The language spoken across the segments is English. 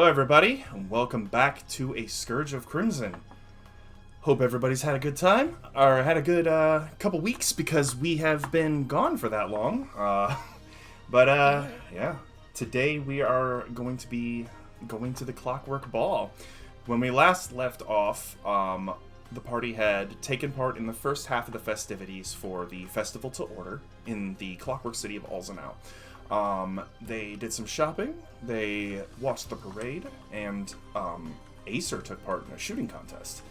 everybody, and welcome back to a Scourge of Crimson. Hope everybody's had a good time, or had a good couple weeks, because we have been gone for that long. Yeah. Today we are going to be going to the Clockwork Ball. When we last left off, the party had taken part in the first half of the festivities for the Festival to Order in the Clockwork City of Alzenau. They did some shopping, they watched the parade, and Acer took part in a shooting contest.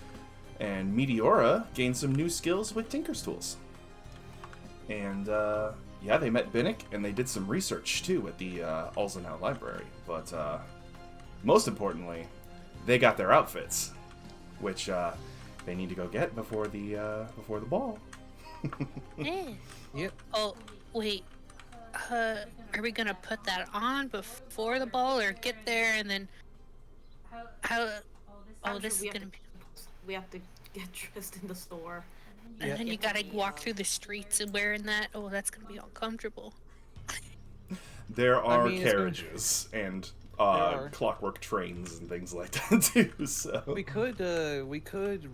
And Meteora gained some new skills with Tinker's Tools. And yeah, they met Binnick, and they did some research too at the Alzenau Library. But most importantly, they got their outfits, which they need to go get before the ball. Hey. Yep. Oh, wait. Are we gonna put that on before the ball, or get there and then how? Oh, this is gonna be. We have to get dressed in the store. And then you gotta walk through the streets and wearing that. Oh, that's gonna be uncomfortable. There are carriages and clockwork trains and things like that too. So we could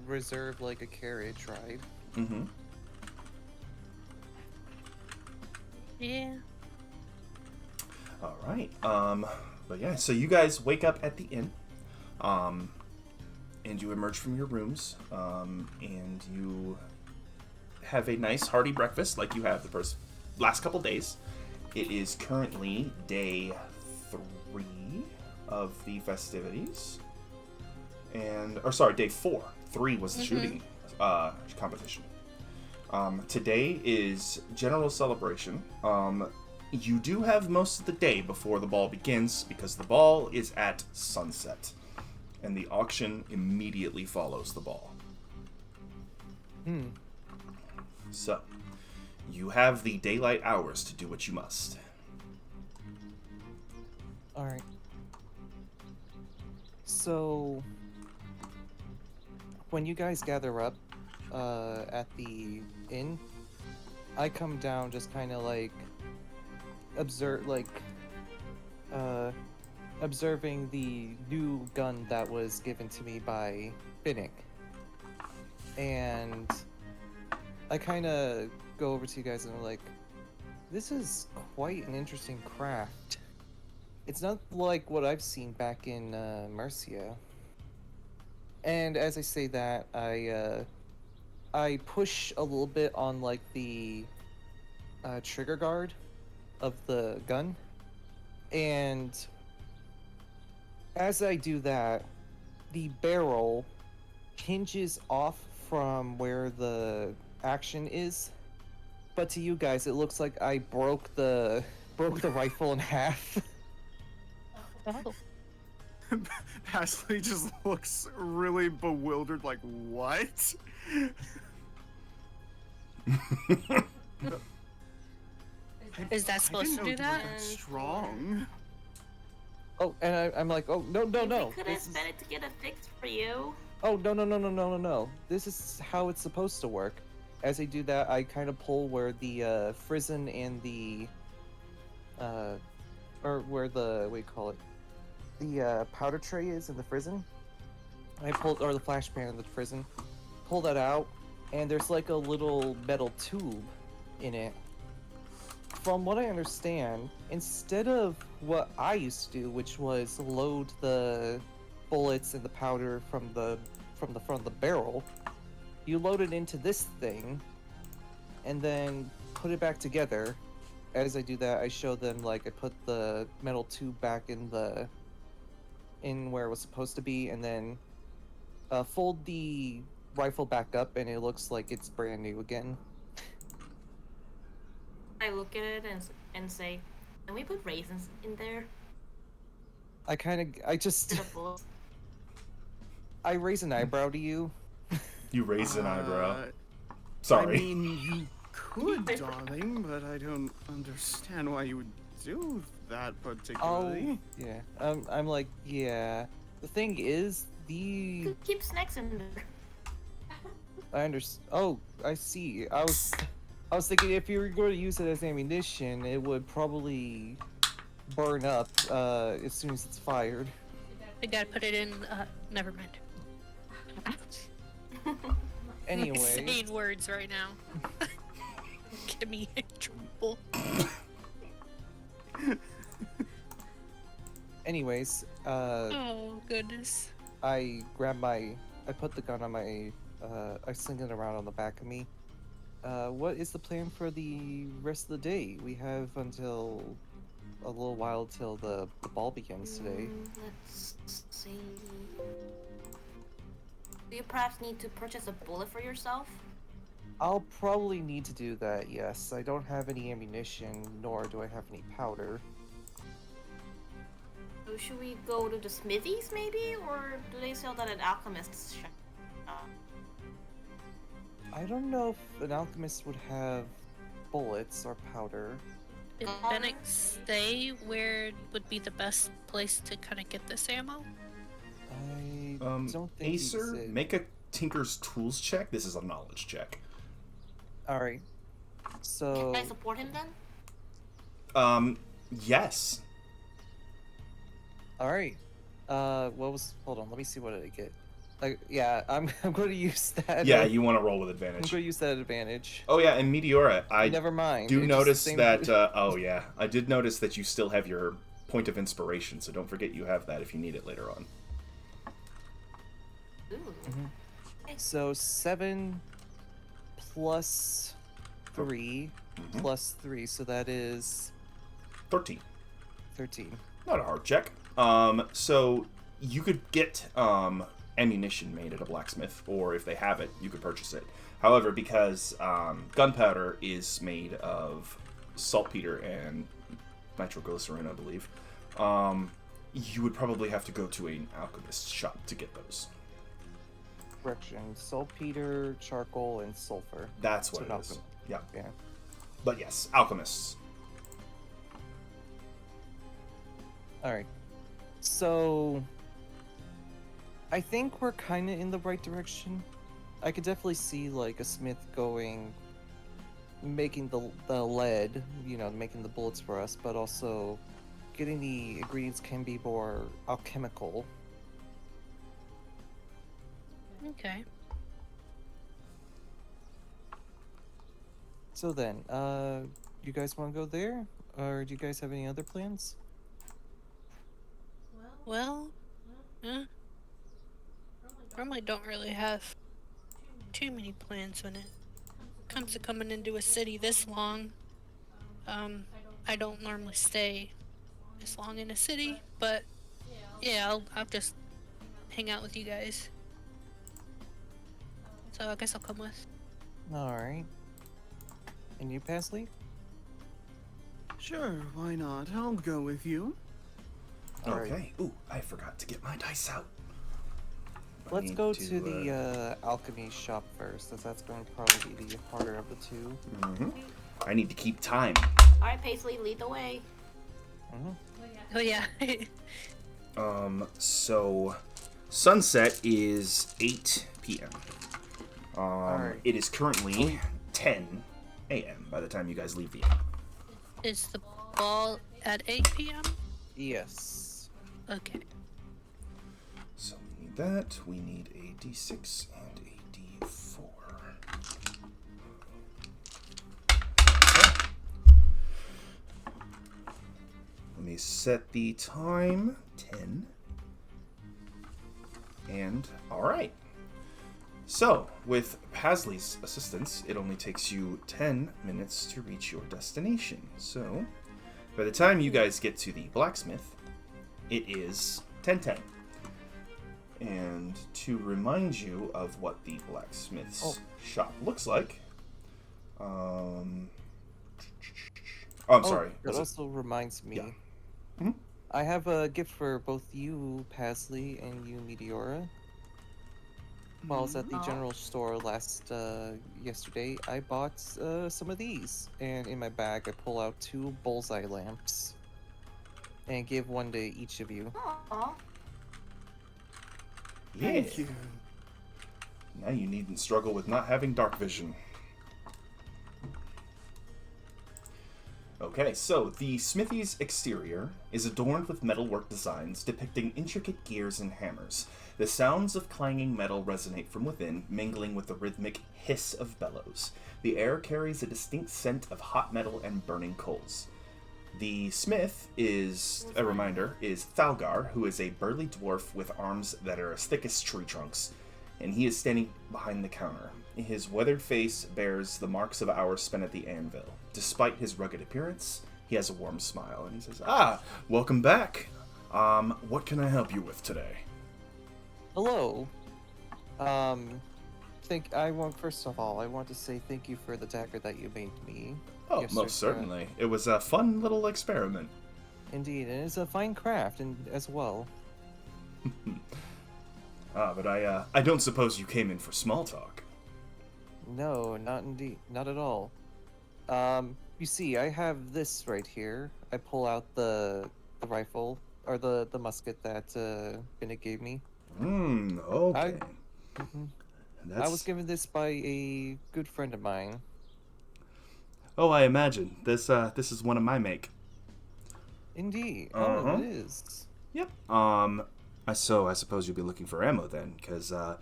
reserve like a carriage ride. Mm-hmm. Yeah. All right. But yeah, so you guys wake up at the inn, and you emerge from your rooms, and you have a nice hearty breakfast like you have the last couple days. It is currently day 3 of the festivities, day 4. 3 was the shooting competition. Today is general celebration. You do have most of the day before the ball begins, because the ball is at sunset, and the auction immediately follows the ball. So, you have the daylight hours to do what you must. Alright. So, when you guys gather up at the inn, I come down just kind of like observing the new gun that was given to me by Binnick. And I kind of go over to you guys and I'm like, this is quite an interesting craft. It's not like what I've seen back in Mercia. And as I say that, I push a little bit on like the trigger guard of the gun, and as I do that, the barrel hinges off from where the action is, but to you guys it looks like I broke the rifle in half. Oh. Pasley just looks really bewildered, like, what? Is that supposed to do that? Strong. Oh, and I'm like, oh, no. We could have spent it to get a fix for you. Oh, no. This is how it's supposed to work. As I do that, I kind of pull where the frizzen and the or where the, what do you call it? The powder tray is in the frizzen. I pulled, or the flash pan in the frizzen. Pull that out, and there's like a little metal tube in it. From what I understand, instead of what I used to do, which was load the bullets and the powder from the front of the barrel, you load it into this thing, and then put it back together. As I do that, I show them, like, I put the metal tube back in where it was supposed to be, and then fold the rifle back up, and it looks like it's brand new again. I look at it and say, can we put raisins in there? I raise an eyebrow to you. You raise an eyebrow. Sorry. I mean, you could, darling, but I don't understand why you would do that particularly. Oh, yeah. I'm like, yeah. The thing is, Could keep snacks in there. I understand. Oh, I see. I was thinking if you were going to use it as ammunition, it would probably burn up as soon as it's fired. I gotta put it in. Never mind. Anyway. Saying words right now. Get me in trouble. Anyways, Oh goodness. I put the gun on my, I sling it around on the back of me. What is the plan for the rest of the day? We have until a little while till the ball begins today. Let's see. Do you perhaps need to purchase a bullet for yourself? I'll probably need to do that, yes. I don't have any ammunition, nor do I have any powder. So should we go to the smithies, maybe? Or do they sell that at alchemist's shop? I don't know if an alchemist would have bullets or powder. Did Bennett say where would be the best place to kind of get this ammo? I don't think he Acer, said. make a Tinker's Tools check. This is a knowledge check. Alright. So... Can I support him then? Yes. Alright. What was... Hold on, let me see what did I get. Yeah, I'm going to use that. Yeah, you want to roll with I'm advantage. going to use that advantage. Oh yeah, and Meteora, I Never mind. do it's notice just the that... same- oh yeah, I did notice that you still have your point of inspiration, so don't forget you have that if you need it later on. Ooh. So 7 plus 3 plus 3, so that is 13. 13. Not a hard check. So you could get ammunition made at a blacksmith, or if they have it, you could purchase it. However, because gunpowder is made of saltpeter and nitroglycerin, I believe, you would probably have to go to an alchemist's shop to get those. Correction. Saltpeter, charcoal, and sulfur. That's what So it is. Yeah. Yeah. But yes, alchemists. Alright. So... I think we're kind of in the right direction. I could definitely see, like, a smith going... making the lead, you know, making the bullets for us, but also getting the ingredients can be more alchemical. Okay. So then, you guys want to go there? Or do you guys have any other plans? Well, normally don't really have too many plans when it comes to coming into a city this long. I don't normally stay this long in a city, but yeah, I'll just hang out with you guys. So I guess I'll come with. Alright. And you, Pasley? Sure, why not? I'll go with you. Alright. Okay. Ooh, I forgot to get my dice out. I Let's need go to the alchemy shop first, as that's going to probably be the harder of the two. I need to keep time. Alright, Paisley, lead the way. Oh yeah. So sunset is 8 p.m. Alright. It is currently 10 a.m. by the time you guys leave the inn. Is the ball at 8 p.m.? Yes. Okay. So we need that. We need a d6 and a d4. Okay. Let me set the time. 10. And alright. So, with Pasley's assistance, it only takes you 10 minutes to reach your destination. So, by the time you guys get to the blacksmith, it is 10:10. And to remind you of what the blacksmith's shop looks like, I'm sorry. That also reminds me. Yeah. Mhm. I have a gift for both you, Pasley, and you, Meteora. While I was at the general store yesterday, I bought some of these. And in my bag, I pull out 2 bullseye lamps. And give one to each of you. Aww. Yeah. Thank you. Now you needn't struggle with not having dark vision. Okay, so the smithy's exterior is adorned with metalwork designs depicting intricate gears and hammers. The sounds of clanging metal resonate from within, mingling with the rhythmic hiss of bellows. The air carries a distinct scent of hot metal and burning coals. The smith is, a reminder, is Thalgar, who is a burly dwarf with arms that are as thick as tree trunks, and he is standing behind the counter. His weathered face bears the marks of hours spent at the anvil. Despite his rugged appearance, he has a warm smile, and he says, welcome back. What can I help you with today? Hello. First of all, I want to say thank you for the dagger that you made me. Oh, most certainly. It was a fun little experiment. Indeed, and it's a fine craft as well. But I don't suppose you came in for small talk. No, not at all. You see, I have this right here. I pull out the rifle, or the musket that Binnick gave me. Okay. I was given this by a good friend of mine. Oh, I imagine. This is one of my make. Indeed. Uh-huh. Oh, it is. Yep. So I suppose you'll be looking for ammo then, because I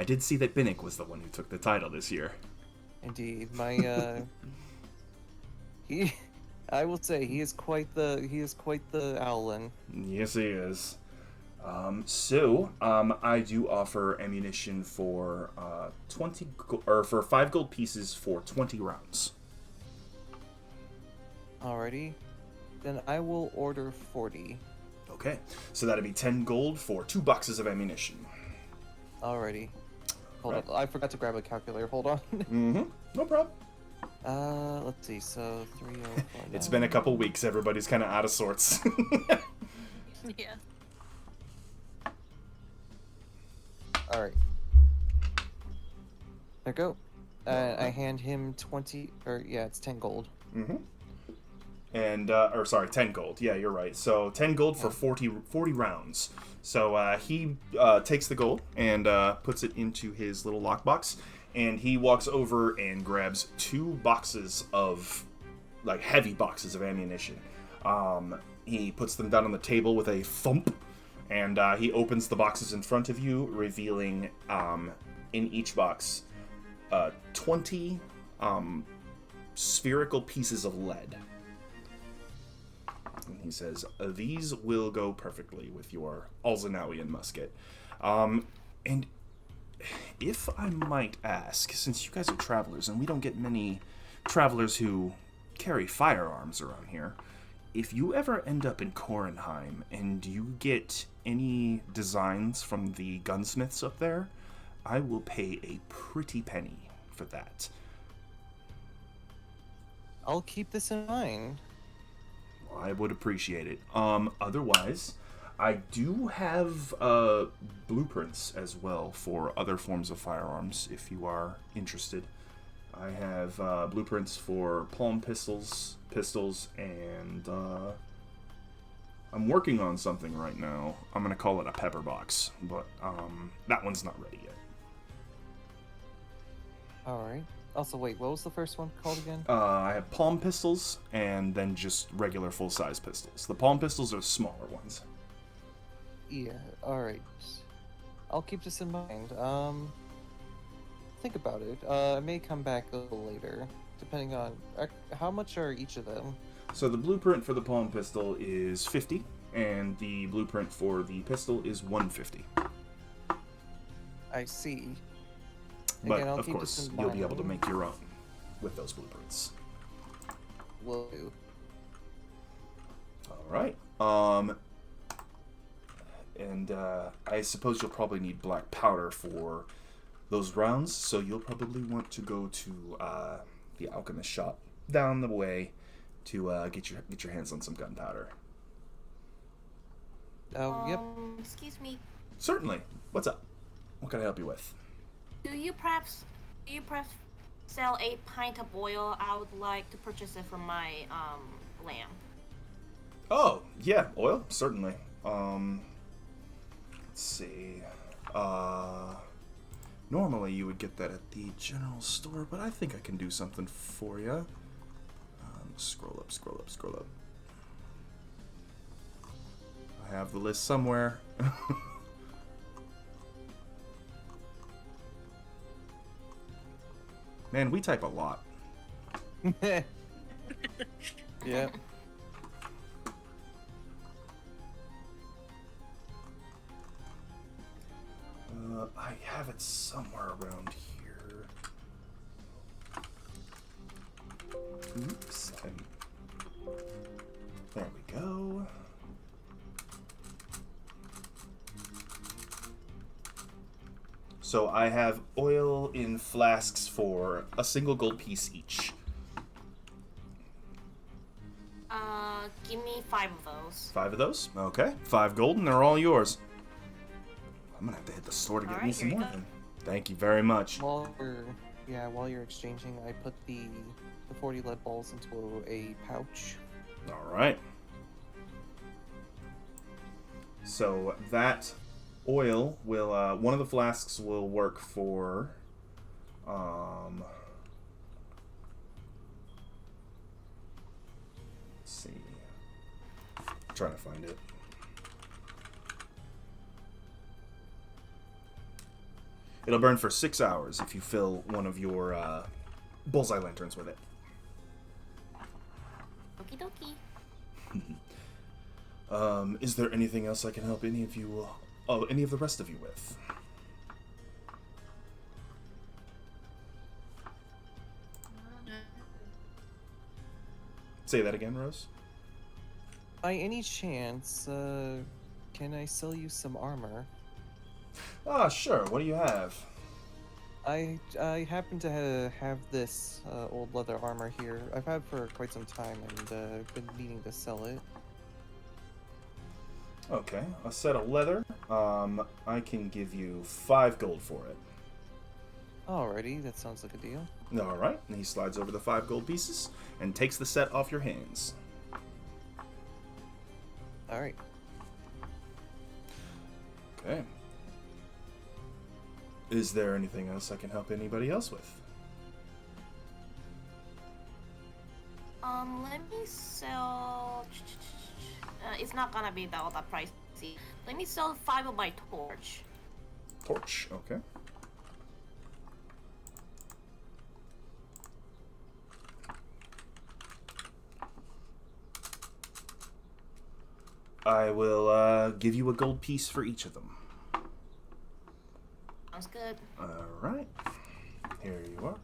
did see that Binnick was the one who took the title this year. Indeed, I will say he is quite the owlin. Yes, he is. I do offer ammunition for 5 gold pieces for 20 rounds. Alrighty, then I will order 40. Okay, so that'd be 10 gold for 2 boxes of ammunition. Alrighty. Hold Right. on, I forgot to grab a calculator. Hold on. No problem. Let's see. So 304. It's been a couple weeks. Everybody's kind of out of sorts. Yeah. All right. There you go. I hand him 20. It's 10 gold. And 10 gold. Yeah, you're right. So 10 gold for 40 rounds. So he takes the gold and puts it into his little lockbox, and he walks over and grabs 2 boxes of, like, heavy boxes of ammunition. He puts them down on the table with a thump, and he opens the boxes in front of you, revealing in each box 20 spherical pieces of lead. And he says, these will go perfectly with your Alzanawian musket. And if I might ask, since you guys are travelers, and we don't get many travelers who carry firearms around here, if you ever end up in Korenheim and you get any designs from the gunsmiths up there, I will pay a pretty penny for that. I'll keep this in mind. I would appreciate it. Otherwise, I do have blueprints as well for other forms of firearms, if you are interested. I have blueprints for palm pistols, and I'm working on something right now. I'm going to call it a pepper box, but that one's not ready yet. Alright. Also, wait, what was the first one called again? I have palm pistols and then just regular full-size pistols. The palm pistols are smaller ones. Yeah, alright. I'll keep this in mind. Think about it. I may come back a little later, depending on... how much are each of them? So the blueprint for the palm pistol is 50, and the blueprint for the pistol is 150. I see. But, Again, I'll of keep course, this in you'll be able to mind. make your own with those blueprints. Will do. Alright. And I suppose you'll probably need black powder for those rounds, so you'll probably want to go to the alchemist shop down the way to get your hands on some gunpowder. Yep. Excuse me. Certainly. What's up? What can I help you with? Do you perhaps sell a pint of oil? I would like to purchase it from my lamb. Oh, yeah, oil, certainly. Let's see. Normally you would get that at the general store, but I think I can do something for you. Scroll up, scroll up, scroll up. I have the list somewhere. Man, we type a lot. Yeah. I have it somewhere around here. Oops. There we go. So I have oil in flasks for a single gold piece each. Give me 5 of those. 5 of those? Okay. 5 gold, and they're all yours. I'm gonna have to hit the store to get me some more then. Thank you very much. While you're exchanging, I put the 40 lead balls into a pouch. All right. So that oil will, one of the flasks will work for, let's see. I'm trying to find it. It'll burn for 6 hours if you fill one of your bullseye lanterns with it. Okie dokie. Is there anything else I can help any of you, any of the rest of you with? Say that again, Rose. By any chance, can I sell you some armor? Ah, sure. What do you have? I happen to have this old leather armor here. I've had for quite some time and been needing to sell it. Okay, a set of leather. I can give you 5 gold for it. Alrighty, that sounds like a deal. All right. And he slides over the 5 gold pieces and takes the set off your hands. Alright. Okay. Is there anything else I can help anybody else with? Let me sell. It's not gonna be all that pricey. Let me sell 5 of my torch. Torch, okay. I will give you a gold piece for each of them. Sounds good. Alright. Here you are.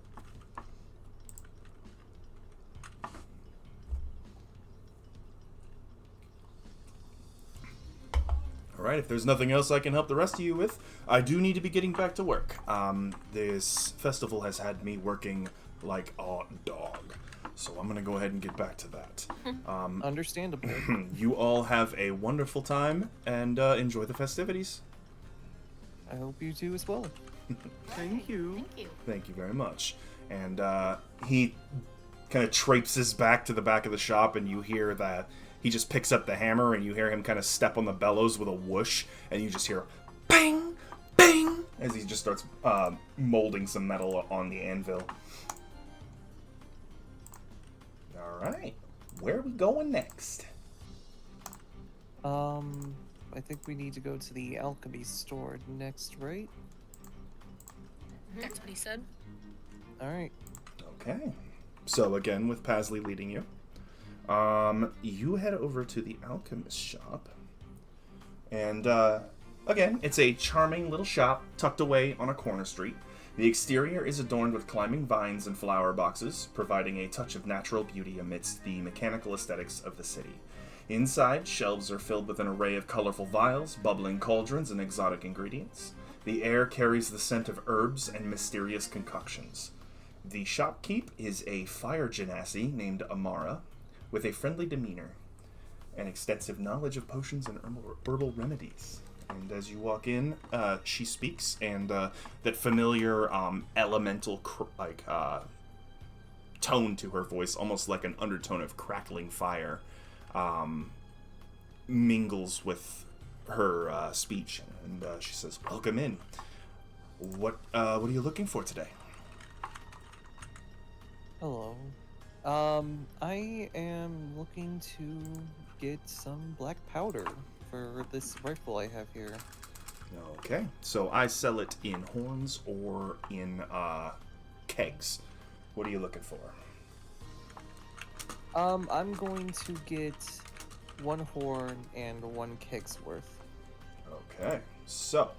Alright, if there's nothing else I can help the rest of you with, I do need to be getting back to work. This festival has had me working like a dog. So I'm going to go ahead and get back to that. Understandable. You all have a wonderful time and enjoy the festivities. I hope you do as well. Thank you. Thank you. Thank you very much. And he kind of traipses back to the back of the shop, and you hear that he just picks up the hammer, and you hear him kind of step on the bellows with a whoosh, and you just hear bang, bang, as he just starts molding some metal on the anvil. Alright, where are we going next? I think we need to go to the alchemy store next, right? That's what he said. Alright. Okay. So again, with Pasley leading you, you head over to the alchemist shop. And again, it's a charming little shop tucked away on a corner street. The exterior is adorned with climbing vines and flower boxes, providing a touch of natural beauty amidst the mechanical aesthetics of the city. Inside, shelves are filled with an array of colorful vials, bubbling cauldrons, and exotic ingredients. The air carries the scent of herbs and mysterious concoctions. The shopkeep is a fire genasi named Amara, with a friendly demeanor, and extensive knowledge of potions and herbal remedies. And as you walk in, she speaks, and that familiar elemental tone to her voice, almost like an undertone of crackling fire, mingles with her speech. And she says, "Welcome in. What are you looking for today?" Hello. I am looking to get some black powder for this rifle I have here. Okay, so I sell it in horns or in kegs. What are you looking for? I'm going to get 1 horn and 1 keg's worth. Okay, so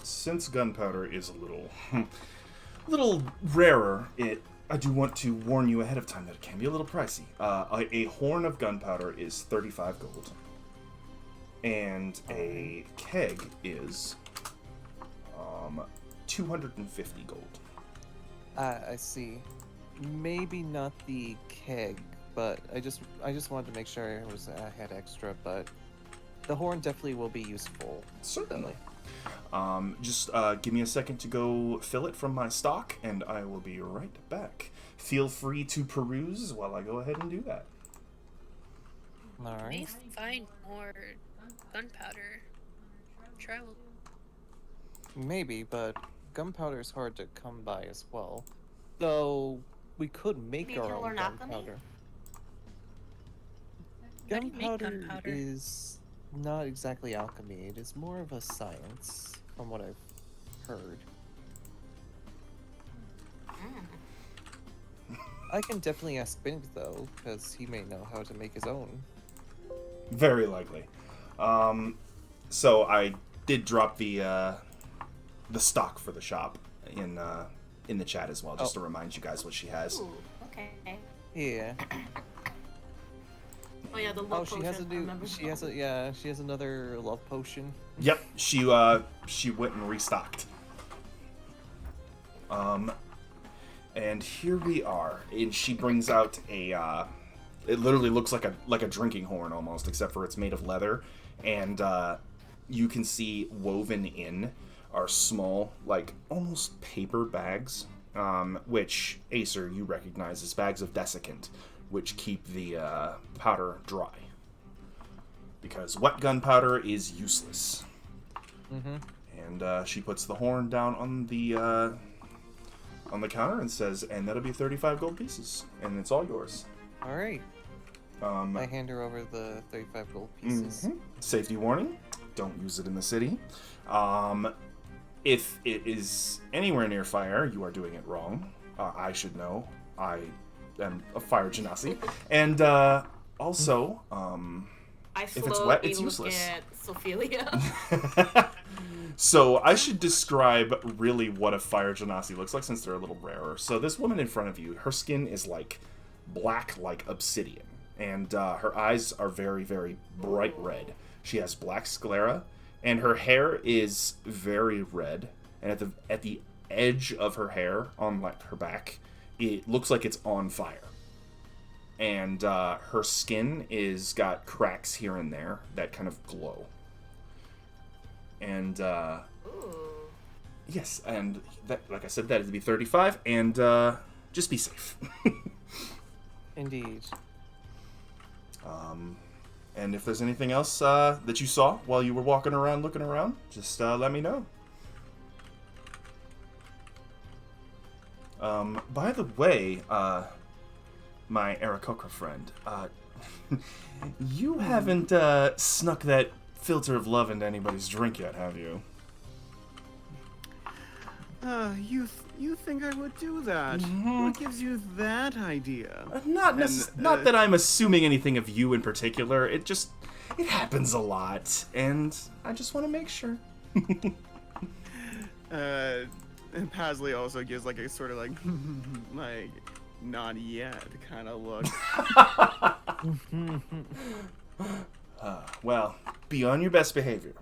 since gunpowder is a little rarer, I do want to warn you ahead of time that it can be a little pricey. A horn of gunpowder is 35 gold, and a keg is 250 gold. I see. Maybe not the keg, but I just wanted to make sure I had extra. But the horn definitely will be useful. Certainly. Just give me a second to go fill it from my stock, and I will be right back. Feel free to peruse while I go ahead and do that. All right. May find more gunpowder. Travel. Maybe, but gunpowder is hard to come by as well. Though we could make Maybe our you'll own learn alchemy? gunpowder. How do you make Gunpowder gunpowder? is not exactly alchemy. It is more of a science, from what I've heard. I can definitely ask Bink though, because he may know how to make his own. Very likely. So I did drop the stock for the shop in the chat as well, just to remind you guys what she has. Ooh, okay. Yeah. Oh yeah, the Oh, love she potion. has a I new. remember She has another love potion. Yep, she went and restocked. And here we are, and she brings out a. It literally looks like a drinking horn almost, except for it's made of leather, and you can see woven in are small, like almost paper bags, which Acer you recognize as bags of desiccant, which keep the powder dry. Because wet gunpowder is useless. Mm-hmm. And she puts the horn down on the counter and says, "And that'll be 35 gold pieces, and it's all yours." All right. I hand her over the 35 gold pieces. Safety warning: don't use it in the city. If it is anywhere near fire, you are doing it wrong. I should know. I am a fire genasi. And also, if it's wet, it's useless. Look at Sophelia. So I should describe really what a fire genasi looks like, since they're a little rarer. So this woman in front of you, her skin is like black like obsidian, and her eyes are very, very bright red. She has black sclera, and her hair is very red. And at the edge of her hair, on like her back, it looks like it's on fire. And her skin is got cracks here and there that kind of glow. And yes, and that, like I said, that is to be 35, and just be safe. Indeed. And if there's anything else that you saw while you were walking around, looking around, just let me know. By the way, my Aarakocra friend, you haven't snuck that filter of love into anybody's drink yet, have you? You think I would do that? What gives you that idea? Not that I'm assuming anything of you in particular. It happens a lot, and I just want to make sure. And Pasley also gives like a sort of like like not yet kind of look. Well, be on your best behavior.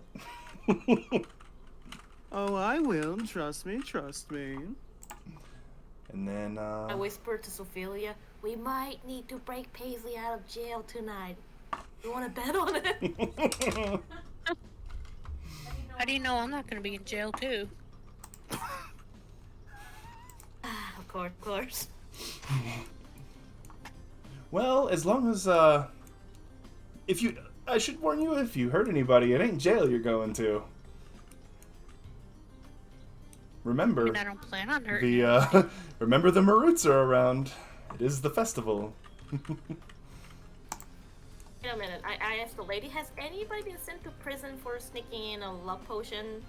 Oh, I will. Trust me, trust me. And then, I whispered to Sophelia, "We might need to break Paisley out of jail tonight. You want to bet on it?" How do you know I'm not going to be in jail too? Of course. Well, as long as, I should warn you, if you hurt anybody, it ain't jail you're going to. Remember, I mean, I don't plan on hurting you. remember the Maruts are around, It is the festival. Wait a minute. I asked the lady, has anybody been sent to prison for sneaking in a love potion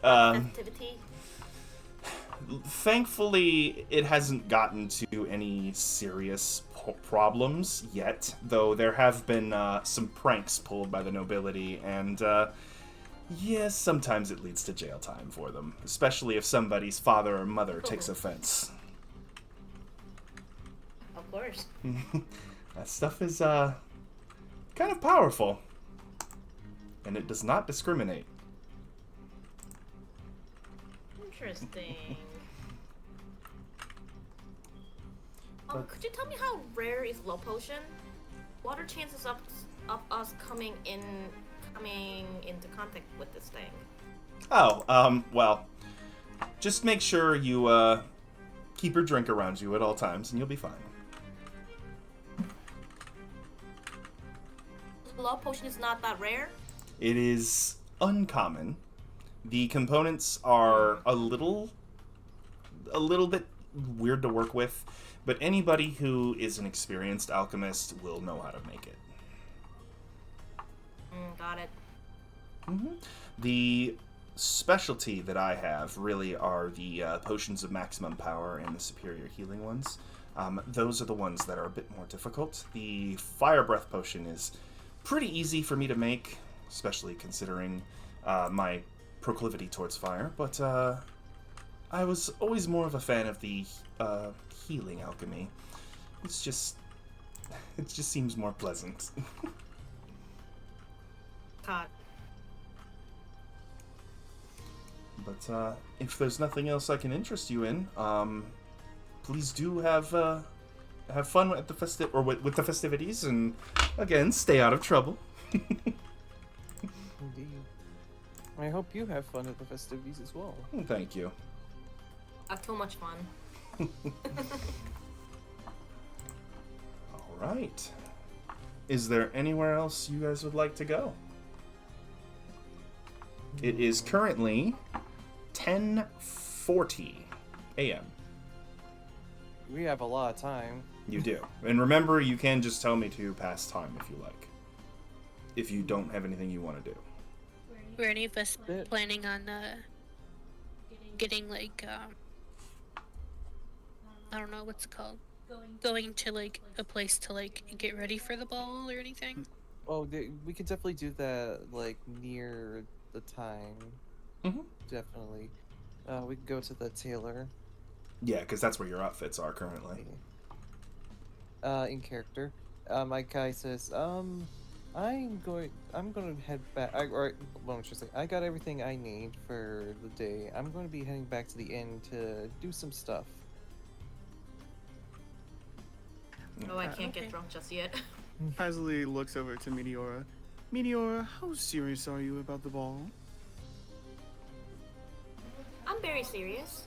festivity? Thankfully, it hasn't gotten to any serious problems yet, though there have been some pranks pulled by the nobility, and yes, sometimes it leads to jail time for them, especially if somebody's father or mother takes offense. Of course. That stuff is kind of powerful, and it does not discriminate. Interesting. Could you tell me how rare is low potion? What are chances of us coming into contact with this thing? Oh, well, just make sure you keep your drink around you at all times, and you'll be fine. Low potion is not that rare? It is uncommon. The components are a little bit weird to work with, but anybody who is an experienced alchemist will know how to make it. Got it. Mm-hmm. The specialty that I have really are the potions of maximum power and the superior healing ones. Those are the ones that are a bit more difficult. The fire breath potion is pretty easy for me to make, especially considering my proclivity towards fire, but I was always more of a fan of the healing alchemy. It just seems more pleasant. God. But if there's nothing else I can interest you in, please do have fun at the with the festivities, and again, stay out of trouble. Indeed. I hope you have fun at the festivities as well. Thank you. Have too much fun. All right. Is there anywhere else you guys would like to go? It is currently 10:40 a.m. We have a lot of time. You do. And remember, you can just tell me to pass time if you like. If you don't have anything you want to do. Were any of us planning on getting like I don't know what's it called, going to like a place to like get ready for the ball or anything? Oh, we could definitely do that like near the time. Mm-hmm. Definitely. We could go to the tailor. Yeah, because that's where your outfits are currently. In character. My guy says, I'm gonna head back. I got everything I need for the day. I'm going to be heading back to the inn to do some stuff. Oh, I can't get drunk just yet. Pasley looks over to Meteora. Meteora, how serious are you about the ball? I'm very serious.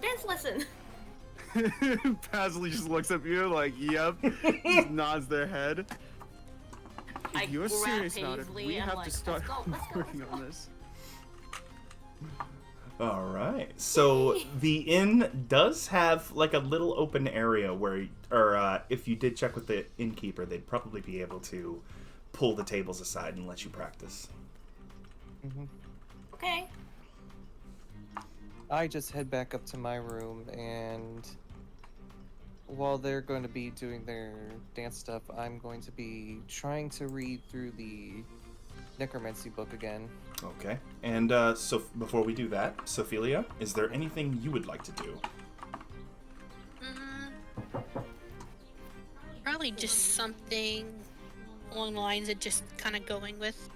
Dance lesson. Pasley just looks at you like, yep. Just nods their head. If you're serious about it, we have to start working on this. All right. So the inn does have like a little open area where, or if you did check with the innkeeper, they'd probably be able to pull the tables aside and let you practice. Mm-hmm. Okay. I just head back up to my room, and while they're going to be doing their dance stuff, I'm going to be trying to read through the necromancy book again. Okay. And so before we do that, Sophelia, is there anything you would like to do? Probably just something along the lines of just kind of going with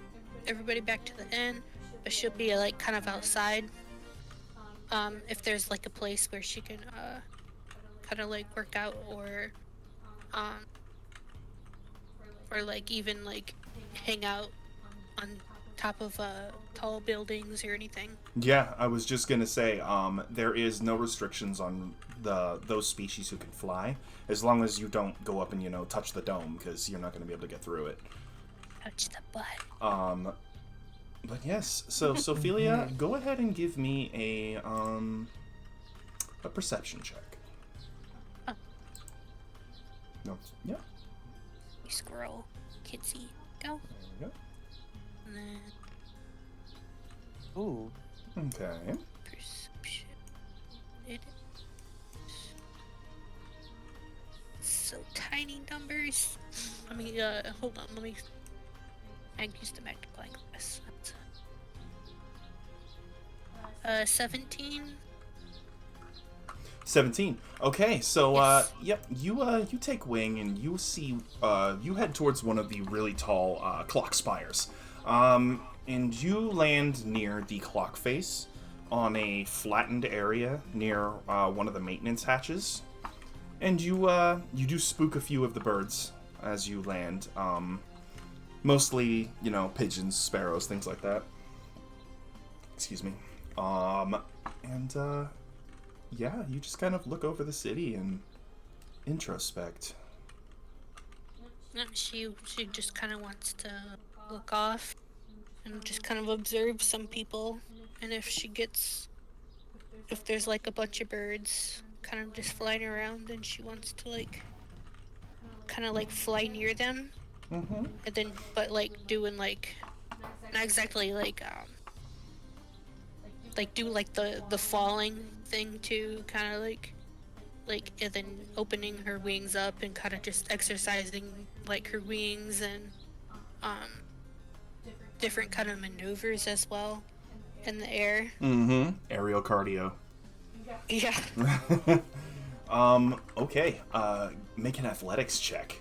everybody back to the inn, but she'll be like kind of outside. If there's like a place where she can kind of like work out, or like even like hang out on top of tall buildings or anything. Yeah, I was just gonna say, there is no restrictions on those species who can fly, as long as you don't go up and touch the dome, because you're not gonna be able to get through it. Touch the butt. But yes, so Sophelia, go ahead and give me a perception check. No. Yeah. Scroll. Kitsy. Go. There And then Ooh. we go. Okay. perception. It is so tiny numbers. Let me hold on, let me use the magnifying glass. 17. 17. Okay, so Yes. yep, you take wing and you see you head towards one of the really tall clock spires. And you land near the clock face on a flattened area near one of the maintenance hatches. And you do spook a few of the birds as you land. Mostly, pigeons, sparrows, things like that. Excuse me. Yeah, you just kind of look over the city and introspect. She just kind of wants to look off and just kind of observe some people. And if there's like a bunch of birds kind of just flying around, and she wants to kind of fly near them. Mm-hmm. And then, but doing not exactly do the falling thing too, kind of and then opening her wings up and kind of just exercising her wings and different kind of maneuvers as well in the air. Mm-hmm. Aerial cardio. Yeah. Okay. Make an athletics check.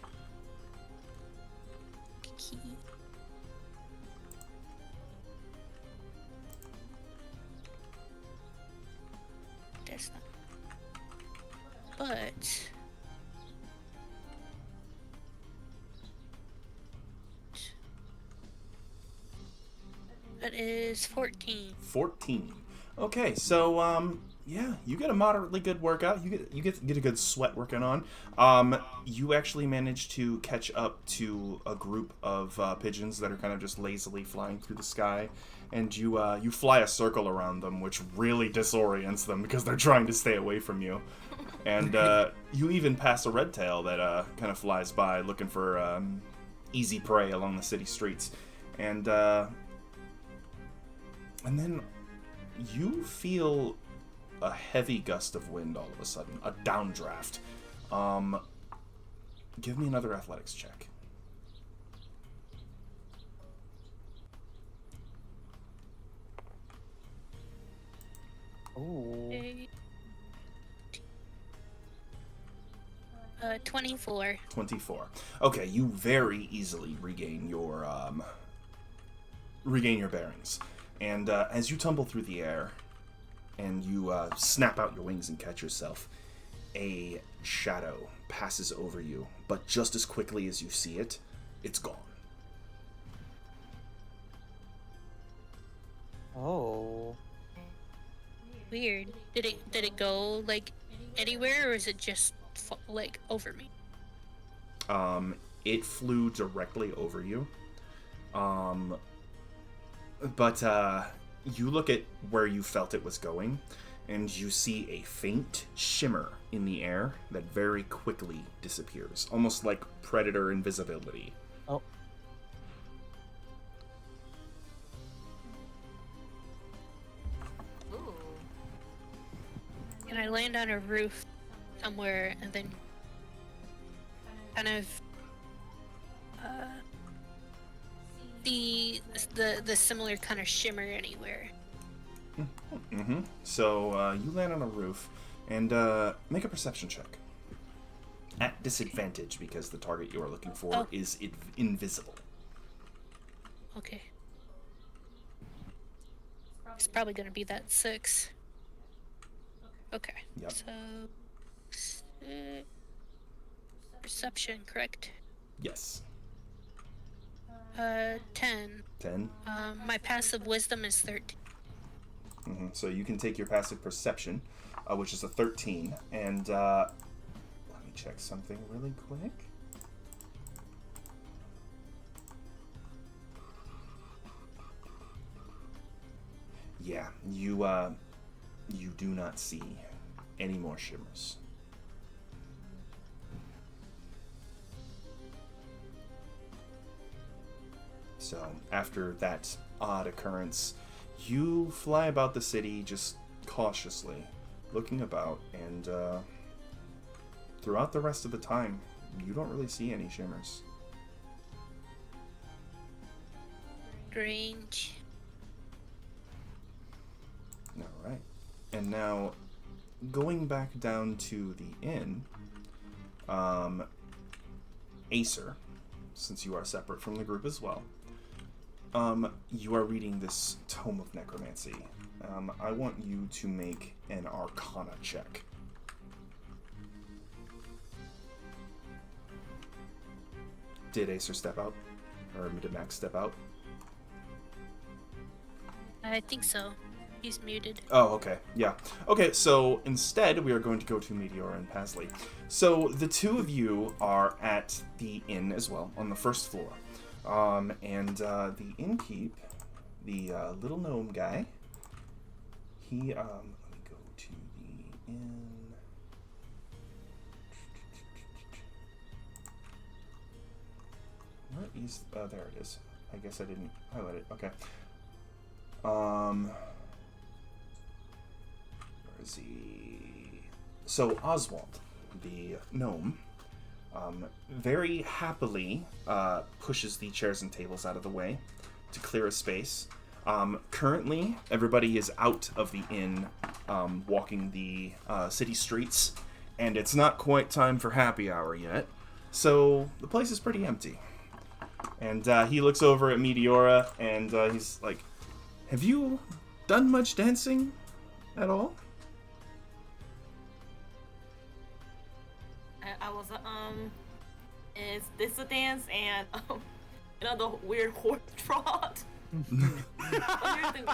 That's not. But that is 14. 14. Okay, so yeah, you get a moderately good workout. You get a good sweat working on. You actually manage to catch up to a group of pigeons that are kind of just lazily flying through the sky, and you fly a circle around them, which really disorients them because they're trying to stay away from you. And you even pass a red tail that kind of flies by looking for easy prey along the city streets, and then you feel a heavy gust of wind all of a sudden, a downdraft. Give me another athletics check. Oh. 24. 24. Okay, you very easily regain your bearings. And as you tumble through the air and you snap out your wings and catch yourself, a shadow passes over you, but just as quickly as you see it, it's gone. Oh. Weird. Did it go anywhere, or is it just over me? It flew directly over you. But you look at where you felt it was going, and you see a faint shimmer in the air that very quickly disappears, almost like predator invisibility. Oh. Ooh. And I land on a roof somewhere, and then kind of the similar kind of shimmer anywhere. Mm-hmm. So you land on a roof, and make a perception check. At disadvantage, because the target you are looking for is invisible. Okay. It's probably gonna be that 6. Okay. Yep. So, perception, correct? Yes. 10. 10. My passive wisdom is 13. Mm-hmm. So you can take your passive perception, which is a 13, and let me check something really quick. Yeah, you do not see any more shimmers. So after that odd occurrence, you fly about the city just cautiously, looking about, and throughout the rest of the time, you don't really see any shimmers. Strange. Alright. And now, going back down to the inn, Acer, since you are separate from the group as well, you are reading this Tome of Necromancy. I want you to make an Arcana check. Did Acer step out? Or did Max step out? I think so. He's muted. Oh, okay. Yeah. Okay, so instead we are going to go to Meteor and Pasley. So the two of you are at the inn as well, on the first floor. And the innkeep, the little gnome guy, he, let me go to the inn. Where is, there it is. I guess I didn't highlight it. Okay. Where is he? So Oswald, the gnome, very happily pushes the chairs and tables out of the way to clear a space. Currently, everybody is out of the inn, walking the city streets, and it's not quite time for happy hour yet, so the place is pretty empty. And he looks over at Meteora, and he's like, "Have you done much dancing at all?" I was, is this a dance? And, the weird horse trot.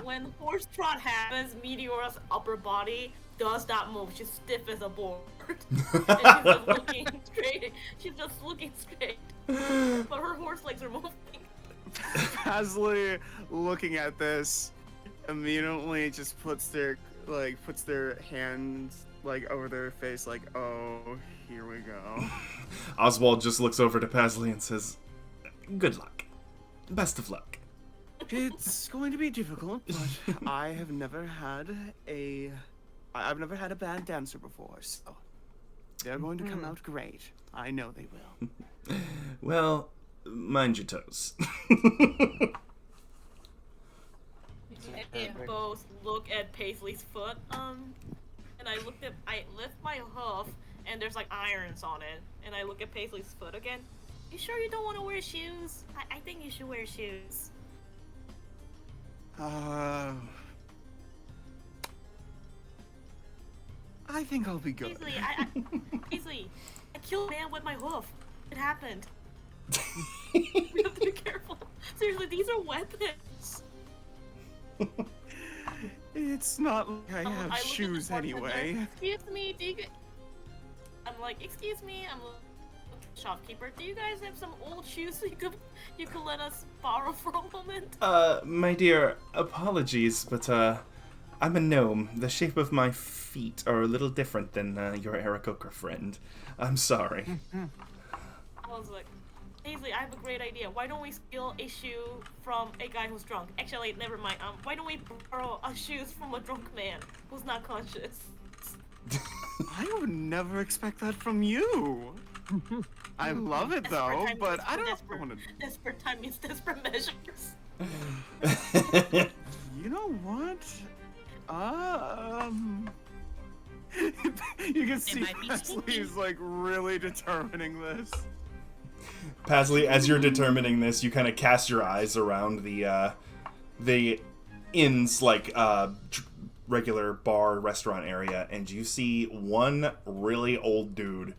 When horse trot happens, Meteora's upper body does not move. She's stiff as a board. And she's just looking straight. She's just looking straight. But her horse legs are moving. Pasley, looking at this, immediately just puts their hands over their face, like, "Oh, here we go." Oswald just looks over to Pasley and says, "Good luck. Best of luck." It's going to be difficult, but I've never had a bad dancer before, so they're going to come out great. I know they will. Well, mind your toes. We both look at Paisley's foot, and I lift my hoof, and there's irons on it, and I look at Paisley's foot again. You sure you don't want to wear shoes? I think you should wear shoes. I think I'll be good. Paisley, I killed a man with my hoof. It happened. We have to be careful. Seriously, these are weapons. It's not like I have shoes anyway. Excuse me, I'm like, excuse me, I'm a shopkeeper. Do you guys have some old shoes you could let us borrow for a moment? My dear, apologies, but I'm a gnome. The shape of my feet are a little different than your Aarakocra friend. I'm sorry. I was like, Paisley, I have a great idea. Why don't we steal a shoe from a guy who's drunk? Actually, never mind. Why don't we borrow shoes from a drunk man who's not conscious? I would never expect that from you. I love it though, but I don't want to. Desperate time means desperate measures. You know what? You can see Pasley's really determining this. Pasley, as you're determining this, you kind of cast your eyes around the inn's regular bar restaurant area, and you see one really old dude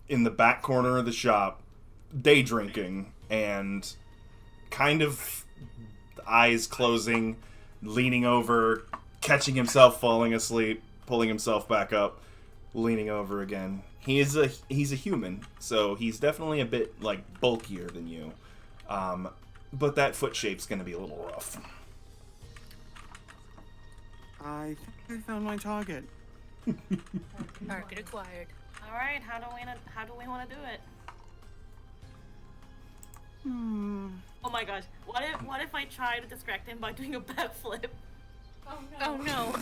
in the back corner of the shop, day drinking, and kind of eyes closing, leaning over, catching himself falling asleep, pulling himself back up, leaning over again. He's a human, so he's definitely a bit bulkier than you, but that foot shape's gonna be a little rough. I think I found my target. Target acquired. All right, how do we want to do it? Oh my gosh. What if I try to distract him by doing a backflip? Oh no.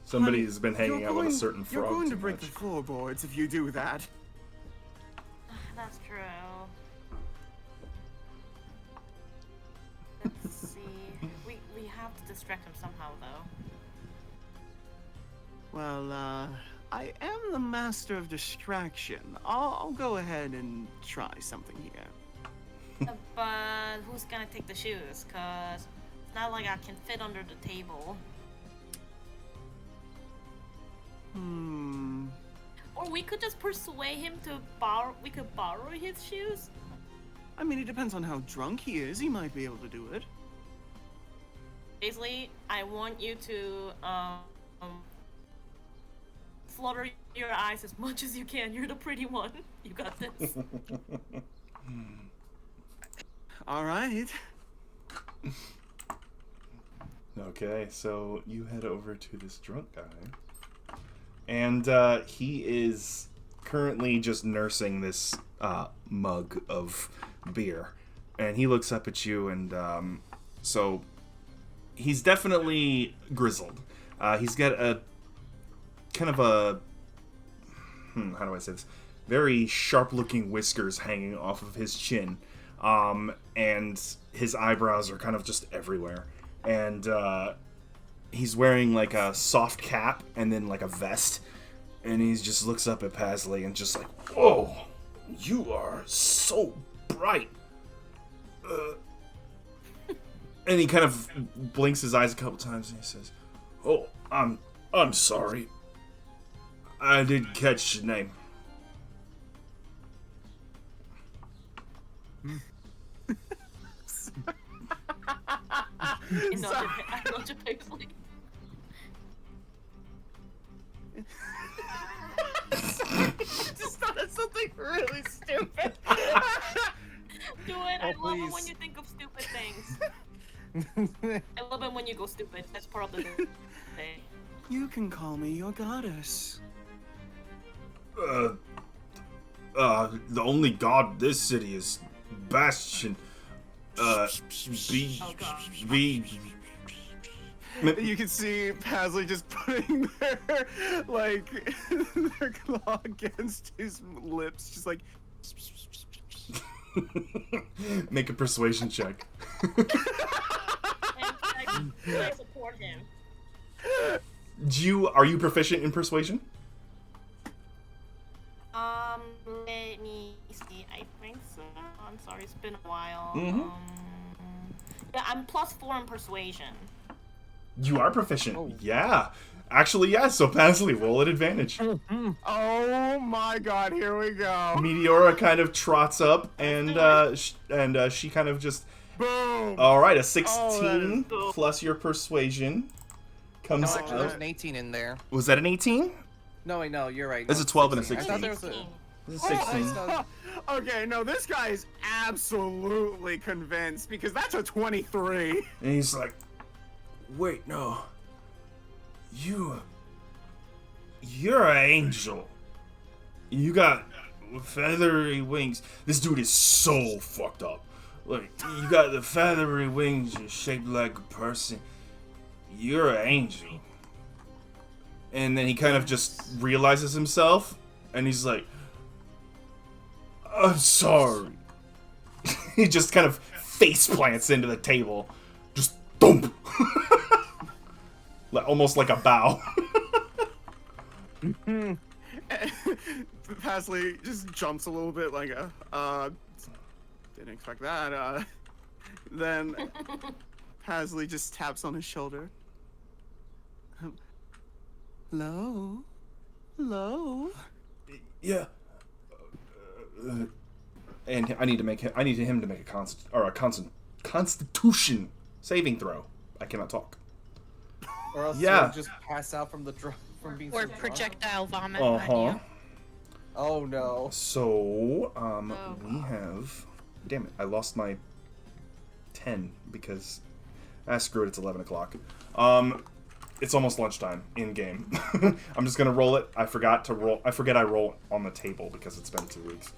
Somebody's been hanging You're out with a going- certain frog. You're going to too break much. the floorboards if you do that. That's true. Let's see. We have to distract him somehow, though. Well, I am the master of distraction. I'll go ahead and try something here. But who's gonna take the shoes? Cause it's not like I can fit under the table. Or we could just persuade him to borrow. We could borrow his shoes. I mean, it depends on how drunk he is. He might be able to do it. Paisley, I want you to flutter your eyes as much as you can. You're the pretty one. You got this. All right. Okay, so you head over to this drunk guy. And he is currently just nursing this mug of beer. And he looks up at you, and so he's definitely grizzled. He's got a kind of a how do I say this? Very sharp-looking whiskers hanging off of his chin, and his eyebrows are kind of just everywhere. And he's wearing like a soft cap and then like a vest, and he just looks up at Paisley and just like, "Whoa, you are so bright." And he kind of blinks his eyes a couple times and he says, "Oh, I'm sorry. I didn't catch your name." I know your Paisley. Just thought of something really stupid. Do it. I love it when please. you think of stupid things. I love it when you go stupid. That's part of the day. You can call me your goddess. The only god in this city is Bastion. B. You can see Paisley just putting their like their claw against his lips, just like. Make a persuasion check. And I support him. Are you proficient in persuasion? Let me see. I think so. I'm sorry, it's been a while. Mhm. Yeah, I'm +4 in persuasion. You are proficient. Oh. Yeah. Actually, yeah. So Paisley, roll at advantage. Oh my god, here we go. Meteora kind of trots up, and she kind of just. Boom. All right, a Oh, 16 that is- plus your persuasion comes No, actually, there's out. an 18 in there. Was that an 18? No, wait, no, you're right. It's No, a 12 and a 16. I thought there was 16. This is 16. Oh, Okay, no, this guy is absolutely convinced because that's a 23. And he's like, "Wait, no. You're an angel. You got feathery wings." This dude is so fucked up. Like, you got the feathery wings, you're shaped like a person. You're an angel. And then he kind of just realizes himself, and he's like, "I'm sorry." He just kind of face plants into the table. Just thump. Almost like a bow. Paisley just jumps a little bit like didn't expect that. Then Paisley just taps on his shoulder. Hello? Hello? Yeah. And I need him to make a Constitution saving throw. I cannot talk. Or else Yeah. you'll just pass out from from being Or so drunk. projectile vomit Uh on huh. you. Oh no. So we have. Damn it! I lost my 10 because screw it. It's 11 o'clock. It's almost lunchtime in game. I'm just gonna roll it. I forget I roll on the table because it's been 2 weeks.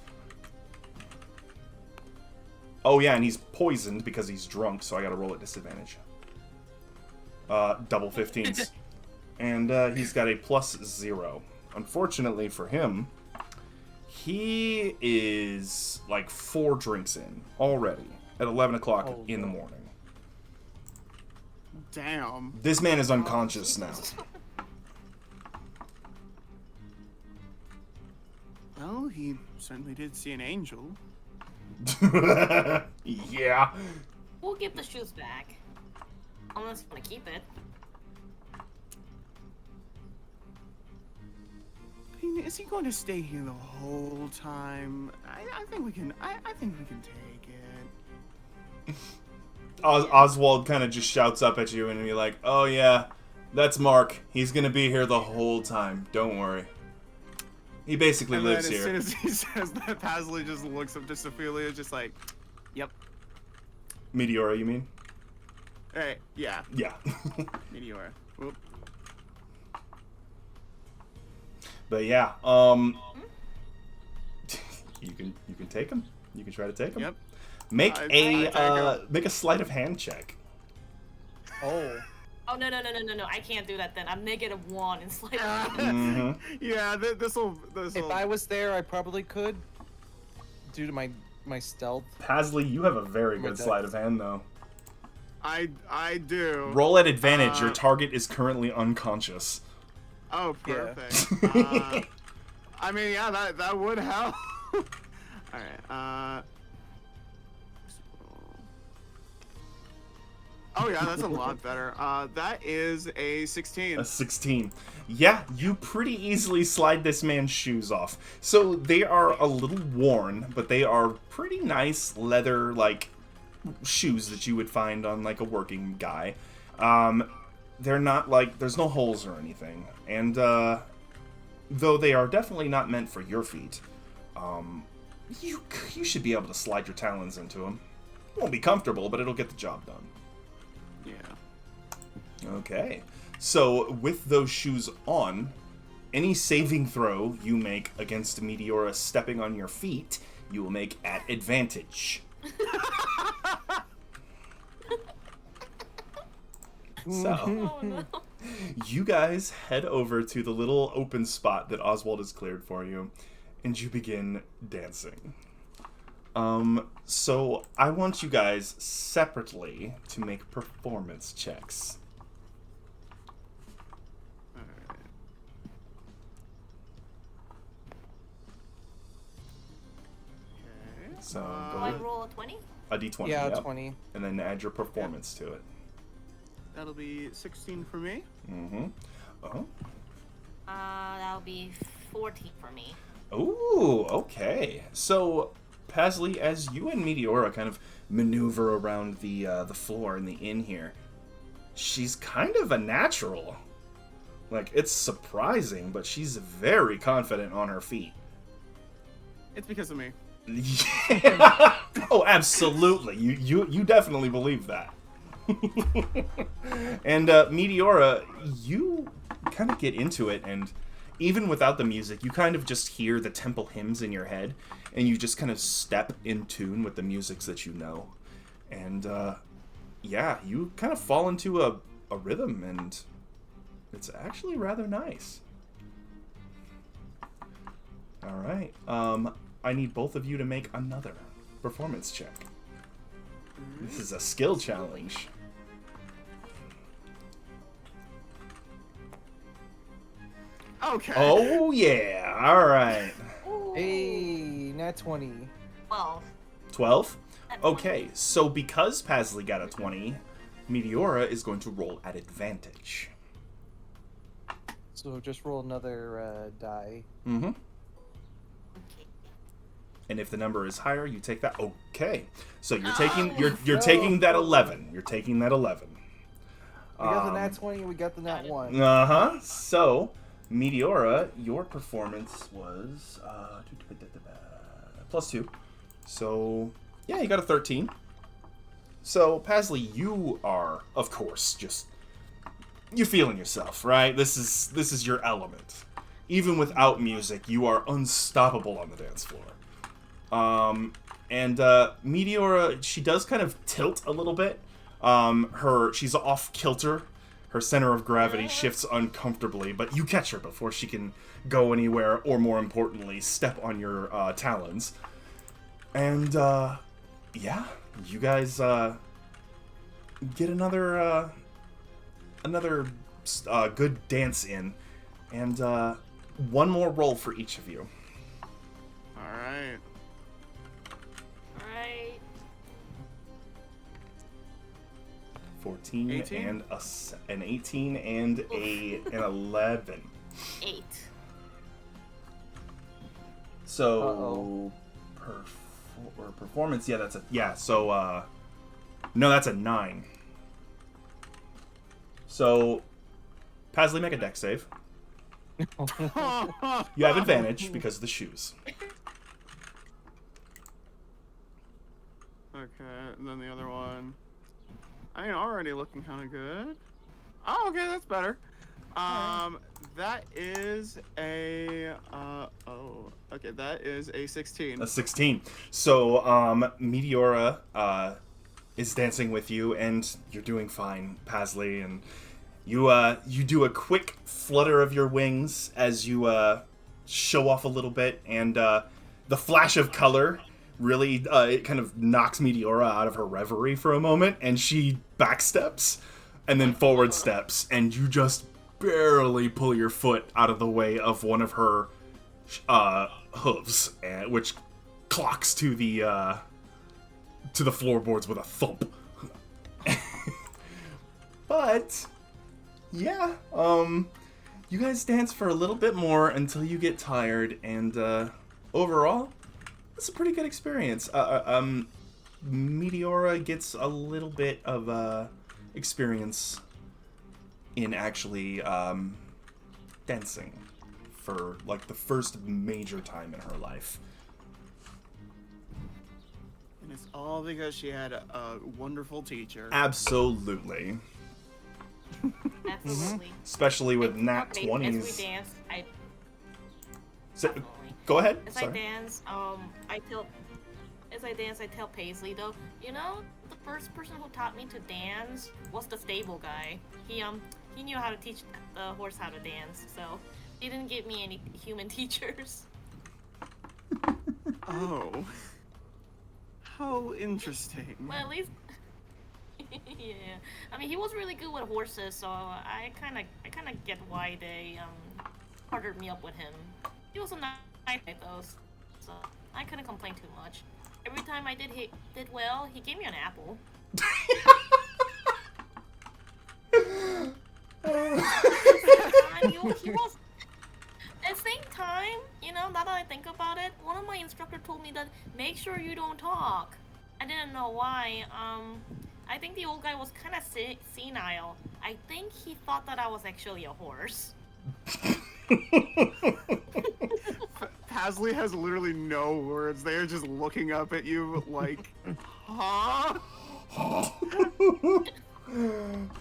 Oh yeah, and he's poisoned because he's drunk, so I gotta roll at disadvantage. Double 15s. And he's got a +0. Unfortunately for him, he is like 4 drinks in already at 11 o'clock in the morning. Damn. This man is unconscious now. Well, he certainly did see an angel. Yeah. We'll give the shoes back. Unless you want to keep it. I mean, is he going to stay here the whole time? I think we can. I think we can take it. Oswald kind of just shouts up at you and you're like, oh yeah, that's Mark. He's gonna be here the whole time. Don't worry. He basically And lives then here. as soon as he says that, Pasley just looks up to Ophelia, just like, yep. Meteora, you mean? Hey, yeah, Yeah. Meteora. Whoop. But yeah, you can take him. You can try to take him. Yep. Make I take him. make a sleight of hand check. Oh. Oh, no. I can't do that then. I'm -1 in sleight. Mhm. Yeah, this'll. If I was there, I probably could. Due to my stealth. Pasley, you have a very good With sleight of hand though. I do. Roll at advantage. Your target is currently unconscious. Oh, Yeah. perfect. I mean, yeah, that would help. All right. Oh yeah, that's a lot better. That is a 16. A 16. Yeah, you pretty easily slide this man's shoes off. So they are a little worn, but they are pretty nice leather, like, shoes that you would find on, like, a working guy. They're not, like, there's no holes or anything. And, though they are definitely not meant for your feet, you should be able to slide your talons into them. It won't be comfortable, but it'll get the job done. Yeah. Okay. So, with those shoes on, any saving throw you make against Meteora stepping on your feet, you will make at advantage. So, Oh, no. you guys head over to the little open spot that Oswald has cleared for you, and you begin dancing. So I want you guys separately to make performance checks. So Do I go roll a 20? a d20, Yeah, yep, 20. and then add your performance to it. That'll be 16 for me. Mm-hmm. Oh. That'll be 14 for me. Ooh, okay. So, Pasley, as you and Meteora kind of maneuver around the floor in the inn here, she's kind of a natural. Like, it's surprising, but she's very confident on her feet. It's because of me. Yeah. Oh, absolutely. You definitely believe that. And Meteora, you kind of get into it, and even without the music, you kind of just hear the temple hymns in your head, and you just kind of step in tune with the musics that you know. And yeah, you kind of fall into a rhythm, and it's actually rather nice. All right. I need both of you to make another performance check. This is a skill challenge. Okay. Oh, yeah. All right. Hey, nat 20. 12. 12? Okay, so because Pasley got a 20, Meteora is going to roll at advantage. So just roll another die. Mm-hmm. Okay. And if the number is higher, you take that. Okay. So you're Oh. taking that 11. You're taking that 11. We got the nat 20, we got the nat 1. Uh-huh. So, Meteora, your performance was +2. So, yeah, you got a 13. So, Pasley, you are, of course, just you're feeling yourself, right? This is your element. Even without music, you are unstoppable on the dance floor. And Meteora, she does kind of tilt a little bit. She's off kilter. Her center of gravity shifts uncomfortably, but you catch her before she can go anywhere, or more importantly, step on your talons. And yeah, you guys get another good dance in, and one more roll for each of you. Alright. Alright. 14 18? and an 18 and an 11. 8. So performance, yeah, that's so no, that's a 9. So Pasley, make a dex save. You have advantage because of the shoes. Okay, and then the other one. I mean, already looking kind of good. Oh, okay, that's better. That is a that is a 16. A 16. So Meteora is dancing with you, and you're doing fine, Pasley, and you do a quick flutter of your wings as you show off a little bit, and the flash of color really it kind of knocks Meteora out of her reverie for a moment, and she backsteps and then forward steps, and you just barely pull your foot out of the way of one of her hooves, which clocks to the floorboards with a thump. But yeah, you guys dance for a little bit more until you get tired, and overall, it's a pretty good experience. Meteora gets a little bit of experience in actually dancing for like the first major time in her life. And it's all because she had a wonderful teacher. Absolutely. Absolutely. Especially with And nat okay, 20s. As we dance, So, go ahead. As Sorry. I dance, I tell Paisley though, you know, the first person who taught me to dance was the stable guy. He knew how to teach the horse how to dance, so he didn't give me any human teachers. Oh. How interesting. Well, at least, yeah. I mean, he was really good with horses, so I kind of get why they partnered me up with him. He was a nice guy though, so I couldn't complain too much. Every time I did well, he gave me an apple. He was. At the same time, you know, now that I think about it, one of my instructors told me that make sure you don't talk. I didn't know why. I think the old guy was kind of senile. I think he thought that I was actually a horse. Pasley has literally no words. They are just looking up at you like, huh?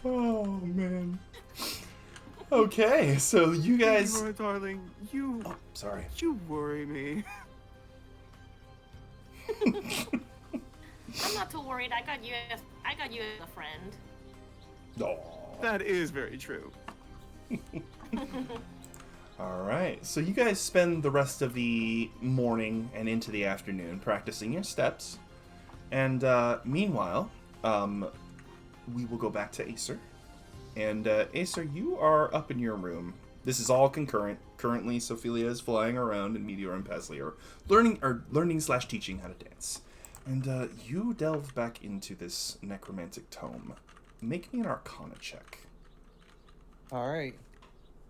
Oh man. Okay, so you guys. Leroy, darling, Oh, sorry. you worry me. I'm not too worried. I got you as a friend. Oh. That is very true. Alright, so you guys spend the rest of the morning and into the afternoon practicing your steps. And meanwhile, we will go back to Acer. And Acer, you are up in your room. This is all concurrent. Currently, Sophelia is flying around, and Meteor and Pasley are learning/teaching how to dance. And you delve back into this necromantic tome. Make me an Arcana check. All right.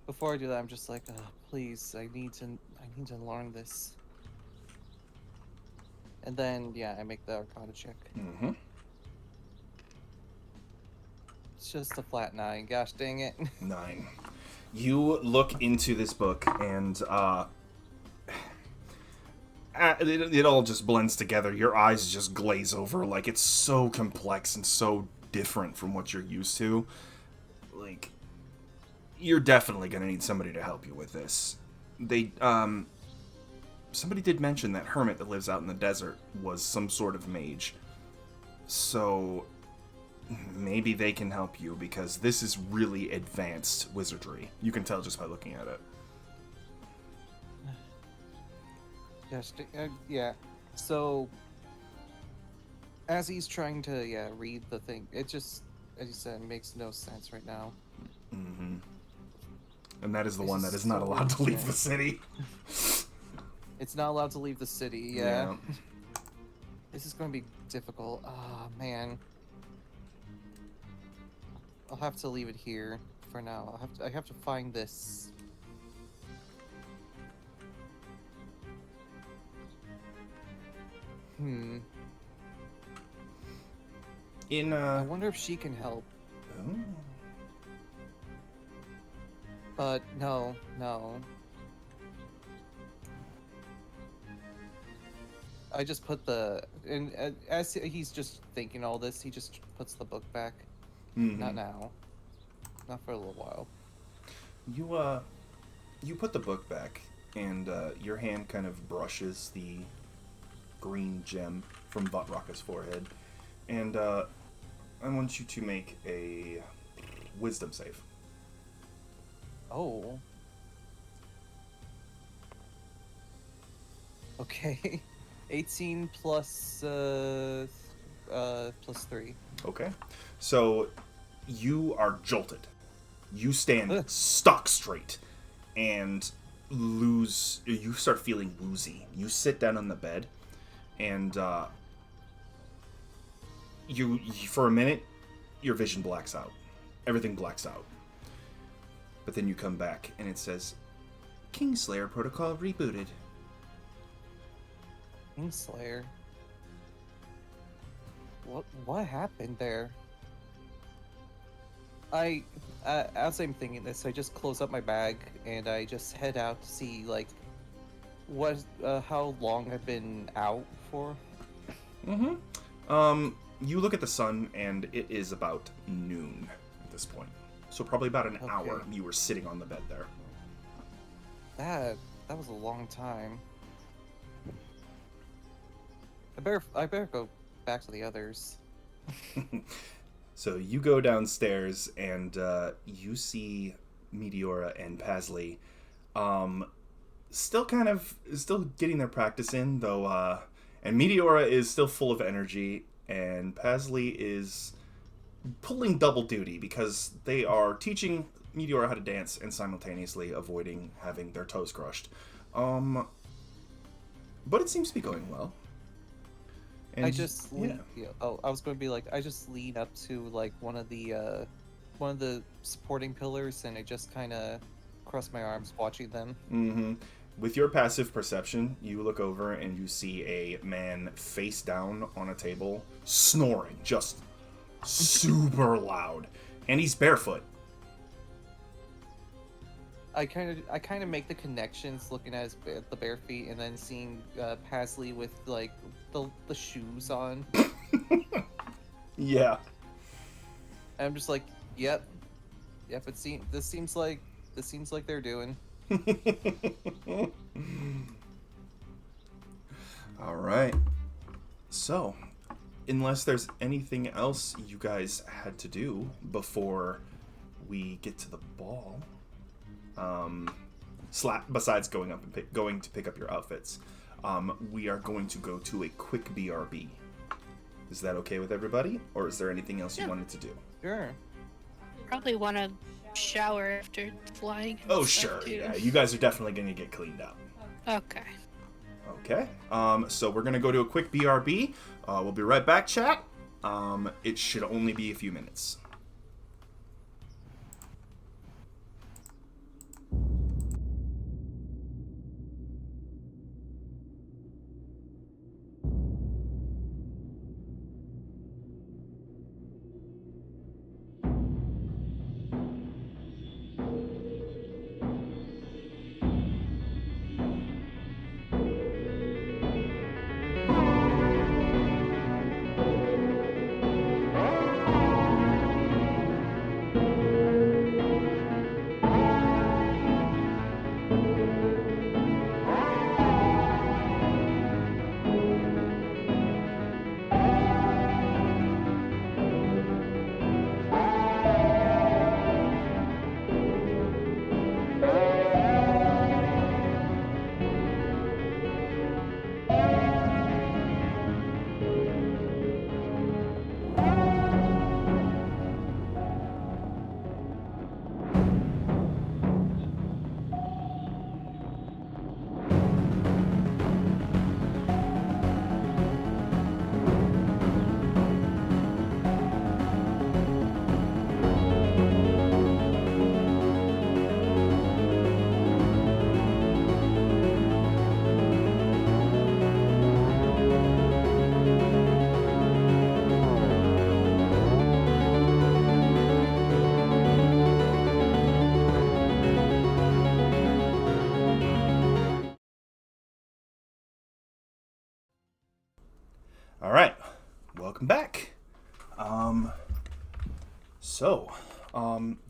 Before I do that, I'm just like, please, I need to learn this. And then, yeah, I make the Arcana check. Mm-hmm. It's just a flat 9. Gosh dang it. 9. You look into this book, and it all just blends together. Your eyes just glaze over, like it's so complex and so different from what you're used to. Like, you're definitely gonna need somebody to help you with this. somebody did mention that hermit that lives out in the desert was some sort of mage. So maybe they can help you, because this is really advanced wizardry. You can tell just by looking at it. Yes, yeah. So, as he's trying to, read the thing, it just, as you said, makes no sense right now. Mm-hmm. And that is the This one is that is not so allowed to leave insane. the city. It's not allowed to leave the city, yeah. This is going to be difficult. Oh, man. I'll have to leave it here for now. I have to find this. I wonder if she can help. Oh. But no. I just put as he's just thinking all this, he just puts the book back. Mm-hmm. Not now. Not for a little while. You put the book back, and your hand kind of brushes the green gem from Votraka's forehead, and I want you to make a wisdom save. Oh. Okay. 18 plus 3. Okay. So you are jolted. You stand stock straight and you start feeling woozy. You sit down on the bed, and you for a minute your vision blacks out. Everything blacks out. But then you come back and it says Kingslayer protocol rebooted. Kingslayer? What happened there? As I'm thinking this, I just close up my bag and I just head out to see how long I've been out for. You look at the sun and it is about noon at this point. So probably about an hour you were sitting on the bed there. That was a long time. I better go back to the others. So you go downstairs and you see Meteora and Pasley still getting their practice in, though, and Meteora is still full of energy, and Pasley is pulling double duty because they are teaching Meteora how to dance and simultaneously avoiding having their toes crushed. But it seems to be going well. And I just I was going to be like, I just lean up to one of the supporting pillars, and I just kind of cross my arms watching them. Mm-hmm. With your passive perception, you look over and you see a man face down on a table, snoring, just super loud, and he's barefoot. I kind of make the connections, looking at the bare feet, and then seeing Pasley with the shoes on. Yeah. And I'm just like, yep. This seems like they're doing. All right. So, unless there's anything else you guys had to do before we get to the ball, besides going to pick up your outfits, we are going to go to a quick BRB. Is that okay with everybody, or is there anything else you wanted to do? Sure. Probably want to shower after flying. and Oh, stuff, sure. too. Yeah, you guys are definitely going to get cleaned up. Okay. Okay. So we're going to go to a quick BRB. We'll be right back, chat. It should only be a few minutes. All right, welcome back. The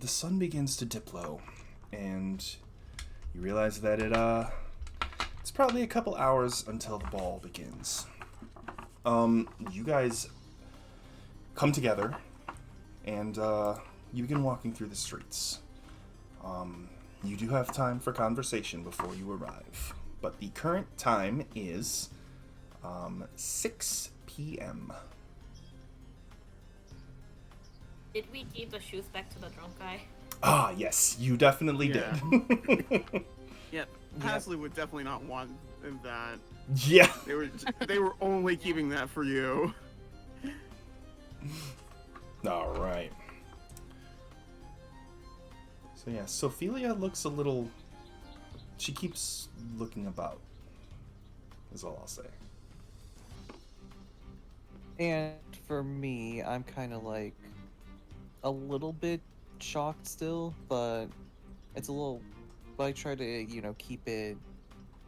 sun begins to dip low, and you realize that it's probably a couple hours until the ball begins. You guys come together, and you begin walking through the streets. You do have time for conversation before you arrive, but the current time is 6 p.m. Did we give the shoes back to the drunk guy? Ah, yes, you definitely did. Yeah, Pasley would definitely not want that. Yeah. They were only keeping that for you. All right. So yeah, Sophelia looks a little... She keeps looking about, is all I'll say. And for me, I'm kind of like a little bit shocked still, but it's a little... But I try to, keep it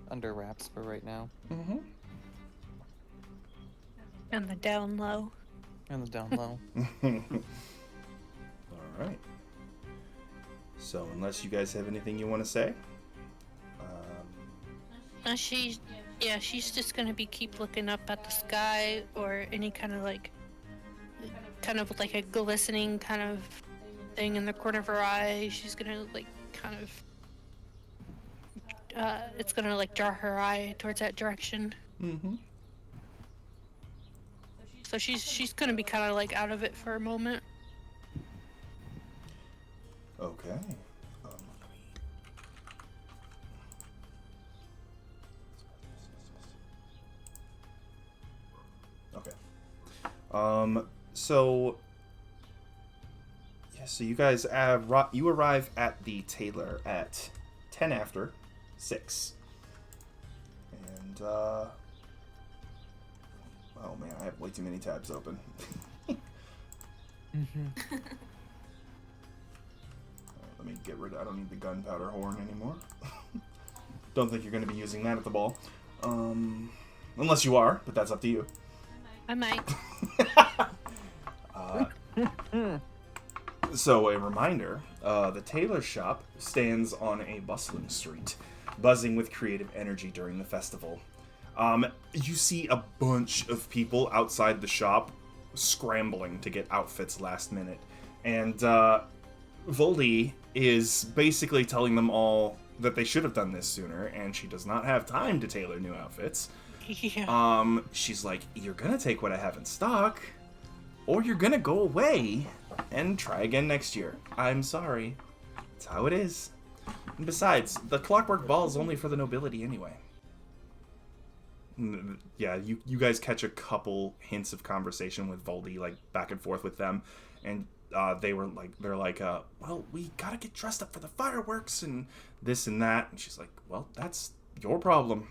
under wraps for right now. Mm-hmm. And the down low. And the down low. All right. So, unless you guys have anything you want to say? She's just gonna keep looking up at the sky or any kind of like a glistening kind of thing in the corner of her eye. She's gonna it's gonna draw her eye towards that direction. Mm-hmm. So she's gonna be kind of out of it for a moment. Okay. So you guys you arrive at the tailor at 10 after 6. And, oh man, I have way too many tabs open. Mm-hmm. Let me get rid of... I don't need the gunpowder horn anymore. Don't think you're going to be using that at the ball. Unless you are, but that's up to you. I might. So, a reminder, the tailor shop stands on a bustling street, buzzing with creative energy during the festival. You see a bunch of people outside the shop scrambling to get outfits last minute. And Voldy is basically telling them all that they should have done this sooner, and she does not have time to tailor new outfits. Yeah. She's like, you're gonna take what I have in stock, or you're gonna go away and try again next year. I'm sorry. That's how it is. And besides, the Clockwork Ball is only for the nobility anyway. Yeah, you guys catch a couple hints of conversation with Voldy, back and forth with them, and they're like, well, we gotta get dressed up for the fireworks and this and that, and she's like, well, that's your problem.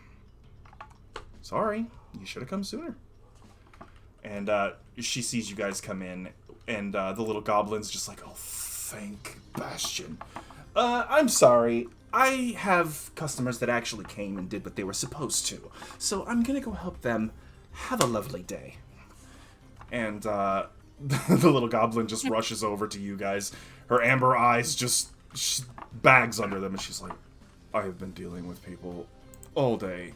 Sorry, you should have come sooner. And she sees you guys come in, and the little goblin's just like, oh, thank Bastion. I'm sorry. I have customers that actually came and did what they were supposed to, so I'm gonna go help them. Have a lovely day. And the little goblin just rushes over to you guys. Her amber eyes just bags under them, and she's like, I have been dealing with people all day.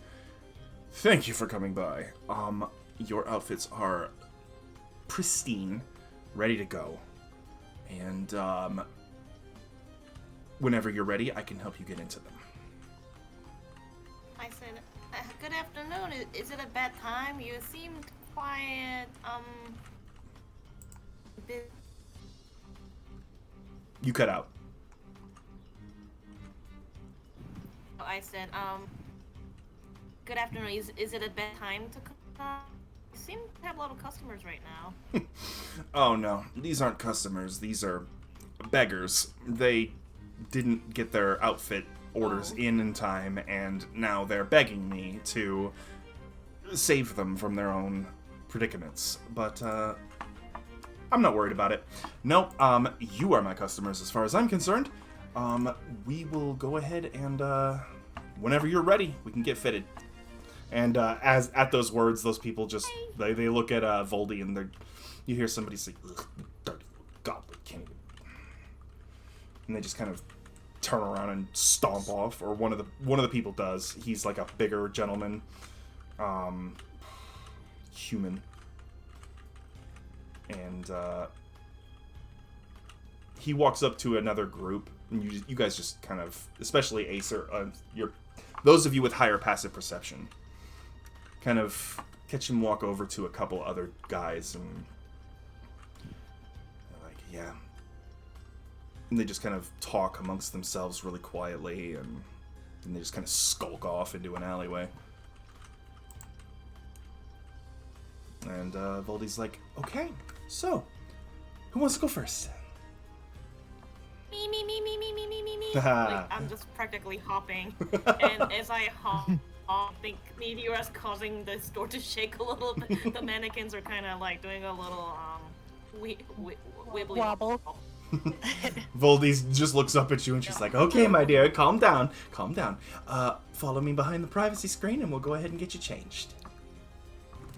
Thank you for coming by. Your outfits are pristine, ready to go. And, whenever you're ready, I can help you get into them. I said, good afternoon. Is it a bad time? You seemed quiet, bit... You cut out. I said, good afternoon. Is it a bad time to come? You seem to have a lot of customers right now. Oh no, these aren't customers. These are beggars. They didn't get their outfit orders in time, and now they're begging me to save them from their own predicaments. But I'm not worried about it. No, you are my customers as far as I'm concerned. We will go ahead and whenever you're ready, we can get fitted. And as at those words, those people just they look at Voldy and you hear somebody say, "Ugh, dirty goblin, can't even." And they just kind of turn around and stomp off. Or one of the people does. He's like a bigger gentleman, human, and he walks up to another group, and you guys just kind of, especially Acer, those of you with higher passive perception, kind of catch him walk over to a couple other guys, and they're like, yeah. And they just kind of talk amongst themselves really quietly, and they just kind of skulk off into an alleyway. And Voldy's like, okay, so, who wants to go first? Me. Like, I'm just practically hopping. And as I hop, I think Meteor's causing the store to shake a little bit. The mannequins are kind of like doing a little wibbly Wobble. Voldy just looks up at you and she's like, okay, my dear, calm down. Follow me behind the privacy screen and we'll go ahead and get you changed.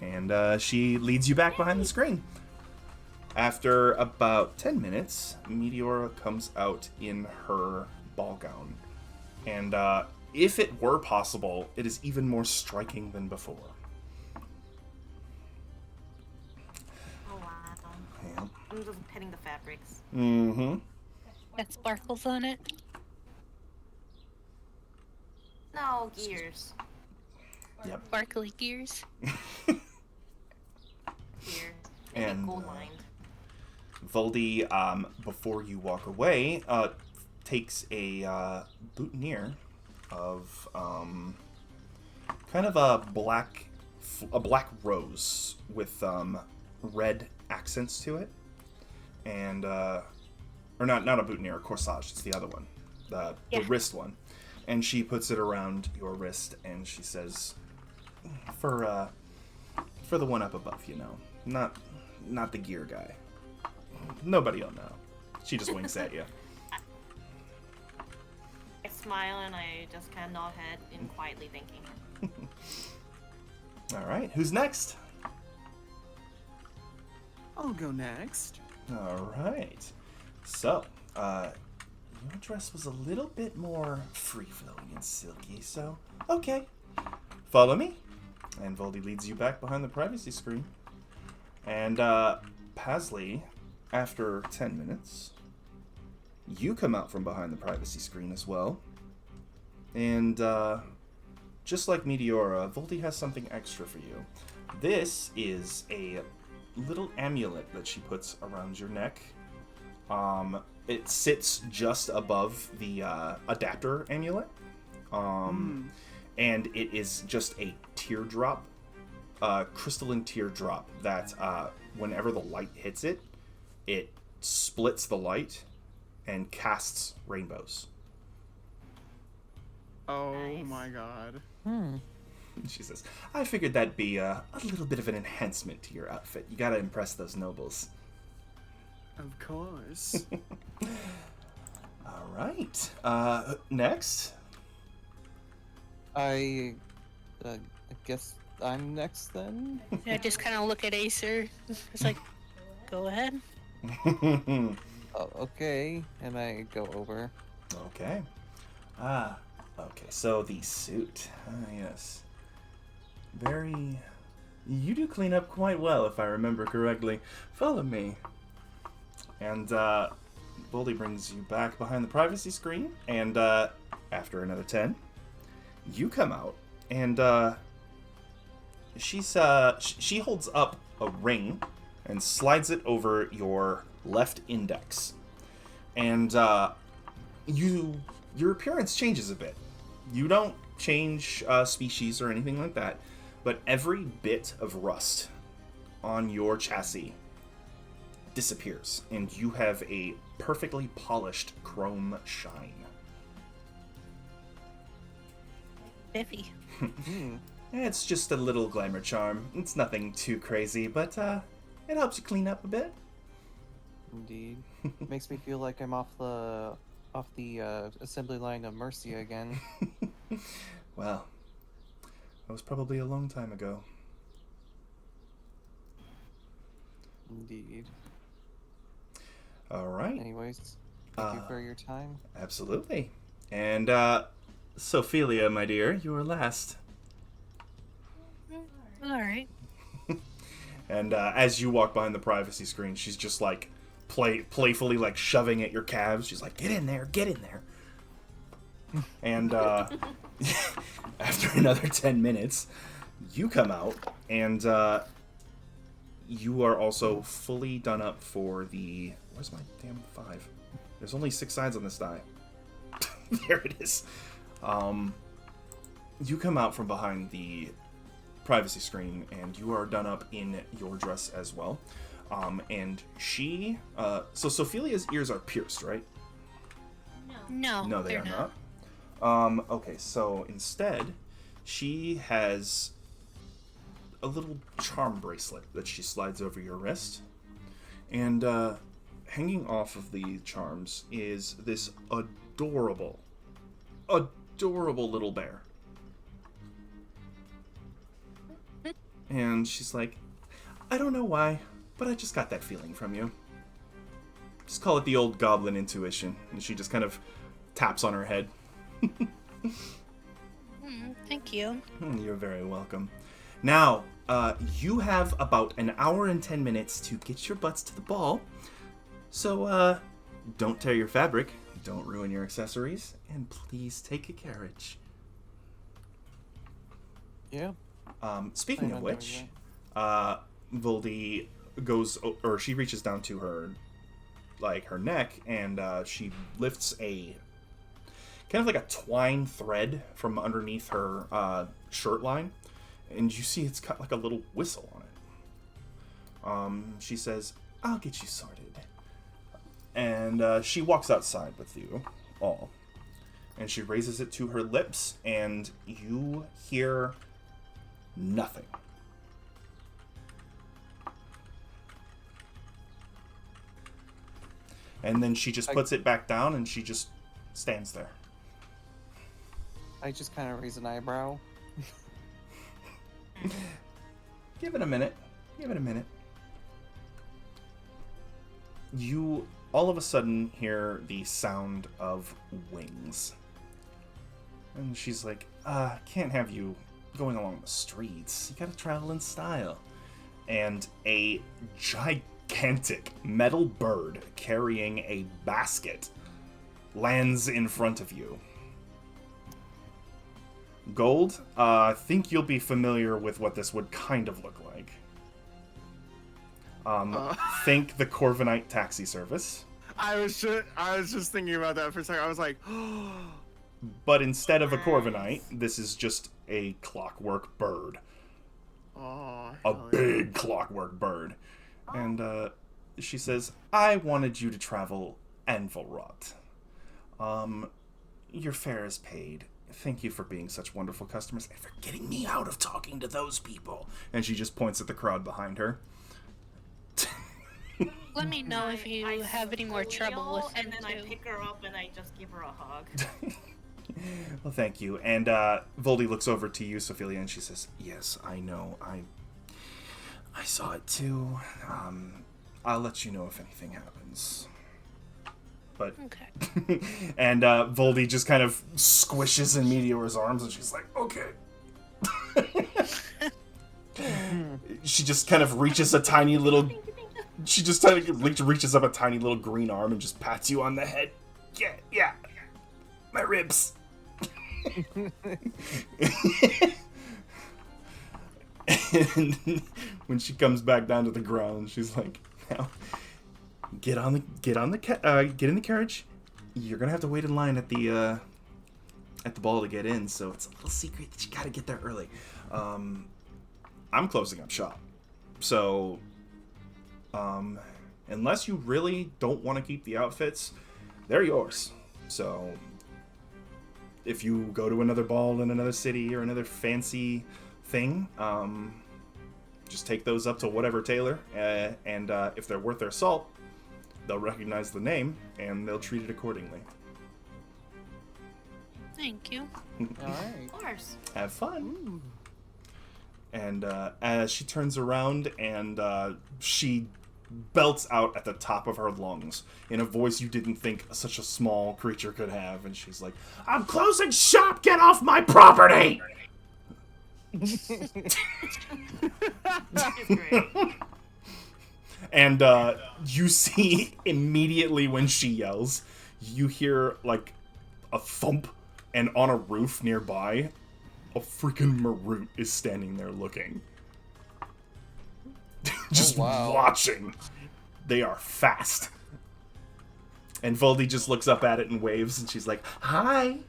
And she leads you back behind the screen. After about 10 minutes, Meteora comes out in her ball gown. And if it were possible, it is even more striking than before. Oh, wow. Yeah. I'm just petting the fabrics. Mm-hmm. Got sparkles on it. No, gears. Yep. Sparkly gears. Here. And Gold lined. Voldy, before you walk away, takes a boutonniere of kind of a black rose with red accents to it, and or not a boutonniere, a corsage. It's the other one, the wrist one, and she puts it around your wrist, and she says, "For the one up above, you know, not the gear guy. Nobody'll know." She just winks at you. I smile and I just kind of nod head and quietly thinking. All right, who's next? I'll go next. All right. So, your dress was a little bit more free-flowing and silky, so okay. Follow me. And Voldy leads you back behind the privacy screen. And Pasley, after 10 minutes, you come out from behind the privacy screen as well. And just like Meteora, Voldy has something extra for you. This is a little amulet that she puts around your neck. It sits just above the adapter amulet. And it is just a teardrop, crystalline teardrop that whenever the light hits it, it splits the light and casts rainbows. Oh Nice. my god. She says, I figured that'd be a little bit of an enhancement to your outfit. You gotta impress those nobles. Of course. All right. Next. I guess I'm next then? I just kind of look at Acer. It's like, go ahead. Oh, okay. And I go over. Okay. Okay, so the suit. Yes. Very... You do clean up quite well, if I remember correctly. Follow me. And, Voldy brings you back behind the privacy screen, and, after another 10, you come out, and, she holds up a ring and slides it over your left index. And, your appearance changes a bit. You don't change species or anything like that, but every bit of rust on your chassis disappears, and you have a perfectly polished chrome shine. Biffy. It's just a little glamour charm. It's nothing too crazy, but it helps you clean up a bit. Indeed. Makes me feel like I'm off the assembly line of Mercia again. Well, That was probably a long time ago. Indeed. All right. Anyways, thank you for your time. Absolutely. And, Sophelia, my dear, you are last. Alright. And, as you walk behind the privacy screen, she's just, like, playfully, like, shoving at your calves. She's like, get in there, get in there. And, after another 10 minutes, you come out, and, you are also fully done up for the... Where's my damn 5? There's only 6 sides on this die. There it is. You come out from behind the privacy screen, and you are done up in your dress as well. And she... so Sophilia's ears are pierced, right? No, No, they they're are not. Okay, so instead, she has a little charm bracelet that she slides over your wrist. And hanging off of the charms is this adorable little bear. And she's like, I don't know why, but I just got that feeling from you. Just call it the old goblin intuition. And she just kind of taps on her head. Thank you. You're very welcome. Now, you have about an hour and 10 minutes to get your butts to the ball. So, don't tear your fabric, don't ruin your accessories, and please take a carriage. Yeah. Speaking of which, Voldy goes, or she reaches down to her, like, her neck, and she lifts a, kind of like a twine thread from underneath her shirt line, and you see it's got like a little whistle on it. She says, I'll get you sorted. And she walks outside with you all, and she raises it to her lips, and you hear nothing. And then she just puts it back down, and she just stands there. I just kind of raise an eyebrow. Give it a minute. Give it a minute. You all of a sudden hear the sound of wings. And she's like, can't have you going along the streets. You gotta travel in style. And a gigantic metal bird carrying a basket lands in front of you. Gold, I think you'll be familiar with what this would kind of look like. Think the Corvinite taxi service. I was just thinking about that for a second. I was like, But instead of a Corvinite, this is just a clockwork bird. oh, A big clockwork bird. And she says, I wanted you to travel Anvilrot. Your fare is paid. Thank you for being such wonderful customers and for getting me out of talking to those people. And she just points at the crowd behind her. Let me know if you have any more trouble with him, and then too. I pick her up and I just give her a hug. Well, thank you. And Voldy looks over to you, Sophelia, and she says, yes, I know. I saw it too. I'll let you know if anything happens. But Okay. and Voldy just kind of squishes in Meteor's arms, and she's like, okay. She just kind of reaches a tiny little... She just kind of reaches up a tiny little green arm and just pats you on the head. Yeah. My ribs. And when she comes back down to the ground, she's like, now, get in the carriage. You're gonna have to wait in line at the ball to get in, so it's a little secret that you gotta get there early. I'm closing up shop, so unless you really don't want to keep the outfits, they're yours. So if you go to another ball in another city or another fancy thing, just take those up to whatever tailor, and if they're worth their salt, they'll recognize the name and they'll treat it accordingly. Thank you. All right. Of course. Have fun. And as she turns around and she belts out at the top of her lungs in a voice you didn't think such a small creature could have, and she's like, "I'm closing shop! Get off my property!" That is great. And you see immediately when she yells, you hear like a thump, and on a roof nearby, a freaking Marut is standing there looking. Just watching. They are fast. And Voldy just looks up at it and waves, and she's like, "Hi!"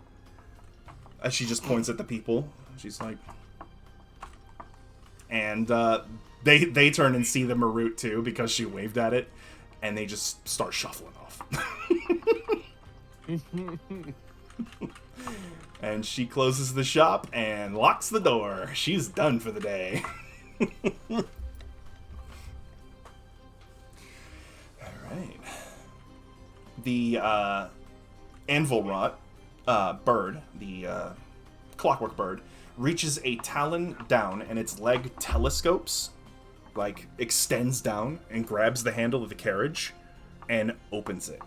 As she just points at the people. She's like... And they turn and see the Marut too, because she waved at it, and they just start shuffling off. And she closes the shop and locks the door. She's done for the day. Alright. The anvil rot bird, the clockwork bird, reaches a talon down, and its leg telescopes, like, extends down and grabs the handle of the carriage and opens it.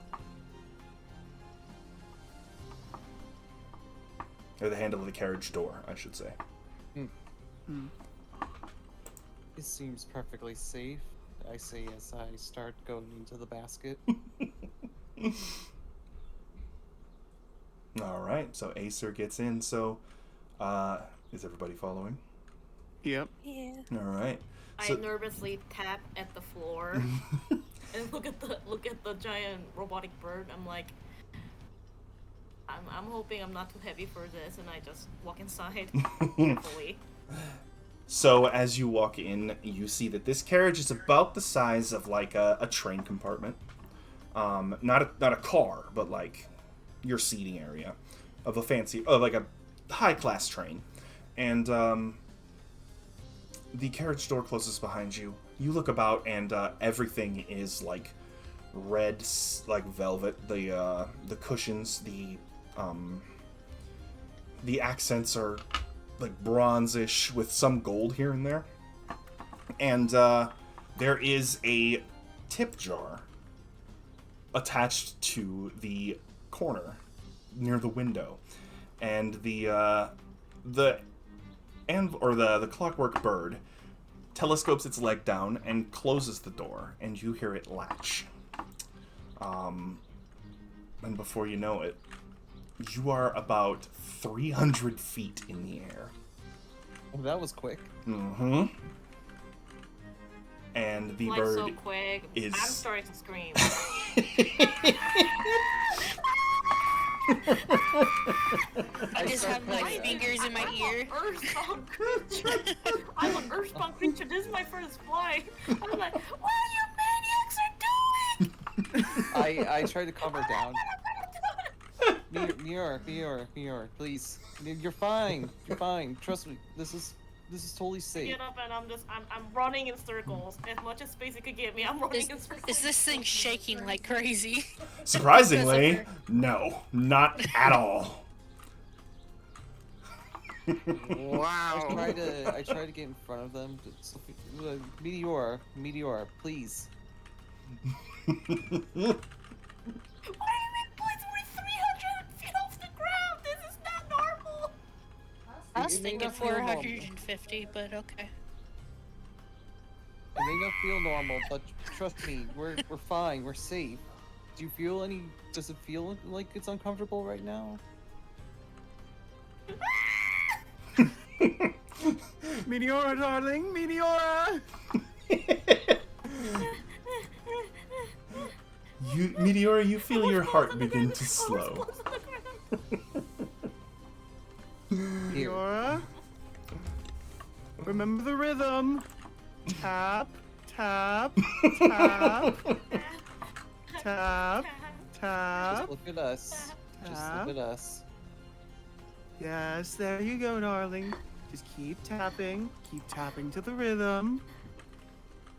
Or the handle of the carriage door, I should say. This seems perfectly safe, I say as I start going into the basket. Alright, so Acer gets in, so, is everybody following? Yep. Yeah. Alright. I So, nervously tap at the floor and look at the giant robotic bird. I'm like, I'm hoping I'm not too heavy for this, and I just walk inside carefully. so as you walk in, you see that this carriage is about the size of like a train compartment. Not a car, but like your seating area of a fancy, like a high-class train. And the carriage door closes behind you. You look about, and everything is like red, like velvet. The cushions, the accents are like bronzish with some gold here and there. And there is a tip jar attached to the corner near the window, and the clockwork bird telescopes its leg down and closes the door, and you hear it latch. And before you know it, you are about 300 feet in the air. Oh, that was quick. Mm-hmm. And the Like bird so quick, is... I'm starting to scream. I just have my fingers in my ear. Earthbound creature. I'm an earthbound creature. This is my first flight. I'm like, what are you maniacs are doing? I tried to calm her down. Mior, please. You're fine. You're fine. Trust me. This is totally safe. Get up, and I'm running in circles. As much as space it could get me, I'm running in circles. Is this thing shaking like crazy? Surprisingly, no, not at all. Wow. I tried to get in front of them. Meteor, please. What do you mean, boys? We're 300 feet off the ground. This is not normal. I was It may thinking not feel normal. 450, but okay. It may not feel normal, but trust me, we're fine. We're safe. Do you feel any? Does it feel like it's uncomfortable right now? Meteora, darling, Meteora! Meteora, you feel your heart begin to slow. Meteora? Remember the rhythm. Tap, tap, tap, tap, tap. Just look at us. Just look at us. Yes, there you go, darling. Just keep tapping to the rhythm.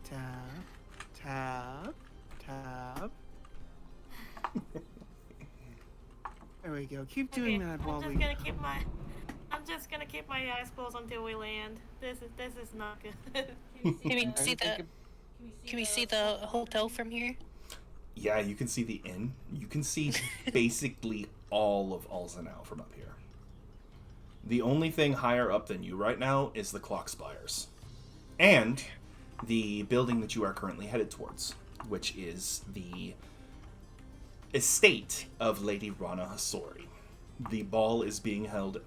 Tap, tap, tap. There we go. Keep doing that while I'm we... just gonna keep my... I'm just gonna keep my eyes closed until we land. This is not good. Can we see the hotel from here? Yeah, you can see the inn. You can see basically all of Alzenau from up here. The only thing higher up than you right now is the clock spires. And the building that you are currently headed towards, which is the estate of Lady Rana Hasori. The ball is being held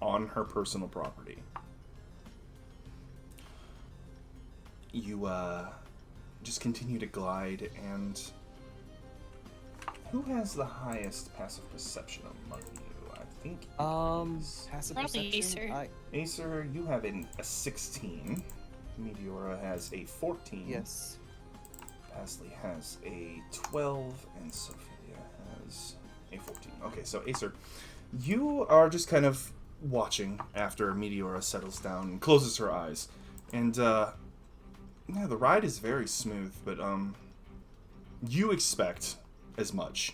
on her personal property. You, just continue to glide, and who has the highest passive perception among you? I think passive Probably perception. Acer. Acer, you have a 16. Meteora has a 14. Yes. Pasley has a 12, and Sophia has a 14. Okay, so Acer, you are just kind of watching after Meteora settles down and closes her eyes. And, yeah, the ride is very smooth, but, you expect as much.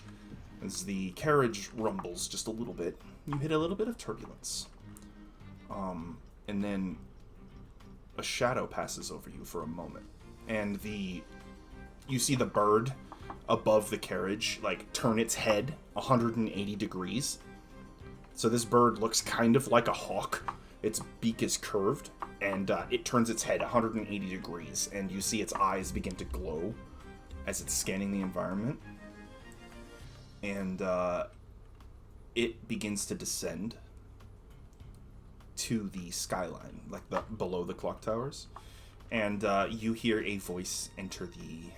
As the carriage rumbles just a little bit, you hit a little bit of turbulence. And then a shadow passes over you for a moment. And you see the bird above the carriage, like, turn its head 180 degrees. So this bird looks kind of like a hawk. Its beak is curved, and it turns its head 180 degrees, and you see its eyes begin to glow as it's scanning the environment. And it begins to descend to the skyline, like below the clock towers. And you hear a voice enter the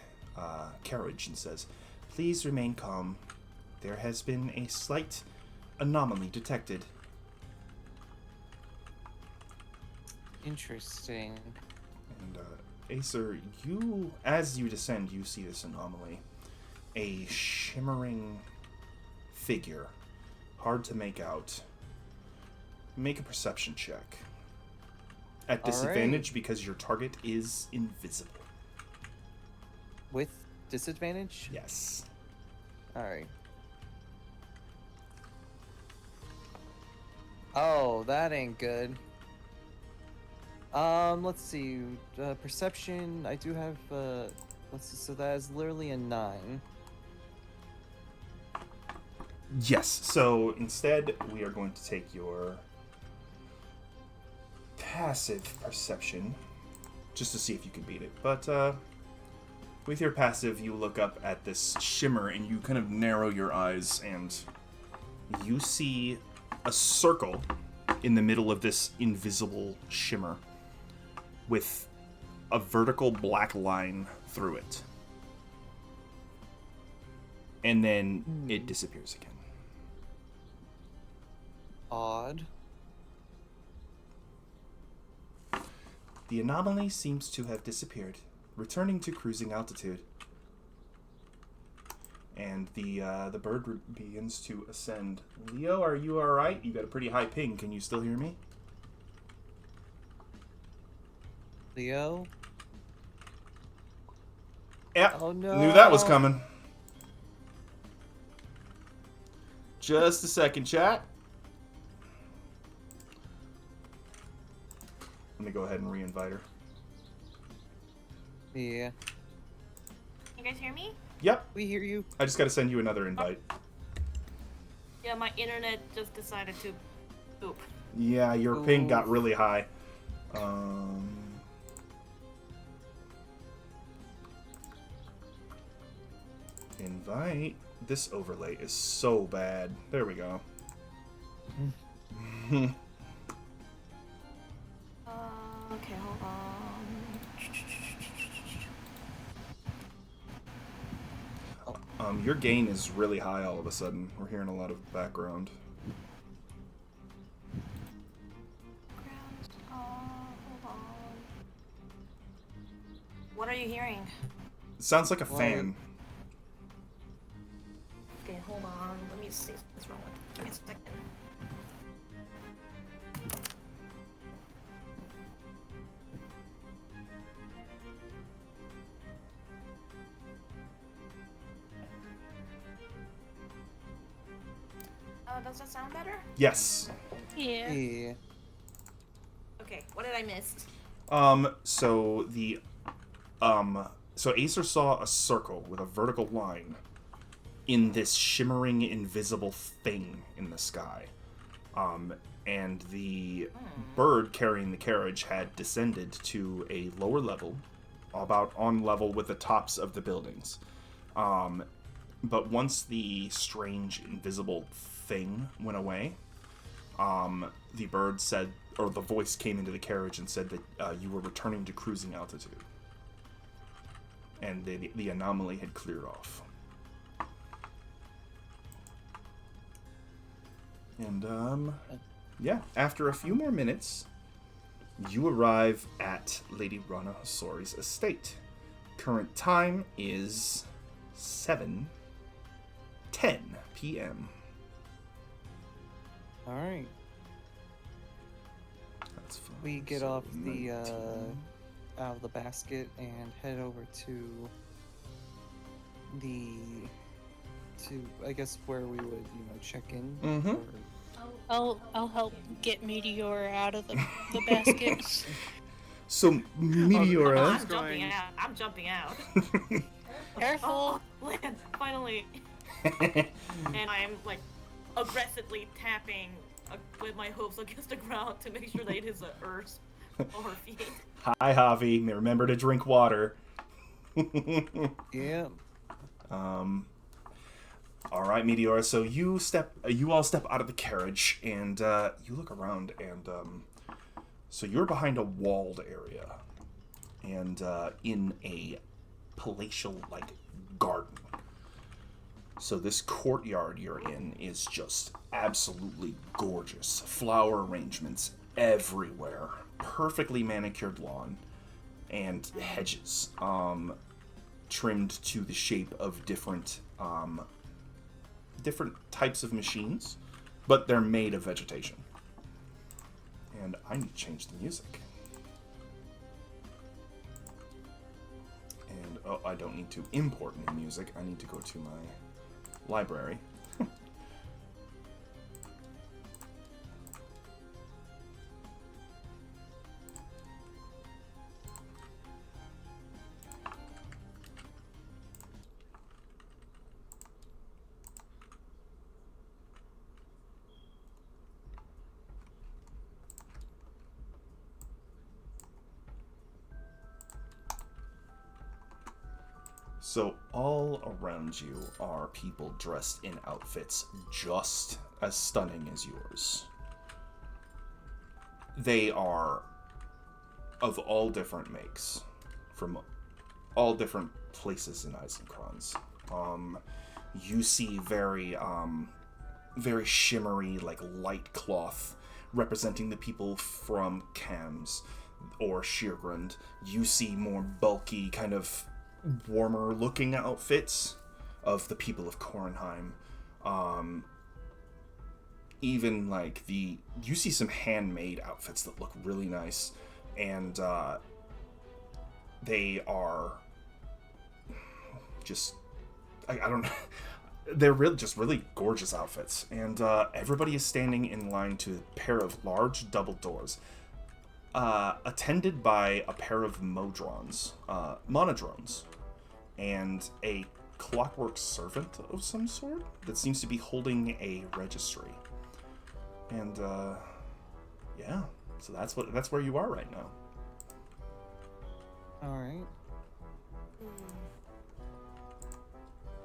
carriage and says, "Please remain calm. There has been a slight anomaly detected." Interesting. And Acer, as you descend, you see this anomaly. A shimmering figure, hard to make out. Make a perception check. At disadvantage because your target is invisible. With disadvantage? Yes. Alright. Oh, that ain't good. Let's see. Perception, I do have, let's see, so that is literally a 9. Yes, so instead we are going to take your passive perception just to see if you can beat it. But with your passive, you look up at this shimmer and you kind of narrow your eyes and you see a circle in the middle of this invisible shimmer with a vertical black line through it. And then it disappears again. Odd. The anomaly seems to have disappeared, returning to cruising altitude. And the bird begins to ascend. Leo, are you alright? You got a pretty high ping. Can you still hear me? Leo? Yeah, Oh no. knew that was coming. Just a second, chat. Let me go ahead and re-invite her. Yeah. You guys hear me? Yep, We hear you. I just got to send you another invite. Yeah, my internet just decided to poop. Yeah, your ping got really high. Invite. This overlay is so bad. There we go. Okay, hold on. Your gain is really high all of a sudden. We're hearing a lot of background. Hold on. What are you hearing? It sounds like a fan. Okay, hold on. Let me see what's wrong with it. Give me a second. Does that sound better? Yes. Yeah. Yeah. Okay, what did I miss? So Acer saw a circle with a vertical line in this shimmering, invisible thing in the sky. And the bird carrying the carriage had descended to a lower level, about on level with the tops of the buildings. But once the strange, invisible thing went away, the bird said, or the voice came into the carriage and said that you were returning to cruising altitude. And the anomaly had cleared off. And, yeah, after a few more minutes, you arrive at Lady Rana Hasori's estate. Current time is 7:10 p.m. Alright. That's fine. We get So off the 19. out of the basket and head over to I guess where we would, check in. Mhm. I'll help get Meteor out of the basket. So, Meteora... I'm jumping out. Careful. Oh, land, finally. And I am, aggressively tapping with my hooves against the ground to make sure that it is the earth or her feet. Hi, Javi. Remember to drink water. Yeah. All right, Meteora. So you all step out of the carriage, and you look around, and so you're behind a walled area, and in a palatial garden. So this courtyard you're in is just absolutely gorgeous. Flower arrangements everywhere, perfectly manicured lawn, and hedges, trimmed to the shape of different types of machines, but they're made of vegetation. And I need to change the music. And, I don't need to import new music. I need to go to my library. So all around you are people dressed in outfits just as stunning as yours. They are of all different makes, from all different places in Eisenkranz. You see very shimmery, light cloth representing the people from Kams or Sheergrund. You see more bulky, kind of warmer looking outfits of the people of Kornheim. Even you see some handmade outfits that look really nice, and they are just I don't know. They're really gorgeous outfits, and everybody is standing in line to a pair of large double doors, attended by a pair of monodrones, and a clockwork servant of some sort that seems to be holding a registry. And yeah, so that's where you are right now. All right.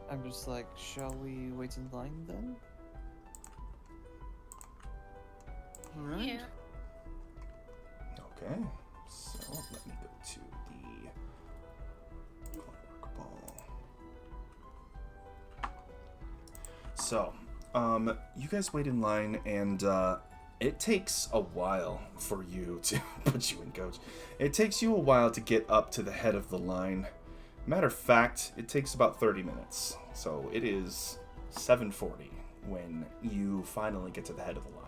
I'm just shall we wait in line then? All right. Yeah. Okay, so let me go to the Clockwork Ball. So, you guys wait in line, and it takes a while for you to put you in, Coach. It takes you a while to get up to the head of the line. Matter of fact, it takes about 30 minutes. So it is 7:40 when you finally get to the head of the line.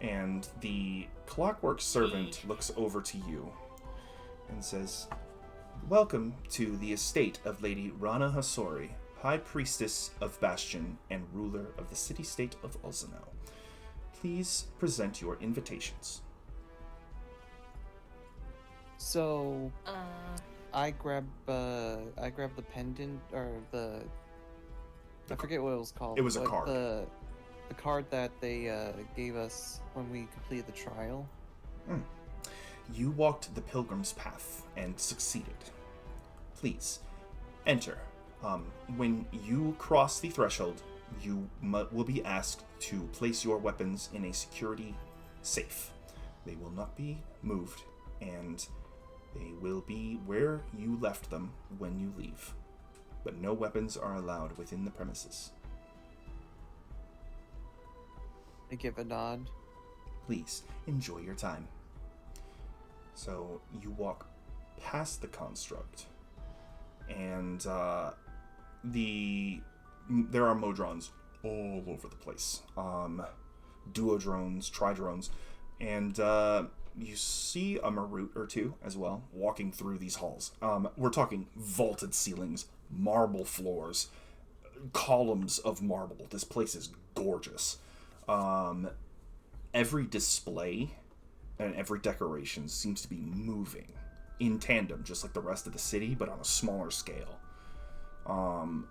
And the clockwork servant looks over to you and says, "Welcome to the estate of Lady Rana Hasori, High Priestess of Bastion and ruler of the city-state of Ulsanau. Please present your invitations." So I grab the pendant or I forget what it was called. It was a but card. The card that they gave us when we completed the trial. You walked the pilgrim's path and succeeded. Please, enter. When you cross the threshold, you will be asked to place your weapons in a security safe. They will not be moved, and they will be where you left them when you leave. But no weapons are allowed within the premises. I give a nod. Please, enjoy your time. So you walk past the construct, and there are modrons all over the place. Duodrones, tridrones, and you see a Marut or two as well walking through these halls. We're talking vaulted ceilings, marble floors, columns of marble. This place is gorgeous. Every display and every decoration seems to be moving in tandem, just like the rest of the city, but on a smaller scale. And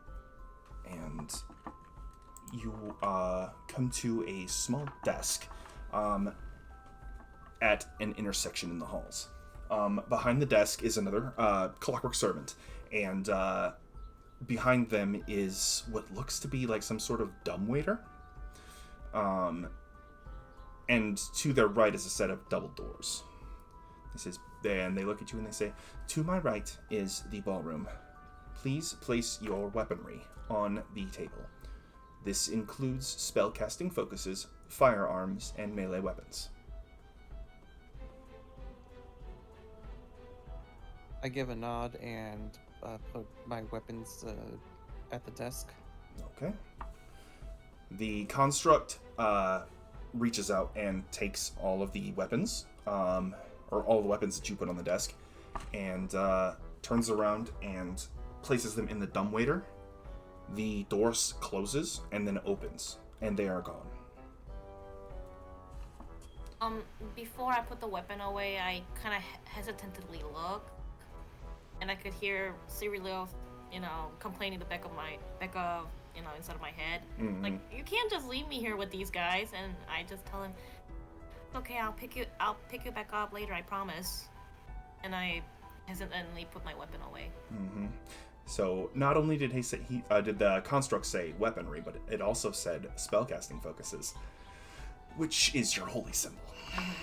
you come to a small desk at an intersection in the halls. Behind the desk is another clockwork servant, and behind them is what looks to be like some sort of dumbwaiter. And to their right is a set of double doors. And they look at you and they say, "To my right is the ballroom. Please place your weaponry on the table. This includes spellcasting focuses, firearms, and melee weapons." I give a nod and put my weapons at the desk. Okay. The construct reaches out and takes all of the weapons, or all the weapons that you put on the desk, and turns around and places them in the dumbwaiter. The door closes and then opens, and they are gone. Before I put the weapon away, I kind of hesitantly look, and I could hear Cyrilio, complaining the back of inside of my head. Mm-hmm. Like, you can't just leave me here with these guys. And I just tell him, "Okay, I'll pick you back up later, I promise." And I hesitantly put my weapon away. Mm-hmm. So not only did did the construct say weaponry, but it also said spellcasting focuses, which is your holy symbol. Mm-hmm.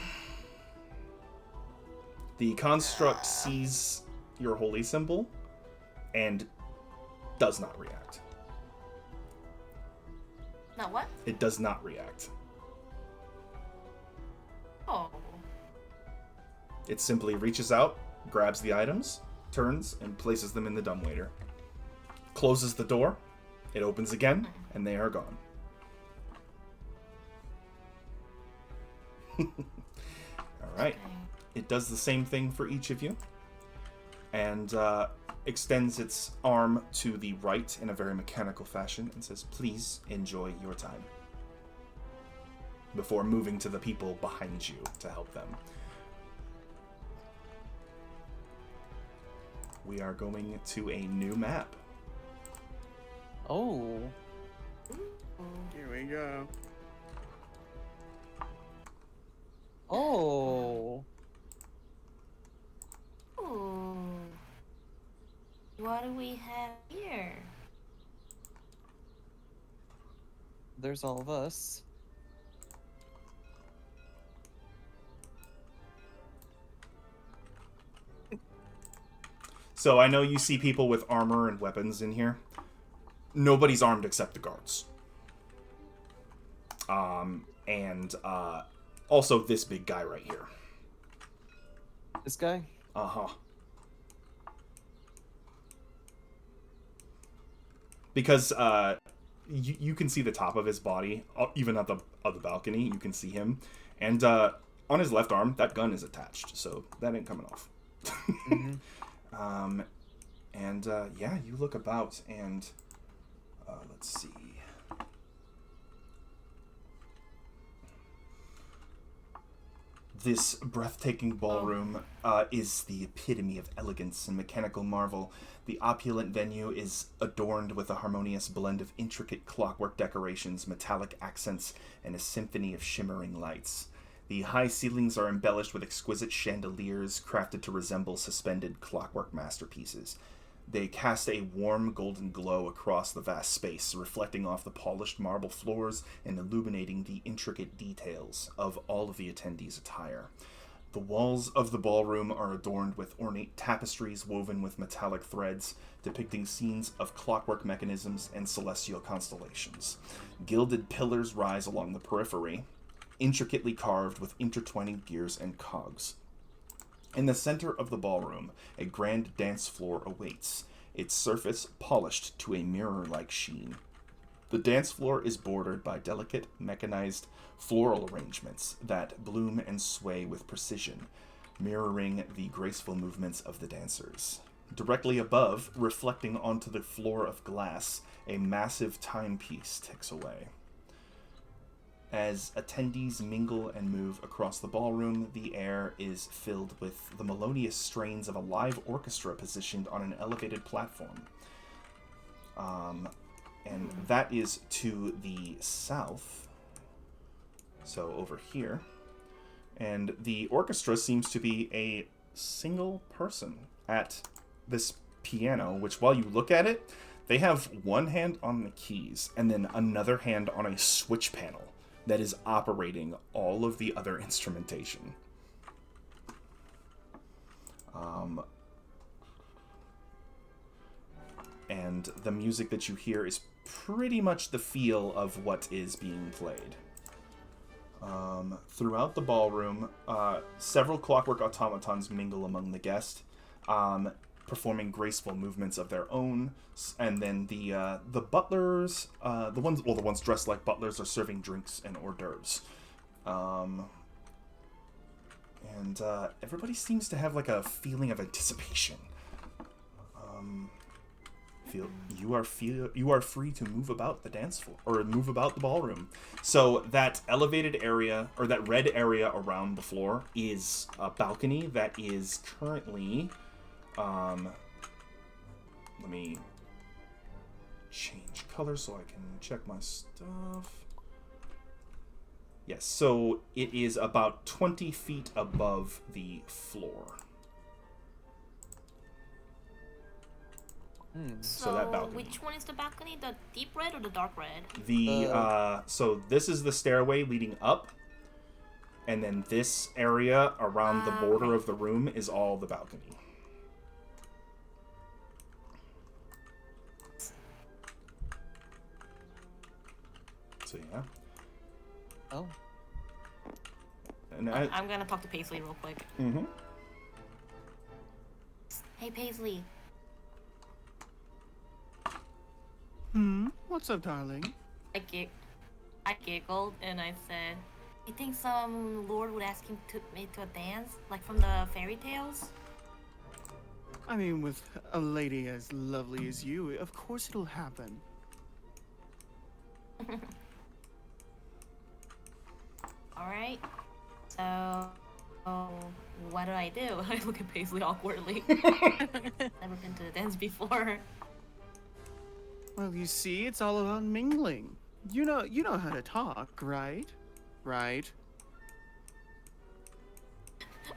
The construct sees your holy symbol and does not react. Not what? It does not react. Oh. It simply reaches out, grabs the items, turns, and places them in the dumbwaiter. Closes the door, it opens again, and they are gone. Alright. It does the same thing for each of you, and extends its arm to the right in a very mechanical fashion and says, "Please enjoy your time," before moving to the people behind you to help them. We are going to a new map. Oh. Here we go. Oh. Ooh. What do we have here? There's all of us. So I know you see people with armor and weapons in here. Nobody's armed except the guards. And also this big guy right here. This guy? Uh-huh. Because you can see the top of his body, even at the balcony, you can see him. And on his left arm, that gun is attached, so that ain't coming off. Mm-hmm. Yeah, you look about, and let's see. This breathtaking ballroom is the epitome of elegance and mechanical marvel. The opulent venue is adorned with a harmonious blend of intricate clockwork decorations, metallic accents, and a symphony of shimmering lights. The high ceilings are embellished with exquisite chandeliers crafted to resemble suspended clockwork masterpieces. They cast a warm golden glow across the vast space, reflecting off the polished marble floors and illuminating the intricate details of all of the attendees' attire. The walls of the ballroom are adorned with ornate tapestries woven with metallic threads, depicting scenes of clockwork mechanisms and celestial constellations. Gilded pillars rise along the periphery, intricately carved with intertwining gears and cogs. In the center of the ballroom, a grand dance floor awaits, its surface polished to a mirror-like sheen. The dance floor is bordered by delicate, mechanized floral arrangements that bloom and sway with precision, mirroring the graceful movements of the dancers. Directly above, reflecting onto the floor of glass, a massive timepiece ticks away. As attendees mingle and move across the ballroom, the air is filled with the melodious strains of a live orchestra positioned on an elevated platform. And that is to the south. So over here. And the orchestra seems to be a single person at this piano, which while you look at it, they have one hand on the keys and then another hand on a switch panel that is operating all of the other instrumentation. And the music that you hear is pretty much the feel of what is being played. Throughout the ballroom, several clockwork automatons mingle among the guests, performing graceful movements of their own, and then the butlers, the ones dressed like butlers, are serving drinks and hors d'oeuvres. And everybody seems to have like a feeling of anticipation. You are free to move about the dance floor, or move about the ballroom. So that elevated area, or that red area around the floor, is a balcony that is currently... let me change color so I can check my stuff. Yes, so it is about 20 feet above the floor. So that balcony. Which one is the balcony? The deep red or the dark red? So this is the stairway leading up, and then this area around the border of the room is all the balcony. So yeah. Oh. And I'm gonna talk to Paisley real quick. Mm-hmm. Hey Paisley. What's up, darling? I giggled and I said, "You think some lord would ask him to a dance, like from the fairy tales?" I mean, with a lady as lovely as you, of course it'll happen. Alright. So, what do? I look at Paisley awkwardly. Never been to a dance before. Well, you see, it's all about mingling. You know how to talk, right? Right?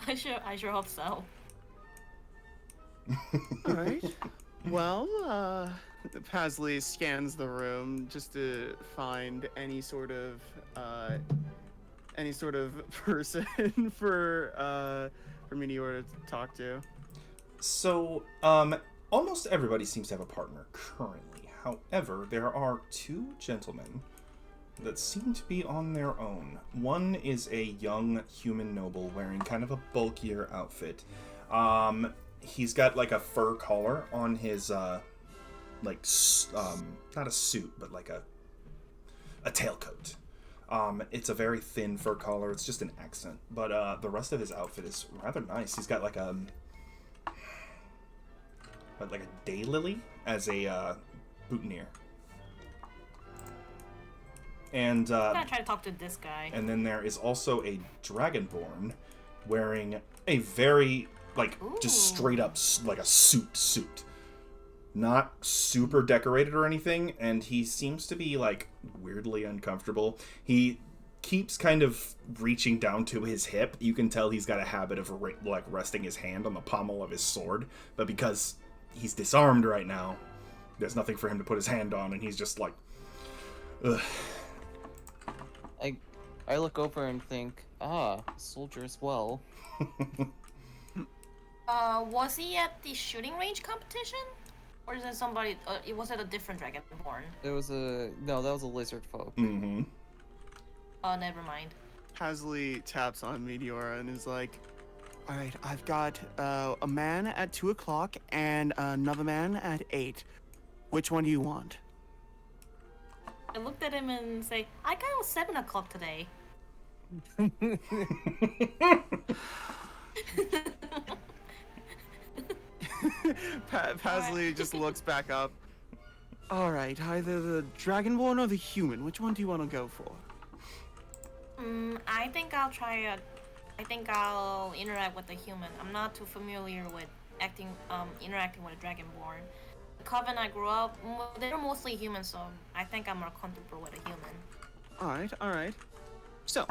I sure hope so. All right. Well, Paisley scans the room just to find any sort of person for Meteor to talk to. So, almost everybody seems to have a partner currently. However, there are two gentlemen that seem to be on their own. One is a young human noble wearing kind of a bulkier outfit. He's got like a fur collar on his, not a suit, but like a tailcoat. It's a very thin fur collar. It's just an accent. But the rest of his outfit is rather nice. He's got like a daylily as a boutonniere. And I'm gonna try to talk to this guy. and then there is also a dragonborn wearing a very just straight up like a suit. Not super decorated or anything, and he seems to be like weirdly uncomfortable. He keeps kind of reaching down to his hip. You can tell he's got a habit of like resting his hand on the pommel of his sword, but because he's disarmed right now, there's nothing for him to put his hand on, and he's just like, ugh. I look over and think, soldier as well. Was he at the shooting range competition? Or is it somebody, was it a different dragonborn? There was no, that was a lizard folk. Mm-hmm. Oh, never mind. Hasley taps on Meteora and is like, alright, I've got a man at 2 o'clock and another man at 8. Which one do you want? I looked at him and say, I got a 7 o'clock today. Pasley just looks back up. Alright, either the Dragonborn or the human. Which one do you want to go for? I think I'll interact with the human. I'm not too familiar with interacting with a Dragonborn. The Coven I grew up, they're mostly humans, so I think I'm more comfortable with a human. Alright. So,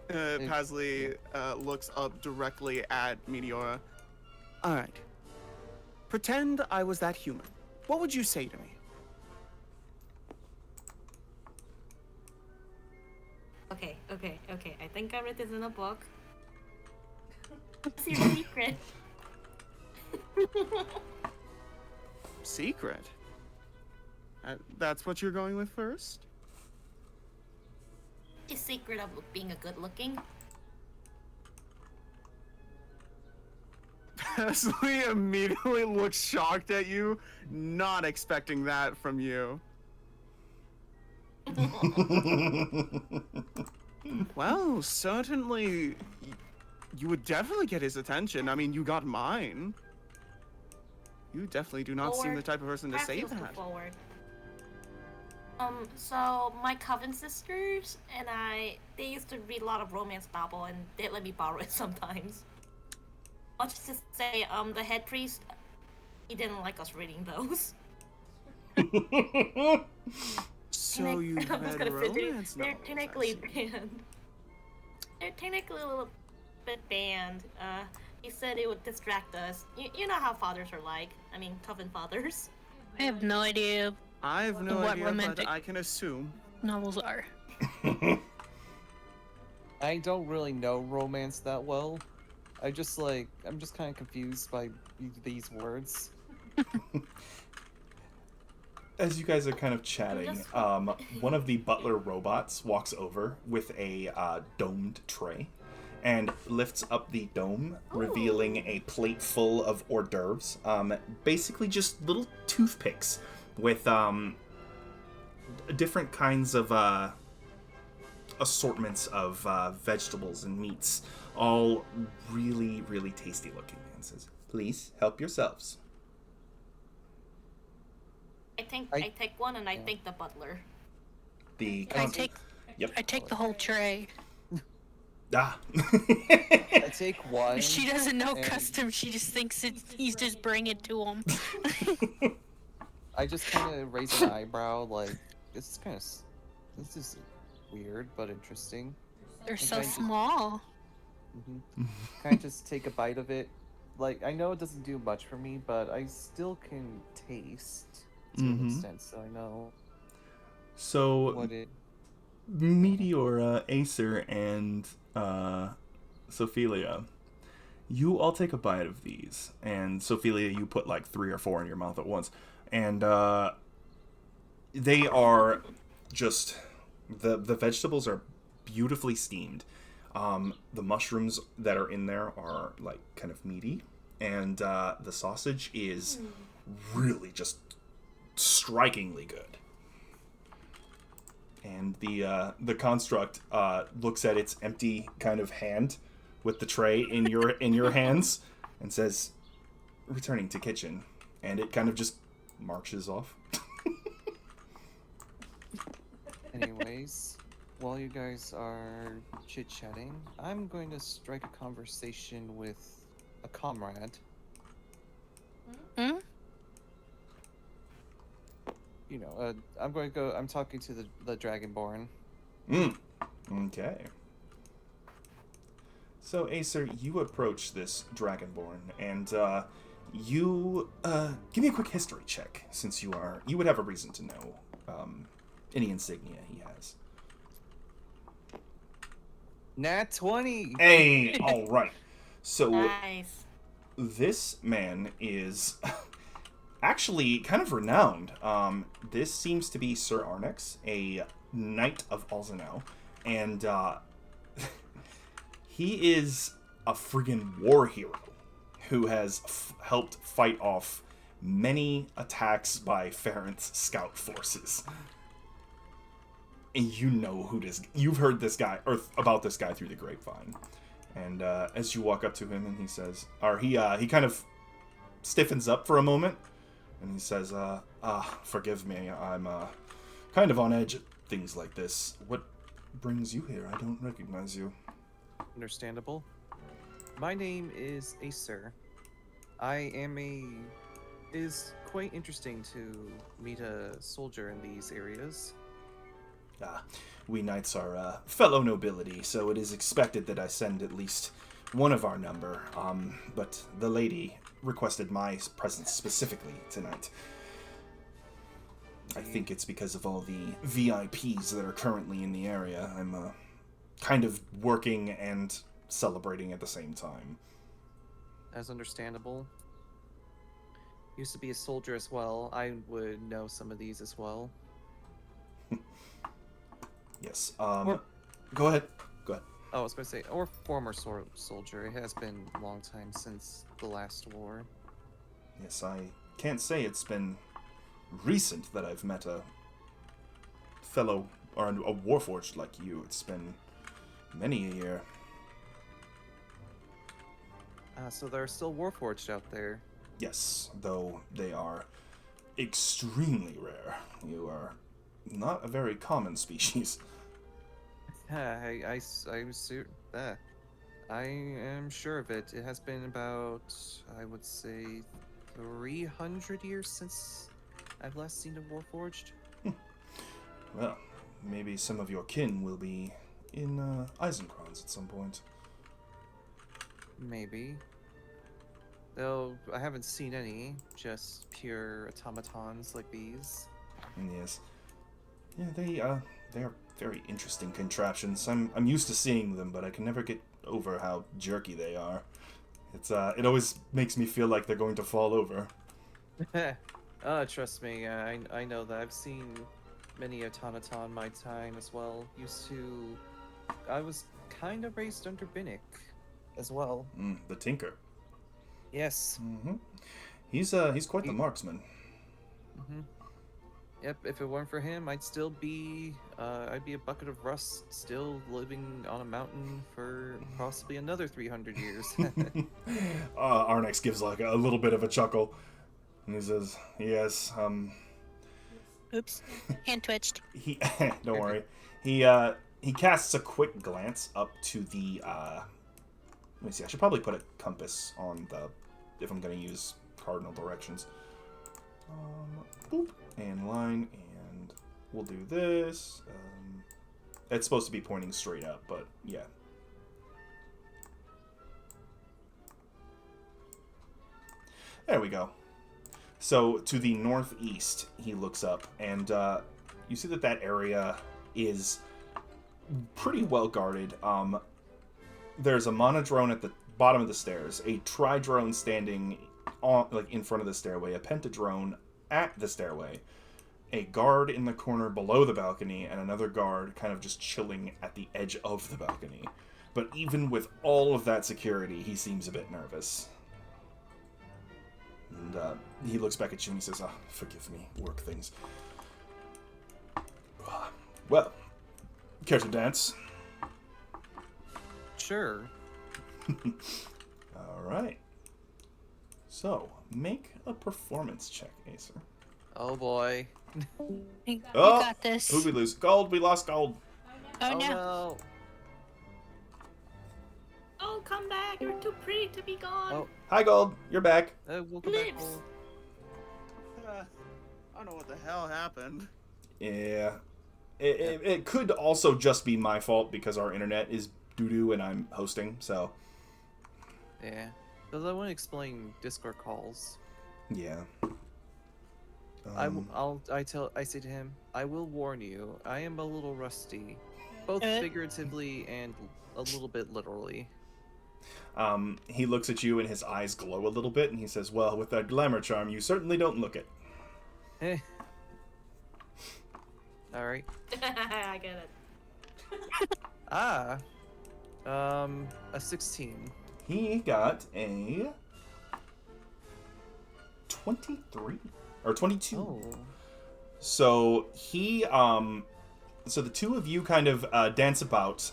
Pasley looks up directly at Meteora. Alright. Pretend I was that human. What would you say to me? Okay. I think I read this in a book. What's your secret? Secret? That's what you're going with first? The secret of being a good looking? Pasley immediately looks shocked at you, not expecting that from you. Well, certainly, you would definitely get his attention. I mean, you got mine. You definitely do not seem the type of person to say that. Forward. So my Coven sisters and they used to read a lot of romance novel, and they let me borrow it sometimes. Let's just say, the head priest, he didn't like us reading those. So you read romance novels, They're technically banned. They're technically a little bit banned. He said it would distract us. You know how fathers are like. I mean, Coven fathers. I have no idea I have no what idea, romantic but I can assume. novels are. I don't really know romance that well. I'm just kind of confused by these words. As you guys are kind of chatting, one of the butler robots walks over with a domed tray and lifts up the dome, revealing a plate full of hors d'oeuvres. Basically just little toothpicks with different kinds of assortments of vegetables and meats, all really, really tasty looking. And says, please help yourselves. I take one and I thank the butler. I take the whole tray. I take one. She doesn't know custom. She just thinks he's just bringing it to him. I just kind of raise an eyebrow, like this is weird but interesting. They're so small. Kind of just take a bite of it. Like, I know it doesn't do much for me, but I still can taste to an extent, so I know. So, what it... Meteora, Acer, and Sophelia, you all take a bite of these, and Sophelia, you put like 3 or 4 in your mouth at once, and they are just the vegetables are beautifully steamed. The mushrooms that are in there are like kind of meaty, and the sausage is really just strikingly good. And the construct looks at its empty kind of hand with the tray in your hands and says, "Returning to kitchen," and it kind of just marches off. Anyways, while you guys are chit-chatting, I'm going to strike a conversation with a comrade. Hmm? You know, I'm talking to the Dragonborn. Okay. So, Acer, you approach this Dragonborn, and you give me a quick history check, since you would have a reason to know any insignia he has. Nat 20. Hey, all right. So Nice. this man is actually kind of renowned. This seems to be Sir Arnex, a knight of Alzenau, and he is a friggin' war hero who has helped fight off many attacks by Farron's scout forces. And you know who this... You've heard this guy, or about this guy through the grapevine. And as you walk up to him and he says... he kind of stiffens up for a moment. And he says, forgive me, I'm kind of on edge at things like this. What brings you here? I don't recognize you. Understandable. My name is Acer. It is quite interesting to meet a soldier in these areas. We knights are fellow nobility, so it is expected that I send at least one of our number. But the lady requested my presence specifically tonight. I think it's because of all the VIPs that are currently in the area. I'm kind of working and celebrating at the same time. As understandable. Used to be a soldier as well. I would know some of these as well. Yes. Or- Go ahead. Oh, I was going to say, or former soldier. It has been a long time since the last war. Yes, I can't say it's been recent that I've met a fellow, or a warforged like you. It's been many a year. So there are still warforged out there. Yes, though they are extremely rare. You are not a very common species. I am sure of it. It has been about, I would say, 300 years since I've last seen a warforged. Well, maybe some of your kin will be in Eisenkranz at some point. Maybe. Though I haven't seen any, just pure automatons like these. Yes. Yeah, they are very interesting contraptions. I'm used to seeing them, but I can never get over how jerky they are. It always makes me feel like they're going to fall over. Trust me, I know that. I've seen many automaton my time as well. I was kind of raised under Binnick as well. The Tinker. Yes. Mm-hmm. He's quite the marksman. Mm-hmm. Yep, if it weren't for him, I'd be a bucket of rust, still living on a mountain for possibly another 300 years. Arnex gives like a little bit of a chuckle, and he says, "Yes, Oops. Hand twitched. Don't worry. He casts a quick glance up to the. Let me see. I should probably put a compass on if I'm going to use cardinal directions. Boop, and line, and we'll do this. It's supposed to be pointing straight up, but yeah. There we go. So to the northeast, he looks up, and you see that area is pretty well guarded. There's a monodrone at the bottom of the stairs, a tridrone standing in front of the stairway, a pentadrone at the stairway, a guard in the corner below the balcony, and another guard kind of just chilling at the edge of the balcony. But even with all of that security, he seems a bit nervous. And he looks back at you and he says, forgive me, work things. Well, care to dance? Sure. All right. So, make a performance check, Acer. Oh boy. You Oh, got this. who'd we lose? Gold. We lost gold. Oh, no. no. Oh, come back! You're too pretty to be gone. Oh, Hi, gold. You're back. we'll go back. Lips. I don't know what the hell happened. Yeah. It could also just be my fault because our internet is doo-doo and I'm hosting, so... Yeah. Because I want to explain Discord calls. Yeah. I say to him, I will warn you, I am a little rusty. Both figuratively and a little bit literally. He looks at you and his eyes glow a little bit and he says, well, with that glamour charm, you certainly don't look it. Eh. Alright. I get it. A 16. He got a 23 or 22. Oh. So he so the two of you kind of dance about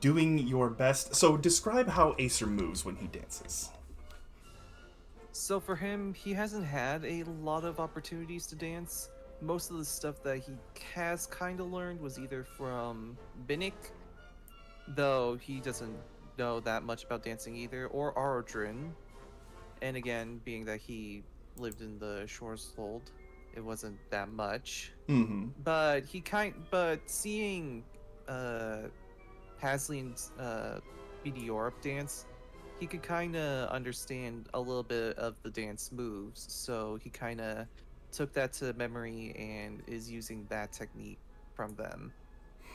doing your best. So describe how Acer moves when he dances. So for him, he hasn't had a lot of opportunities to dance. Most of the stuff that he has kind of learned was either from Binnick, though he doesn't know that much about dancing either, or Arodrin. And again, being that he lived in the Shoresfold, it wasn't that much. Mm-hmm. But seeing Pasley and Meteor dance, he could kind of understand a little bit of the dance moves, so he kind of took that to memory and is using that technique from them.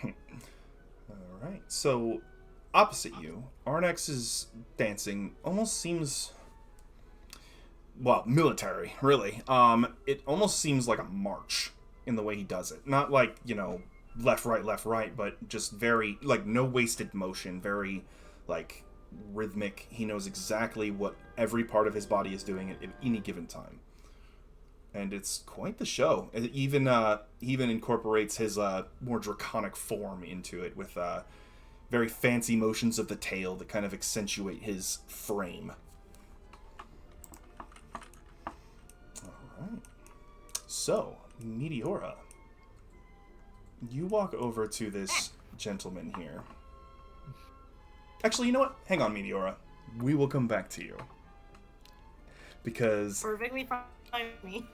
All right. So opposite you, Arnex's dancing almost seems, well, military, really. It almost seems like a march in the way he does it. Not like, left, right, but just very, like, no wasted motion, very, like, rhythmic. He knows exactly what every part of his body is doing at any given time. And it's quite the show. It even incorporates his more draconic form into it with very fancy motions of the tail that kind of accentuate his frame. Alright. So, Meteora, you walk over to this gentleman here. Actually, you know what? Hang on, Meteora. We will come back to you. Because... Perfectly fine with me.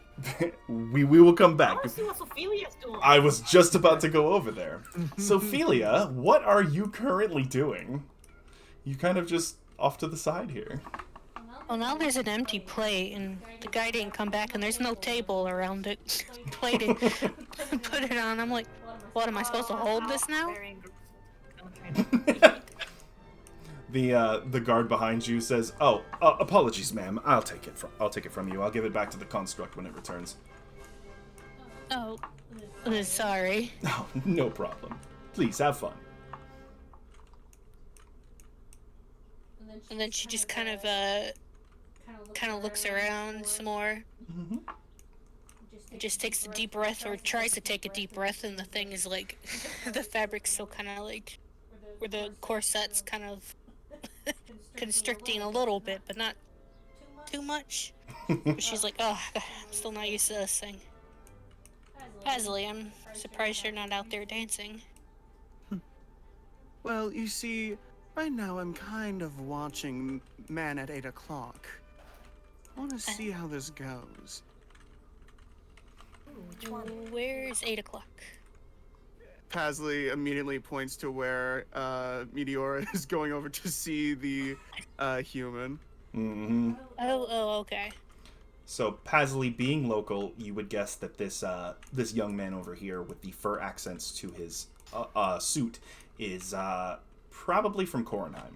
we will come I back. want to see what Sophilia's doing. I was just about to go over there. Sophia, what are you currently doing? You kind of just off to the side here. Well, now there's an empty plate, and the guy didn't come back, and there's no table around it. Plated. Put it on. I'm like, what, am I supposed to hold this now? The guard behind you says, "Oh, apologies, ma'am. I'll take it from you. I'll give it back to the construct when it returns." Oh, sorry. Oh, no problem. Please have fun. And then she just kind of looks around some more. Mm-hmm. Just takes a deep breath, or tries to take a deep breath, and the thing is like, the fabric's still kind of like, where the corset's kind of constricting a little bit, but not too much. She's like, oh, God, I'm still not used to this thing. Pasley, I'm surprised you're not out there dancing. Well, you see, right now I'm kind of watching Man at 8 o'clock. I want to see how this goes. Where's 8 o'clock? Pasley immediately points to where Meteora is going over to see the human. Mm-hmm. Oh, okay. So, Pasley, being local, you would guess that this young man over here with the fur accents to his suit is probably from Coronheim.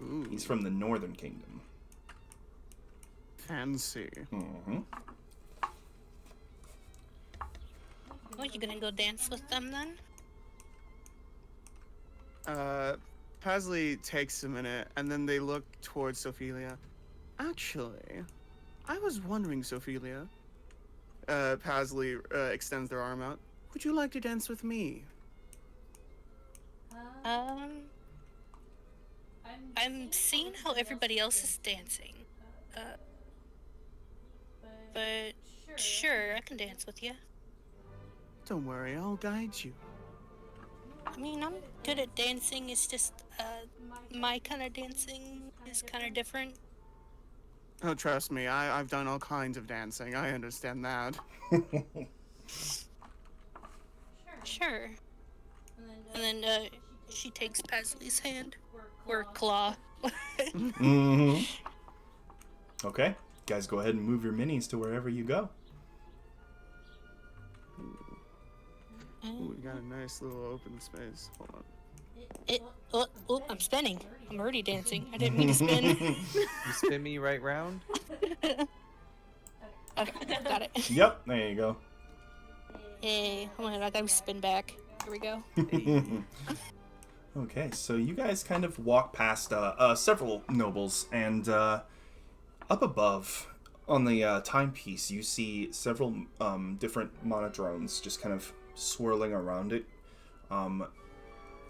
Ooh, He's from the Northern Kingdom. fancy. Mm-hmm. Well, you gonna go dance with them then? Pasley takes a minute, and then they look towards Sophia. Actually, I was wondering, Sophia. Pasley extends their arm out. Would you like to dance with me? I'm seeing how everybody else is dancing. but sure, I can dance with you. Don't worry, I'll guide you. I mean, I'm good at dancing. It's just, my kind of dancing is kind of different. Oh, trust me, I've done all kinds of dancing. I understand that. Sure. And then, she takes Pasley's hand. Or claw. Mm-hmm. Okay, guys, go ahead and move your minis to wherever you go. Ooh, we got a nice little open space. Hold on. I'm spinning. I'm already dancing. I didn't mean to spin. You spin me right round. Okay, got it. Yep, there you go. Hey, hold on, I gotta spin back. Here we go. Okay, so you guys kind of walk past several nobles, and up above on the timepiece, you see several different monodrones just kind of swirling around it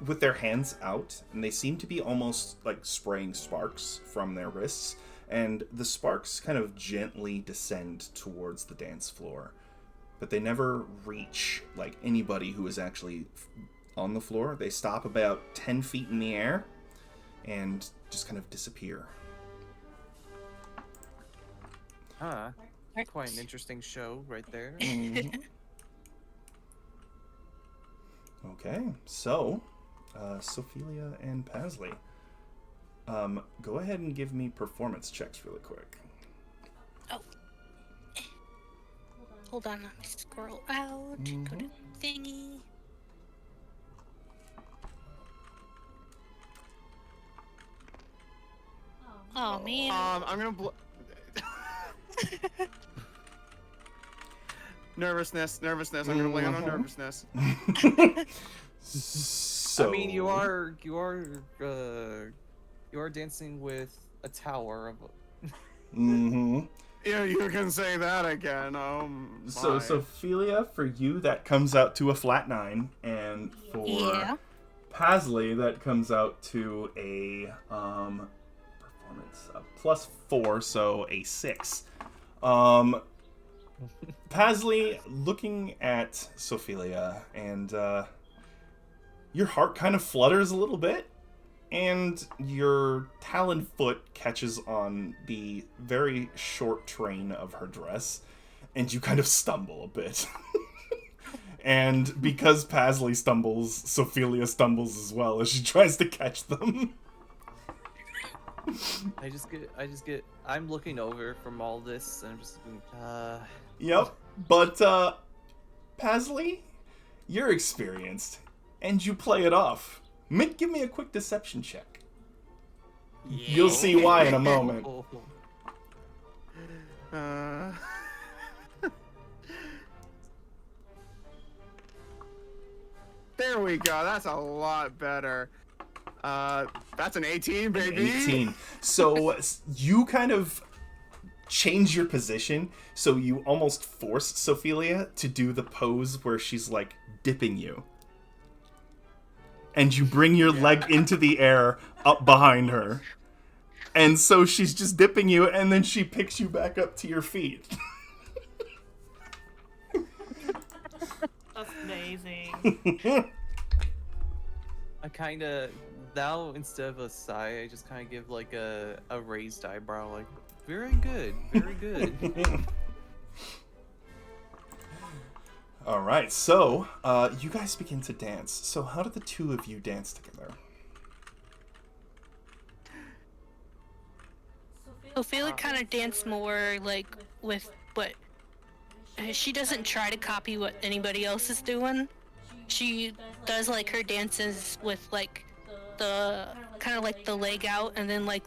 with their hands out, and they seem to be almost like spraying sparks from their wrists, and the sparks kind of gently descend towards the dance floor, but they never reach like anybody who is actually on the floor. They stop about 10 feet in the air and just kind of disappear. Huh. Quite an interesting show right there. Okay, so Sophelia and Pasley, go ahead and give me performance checks really quick. Oh. Hold on, let me scroll out. Go to thingy. Oh man. I'm gonna nervousness. I'm gonna blame on nervousness. So, I mean, you are dancing with a tower of. Yeah, you can say that again. So Sophelia, for you that comes out to a flat 9, and for Pasley that comes out to a performance +4, so a 6. Pasley, looking at Sophelia, and your heart kind of flutters a little bit, and your talon foot catches on the very short train of her dress, and you kind of stumble a bit. And because Pasley stumbles, Sophelia stumbles as well as she tries to catch them. I'm looking over from all this, and I'm just Yep, but Pasley, you're experienced, and you play it off. Give me a quick deception check. Yeah. You'll see why in a moment. There we go. That's a lot better. That's an 18, baby. 18. So you kind of change your position, so you almost force Sophelia to do the pose where she's like dipping you. And you bring your leg into the air up behind her. And so she's just dipping you, and then she picks you back up to your feet. That's amazing. I kind of, now instead of a sigh, I just kind of give like a raised eyebrow, like, very good, very good. Alright, so, you guys begin to dance. So how did the two of you dance together? Ophelia kind of danced more like with what she doesn't try to copy what anybody else is doing. She does like her dances with like the kind of like the leg out, and then like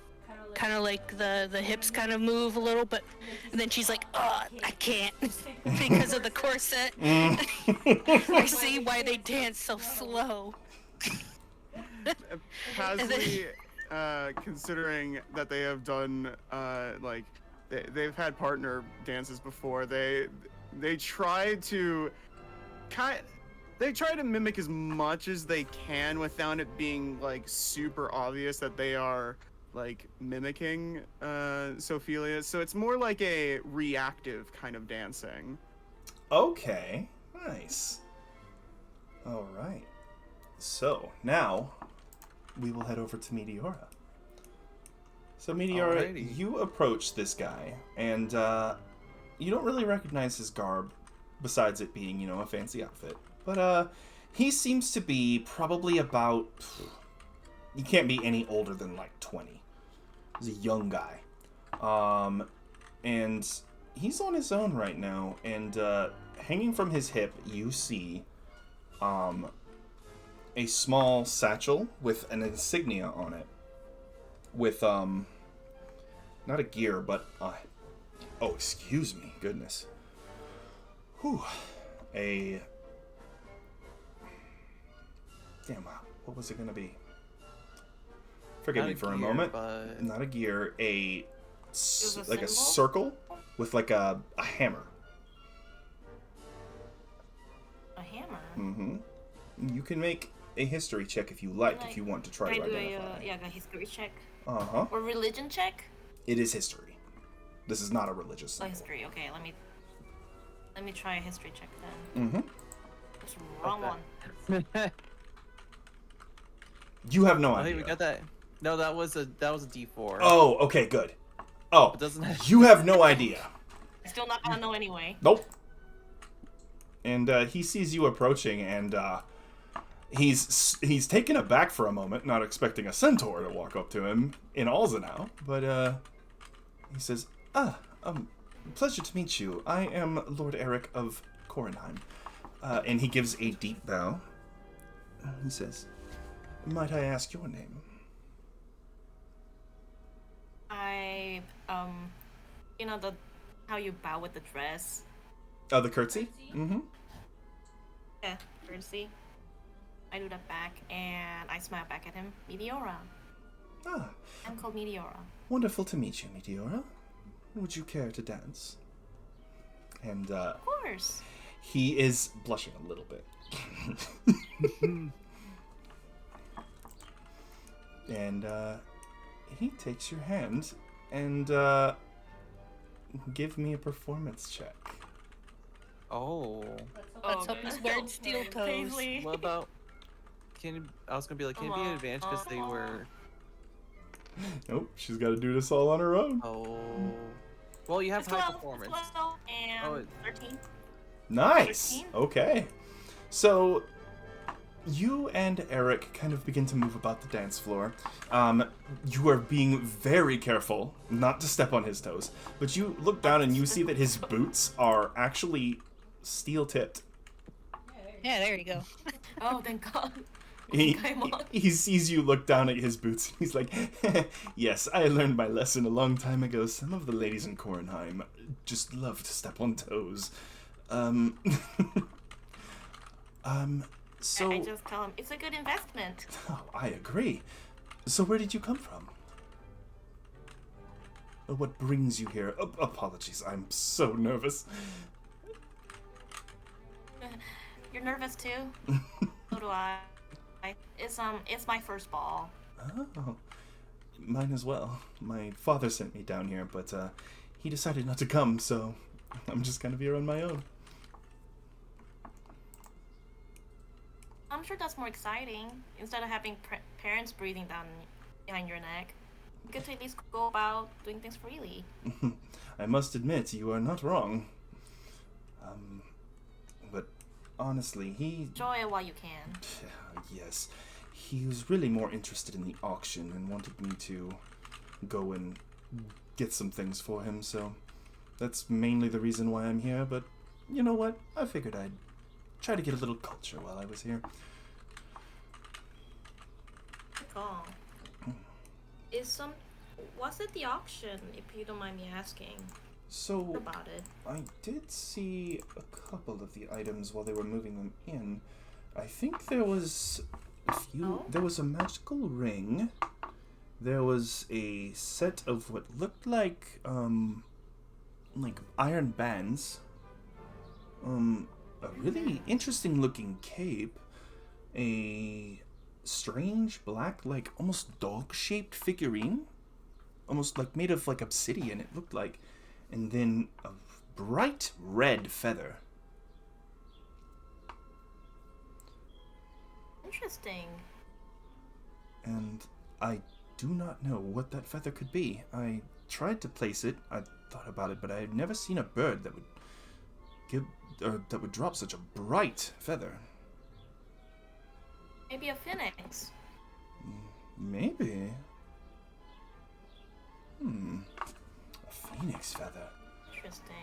kind of like the hips kind of move a little, but and then she's like, oh, I can't because of the corset. I see why they dance so slow. Pasley, considering that they have done like they've had partner dances before, they try to mimic as much as they can without it being like super obvious that they are like mimicking Sophelia. So it's more like a reactive kind of dancing. Okay, nice. All right. So now we will head over to Meteora. So Meteora, Alrighty. you approach this guy, and you don't really recognize his garb, besides it being, you know, a fancy outfit. But he seems to be probably about... He can't be any older than like 20. He's a young guy. And he's on his own right now, and hanging from his hip, you see a small satchel with an insignia on it. With, not a gear, but, oh, excuse me, goodness. Whew. Damn, what was it gonna be? Forgive Not me a for a gear, moment. but- Not a gear, was a like a symbol? circle with like a hammer. A hammer. Mm-hmm. You can make a history check if you like, if you want to try Can to I do identify. a history check Uh-huh. or religion check? It is history. This is not a religious Oh, symbol. history. Okay, let me try a history check then. Mm-hmm. That's the wrong one. You have no I idea. think we got that. No, that was a D4. Oh, okay, good. Oh, It doesn't have... you have no idea. Still not gonna know anyway. Nope. And he sees you approaching, and he's taken aback for a moment, not expecting a centaur to walk up to him in Alzenau. But he says, pleasure to meet you. I am Lord Eric of Corenheim. And he gives a deep bow. He says, might I ask your name? You know how you bow with the dress? Oh, the curtsy? Mm-hmm. Yeah, courtesy. I do that back, and I smile back at him. Meteora. Ah, I'm called Meteora. wonderful to meet you, Meteora. Would you care to dance? And, Of course. he is blushing a little bit. And, he takes your hand and, give me a performance check. Oh. Let's hope he's wearing steel toes. Paisley. What about... I was gonna be like, can it be an advantage because they were... Nope, she's got to do this all on her own. Oh. Well, you have It's high 12, performance. 12, and Oh, 13. Nice. 13? Okay. So, you and Eric kind of begin to move about the dance floor. You are being very careful not to step on his toes, but you look down and you see that his boots are actually steel-tipped. Yeah, there you go. Oh, thank God. He I'm on. he sees you look down at his boots and he's like, yes, I learned my lesson a long time ago. Some of the ladies in Corenheim just love to step on toes. So... I just tell him it's a good investment. Oh, I agree. So where did you come from? What brings you here? Apologies, I'm so nervous. You're nervous too? So do I. It's my first ball. Oh, mine as well. My father sent me down here, but he decided not to come, so I'm just kind of here on my own. I'm sure that's more exciting. Instead of having parents breathing down behind your neck, you get to at least go about doing things freely. I must admit, you are not wrong. But honestly, he... Enjoy it while you can. Yes. He was really more interested in the auction and wanted me to go and get some things for him, so that's mainly the reason why I'm here, but you know what? I figured I'd try to get a little culture while I was here. Oh. Was it the auction, if you don't mind me asking? So, About it. I did see a couple of the items while they were moving them in. I think there was a few... Oh? There was a magical ring. There was a set of what looked like iron bands. A really interesting looking cape. A strange black, like almost dog-shaped figurine almost like made of like obsidian, it looked like, and then a bright red feather. Interesting. And I do not know what that feather could be. I tried to place it, I thought about it, but I had never seen a bird that would drop such a bright feather. Maybe a phoenix. Maybe. A phoenix feather. Interesting.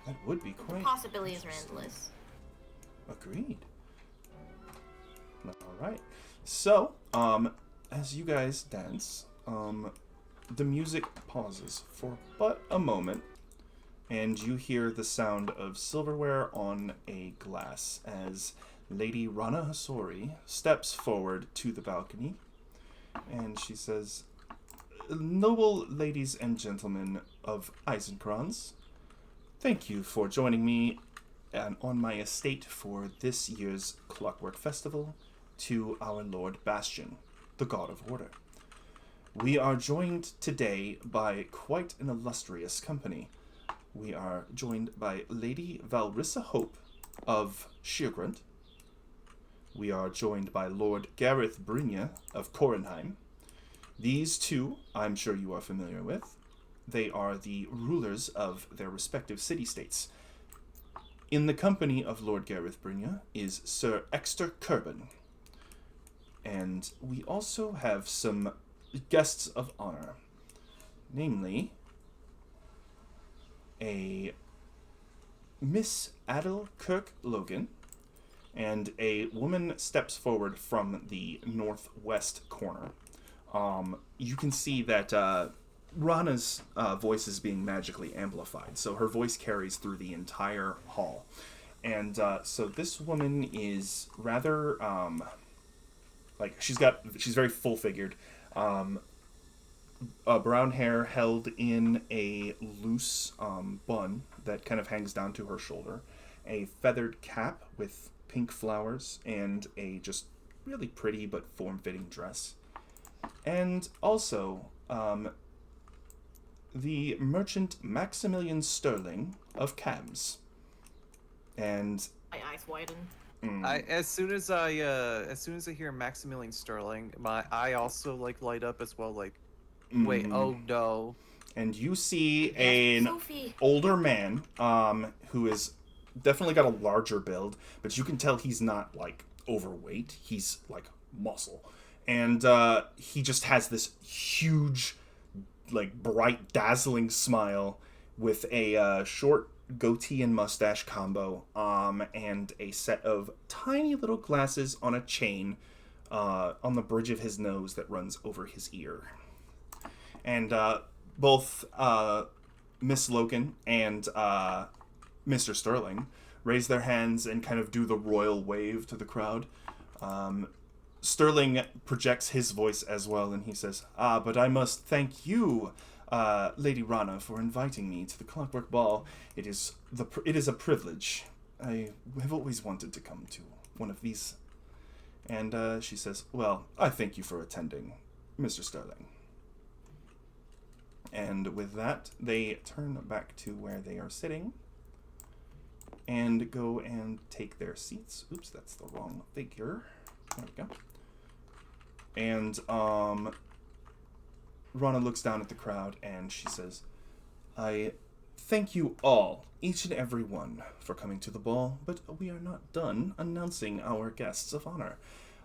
That would be quite... Possibilities are endless. Agreed. Alright. So, as you guys dance, the music pauses for but a moment, and you hear the sound of silverware on a glass as Lady Rana Hasori steps forward to the balcony, and she says, "Noble ladies and gentlemen of Eisenkranz, thank you for joining me on my estate for this year's Clockwork Festival to our Lord Bastion, the God of Order. We are joined today by quite an illustrious company. We are joined by Lady Valrissa Hope of Sheergrunt. We are joined by Lord Gareth Brynja of Corenheim. These two, I'm sure you are familiar with. They are the rulers of their respective city-states. In the company of Lord Gareth Brynja is Sir Exter Kerben. And we also have some guests of honor, namely a Miss Adel Kirk Logan, and a woman steps forward from the northwest corner. You can see that Rana's voice is being magically amplified, so her voice carries through the entire hall. And so this woman is rather, she's very full-figured. Brown hair held in a loose bun that kind of hangs down to her shoulder, a feathered cap with pink flowers, and a just really pretty but form-fitting dress. And also, the merchant Maximilian Sterling of Cams. And My eyes widen. As soon as I hear Maximilian Sterling, I also light up as well. Wait, oh no! And you see Yes, an Sophie. older man, who is definitely got a larger build, but you can tell he's not overweight. He's muscle, and he just has this huge, bright, dazzling smile with a short goatee and mustache combo, and a set of tiny little glasses on a chain on the bridge of his nose that runs over his ear. And both Miss Logan and Mr. Sterling raise their hands and kind of do the royal wave to the crowd. Sterling projects his voice as well, and he says, but I must thank you, Lady Rana, for inviting me to the Clockwork Ball. It is a privilege. I have always wanted to come to one of these. And she says, well, I thank you for attending, Mr. Sterling. And with that, they turn back to where they are sitting and go and take their seats. Oops, that's the wrong figure. There we go. And Rana looks down at the crowd and she says, I thank you all, each and every one, for coming to the ball, but we are not done announcing our guests of honor.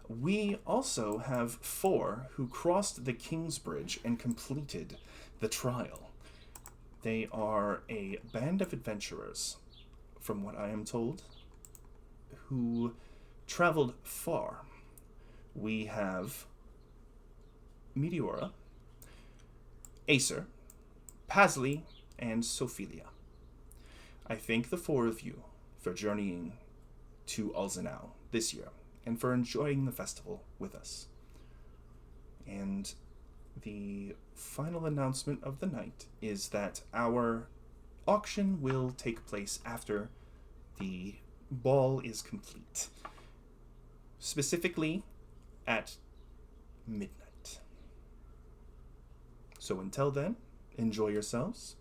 We also have 4 who crossed the King's Bridge and completed the trial. They are a band of adventurers, from what I am told, who traveled far. We have Meteora, Acer, Pasley, and Sophelia. I thank the 4 of you for journeying to Alzenau this year and for enjoying the festival with us. And the final announcement of the night is that our auction will take place after the ball is complete. Specifically at midnight. So until then, enjoy yourselves.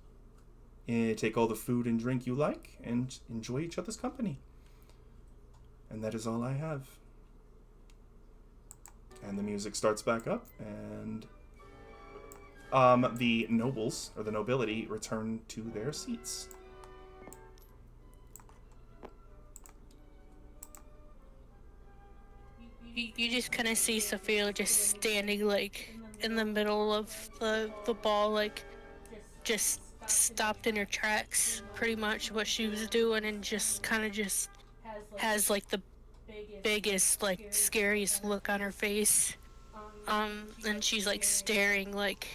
Take all the food and drink you like, and enjoy each other's company. And that is all I have. And the music starts back up, and the nobles, or the nobility, return to their seats. You just kind of see Sophia just standing, like, in the middle of the ball, like, just stopped in her tracks, pretty much what she was doing, and just kind of just has, like, the biggest, like, scariest look on her face. And she's, like, staring, like,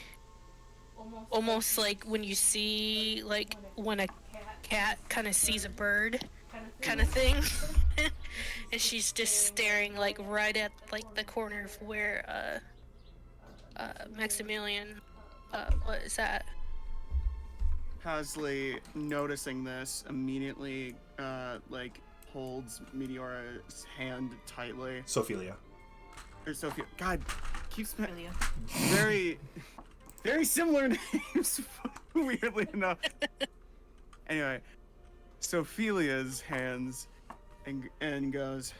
almost like when you see, like, when a cat kind of sees a bird, kind of thing. And she's just staring, like, right at, like, the corner of where, Maximilian, what is that? Pasley, noticing this, immediately, like, holds Meteora's hand tightly. Sophelia. Or Sophia. God, keeps very, very similar names, weirdly enough. Anyway, Sophilia's hands and goes,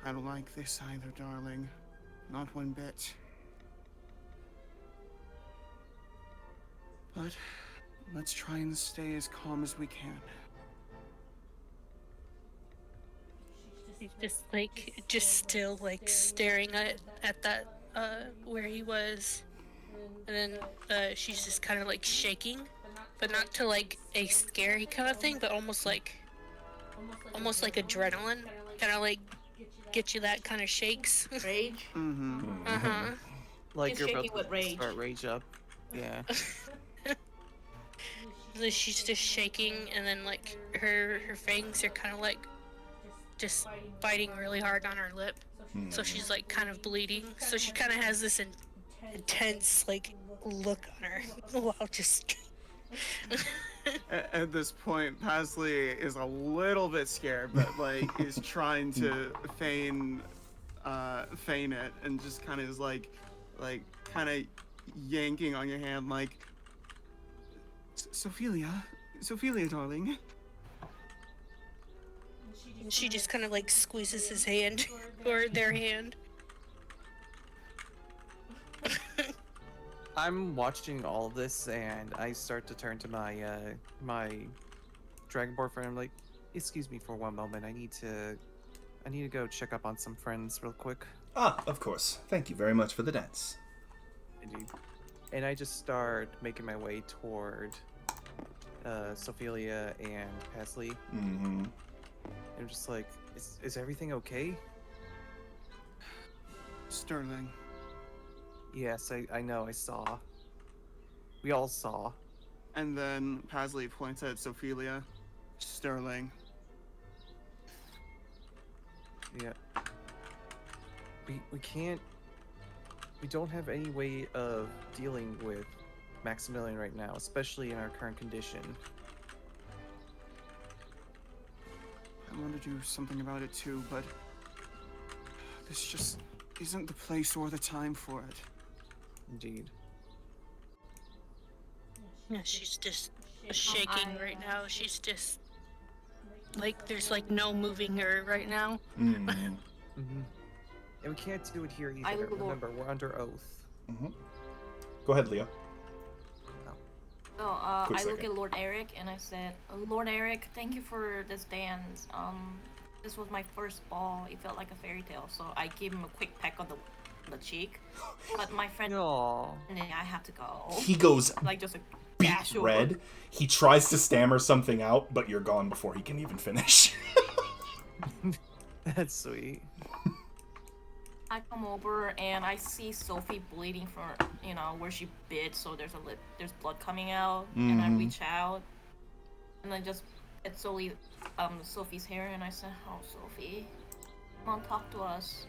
I don't like this either, darling. Not one bit. But let's try and stay as calm as we can. He's just, like, just still, like, staring at that, where he was. And then, she's just kind of, like, shaking. But not to, like, a scary kind of thing, but almost like adrenaline. Kind of, like, get you that kind of shakes. Rage? Mm-hmm. Uh-huh. Like He's you're shaking about with to rage. start rage up. Yeah. She's just shaking, and then, like, her fangs are kind of, like, just biting really hard on her lip. So she's, like, kind of bleeding. So she kind of has this intense, like, look on her while just... At this point, Pasley is a little bit scared, but, like, is trying to feign it, and just kind of is, like, kind of yanking on your hand, like, Sophelia, darling. She just kind of, like, squeezes his hand, or their hand. I'm watching all of this, and I start to turn to my my dragonborn friend. I'm like, excuse me for one moment. I need to go check up on some friends real quick. Ah, of course. Thank you very much for the dance. Indeed. And I just start making my way toward Sophelia and Pasley. Mm-hmm. I'm just like, is everything okay? Sterling. Yes, I know, I saw. We all saw. And then Pasley points at Sophelia. Sterling. Yeah. We don't have any way of dealing with Maximilian right now, especially in our current condition. I want to do something about it too, but this just isn't the place or the time for it. Indeed. Yeah, she's just shaking right now. She's just, like, there's, like, no moving her right now. Mm-hmm. Mm-hmm. And we can't do it here I either. will- Remember, we're under oath. Mm-hmm. Go ahead, Leo. So, Quick I look second. at Lord Eric and I said, Lord Eric, thank you for this dance. This was my first ball. It felt like a fairy tale. So I gave him a quick peck on the cheek. But my friend, Aww. and then I have to go. He goes Like just a beet dash over. red. He tries to stammer something out, but you're gone before he can even finish. That's sweet. I come over and I see Sophie bleeding from, where she bit. So there's blood coming out. And I Mhm. reach out, and I just get Sophie's hair, and I said, "Oh, Sophie, come on, talk to us."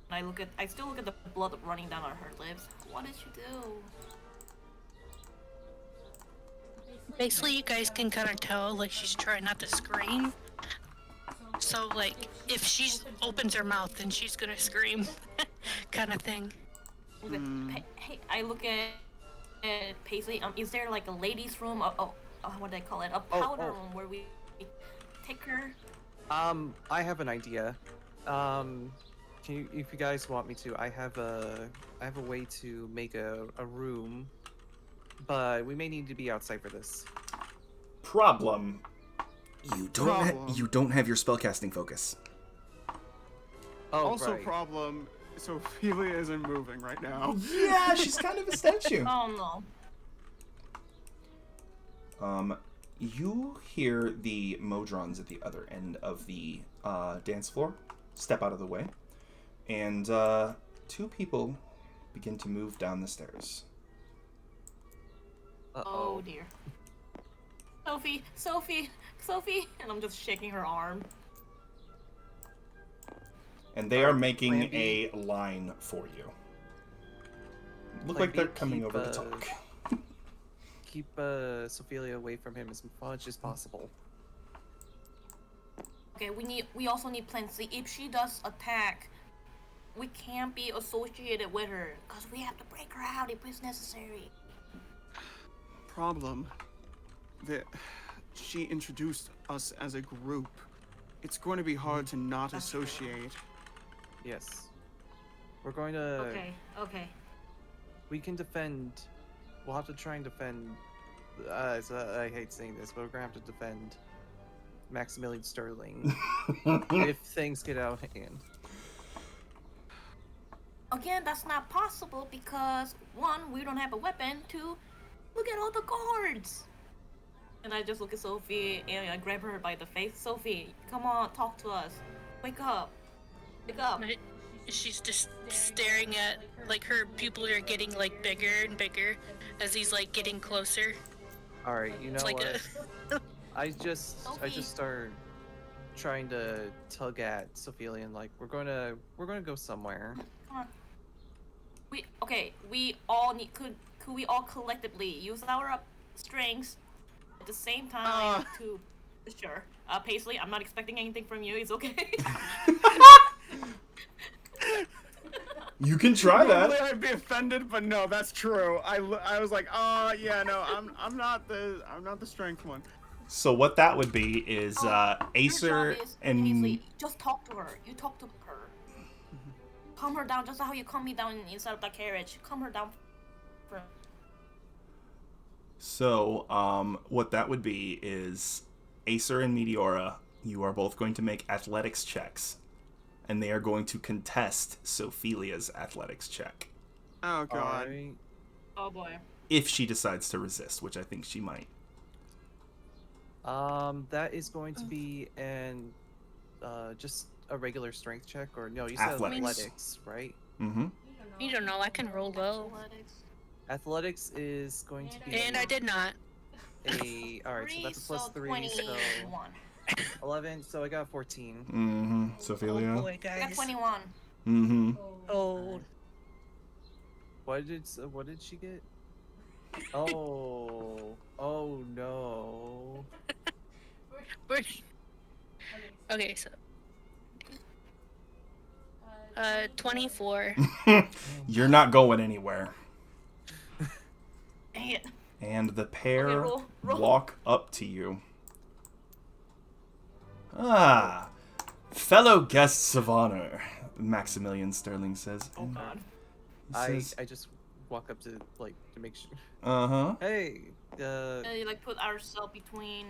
And I still look at the blood running down on her lips. What did you do? Basically, you guys can kind of tell, like, she's trying not to scream. So, like, if she opens her mouth, then she's gonna scream, kind of thing. Okay. Hey, I look at Paisley. Is there like a ladies' room? What do they call it? A powder room where we take her. I have an idea. Can you, if you guys want me to, I have a way to make a room, but we may need to be outside for this. Problem. You don't have your spellcasting focus. Oh, Also, right. problem. So Ophelia isn't moving right now. Yeah, she's kind of a statue. Oh no. You hear the Modrons at the other end of the dance floor step out of the way, and two people begin to move down the stairs. Oh dear. Sophie, and I'm just shaking her arm. And they are making a line for you. Look like they're coming over to talk. Keep Sophelia away from him as much as possible. Okay, we also need plans. See, if she does attack, we can't be associated with her, because we have to break her out if it's necessary. Problem. That she introduced us as a group. It's going to be hard to not associate. Yes. We're going to... Okay. We can defend... We'll have to try and defend... I hate saying this, but we're going to have to defend Maximilian Sterling if things get out of hand. Again, that's not possible because, one, we don't have a weapon. Two, look at all the guards. And I just look at Sophie and I grab her by the face. Sophie, come on, talk to us. Wake up. Wake up. She's just staring at, like, her pupils are getting, like, bigger and bigger as he's, like, getting closer. Alright, you know It's like what? I just Sophie. start trying to tug at Sophia and like we're gonna go somewhere. Come on. We all need could we all collectively use our strengths at the same time to sure. Paisley, I'm not expecting anything from you. It's okay. You can try Normally that. I'd be offended, but no, that's true. I was like, yeah, no, I'm not the strength one. So what that would be is Acer Your job is, and Paisley, just talk to her. You talk to her. Calm her down, just how you calm me down inside of that carriage. Calm her down. So what that would be is Acer and Meteora, you are both going to make athletics checks, and they are going to contest Sophilia's athletics check Oh god. Alright. Oh boy. if she decides to resist, which I think she might. That is going to be an just a regular strength check, or no? You said Athletics. athletics, right? Mm-hmm. You don't know, I can roll low. Athletics is going to be And I did not. Alright, so that's a plus 3, 21. so 11. So I got 14. Mm-hmm. Oh Sophilia. boy, I got guys. 21. Mm-hmm. Oh. What did she get? Oh no. Okay, so 24. You're not going anywhere. Dang it. And the pair Okay, roll. walk up to you. Ah, fellow guests of honor, Maximilian Sterling says. Oh god. He says, I just walk up to make sure. uh-huh. Hey, You like put ourselves between.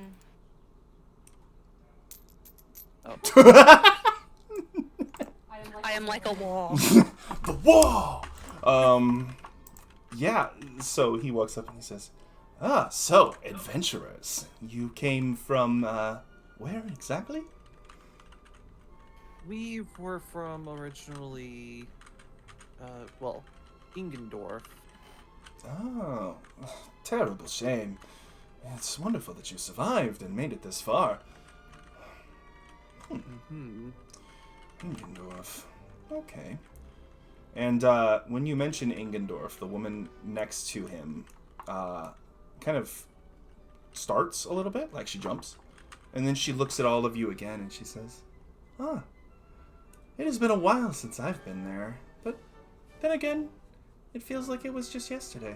I am like a wall. The wall! Yeah, so he walks up and he says, so, adventurers. You came from, where exactly? we were from originally, Ingendorf. Oh, terrible shame. It's wonderful that you survived and made it this far. Mm-hmm. Ingendorf. Okay. And when you mention Ingendorf, the woman next to him kind of starts a little bit, like she jumps. And then she looks at all of you again and she says, it has been a while since I've been there. But then again, It feels like it was just yesterday.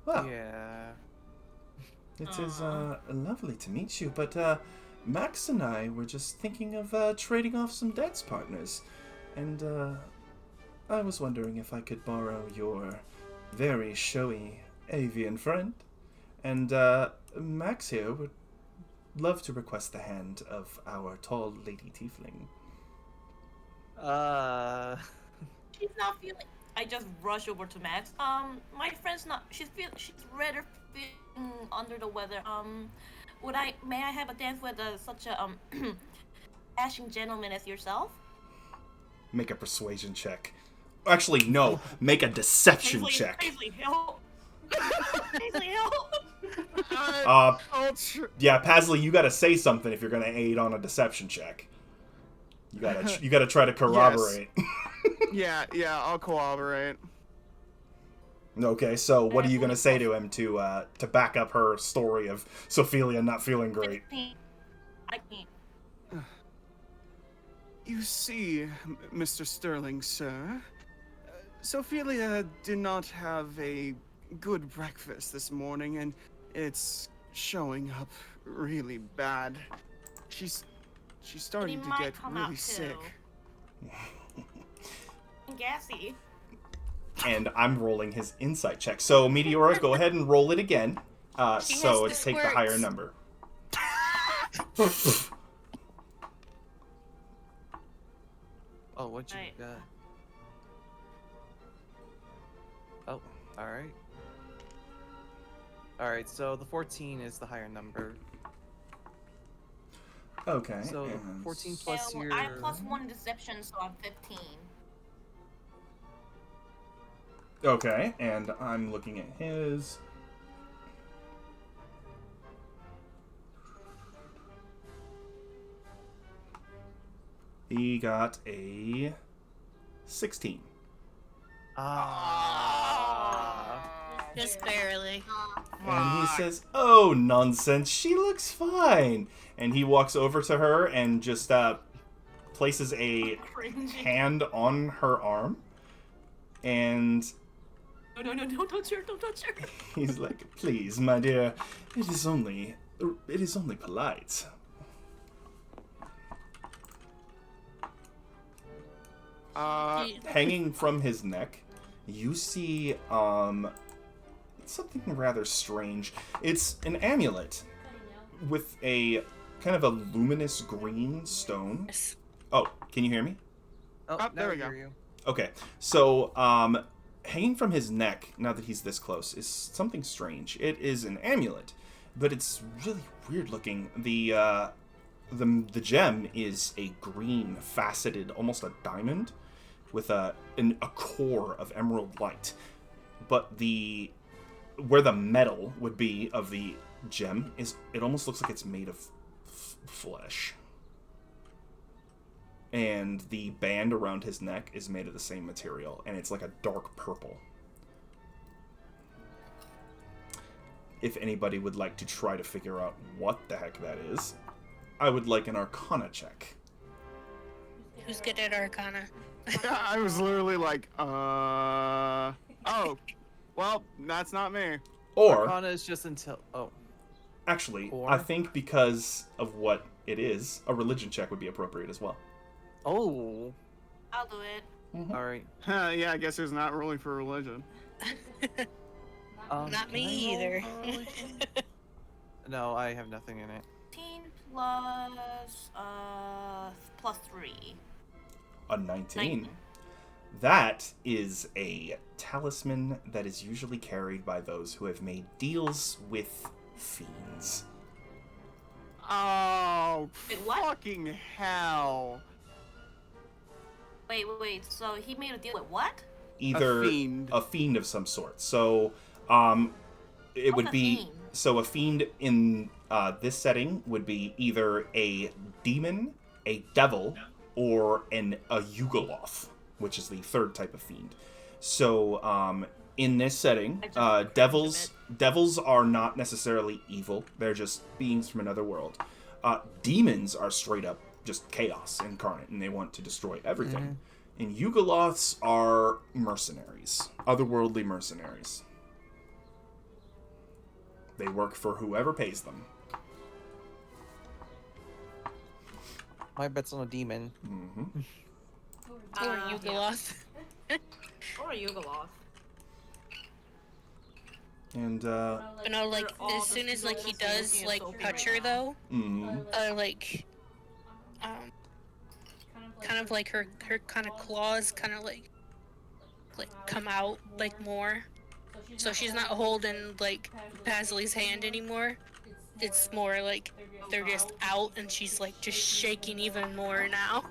Well, Yeah. it is lovely to meet you, but Max and I were just thinking of trading off some dance partners, and I was wondering if I could borrow your very showy avian friend, and Max here would love to request the hand of our tall lady tiefling. She's not feeling. I just rush over to Max. My friend's not. She's rather feeling under the weather. May I have a dance with such a dashing gentleman as yourself? Make a persuasion check. Actually, no. Make a deception check. Paisley, help! Paisley, help! Yeah, Pasley, you gotta say something if you're gonna aid on a deception check. You gotta try to corroborate. Yes. Yeah, I'll corroborate. Okay, so what are you gonna say to him to back up her story of Sophelia not feeling great? I can't. You see, Mr. Sterling, sir, Sophelia did not have a good breakfast this morning, and it's showing up really bad. She's starting to get really sick. Gassy. And I'm rolling his insight check. So, Meteora, go ahead and roll it again. So take the higher number. Oh, what'd you got? Oh, alright. Alright, so the 14 is the higher number. Okay. So 14 plus your... I have +1 deception, so I'm 15. Okay, and I'm looking at his. He got a 16. Just barely. And he says, "Oh, nonsense. She looks fine." And he walks over to her and just places a hand on her arm. And No, don't touch her, don't touch her. he's like, "Please, my dear, it is only polite." Hanging from his neck, you see something rather strange. It's an amulet with a kind of a luminous green stone. Oh, can you hear me? Oh, there we I go. hear you. Okay, so hanging from his neck, now that he's this close, is something strange. It is an amulet, but it's really weird looking. The gem is a green, faceted, almost a diamond, with a core of emerald light. But where the metal would be of the gem it almost looks like it's made of flesh. And the band around his neck is made of the same material, and it's like a dark purple. If anybody would like to try to figure out what the heck that is, I would like an Arcana check. Who's good at Arcana? Yeah, I was literally like, oh, well, that's not me. Or, Arcana is just until... Oh. actually, Or? I think because of what it is, a religion check would be appropriate as well. Oh. I'll do it. Alright. Yeah, I guess there's not rolling for religion. Not me can I roll either. for religion? No, I have nothing in it. 15 plus +3. A 19. That is a talisman that is usually carried by those who have made deals with fiends. Oh, Wait, what? fucking hell. Wait, so he made a deal with what? Either A fiend of some sort. So, it would What's a be fiend? so a fiend in this setting would be either a demon, a devil, or a Yugoloth, which is the third type of fiend. So, in this setting, devils are not necessarily evil; they're just beings from another world. Demons are straight up just chaos incarnate, and they want to destroy everything. And Yugoloths are mercenaries, otherworldly mercenaries. They work for whoever pays them. My bet's on a demon. Mm-hmm. Or Yugoloth. Or a Yugoloth. And But no, like as soon as like he does like touch her though, like kind of like her kind of claws kind of like come out like more. So she's not holding like Pasley's hand anymore. It's more like they're just out and she's like just shaking even more now.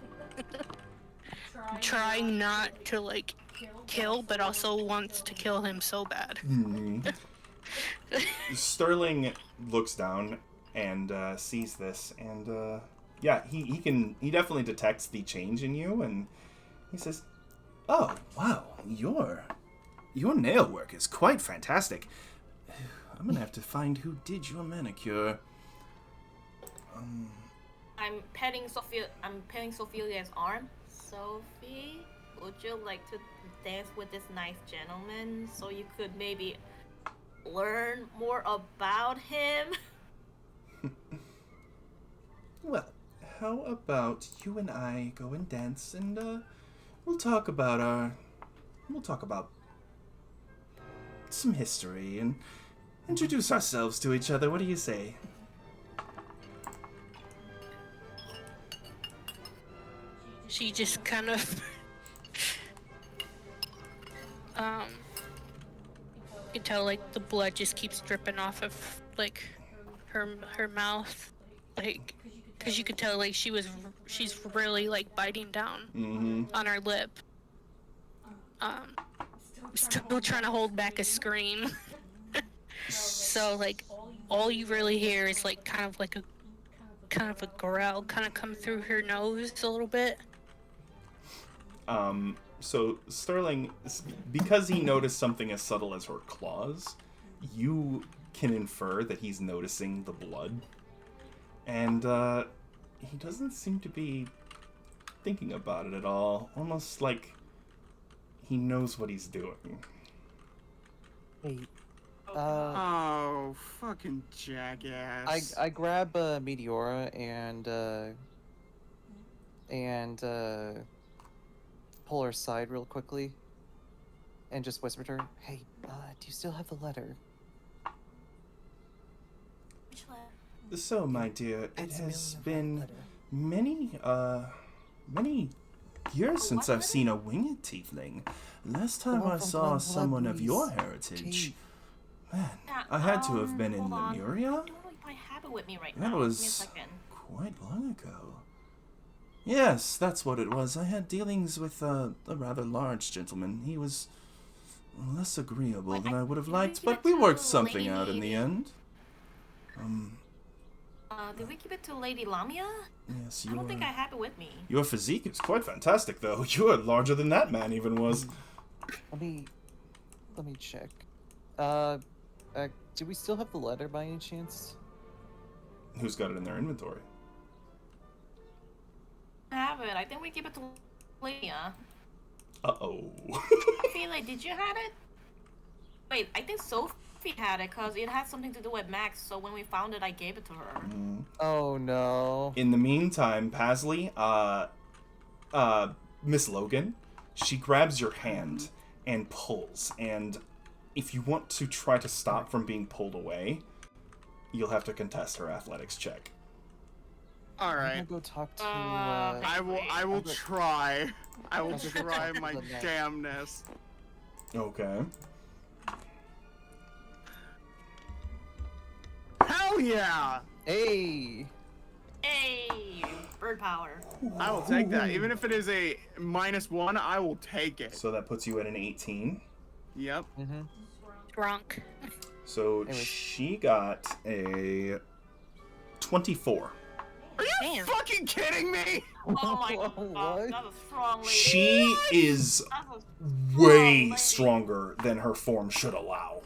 Trying not to like kill, but also wants to kill him so bad. Sterling looks down and sees this, and yeah, he definitely detects the change in you, and he says, Oh, wow. Your nail work is quite fantastic. I'm gonna have to find who did your manicure. I'm petting Sophia's arm. Sophie, would you like to dance with this nice gentleman so you could maybe learn more about him? well, how about you and I go and dance, and we'll talk about some history and introduce ourselves to each other. What do you say? She just kind of you can tell like the blood just keeps dripping off of like her mouth, like because you could tell like she's really like biting down on her lip. Still trying to hold back a scream. So like all you really hear is like kind of a growl kind of come through her nose a little bit. So Sterling, because he noticed something as subtle as her claws, you can infer that he's noticing the blood. And, he doesn't seem to be thinking about it at all. Almost like he knows what he's doing. Wait. Oh, fucking jackass. I grab Meteora and pull her aside real quickly and just whisper to her, "Hey, do you still have the letter?" Which letter? So, my dear, it has Maximilian been letter. many years since I've seen a winged tiefling. Last time one I from saw Glen someone of your Blunt's heritage, teeth. man, I had to have been in Hold on. Lemuria. I don't know if I have it with me right That now. was- Give me a second. Quite long ago. Yes, that's what it was. I had dealings with a rather large gentleman. He was less agreeable than I would have liked, Did we but we give it worked to something out in the Lady- end. Did we give it to Lady Lamia? Yes, I don't think I have it with me. your physique is quite fantastic, though. You are larger than that man even was. Let me check. Do we still have the letter by any chance? Who's got it in their inventory? I have it. I think we give it to Lamia. Uh-oh. Ophelia, did you have it? Wait, I think Sophie had it because it had something to do with Max, so when we found it, I gave it to her. Oh no. In the meantime, Pasley, Miss Logan, she grabs your hand and pulls, and if you want to try to stop from being pulled away, you'll have to contest her athletics check. I'm Alright. gonna go talk to. I will try. I will try my damnness. Okay. Hell yeah! Hey. Hey, bird power. I will take that. Even if it is a -1, I will take it. So that puts you at an 18. Yep. Drunk. So Anyways. she got a 24. Are you Damn. fucking kidding me? Oh my What? god, that's a strong lady. She is That's a way lady. stronger than her form should allow.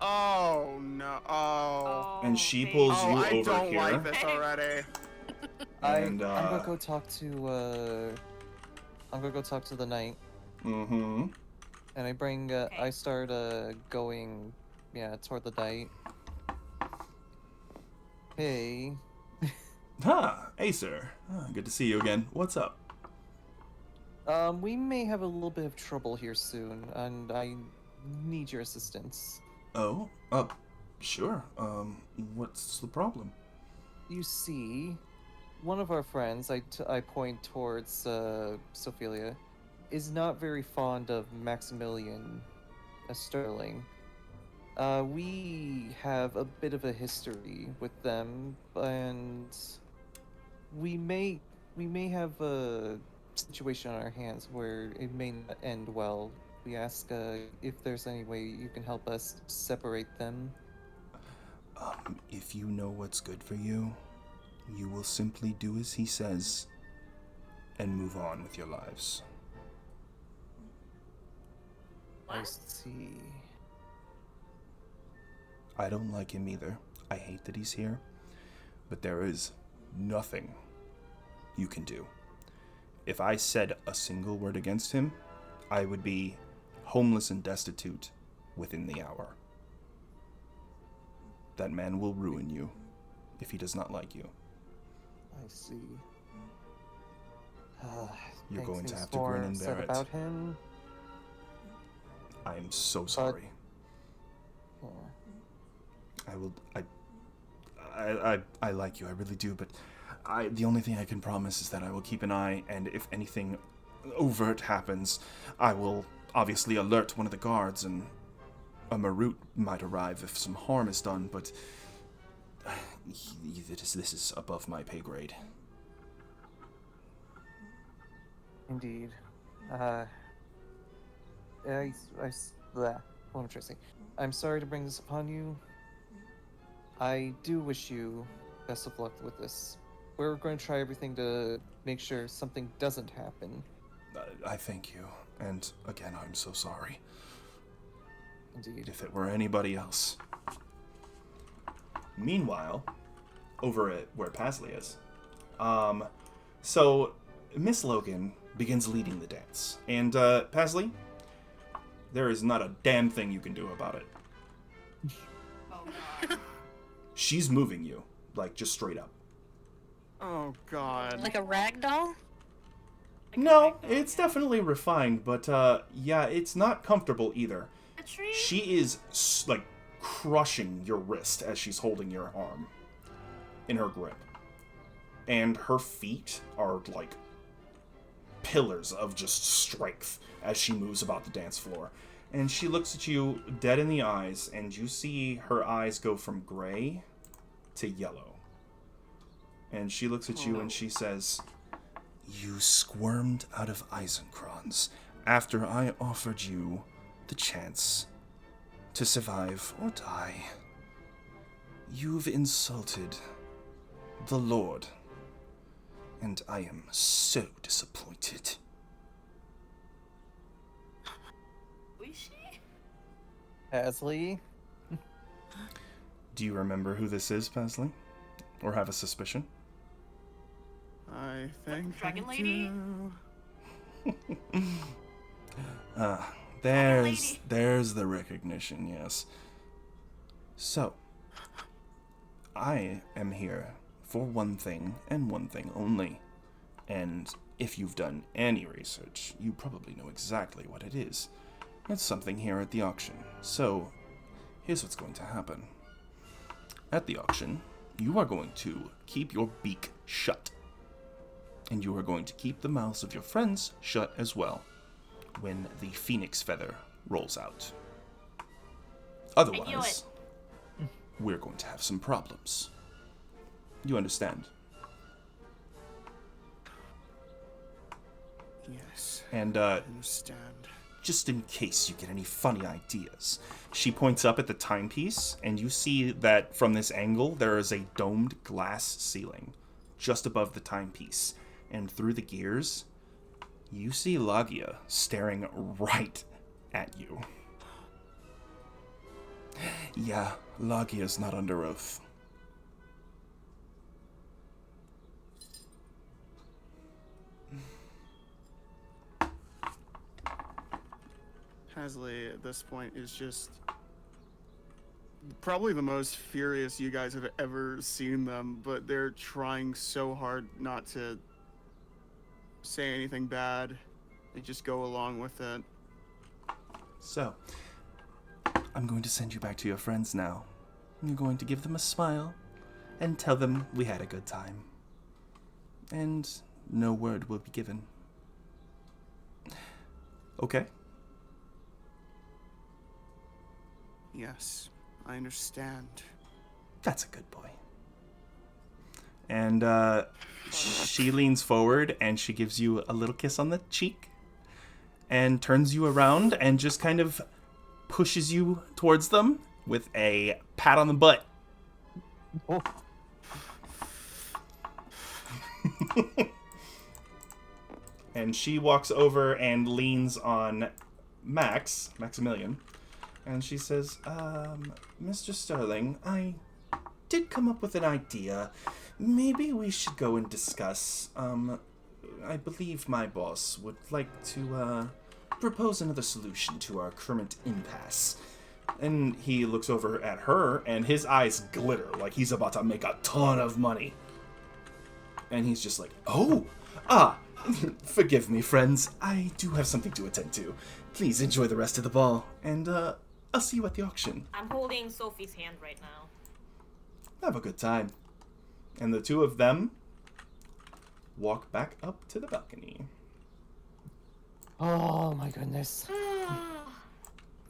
Oh no. Oh. And she baby. pulls Oh, you I over don't here. like this already. And, I'm gonna go talk to I'm gonna go talk to the knight. Mm-hmm. And I bring, I start, going, toward the knight. Hey. Hey, sir. Good to see you again. What's up? We may have a little bit of trouble here soon, and I need your assistance. Oh, sure. What's the problem? You see, one of our friends, I point towards, Sophelia, is not very fond of Maximilian Sterling. We have a bit of a history with them, and we may have a situation on our hands where it may not end well. We ask if there's any way you can help us separate them. If you know what's good for you, you will simply do as he says and move on with your lives. I see. I don't like him either. I hate that he's here, but there is nothing you can do. If I said a single word against him, I would be homeless and destitute within the hour. That man will ruin you if he does not like you. I see. You're going to things have to grin more and said bear it. about him. I am so sorry. Yeah. I like you, I really do, but the only thing I can promise is that I will keep an eye, and if anything overt happens, I will obviously alert one of the guards, and a Marut might arrive if some harm is done, but this is above my pay grade. Indeed. What am I trying to say? I'm sorry to bring this upon you. I do wish you best of luck with this. We're going to try everything to make sure something doesn't happen. I thank you, and again, I'm so sorry. Indeed. If it were anybody else. Meanwhile, over at where Pasley is, so Miss Logan begins leading the dance, and Pasley, there is not a damn thing you can do about it. Oh god. She's moving you, like, just straight up. Oh god. Like a rag doll? No, it's definitely refined, but yeah, it's not comfortable either. A tree? She is like crushing your wrist as she's holding your arm in her grip, and her feet are like pillars of just strength as she moves about the dance floor. And she looks at you dead in the eyes, and you see her eyes go from gray to yellow. And she looks at you and she says, You squirmed out of Eisenkranz after I offered you the chance to survive or die. You've insulted the Lord, and I am so disappointed. Is she? Pasley? do you remember who this is, Pasley? Or have a suspicion? I think Dragon I Lady? do. There's the recognition, yes. So, I am here for one thing and one thing only. And if you've done any research, you probably know exactly what it is. It's something here at the auction. So, here's what's going to happen. At the auction, you are going to keep your beak shut. And you are going to keep the mouths of your friends shut as well when the phoenix feather rolls out. Otherwise, we're going to have some problems. You understand? Yes, And I understand. just in case you get any funny ideas, she points up at the timepiece, and you see that from this angle there is a domed glass ceiling just above the timepiece. And through the gears, you see Lagia staring right at you. Yeah, Lagia's not under oath. Pasley at this point is just probably the most furious you guys have ever seen them, but they're trying so hard not to say anything bad. They just go along with it. So, I'm going to send you back to your friends now. You're going to give them a smile and tell them we had a good time. And no word will be given. Okay? Yes, I understand. That's a good boy. And she leans forward and she gives you a little kiss on the cheek and turns you around and just kind of pushes you towards them with a pat on the butt. Oh. And she walks over and leans on Maximilian, and she says, Mr. Sterling, I did come up with an idea. Maybe we should go and discuss. I believe my boss would like to propose another solution to our current impasse. And he looks over at her, and his eyes glitter like he's about to make a ton of money. And he's just like, forgive me, friends. I do have something to attend to. Please enjoy the rest of the ball, and I'll see you at the auction. I'm holding Sophie's hand right now. Have a good time. And the two of them walk back up to the balcony. Oh my goodness.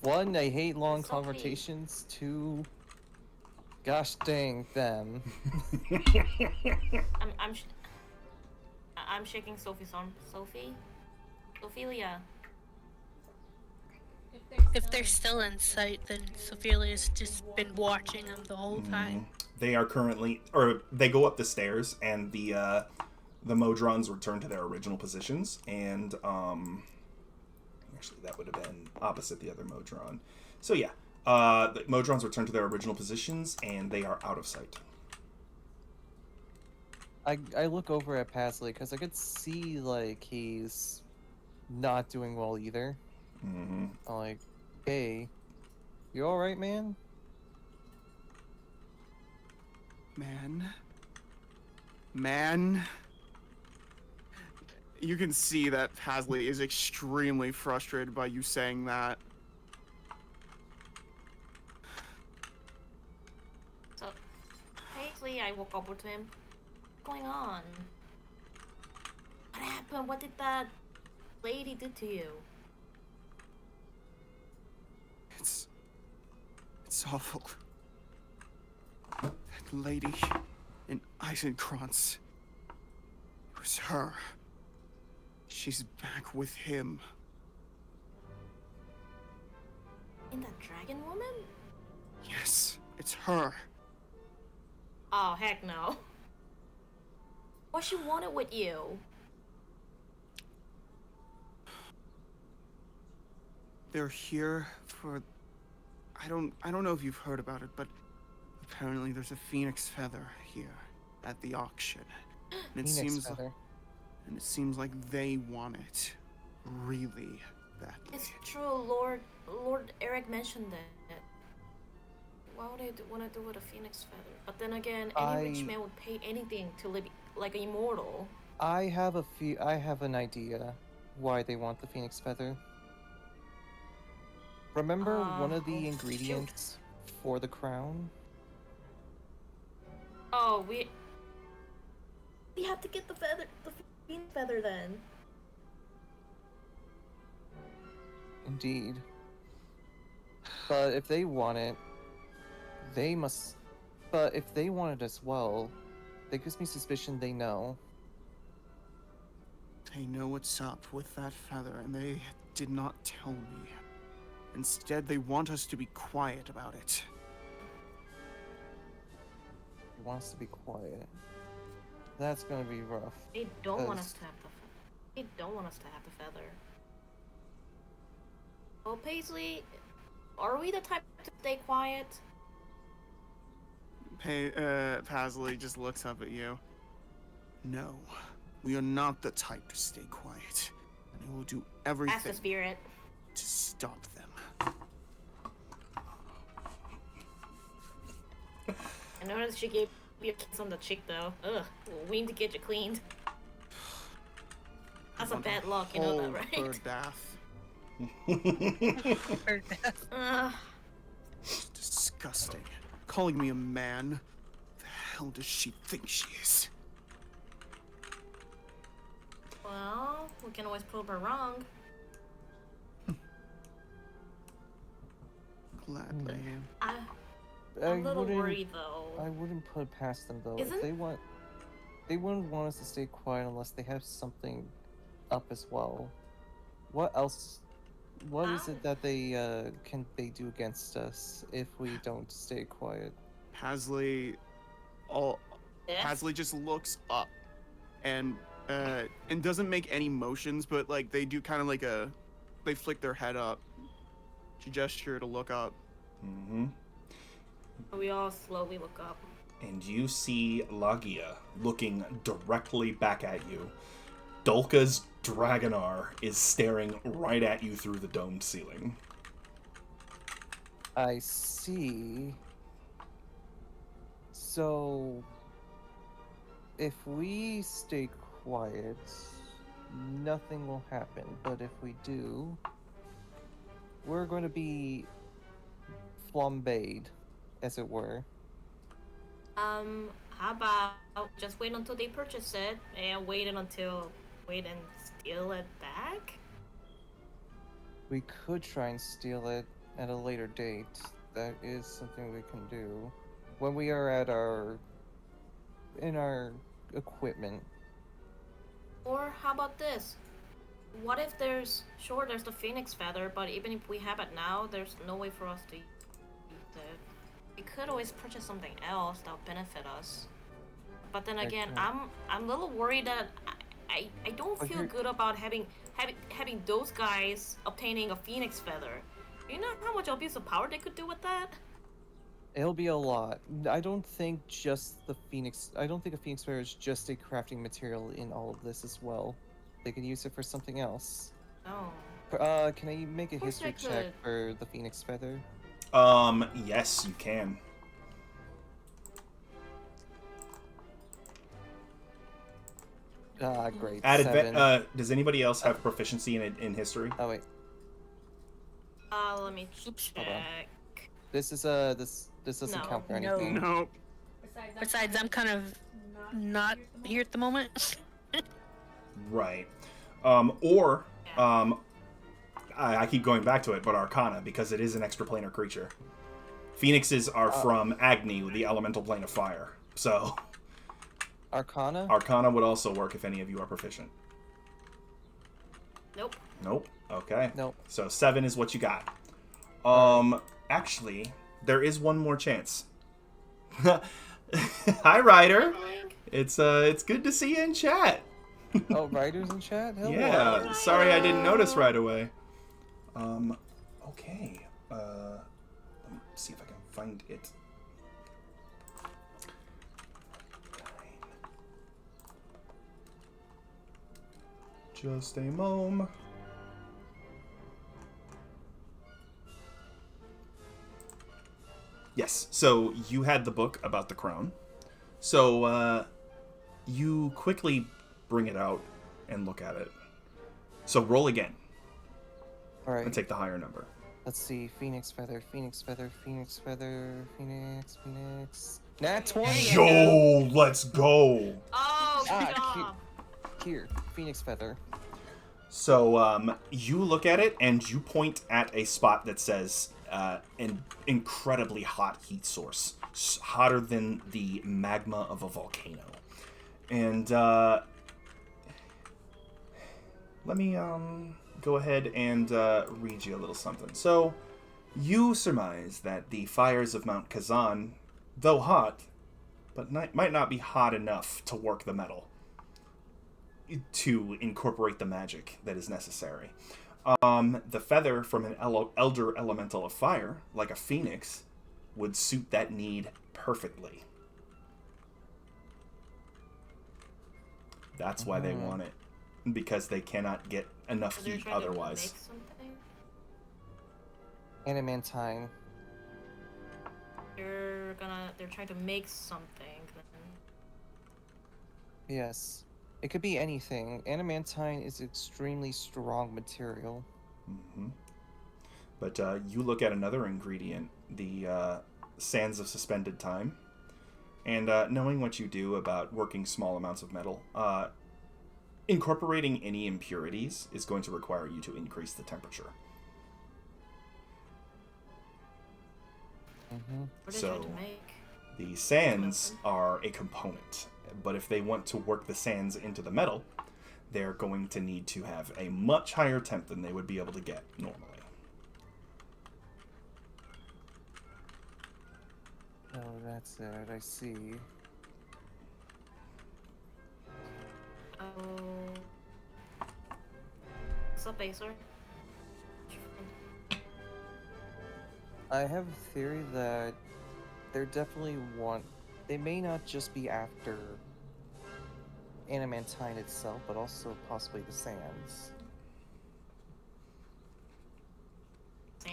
One, I hate long It's okay. conversations. Two, gosh dang them. I'm shaking Sophie's arm. Sophie? Ophelia. If they're still in sight, then Sophelia's just been watching them the whole time. They are currently, or they go up the stairs, and the Modrons return to their original positions, and actually that would have been opposite the other Modron. So yeah, the Modrons return to their original positions, and they are out of sight. I look over at Pasley because I could see like he's not doing well either. Mm-hmm. I'm like, hey, you all right, man? Man. You can see that Pasley is extremely frustrated by you saying that. So, Paisley, I walk over to him. What's going on? What happened? What did that lady do to you? It's awful. That lady in Eisenkranz. It was her. She's back with him. In that dragon woman? Yes, it's her. Oh, heck no. What she wanted with you? They're here for... I don't know if you've heard about it, but apparently there's a phoenix feather here at the auction. And it seems like they want it really badly. It's true, Lord Eric mentioned that. Why would I want to do with a phoenix feather? But then again, any rich man would pay anything to live like an immortal. I have an idea why they want the phoenix feather. Remember one of the ingredients for the crown? Oh, we have to get the phoenix feather then. Indeed. But if they want it, they must... But if they want it as well, that gives me suspicion they know. They know what's up with that feather, and they did not tell me. Instead, they want us to be quiet about it. He wants to be quiet. That's gonna be rough. They don't want us to have the feather. They don't want us to have the feather. Well, Paisley, are we the type to stay quiet? Pasley just looks up at you. No, we are not the type to stay quiet. And I will do everything Ask the spirit. to stop them. I noticed she gave you a kiss on the cheek though. Ugh, we need to get you cleaned. That's a bad luck, you know that, right? Bird bath. Ugh. Disgusting. Calling me a man. The hell does she think she is? Well, we can always prove her wrong. Gladly. I'm I a little wouldn't- worried though. I wouldn't put it past them though. Isn't- If they wouldn't want us to stay quiet unless they have something up as well. What else? What is it that they do against us if we don't stay quiet? Pasley just looks up and doesn't make any motions, but like they do kind of like they flick their head up. She gesture to look up. Mm-hmm. We all slowly look up. And you see Lagia looking directly back at you. Dolka's Dragonar is staring right at you through the domed ceiling. I see. So, if we stay quiet, nothing will happen. But if we do, we're going to be flambéed, as it were. How about just wait until they purchase it and wait and steal it back? We could try and steal it at a later date. That is something we can do. When we are at in our equipment. Or how about this? What if there's the Phoenix Feather, but even if we have it now, there's no way for us to use it. We could always purchase something else that'll benefit us. But then again, I'm a little worried that I don't feel good about having those guys obtaining a Phoenix Feather. You know how much abuse of power they could do with that? It'll be a lot. I don't think a Phoenix Feather is just a crafting material in all of this as well. They could use it for something else. Oh. Can I make a history check for the Phoenix Feather? Yes, you can. Great. At 7. does anybody else have proficiency in history? Oh wait, Let me check. this doesn't No. count for No. anything. Nope. Besides, I'm kind of not here at the moment. Right. I keep going back to it, but Arcana, because it is an extraplanar creature. Phoenixes are from Agni, the elemental plane of fire. So, Arcana? Arcana would also work if any of you are proficient. Nope. Nope. Okay. Nope. So 7 is what you got. Actually, there is one more chance. Hi, Ryder. It's good to see you in chat. Oh, Ryder's in chat? Hello. Yeah. Sorry I didn't notice right away. Okay. Let me see if I can find it. Just a moment. Yes, so you had the book about the crown. So, you quickly bring it out and look at it. So roll again. Alright. And take the higher number. Let's see. Phoenix Feather, Phoenix Feather, Phoenix Feather, Phoenix. Nat 20! Yo, let's go! Oh, good job. Here, Phoenix Feather. So, you look at it and you point at a spot that says an incredibly hot heat source. Hotter than the magma of a volcano. And, let me, go ahead and read you a little something. So, you surmise that the fires of Mount Kazan, though hot, but might not be hot enough to work the metal, to incorporate the magic that is necessary. The feather from an elder elemental of fire, like a phoenix, would suit that need perfectly. That's why they want it. Because they cannot get enough They're heat trying to otherwise. make something? Adamantine. they're trying to make something, then Yes. It could be anything. Adamantine is extremely strong material. Mm-hmm. But you look at another ingredient, the sands of suspended time, and knowing what you do about working small amounts of metal, incorporating any impurities is going to require you to increase the temperature. Mm-hmm. what are they So, trying to make? the sands are a component, but if they want to work the sands into the metal, they're going to need to have a much higher temp than they would be able to get normally. Oh, that's it. I see. Oh. What's up, Acer? I have a theory that they may not just be after adamantine itself, but also possibly the sands.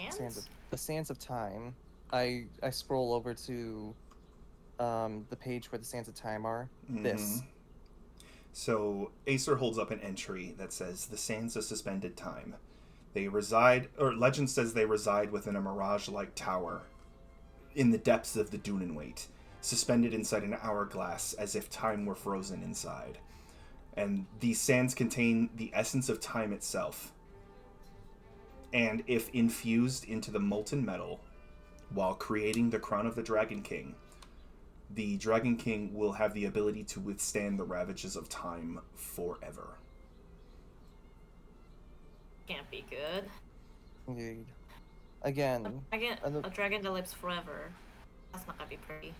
Sands? The sands of time. I scroll over to the page where the sands of time are. This. So Acer holds up an entry that says, "The sands of suspended time. They reside, or legend says they reside within a mirage-like tower in the depths of the Dunenweight, suspended inside an hourglass as if time were frozen inside. And these sands contain the essence of time itself. And if infused into the molten metal, while creating the crown of the Dragon King will have the ability to withstand the ravages of time forever." Can't be good. Indeed. Again, A dragon that lives forever. That's not gonna be pretty.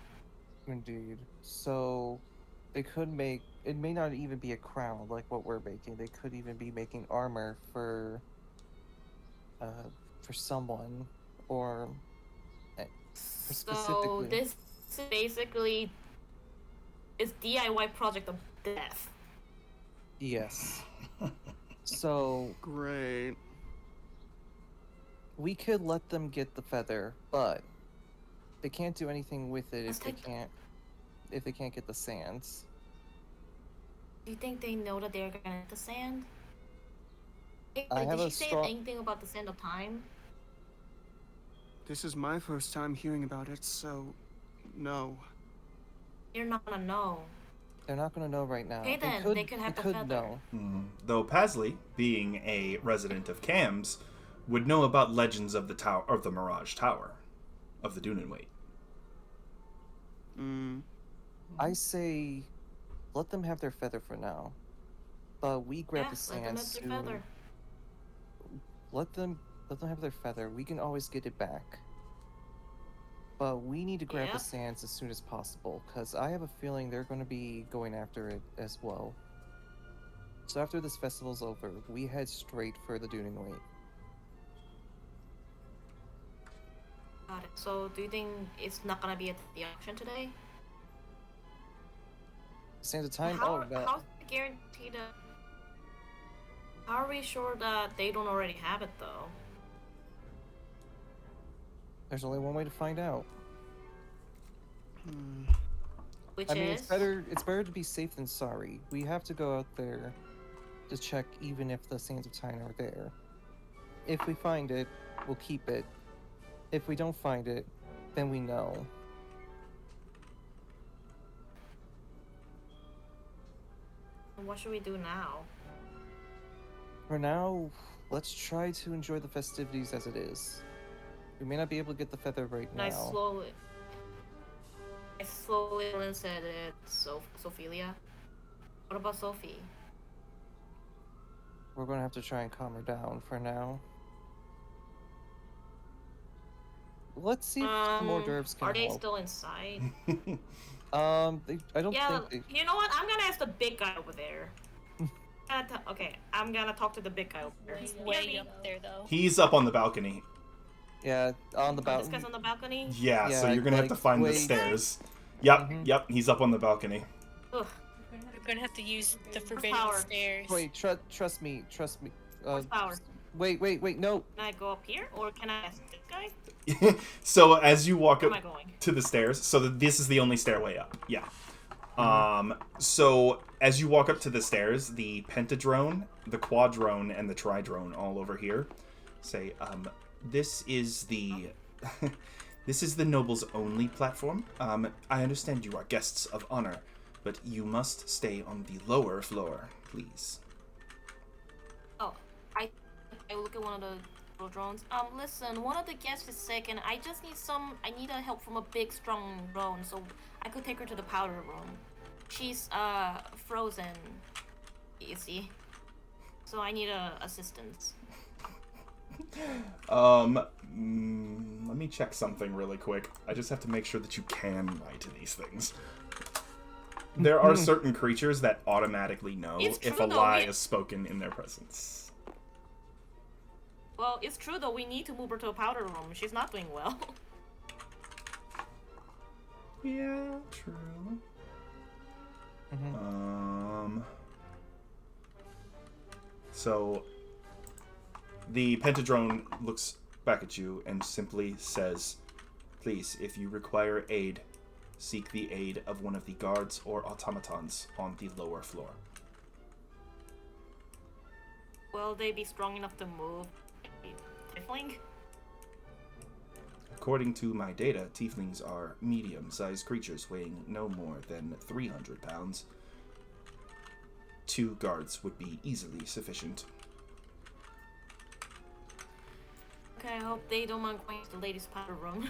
indeed. So they could make it may not even be a crown like what we're making. They could even be making armor for someone or for specifically. So this basically is DIY project of death. Yes. So Great. we could let them get the feather, but they can't do anything with it Let's if they take- can't get the sands. Do you think they know that they're gonna get the sand? Hey, I have did a she say strong- anything about the sand of time? This is my first time hearing about it, so no. You're not gonna know. They're not gonna know right now. Okay, then, they could have the feather. know. Though Pasley, being a resident of Cams, would know about legends of the tower, of the Mirage Tower, of the Dunenweight. I say, let them have their feather for now. But we grab the Let them have sands. their feather. Let them have their feather. We can always get it back. But we need to grab the Yep. sands as soon as possible, because I have a feeling they're going to be going after it as well. So after this festival's over, we head straight for the Dunenweight. Got it. So do you think it's not gonna be at the auction today? Sands of time? How, Oh, no. how's it guaranteed that? How are we sure that they don't already have it though? There's only one way to find out. Which I mean, is it's better to be safe than sorry. We have to go out there to check even if the sands of time are there. If we find it, we'll keep it. If we don't find it, then we know. What should we do now? For now, let's try to enjoy the festivities as it is. We may not be able to get the feather right And now. I slowly said it's Sophelia. What about Sophie? We're gonna have to try and calm her down for now. Let's see if some more dervs can Are they help. still inside? I don't Yeah, think they... you know what? I'm gonna ask the big guy over there. Okay, I'm gonna talk to the big guy over there. He's Yeah, way up there, though. He's up on the balcony. Yeah, on the This balcony. guy's on the balcony? Yeah, so Yeah, you're gonna have like, to find the way- stairs. Yep, Mhm. yep, he's up on the balcony. Ugh, We're gonna have to use the forbidden power. stairs. Wait, trust me. Horsepower. Wait, no. Can I go up here, or can I ask this guy? So as you walk Where up am I going? to the stairs, so this is the only stairway up. Yeah. So as you walk up to the stairs, the pentadrone, the quadrone, and the tridrone all over here say, this is the this is the noble's only platform. I understand you are guests of honor, but you must stay on the lower floor, please. Oh, I look at one of the little drones. Listen, one of the guests is sick, and I just need I need a help from a big, strong drone, so I could take her to the powder room. She's, frozen, you see. So I need assistance. Let me check something really quick. I just have to make sure that you can write these things. There are certain creatures that automatically know if a lie is spoken in their presence. Well, it's true though, we need to move her to a powder room. She's not doing well. Yeah, true. So the pentadrone looks back at you and simply says, please, if you require aid, seek the aid of one of the guards or automatons on the lower floor. Will they be strong enough to move? Tiefling? According to my data, tieflings are medium-sized creatures weighing no more than 300 pounds. 2 guards would be easily sufficient. Okay, I hope they don't mind going to the ladies' powder room.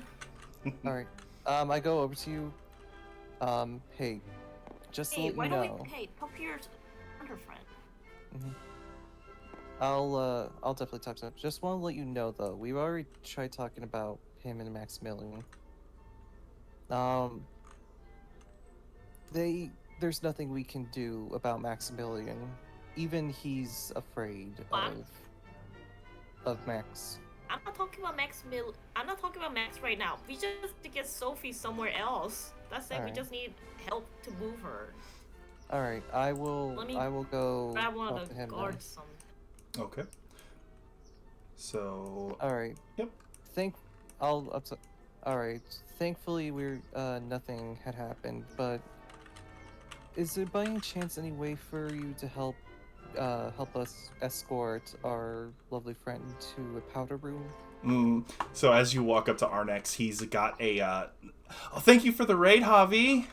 Alright. I go over to you. Hey, just to Hey, let you why know. don't we talk to your friend? I'll definitely talk to him. Just want to let you know, though, we've already tried talking about him and Maximilian. There's nothing we can do about Maximilian. Even he's afraid of Max. I'm not talking about I'm not talking about Max right now. We just need to get Sophie somewhere else. That's it. We just need help to move her. Alright, I will go grab one talk of to the him guards. Okay. So. Alright. Yep. Alright. Thankfully, nothing had happened, but is there by any chance any way for you to help us escort our lovely friend to a powder room? So as you walk up to Arnex, he's got a, oh, thank you for the raid, Javi!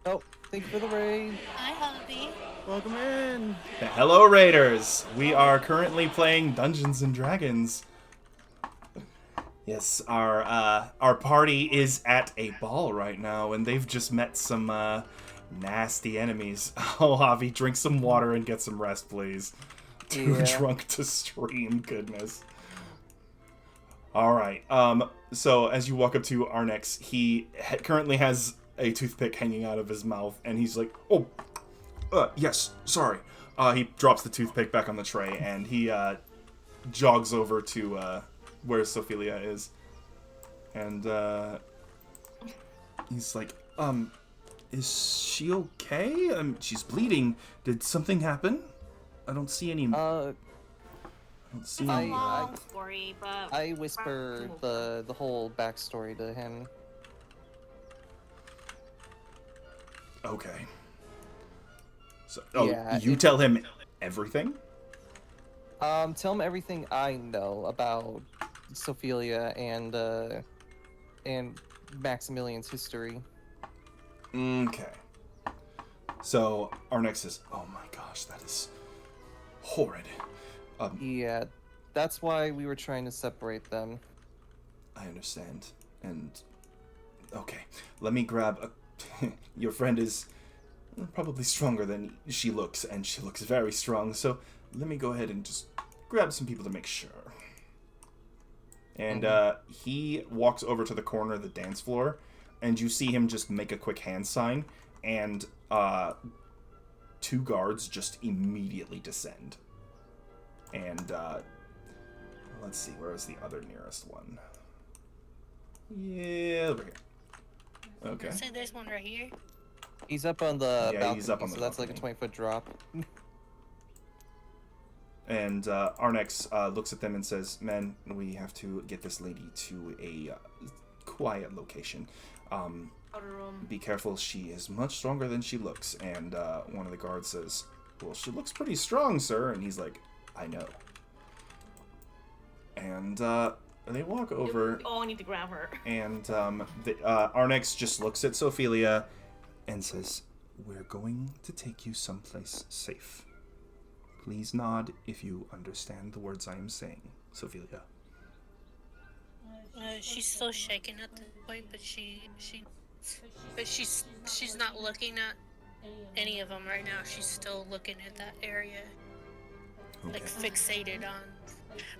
Oh, thank you for the raid! Hi, Javi. Welcome in. Hello, Raiders! We are currently playing Dungeons and Dragons. Yes, our party is at a ball right now, and they've just met some, nasty enemies. Oh, Javi, drink some water and get some rest, please. Too drunk to stream, goodness. Alright, so as you walk up to Arnex, he currently has a toothpick hanging out of his mouth, and he's like, oh, yes, sorry. He drops the toothpick back on the tray, and he, jogs over to, where Sophia is. And, he's like, is she okay? She's bleeding. Did something happen? I don't see any... I don't see any... long story, but... I whisper the whole backstory to him. Okay. So, Yeah, you tell him everything? Tell him everything I know about Sophia and Maximilian's history. Okay. So, Arnex says, oh my gosh, that is horrid. Yeah, that's why we were trying to separate them. I understand. And, okay, let me grab a... Your friend is probably stronger than she looks, and she looks very strong, so let me go ahead and just grab some people to make sure. And he walks over to the corner of the dance floor, and you see him just make a quick hand sign, and 2 guards just immediately descend. And let's see, where is the other nearest one? Yeah, over here. Okay. So there's one right here. He's up on the balcony, he's up on the so that's like a balcony. 20-foot drop. And Arnex looks at them and says, "Men, we have to get this lady to a quiet location. Be careful, she is much stronger than she looks." And one of the guards says, "Well, she looks pretty strong, sir." And he's like, "I know." And they walk over. Oh, I need to grab her. And Arnex just looks at Sophelia and says, "We're going to take you someplace safe. Please nod if you understand the words I am saying, Sophelia." She's still shaking at this point, but she's not looking at any of them right now. She's still looking at that area, like fixated on,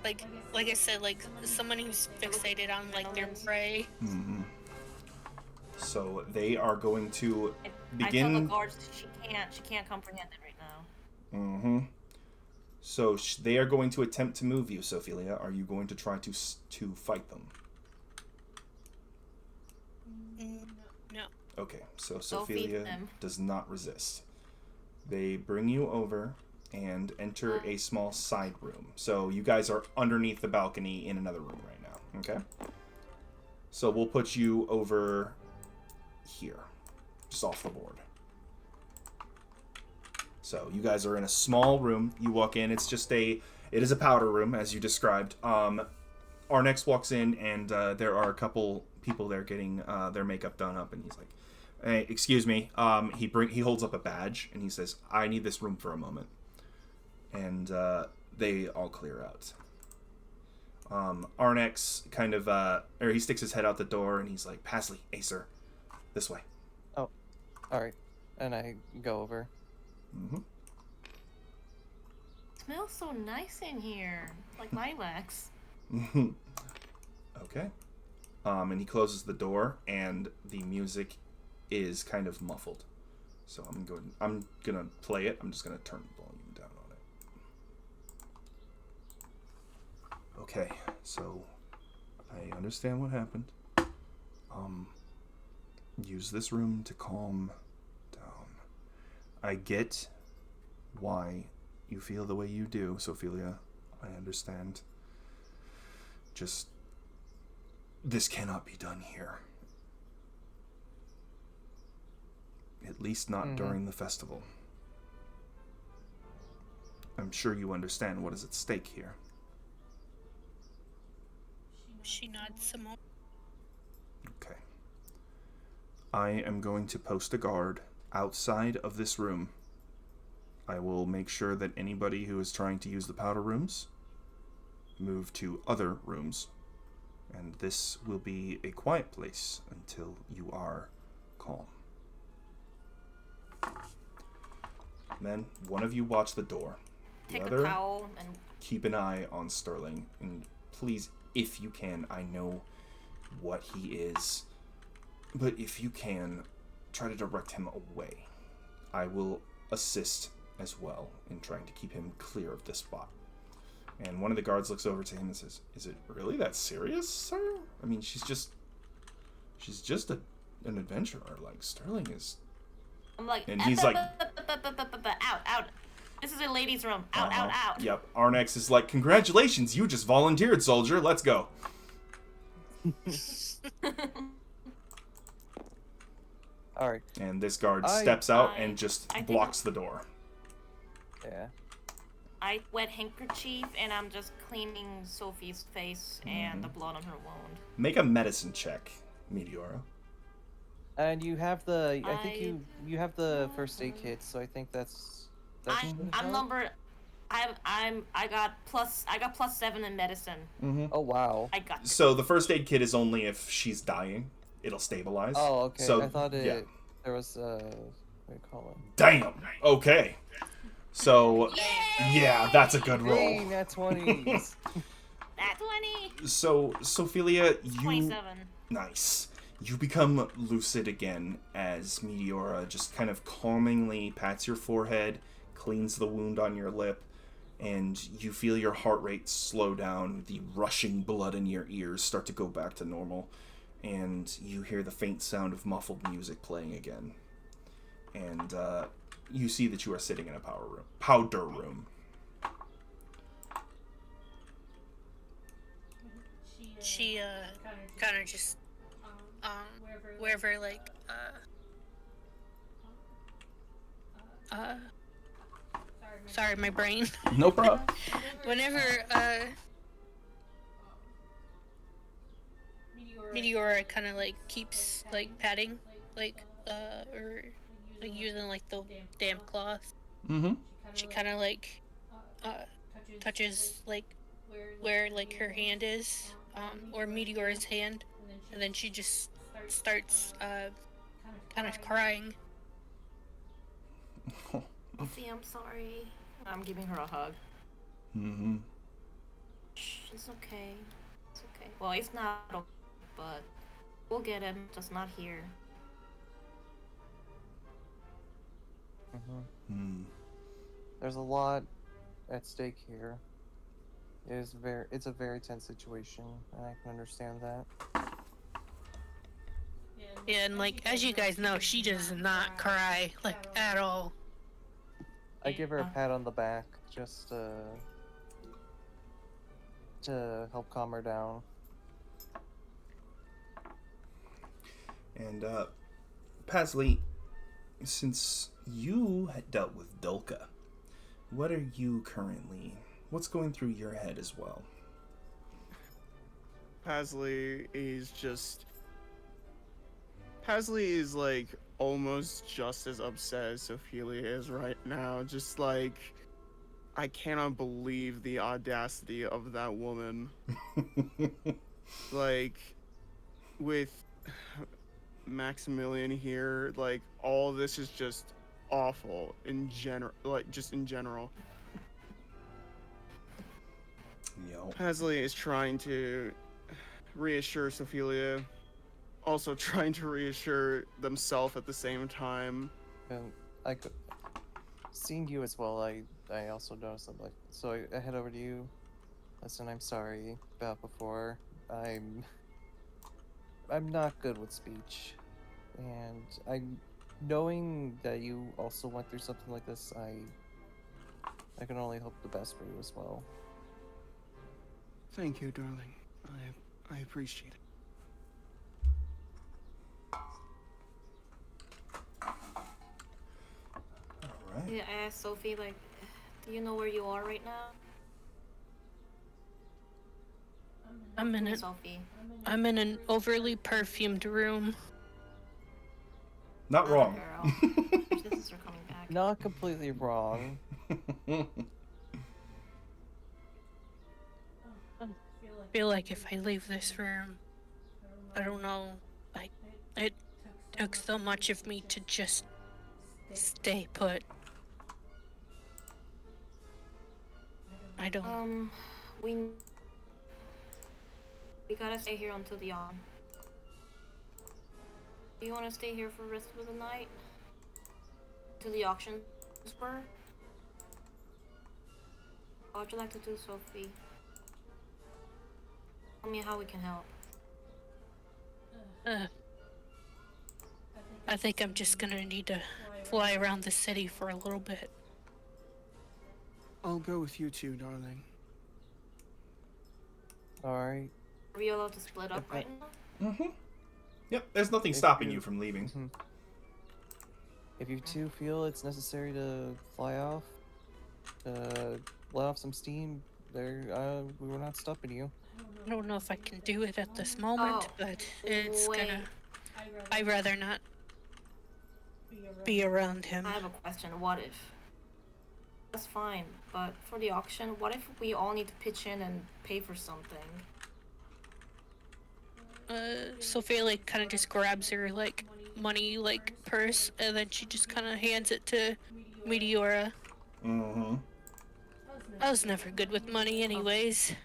like I said, like someone who's fixated on like their prey. Mm-hmm. So they are going to I begin. tell the guards she can't comprehend it right now. Mm-hmm. So they are going to attempt to move you, Sophelia. Are you going to try to fight them? No. Okay, so Sophelia does not resist. They bring you over and enter a small side room. So you guys are underneath the balcony in another room right now, okay? So we'll put you over here, just off the board. So you guys are in a small room. You walk in. It is a powder room, as you described. Arnex walks in, and there are a couple people there getting their makeup done up, and he's like, "Hey, excuse me." He holds up a badge, and he says, "I need this room for a moment." And they all clear out. Arnex kind of, he sticks his head out the door, and he's like, "Pasley, Acer, this way." Oh, all right. And I go over. Mm-hmm. Smells so nice in here, like lilacs. Okay. And he closes the door, and the music is kind of muffled. So I'm gonna play it. I'm just gonna turn the volume down on it. Okay, so I understand what happened. Use this room to calm down. I get why you feel the way you do, Sophelia. I understand. Just, this cannot be done here. At least not during the festival. I'm sure you understand what is at stake here. She nods some more. Okay. I am going to post a guard outside of this room. I will make sure that anybody who is trying to use the powder rooms move to other rooms. And this will be a quiet place until you are calm. Men, one of you watch the door. The Take other, a towel and keep an eye on Sterling. And please, if you can, I know what he is, but if you can, try to direct him away. I will assist as well in trying to keep him clear of this spot. And one of the guards looks over to him and says, "Is it really that serious, sir? I mean, she's just an adventurer. Like, Sterling is..." I'm like, and he's like, out. This is a ladies' room. Out. Yep. Arnex is like, "Congratulations, you just volunteered, soldier. Let's go." All right. And this guard steps out and just blocks the door. Yeah. I wet handkerchief and I'm just cleaning Sophie's face and the blood on her wound. Make a medicine check, Meteora. And you have the, I think you have the first aid kit, so I think that's I'm number, I got +7 in medicine. Mm-hmm. Oh wow. I got. So the first aid kit is only if she's dying. It'll stabilize. Oh, okay. So, I thought there was what do you call it? Damn. Okay. So, yeah, that's a good roll. Dang, nat 20s. Nat 20. So, Sophelia, you 27. Nice. You become lucid again as Meteora just kind of calmingly pats your forehead, cleans the wound on your lip, and you feel your heart rate slow down, the rushing blood in your ears start to go back to normal, and you hear the faint sound of muffled music playing again. And you see that you are sitting in a powder room. she kind of just wherever like sorry, my brain. No problem. Whenever Meteora kind of like keeps like patting like or like using like the damp cloth. Mm-hmm. She kind of like touches like where like her hand is, or Meteora's hand, and then she just starts kind of crying. See, I'm sorry. I'm giving her a hug. Mm-hmm. Shh, it's okay. It's okay. Well, it's not, okay, but we'll get him. Just not here. There's a lot at stake here. It's a very tense situation, and I can understand that. Yeah, and like as you guys know, she does not cry like at all. I give her a pat on the back just to help calm her down. And Pasley, since you had dealt with Dulka, what's going through your head as well? Pasley is like almost just as upset as Ophelia is right now. Just like, I cannot believe the audacity of that woman. Like, with Maximilian here, like, all this is just awful in general. Like, just in general. Yo. Pasley is trying to reassure Ophelia, also trying to reassure themselves at the same time. And seeing you as well, I also noticed that, like, so I head over to you. Listen, I'm sorry about before. I'm not good with speech, and knowing that you also went through something like this, I can only hope the best for you as well. Thank you, darling. I appreciate it. Alright. Yeah, I asked Sophie, like, do you know where you are right now? Sophie. I'm in an overly perfumed room. Not wrong. Girl. This is her coming back. Not completely wrong. I feel like if I leave this room, I don't know, like, it took so much of me to just stay put. I don't... We gotta stay here until the dawn. Do you want to stay here for the rest of the night? Till the auction spur? What would you like to do, Sophie? Tell me how we can help. I think I'm just gonna need to fly around the city for a little bit. I'll go with you too, darling. Alright. Are we allowed to split up right now? Mm-hmm. Yep, there's nothing stopping you from leaving. Mm-hmm. If you two feel it's necessary to fly off, let off some steam, we were not stopping you. I don't know if I can do it at this moment, but it's gonna... I'd rather not be around him. I have a question. What if? That's fine, but for the auction, what if we all need to pitch in and pay for something? Sophia, like, kind of just grabs her, like, money, like, purse, and then she just kind of hands it to Meteora. Mm-hmm. I was never good with money anyways.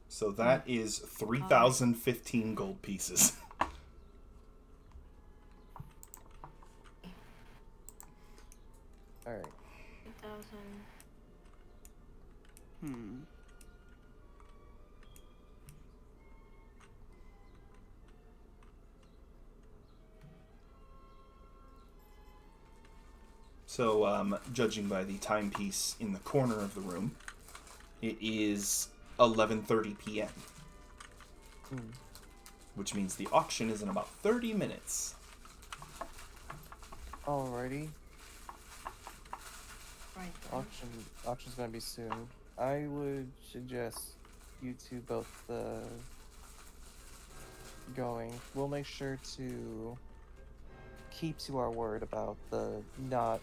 So that is 3,015 gold pieces. Alright. 8,000. So, judging by the timepiece in the corner of the room, it is 11:30 p.m. which means the auction is in about 30 minutes. Alrighty. Right. Auction's gonna be soon. I would suggest you two both going. We'll make sure to keep to our word about the not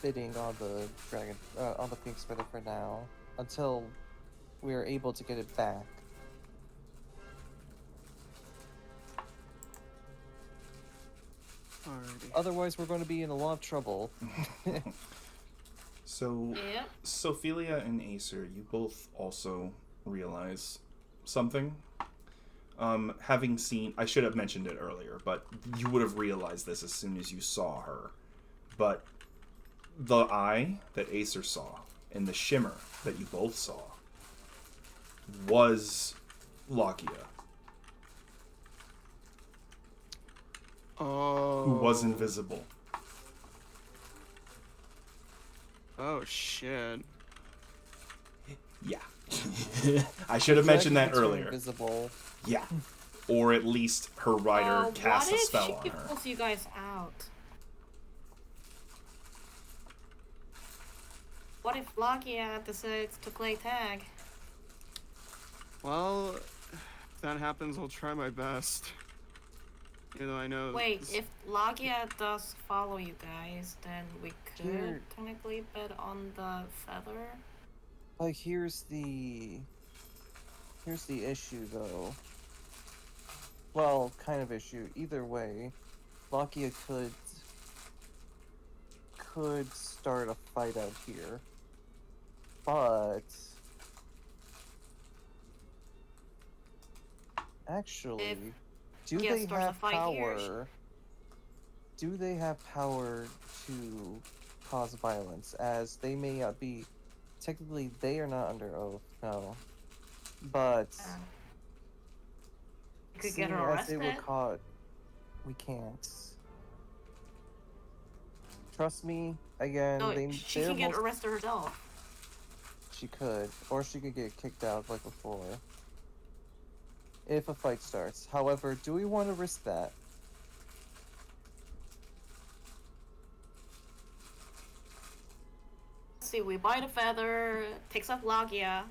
bidding on the dragon, on the phoenix feather for now, until we are able to get it back. Alrighty. Otherwise, we're going to be in a lot of trouble. So, Yep. Sophelia and Acer, you both also realize something. Having seen, I should have mentioned it earlier, but you would have realized this as soon as you saw her. But the eye that Acer saw and the shimmer that you both saw was Lakia, Oh. who was invisible. Oh shit. Yeah. I should have mentioned that earlier. Invisible. Yeah. Or at least her rider cast a what spell if on she her. pulls you guys out? What if Lakia decides to play tag? Well, if that happens, I'll try my best. Even though I know. Wait, this- if Lakia does follow you guys, then we could Here- technically bet on the feather. Like, here's the issue, though. Well, kind of issue. Either way, Lakia could start a fight out here, but actually, do Lakia they starts a have fight here, power? Do they have power to cause violence? As they may not be. Technically, they are not under oath, no. But You could seeing get her as they arrested. were caught, we can't. Trust me, again, No, they she they're can get most- arrested herself. She could, or she could get kicked out like before. If a fight starts. However, do we want to risk that? Let's see, we buy the feather, takes off Lakia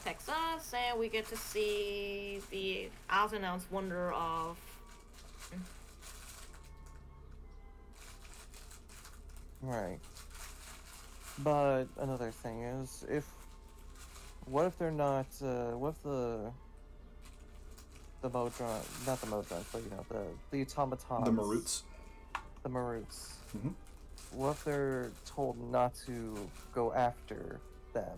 takes us, and we get to see the as-announced wonder of... Right. But another thing is, what if they're not, what if the Modron, not the Modron, but you know, the automatons. The Maroots. The Maroots. Mhm. What if they're told not to go after them?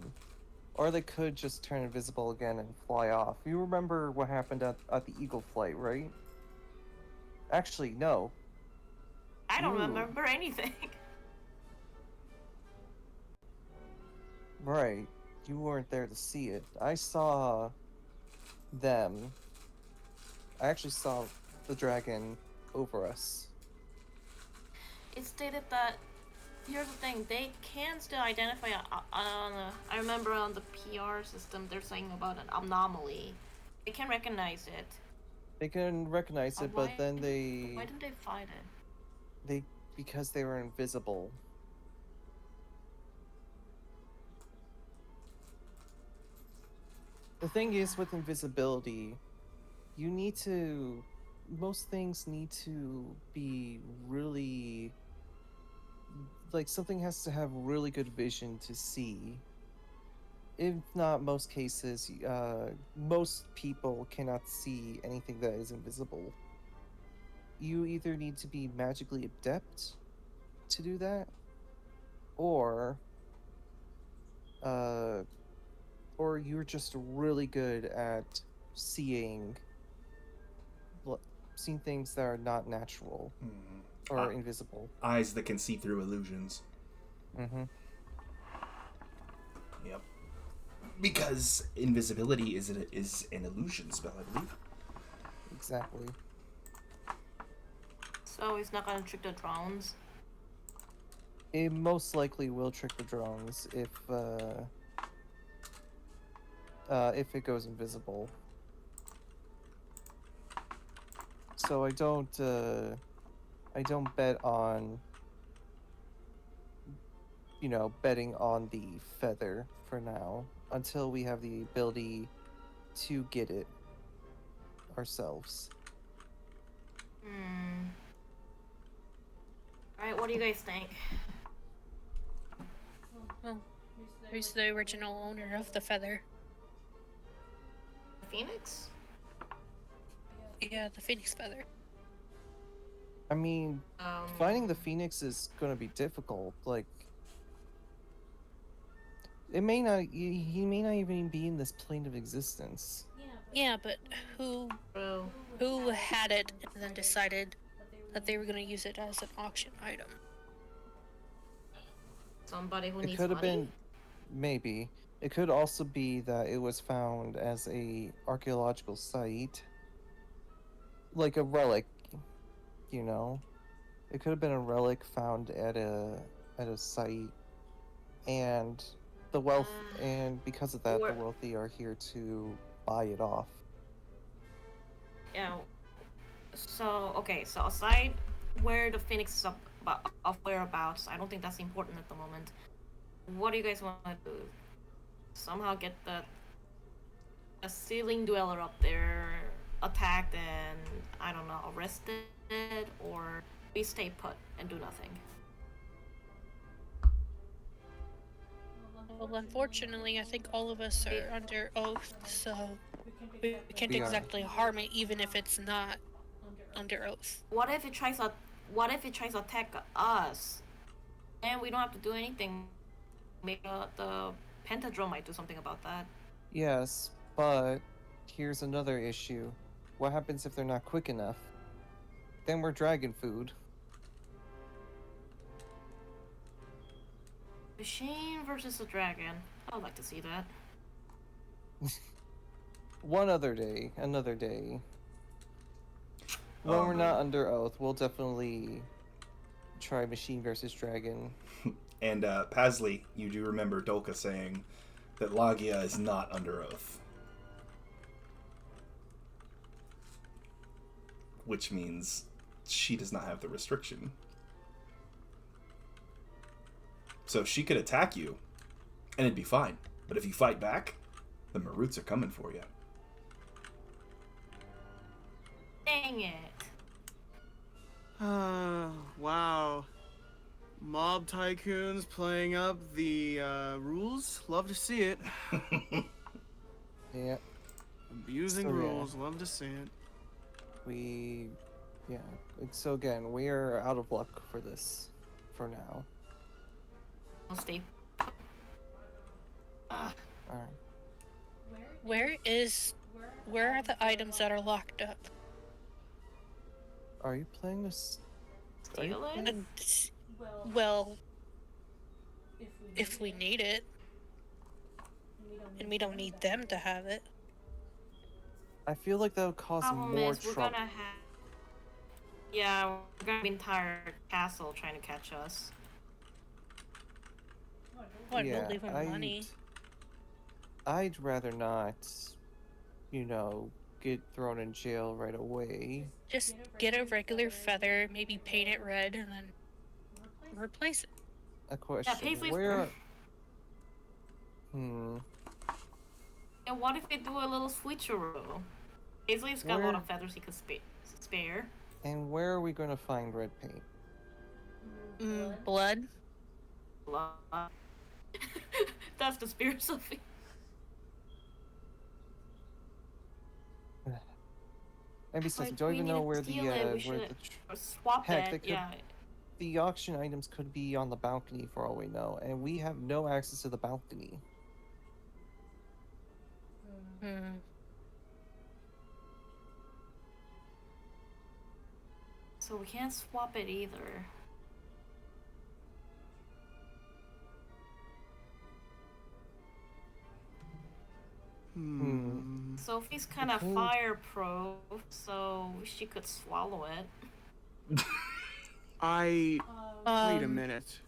Or they could just turn invisible again and fly off. You remember what happened at the Eagle flight, right? Actually, no. I don't Ooh. remember anything. Right. You weren't there to see it. I saw them. I actually saw the dragon over us. It stated that, here's the thing, they can still identify, I remember on the PR system they're saying about an anomaly. They can recognize it. They can recognize it, but then Why they didn't they fight it? because they were invisible. The thing is with invisibility, most things need to be really, like, something has to have really good vision to see. If not most cases, most people cannot see anything that is invisible. You either need to be magically adept to do that, or you're just really good at seeing things that are not natural or invisible. Eyes that can see through illusions. Mm-hmm. Yep. Because invisibility is an illusion spell, I believe. Exactly. So he's not gonna trick the drones? It most likely will trick the drones if it goes invisible. So I don't bet on, betting on the feather for now until we have the ability to get it ourselves. Alright, what do you guys think? Well, who's the original owner of the feather? The Phoenix? Yeah, the phoenix feather. I mean, finding the phoenix is going to be difficult. Like, it may not. He may not even be in this plane of existence. Yeah, but who had it and then decided that they were going to use it as an auction item? Somebody who It needs could have money? been, maybe. It could also be that it was found as a archaeological site, like a relic. It could have been a relic found at a site, and because of that, the wealthy are here to buy it off. Yeah. So, okay, so aside where the Phoenix is of whereabouts, I don't think that's important at the moment. What do you guys want to do? Somehow get a ceiling dweller up there attacked and, I don't know, arrested, or we stay put and do nothing? Well, unfortunately, I think all of us are under oath, so we can't We are. exactly harm it, even if it's not under oath. What if it tries to attack us? And we don't have to do anything. Maybe the Pentadrome might do something about that. Yes, but here's another issue. What happens if they're not quick enough? Then we're dragon food. Machine versus a dragon. I would like to see that. Another day. When we're not under oath, we'll definitely try machine versus dragon. And Pasley, you do remember Dolka saying that Lagia is not under oath. Which means she does not have the restriction. So she could attack you, and it'd be fine. But if you fight back, the Maruts are coming for you. Dang it. Wow. Mob tycoons playing up the rules. Love to see it. Yeah. Abusing So, yeah. rules. Love to see it. So again, we are out of luck for this, for now. I'll stay. Alright. Where are the items that are locked up? Are you playing this? Steal it? And, well, if we need it, and we don't need them to have it. I feel like that would cause Problem more is, we're trouble. gonna have. Yeah, we're gonna be entire castle trying to catch us. What, we'll leave them money. I'd rather not, get thrown in jail right away. Just get a regular feather, maybe paint it red, and then replace it. A question. Paisley's Where? And what if they do a little switcheroo? Paisley's got a lot of feathers he could spare. And where are we going to find red paint? Blood? Blood. That's the spirit, Sophie. And besides, we don't We even need know to where the steal it, we should swap heck, it. Yeah. the auction items could be on the balcony for all we know, and we have no access to the balcony. So we can't swap it either. Sophie's kind of fireproof, so she could swallow it. Wait a minute.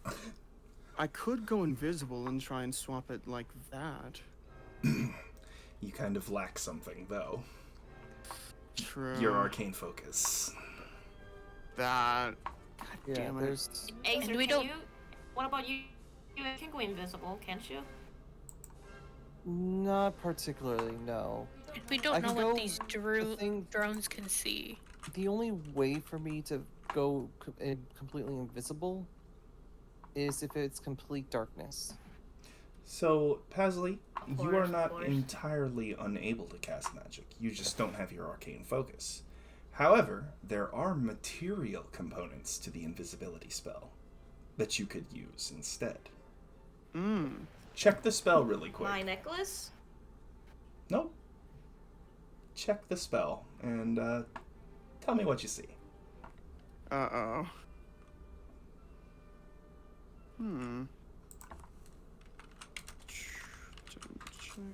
I could go invisible and try and swap it like that. You kind of lack something, though. True. your arcane focus. That. God Yeah, damn it. there's. Acer, we can don't- you? What about you? You can go invisible, can't you? Not particularly, no. And we I don't know can what go- these the thing- drones can see. The only way for me to go completely invisible is if it's complete darkness. So, Pasley, Of you are course, of not course. entirely unable to cast magic. You just don't have your arcane focus. However, there are material components to the invisibility spell that you could use instead. Check the spell really quick. My necklace? Nope. Check the spell and tell me what you see. Uh-oh. Check.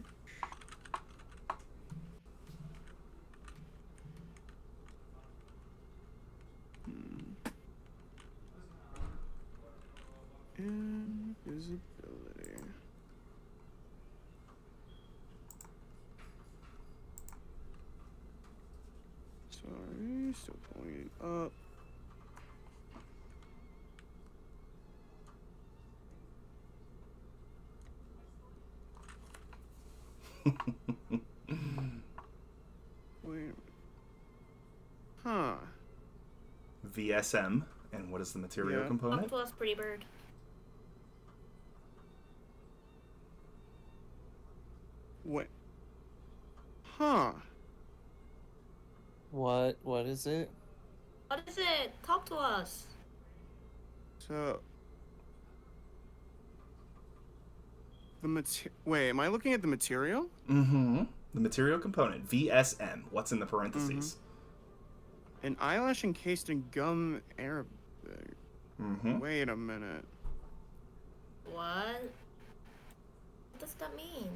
Invisibility. Sorry, still pulling it up. Wait a minute. Huh. VSM, and what is the material Yeah. component? Talk to us, pretty bird. What? Huh. What is it? What is it? Talk to us. So. Wait, am I looking at the material? Mm-hmm. The material component, VSM. What's in the parentheses? An eyelash encased in gum Arabic. Mm-hmm. Wait a minute. What? What does that mean?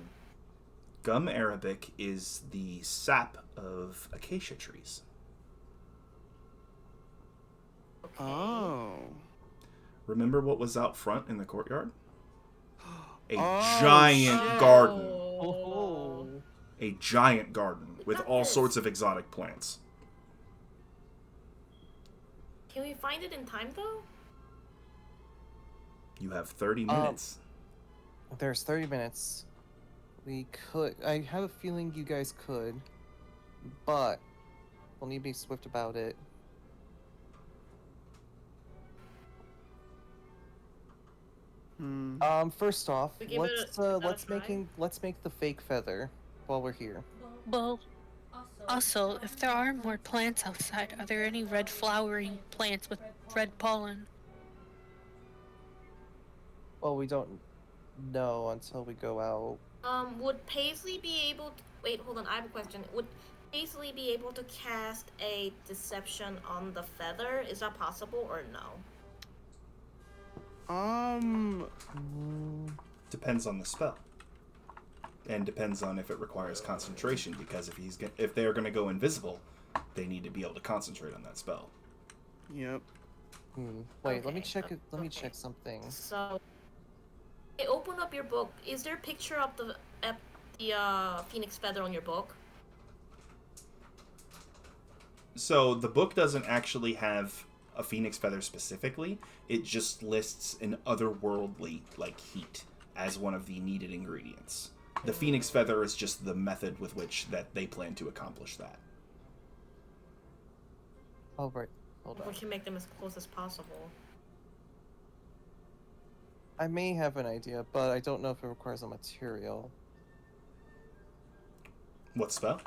Gum Arabic is the sap of acacia trees. Okay. Oh. Remember what was out front in the courtyard? A Oh, giant shit. garden. Oh. A giant garden with Look at all this. sorts of exotic plants. Can we find it in time though? You have 30 minutes. There's 30 minutes. We could. I have a feeling you guys could, but we'll need to be swift about it. First off, We give it let's make the fake feather while we're here. Well, also, if there are more plants outside, are there any red flowering plants with red pollen? Well, we don't know until we go out. Would Paisley be able to... Wait, hold on, I have a question. Would Paisley be able to cast a deception on the feather? Is that possible or no? Depends on the spell. And depends on if it requires concentration, because if they are going to go invisible, they need to be able to concentrate on that spell. Yep. Wait, let me Okay, check it. Let me okay. check something. So, hey, open up your book. Is there a picture of the phoenix feather on your book? So the book doesn't actually have a phoenix feather specifically. It just lists an otherworldly, like, heat as one of the needed ingredients. The phoenix feather is just the method with which that they plan to accomplish that. Oh, right. Hold We on. can make them as close as possible. I may have an idea, but I don't know if it requires a material. What spell?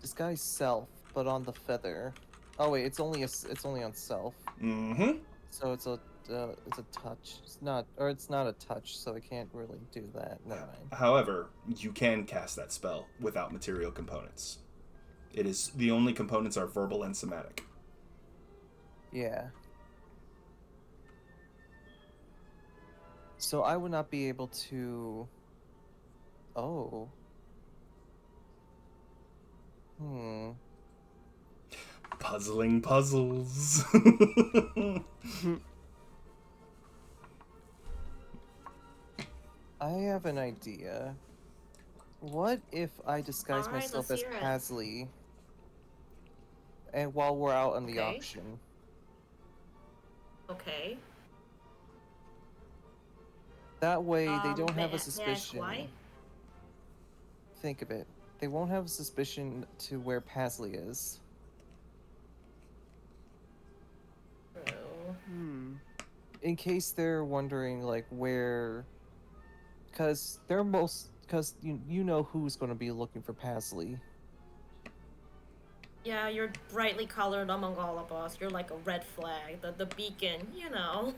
Disguise self, but on the feather. Oh wait, it's only on self. Mm-hmm. So it's a touch. It's not a touch, so I can't really do that. Never mind. However, you can cast that spell without material components. It is the only components are verbal and somatic. Yeah. So I would not be able to. Oh. Puzzling puzzles. I have an idea. What if I disguise Alright, myself let's as hear it. Pasley and while we're out on the Okay. auction. Okay. That way, they don't have a may I ask suspicion. why? Think of it. They won't have a suspicion to where Pasley is. In case they're wondering, like, where... Because you know who's going to be looking for Pasley. Yeah, you're brightly colored among all of us. You're like a red flag, the beacon, you know.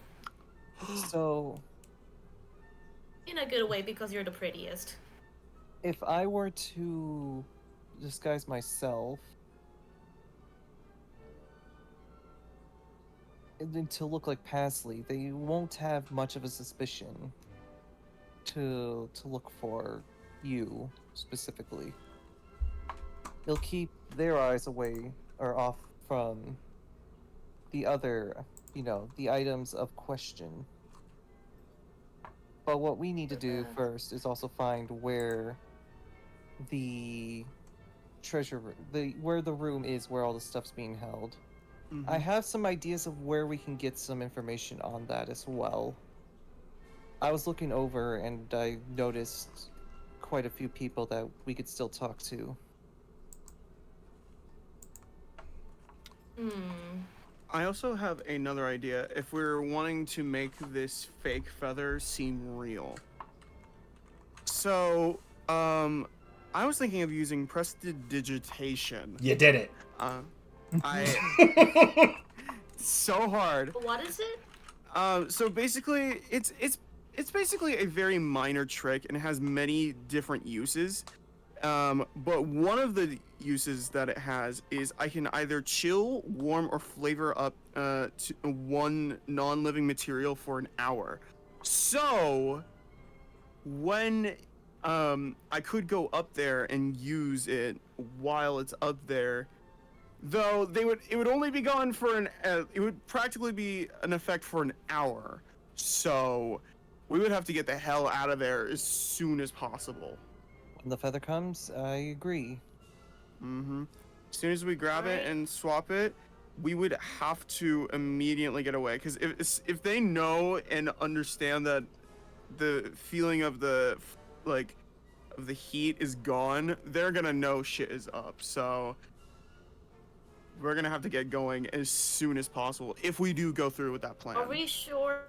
So, In a good way because you're the prettiest. if I were to disguise myself, and then to look like Pasley, they won't have much of a suspicion to look for you specifically. They'll keep their eyes away or off from the other, the items of question. But what we need to do first is also find where the treasure, where the room is where all the stuff's being held. Mm-hmm. I have some ideas of where we can get some information on that as well. I was looking over and I noticed quite a few people that we could still talk to. I also have another idea. If we're wanting to make this fake feather seem real. So, I was thinking of using prestidigitation. You did it. So hard. What is it? So basically, it's basically a very minor trick and it has many different uses. But one of the uses that it has is I can either chill, warm, or flavor up to one non-living material for an hour. So when I could go up there and use it while it's up there, though it would only be gone for it would practically be an effect for an hour. So we would have to get the hell out of there as soon as possible. When the feather comes, I agree. Mm-hmm. As soon as we grab it and swap it, we would have to immediately get away. Because if they know and understand that the feeling of the heat is gone, they're gonna know shit is up. So we're gonna have to get going as soon as possible if we do go through with that plan. Are we sure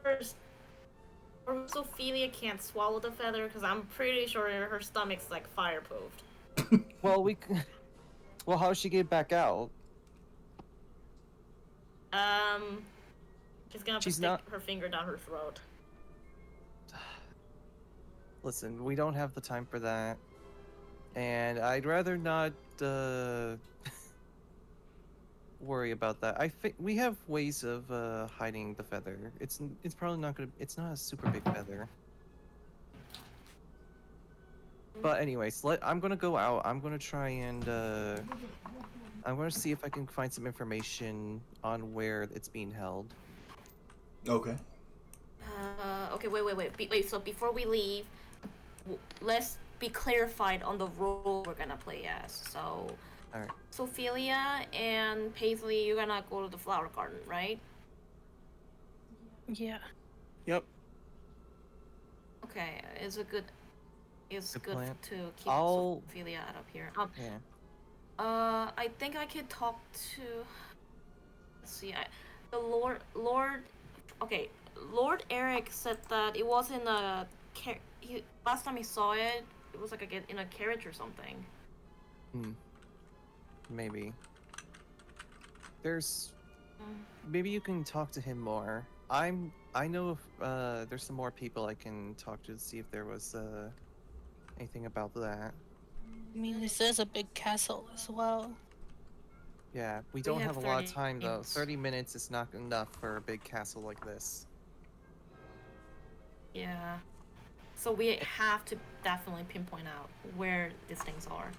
Ophelia can't swallow the feather? Because I'm pretty sure her stomach's like fireproofed. Well, well, how'd she get back out? She's gonna have to stick her finger down her throat. Listen, we don't have the time for that. And I'd rather not, worry about that. I think we have ways of hiding the feather. It's probably not it's not a super big feather. But anyways, I'm gonna go out. I'm gonna try and I'm gonna see if I can find some information on where it's being held. Okay. Okay, wait. So before we leave, let's be clarified on the role we're gonna play as. So. Alright. Ophelia and Paisley, you're gonna go to the flower garden, right? Yeah. Yep. Okay, it's good plan. to keep Ophelia out of here. Yeah. I think I could talk to. Let's see, the Lord. Lord Eric said that it was in a. Last time he saw it, it was like in a carriage or something. Maybe. Maybe you can talk to him more. I know if there's some more people I can talk to see if there was anything about that. I mean, this is a big castle as well. Yeah, we don't have a lot of time though. minutes. 30 minutes is not enough for a big castle like this. Yeah. So we have to definitely pinpoint out where these things are.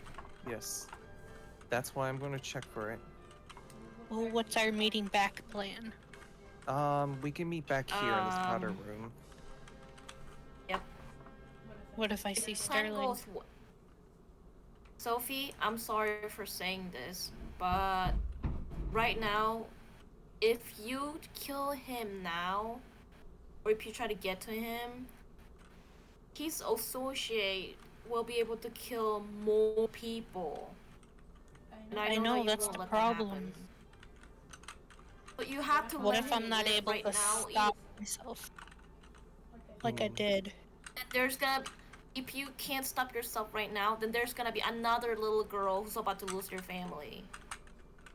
Yes. That's why I'm going to check for it. Well, what's our meeting back plan? We can meet back here in this powder room. Yep. What if I see Sterling? Sophie, I'm sorry for saying this, but right now, if you kill him now, or if you try to get to him, his associate will be able to kill more people. And I know that you that's won't the let problem. that happen. But you have to What let if him I'm not live able right to now. stop myself? Like I did. And there's gonna, if you can't stop yourself right now, then there's gonna be another little girl who's about to lose their family.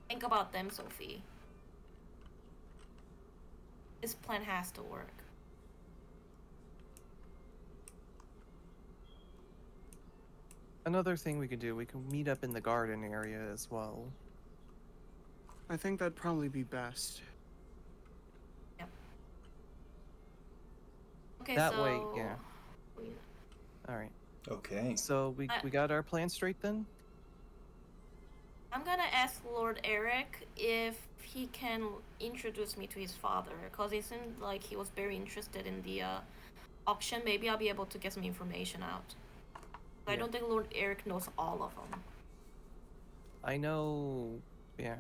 Think about them, Sophie. This plan has to work. Another thing we could do, we can meet up in the garden area as well. I think that'd probably be best. Yep. Okay, That so... way, yeah. Alright. Okay. So we got our plan straight then? I'm gonna ask Lord Eric if he can introduce me to his father, because he seemed like he was very interested in the auction. Maybe I'll be able to get some information out. I Yeah. don't think Lord Eric knows all of them. I know, yeah.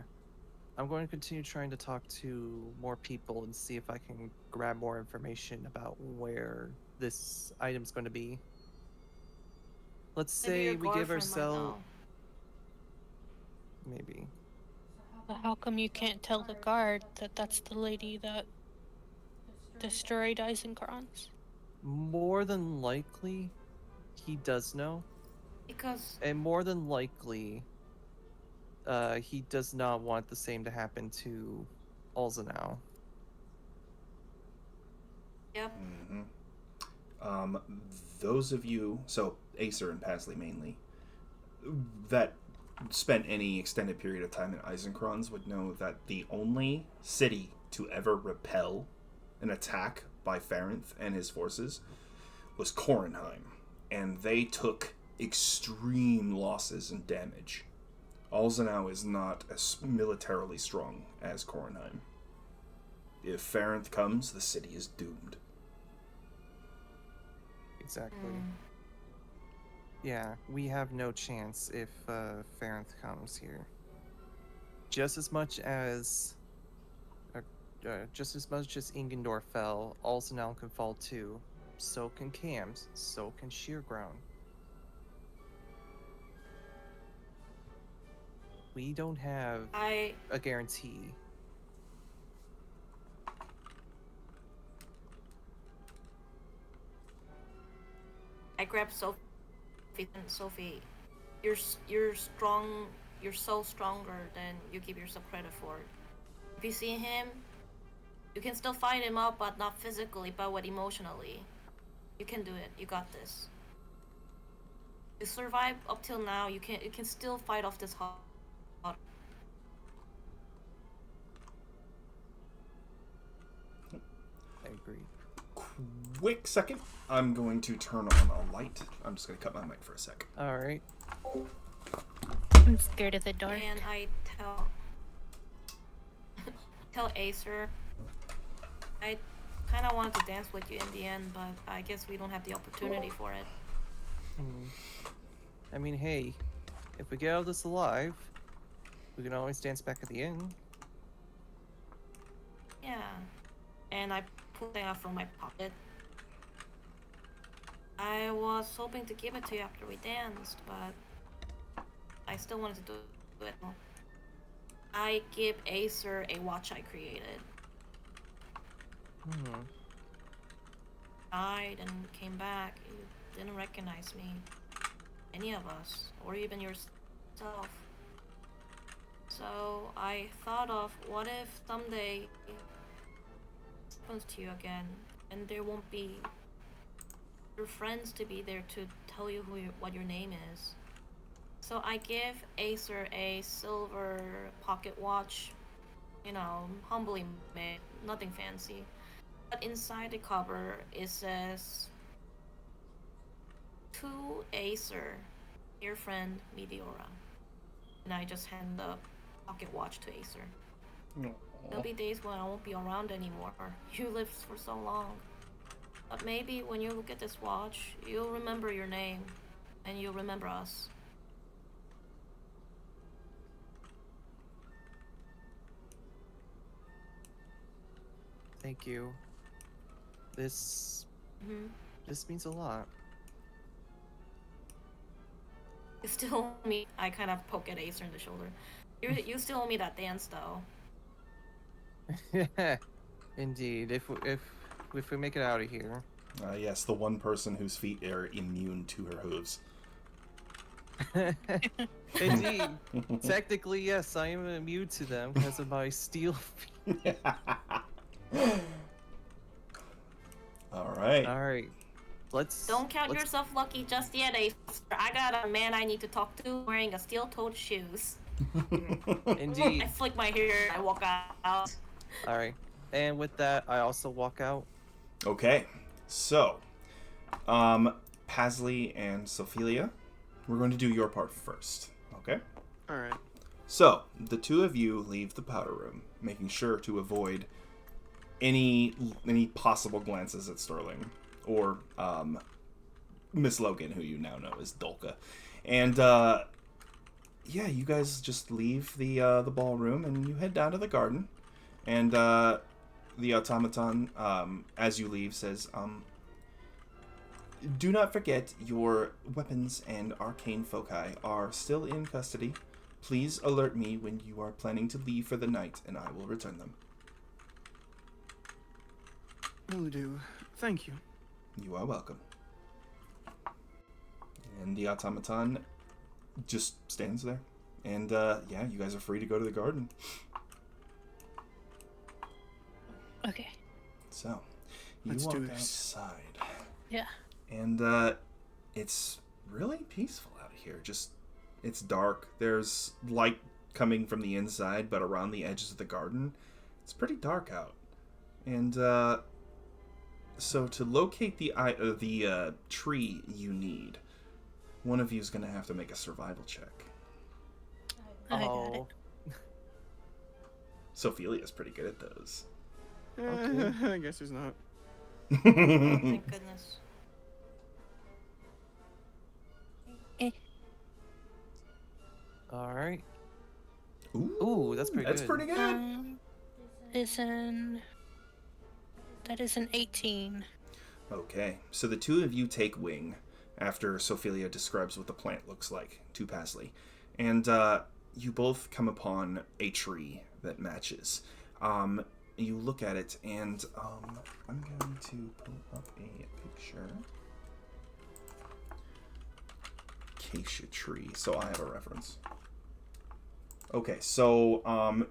I'm going to continue trying to talk to more people and see if I can grab more information about where this item's going to be. Let's Maybe say your we give girlfriend might ourselves... know. Maybe. But how come you can't tell the guard that that's the lady that destroyed Eisenkranz? More than likely, he does know. Because And more than likely, he does not want the same to happen to Alzenau. yep. Those of you, so Acer and Pasley mainly, that spent any extended period of time in Eisenkranz would know that the only city to ever repel an attack by Ferenth and his forces was Korenheim, and they took extreme losses and damage. Alzenau is not as militarily strong as Korenheim. If Ferenth comes, the city is doomed. Exactly. Yeah, we have no chance if Ferenth comes here. Just as much as Ingendor fell, Alzenau can fall too. So can Cams. So can Sheerground. We don't have a guarantee. I grabbed Sophie and Sophie, you're strong. You're so stronger than you give yourself credit for. If you see him, you can still fight him up, but not physically, but what emotionally. You can do it. You got this. You survived up till now. You can still fight off this hot. I agree. Quick second. I'm going to turn on a light. I'm just going to cut my mic for a sec. Alright. I'm scared of the dark. And I tell Acer, I kind of wanted to dance with you in the end, but I guess we don't have the opportunity for it. I mean, hey, if we get out of this alive, we can always dance back at the inn. Yeah. And I pulled it out from my pocket. I was hoping to give it to you after we danced, but I still wanted to do it. I give Acer a watch I created. Died and came back. You didn't recognize me. Any of us, or even yourself. So I thought of, what if someday it happens to you again, and there won't be your friends to be there to tell you what your name is. So I give Acer a silver pocket watch, you know, humbly made, nothing fancy. But inside the cover it says, "To Acer, dear friend Meteora." And I just hand the pocket watch to Acer. There'll be days when I won't be around anymore. You lived for so long. But maybe when you look at this watch, you'll remember your name, and you'll remember us. Thank you. This means a lot. You still owe me. I kind of poke at Acer in the shoulder. You still owe me that dance, though. Indeed. If we make it out of here. Yes, the one person whose feet are immune to her hooves. Indeed. Technically, yes, I am immune to them because of my steel feet. Alright. Alright. Don't count yourself lucky just yet, Acer. I got a man I need to talk to wearing a steel-toed shoes. Indeed. I flick my hair and I walk out. Alright. And with that, I also walk out. Okay. So, Pasley and Sophelia, we're going to do your part first. Okay? Alright. So, the two of you leave the powder room, making sure to avoid any possible glances at Sterling or Miss Logan, who you now know as Dolka. And yeah, you guys just leave the ballroom and you head down to the garden. And the automaton, as you leave, says, "Do not forget your weapons and arcane foci are still in custody. Please alert me when you are planning to leave for the night, and I will return them." Will do. Thank you. You are welcome. And the automaton just stands there. And, yeah, you guys are free to go to the garden. Okay. So, you Let's walk do this. outside. Yeah. And, it's really peaceful out here. Just, it's dark. There's light coming from the inside, but around the edges of the garden, it's pretty dark out. And, so to locate the tree you need, one of you is going to have to make a survival check. I got it. Sophelia's pretty good at those. Okay. I guess there's not. Thank goodness. Alright. Ooh, that's pretty That's good. pretty good. That is an 18. Okay, so the two of you take wing after Sophelia describes what the plant looks like to Pasley. And you both come upon a tree that matches. You look at it, and I'm going to pull up a picture. Acacia tree, so I have a reference. Okay, so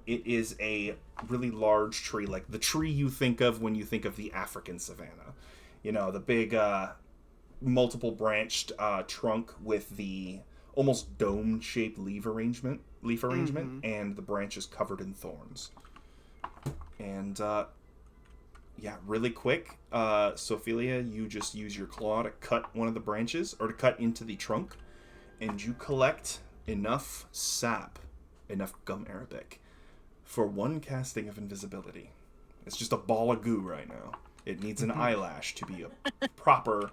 it is a really large tree, like the tree you think of when you think of the African savanna. You know, the big multiple branched trunk with the almost dome-shaped leaf arrangement, and the branches covered in thorns. And yeah, really quick, Sophelia, you just use your claw to cut one of the branches, or to cut into the trunk, and you collect enough sap, enough gum arabic, for one casting of invisibility. It's just a ball of goo right now. It needs an eyelash to be a proper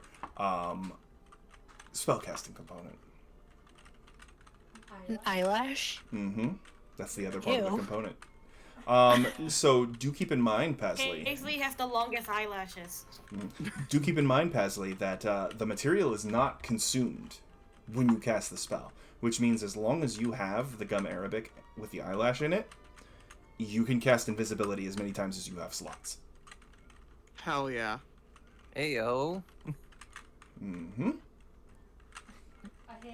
spellcasting component. An eyelash? Mm-hmm. That's the other part of the Ew. component. So do keep in mind, Pasley. Paisley has the longest eyelashes. Do keep in mind, Pasley, that the material is not consumed when you cast the spell. Which means as long as you have the gum arabic with the eyelash in it, you can cast invisibility as many times as you have slots. Hell yeah. Ayo. Mm-hmm.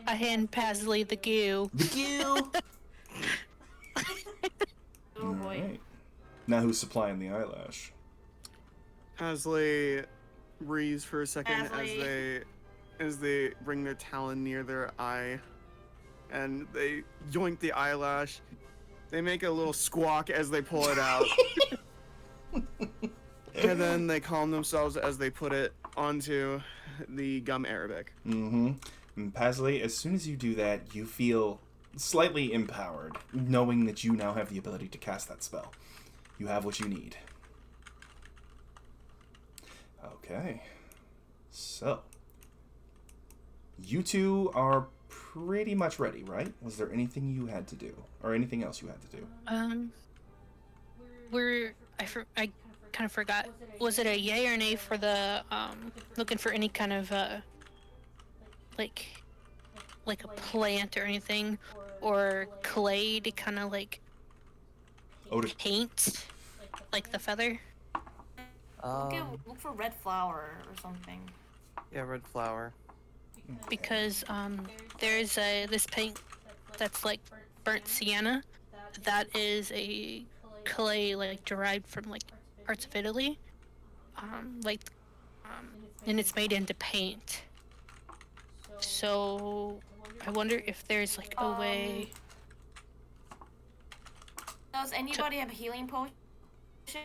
I hand Pasley the goo. The goo! Oh boy. Alright. Now who's supplying the eyelash? Pasley breathes for a second Pasley. as they bring their talon near their eye, and they yoink the eyelash. They make a little squawk as they pull it out. And then they calm themselves as they put it onto the gum arabic. Mm-hmm. And Pasley, as soon as you do that, you feel slightly empowered, knowing that you now have the ability to cast that spell. You have what you need. Okay. So, you two are pretty much ready, right? Was there anything you had to do, or anything else you had to do? I kind of forgot. Was it a yay or nay for the looking for any kind of like a plant or anything, or clay to kind of like paint like the feather? Look for red flower or something. Yeah, red flower. Because there's this paint that's like burnt sienna. That is a clay like derived from like parts of Italy, and it's made into paint. So I wonder if there's like a way. Does anybody have a healing potion?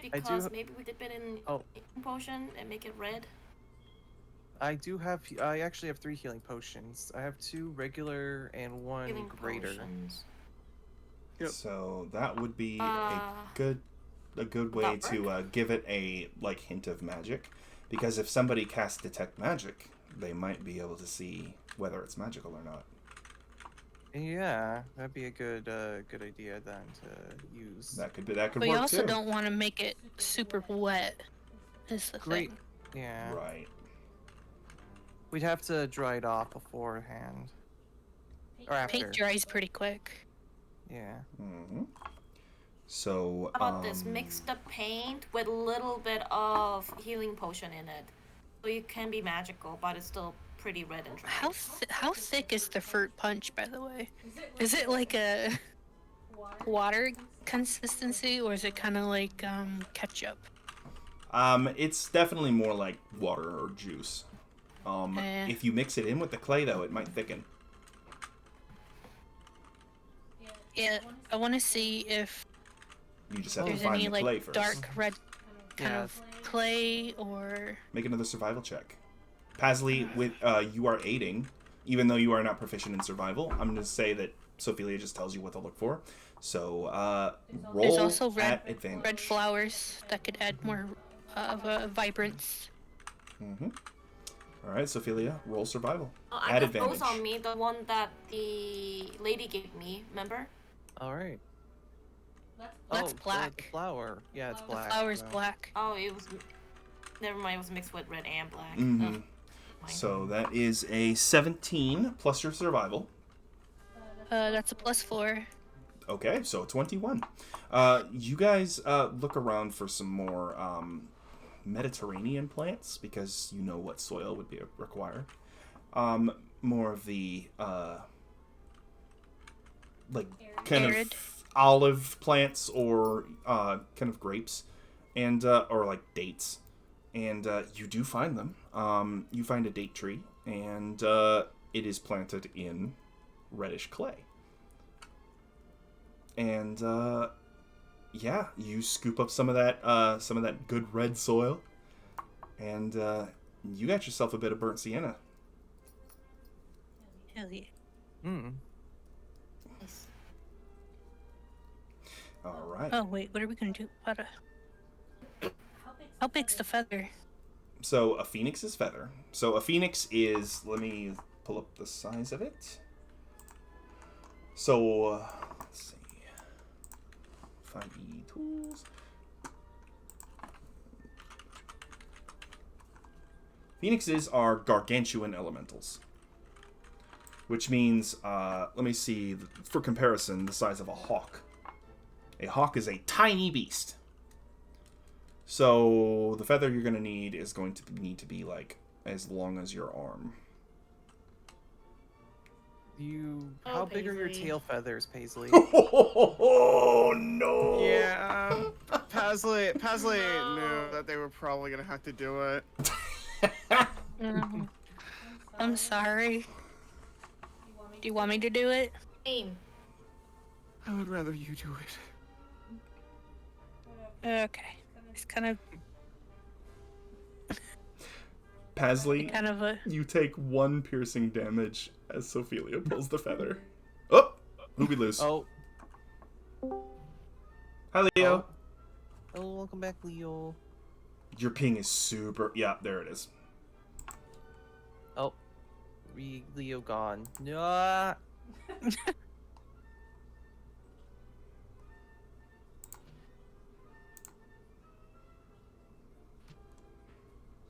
Because maybe we dip it in healing potion and make it red. I actually have 3 healing potions. I have 2 regular and 1 Healing greater. potions. Yep. So that would be a good way to give it a like hint of magic, because if somebody casts detect magic, they might be able to see whether it's magical or not. Yeah, that'd be a good idea then to use. That could But work you also too. don't want to make it super wet. Is the thing. Yeah. Right. We'd have to dry it off beforehand. Or after. Paint dries pretty quick. Yeah. Mm-hmm. So How about this? Mix the paint with a little bit of healing potion in it, so it can be magical, but it's still pretty red and dry. How thick is the fruit punch, by the way? Is it like a water consistency, or is it kind of like ketchup? It's definitely more like water or juice. If you mix it in with the clay, though, it might thicken. Yeah, I want to see if You just have to there's find any the clay like first. dark red kind of clay, or Make another survival check. Pasley, with you are aiding, even though you are not proficient in survival. I'm going to say that Sophelia just tells you what to look for. So roll there's also at advantage. red flowers that could add more of a vibrance. Mm-hmm. All right, Sophelia, roll survival. I at got advantage. those on me, the one that the lady gave me, remember? All right. That's The black. flower. Yeah, it's black. The flower's so- black. Oh, it was... Never mind, it was mixed with red and black. Mm-hmm. Ugh. So that is a 17 plus your survival. That's a +4. Okay, so 21. You guys look around for some more Mediterranean plants, because you know what soil would be required. More of the like kind Arid. of olive plants, or kind of grapes, and or like dates. And you do find them. You find a date tree, and it is planted in reddish clay. And yeah, you scoop up some of that good red soil, and you got yourself a bit of burnt sienna. Hell yeah. Mm. All right. Oh wait, what are we gonna do about how big's the feather? So a phoenix's feather. So a phoenix is, let me pull up the size of it. So let's see. 5e tools. Phoenixes are gargantuan elementals, which means, let me see, for comparison, the size of a hawk. A hawk is a tiny beast. So the feather you're going to need is going to need to be like as long as your arm. How big are your Paisley. tail feathers, Paisley? Oh no! Yeah, Pasley knew that they were probably gonna have to do it. I'm sorry. Do you want me to do it? Aim. I would rather you do it. Okay. It's kind of Pasley, a you take 1 piercing damage as Sophelia pulls the feather. Oh! Who we lose? Oh. Hi, Leo. Oh, welcome back, Leo. Your ping is super... Yeah, there it is. Oh. Leo gone. No.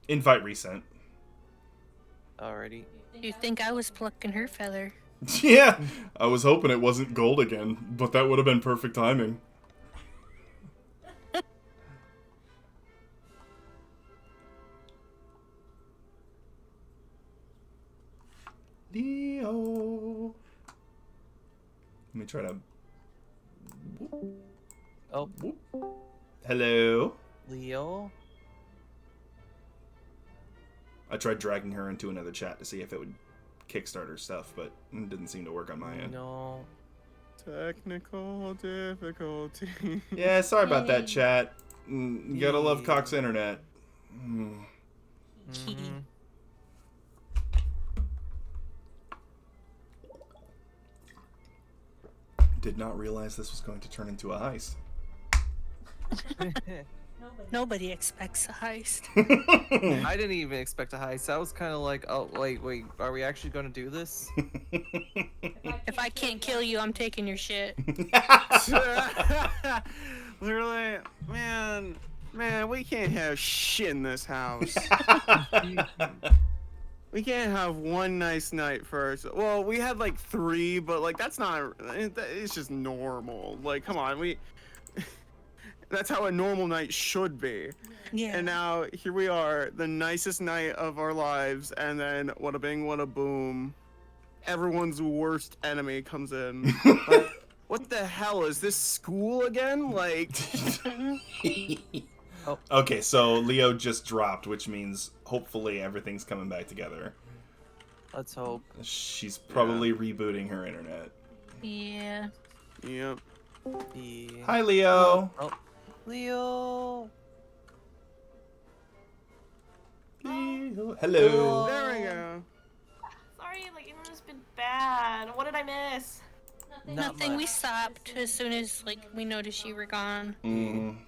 Invite resent. Alrighty. You think I was plucking her feather? Yeah, I was hoping it wasn't gold again, but that would have been perfect timing. Leo. Let me try to. Oh, Whoop. Hello. Leo. I tried dragging her into another chat to see if it would kickstart her stuff, but it didn't seem to work on my end. No. Technical difficulty. Yeah, sorry about that, chat. You gotta love Cox Internet. Mhm. Did not realize this was going to turn into a heist. Nobody expects a heist. I didn't even expect a heist. I was kind of like, oh, wait, are we actually going to do this? If I can't kill you, I'm taking your shit. Literally, man, we can't have shit in this house. We can't have one nice night first. Well, we had like 3, but like that's not. It's just normal. Like, come on, that's how a normal night should be. Yeah. And now here we are, the nicest night of our lives, and then wada bing, wada boom, everyone's worst enemy comes in. Like, what the hell is this, school again? Like. Oh. Okay, so Leo just dropped, which means hopefully everything's coming back together. Let's hope. She's probably rebooting her internet. Yeah. Yep. Yeah. Hi, Leo. Oh. Leo. Leo. Hello. There we go. Sorry, like internet's been bad. What did I miss? Nothing. We much. stopped as soon as we noticed you were gone.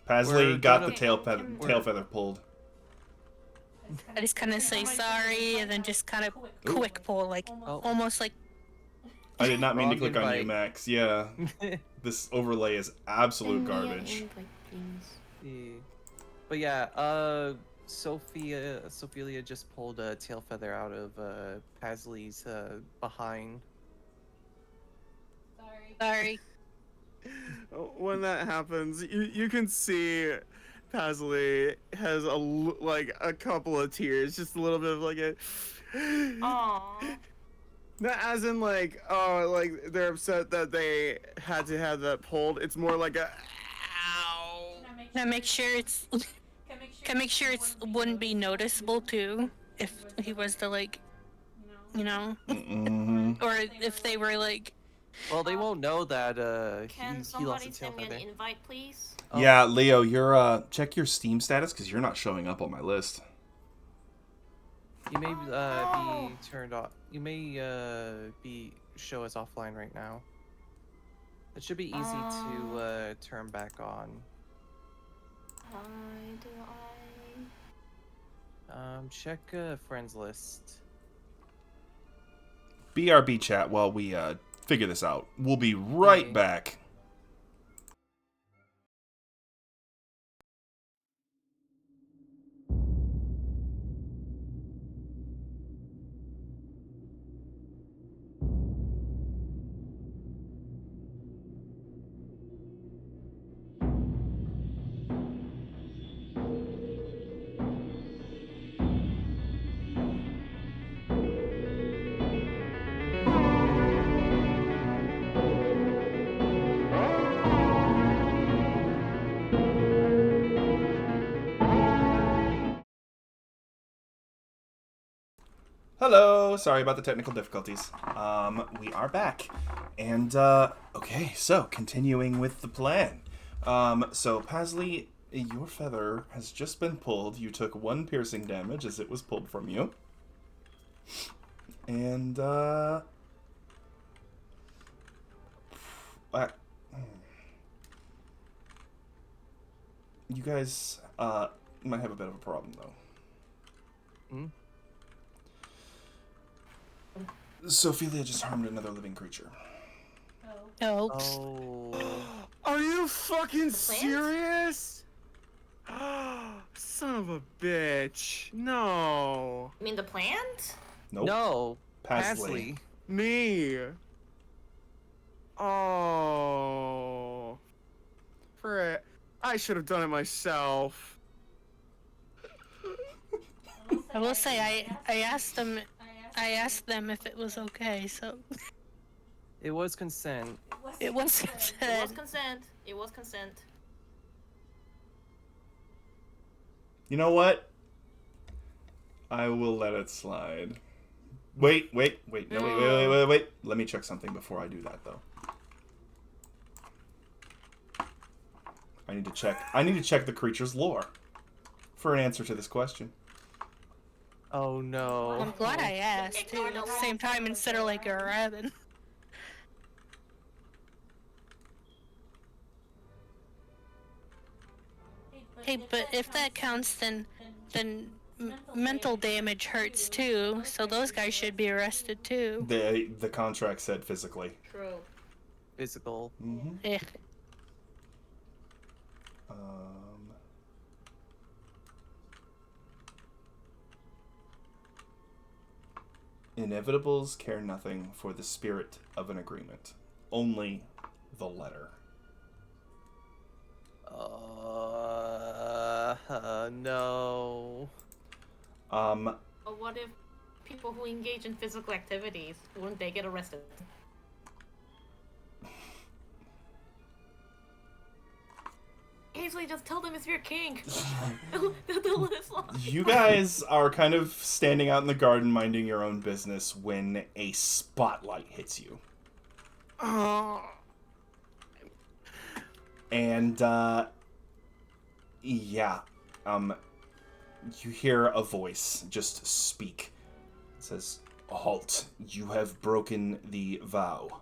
Pasley We're got gonna- the tail feather pulled. I just kind of say sorry and then just kind of quick pull, like Oh. almost like. I did not mean to Wrong click on you, invite. Max. Yeah, this overlay is absolute garbage. Yeah. But yeah, Sophia just pulled a tail feather out of Pasley's behind. Sorry. When that happens, you can see Pasley has a couple of tears, just a little bit of like a. Aww. Not as in like, oh, like they're upset that they had to have that pulled. It's more like a. Ow. Now make sure it's. Can make sure it's wouldn't be noticeable too if he was to like, or if they were like. Well, they won't know that Can he lost somebody a tail send me an feather. invite, please? Oh. Yeah, Leo, you're check your Steam status because you're not showing up on my list. You may be no. turned off. You may show us offline right now. It should be easy to turn back on. Why do I? Check friends list. BRB chat while we figure this out. We'll be right Okay. back. Hello, sorry about the technical difficulties. We are back. And, okay, so, continuing with the plan. So, Pasley, your feather has just been pulled. You took 1 piercing damage as it was pulled from you. And, you guys, might have a bit of a problem, though. Hmm? Sophia just harmed another living creature. Oh. Oh. Are you fucking serious? Son of a bitch. No. You mean the plant? Nope. No, Pasley. Me. Oh. Frick. I should have done it myself. I will say I asked them if it was okay, so it was consent. it was It was consent. consent. It was consent. You know what? I will let it slide. Wait. No, wait. Let me check something before I do that, though. I need to check the creature's lore for an answer to this question. Oh no. I'm glad I asked too. At the same time, instead of like a rabbit. Hey, but if that counts, then mental damage hurts too. So those guys should be arrested too. The contract said physically. True. Physical. Mm-hmm. Yeah. Inevitables care nothing for the spirit of an agreement, only the letter. No. But what if people who engage in physical activities, wouldn't they get arrested? Paisley, just tell them it's your king. They'll let us off. You guys are kind of standing out in the garden minding your own business when a spotlight hits you. Oh. And, yeah, you hear a voice just speak. It says, "Halt, you have broken the vow.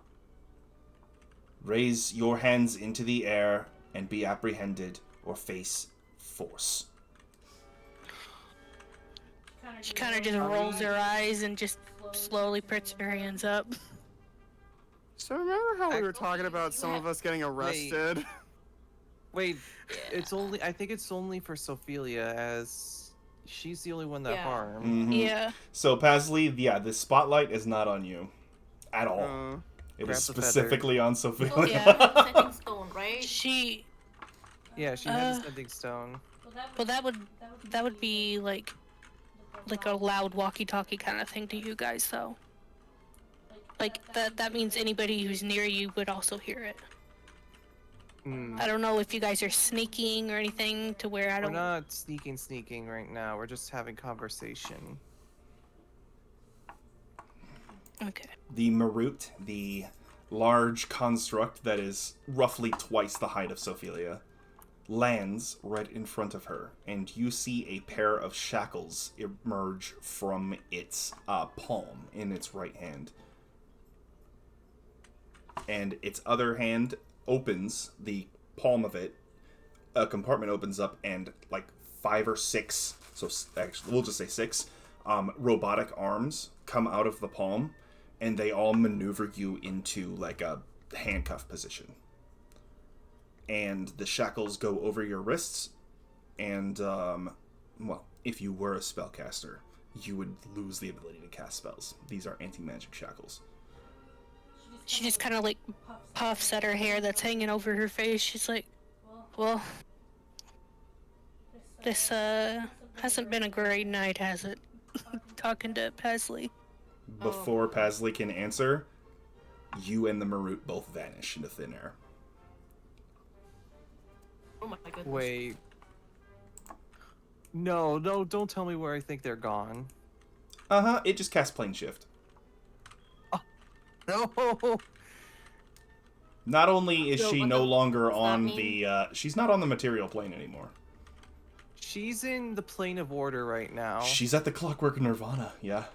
Raise your hands into the air and be apprehended or face force." She kind of just rolls her eyes and just slowly puts her hands up. So remember how we were talking about some of us getting arrested? Wait, I think it's only for Sophelia, as she's the only one that harmed. Mm-hmm. Yeah. So, Pasley, yeah, the spotlight is not on you. At all. It Grab is the specifically on Sophelia. Oh, yeah, setting stone, right? Yeah, she has a sending stone. Well, that would be like a loud walkie-talkie kind of thing to you guys, though. Like that means anybody who's near you would also hear it. I don't know if you guys are sneaking or anything to where I don't. We're not sneaking right now. We're just having conversation. Okay. The Marut, the large construct that is roughly twice the height of Sophelia, lands right in front of her, and you see a pair of shackles emerge from its palm in its right hand. And its other hand opens, the palm of it, a compartment opens up, and like 5 or 6, so actually we'll just say 6, robotic arms come out of the palm, and they all maneuver you into like a handcuff position. And the shackles go over your wrists, and well, if you were a spellcaster, you would lose the ability to cast spells. These are anti-magic shackles. She just kind of like puffs at her hair that's hanging over her face. She's like, well, this hasn't been a great night, has it? Talking to Pasley. Before Pasley can answer, you and the Marut both vanish into thin air. Oh my goodness. Wait. No, don't tell me where I think they're gone. Uh-huh, it just casts plane shift. No. Not only is So she what no the- longer does that on mean? the, she's not on the material plane anymore. She's in the plane of order right now. She's at the Clockwork Nirvana, yeah.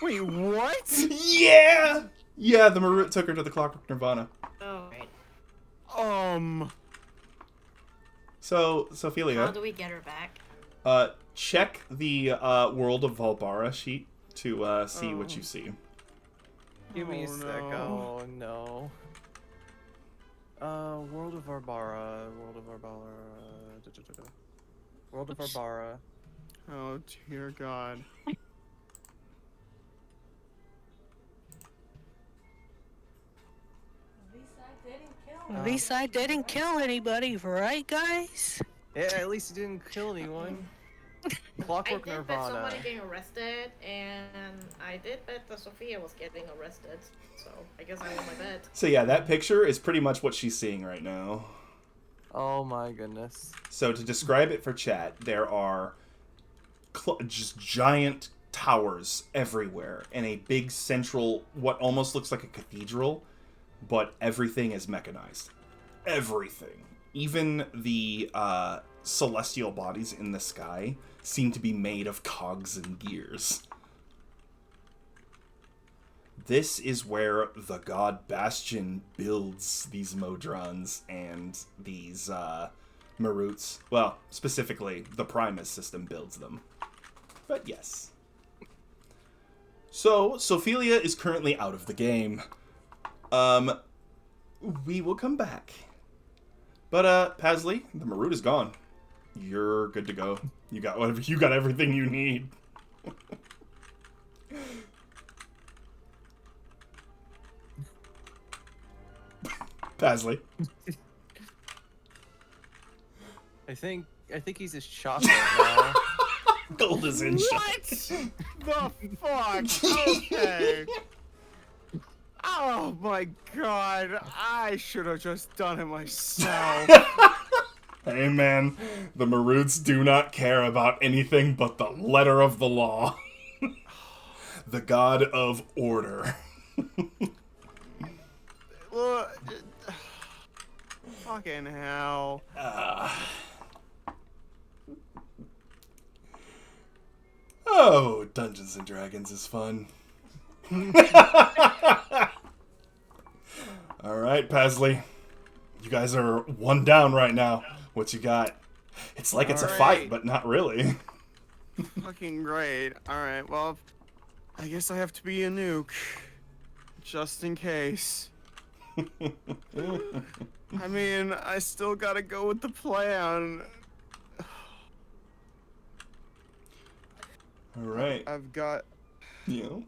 Wait, what? Yeah! Yeah, the Marut took her to the Clockwork Nirvana. Oh, right. So, How Sophelia, do we get her back? check the World of Valbara sheet to see what you see. Give me a sec. no. Oh no. World of Barbara. World of Barbara. Oh dear God. At least I didn't kill anybody, right, guys? Yeah, at least you didn't kill anyone. I Clockwork did bet Nirvana. somebody getting arrested, and I did bet that Sophia was getting arrested, so I guess I won my bet. So yeah, that picture is pretty much what she's seeing right now. Oh my goodness. So to describe it for chat, there are just giant towers everywhere and a big central, what almost looks like a cathedral, but everything is mechanized. Everything. Even the celestial bodies in the sky seem to be made of cogs and gears. This is where the god Bastion builds these Modrons and these Maroots. Well, specifically, the Primus system builds them. But yes. So, Sophelia is currently out of the game. We will come back. But, Pasley, the Maroot is gone. You're good to go. You got everything you need. Pasley. I think he's just shocked right now. Gold is in What the fuck? Okay. Oh my God! I should have just done it myself. Hey man, the Maroots do not care about anything but the letter of the law. The god of order. Well, fucking hell. Oh, Dungeons and Dragons is fun. Alright, Pasley. You guys are one down right now. What you got? It's like it's a fight, but not really. Fucking great. Alright, well, I guess I have to be a nuke. Just in case. I mean, I still gotta go with the plan. Alright. I've got You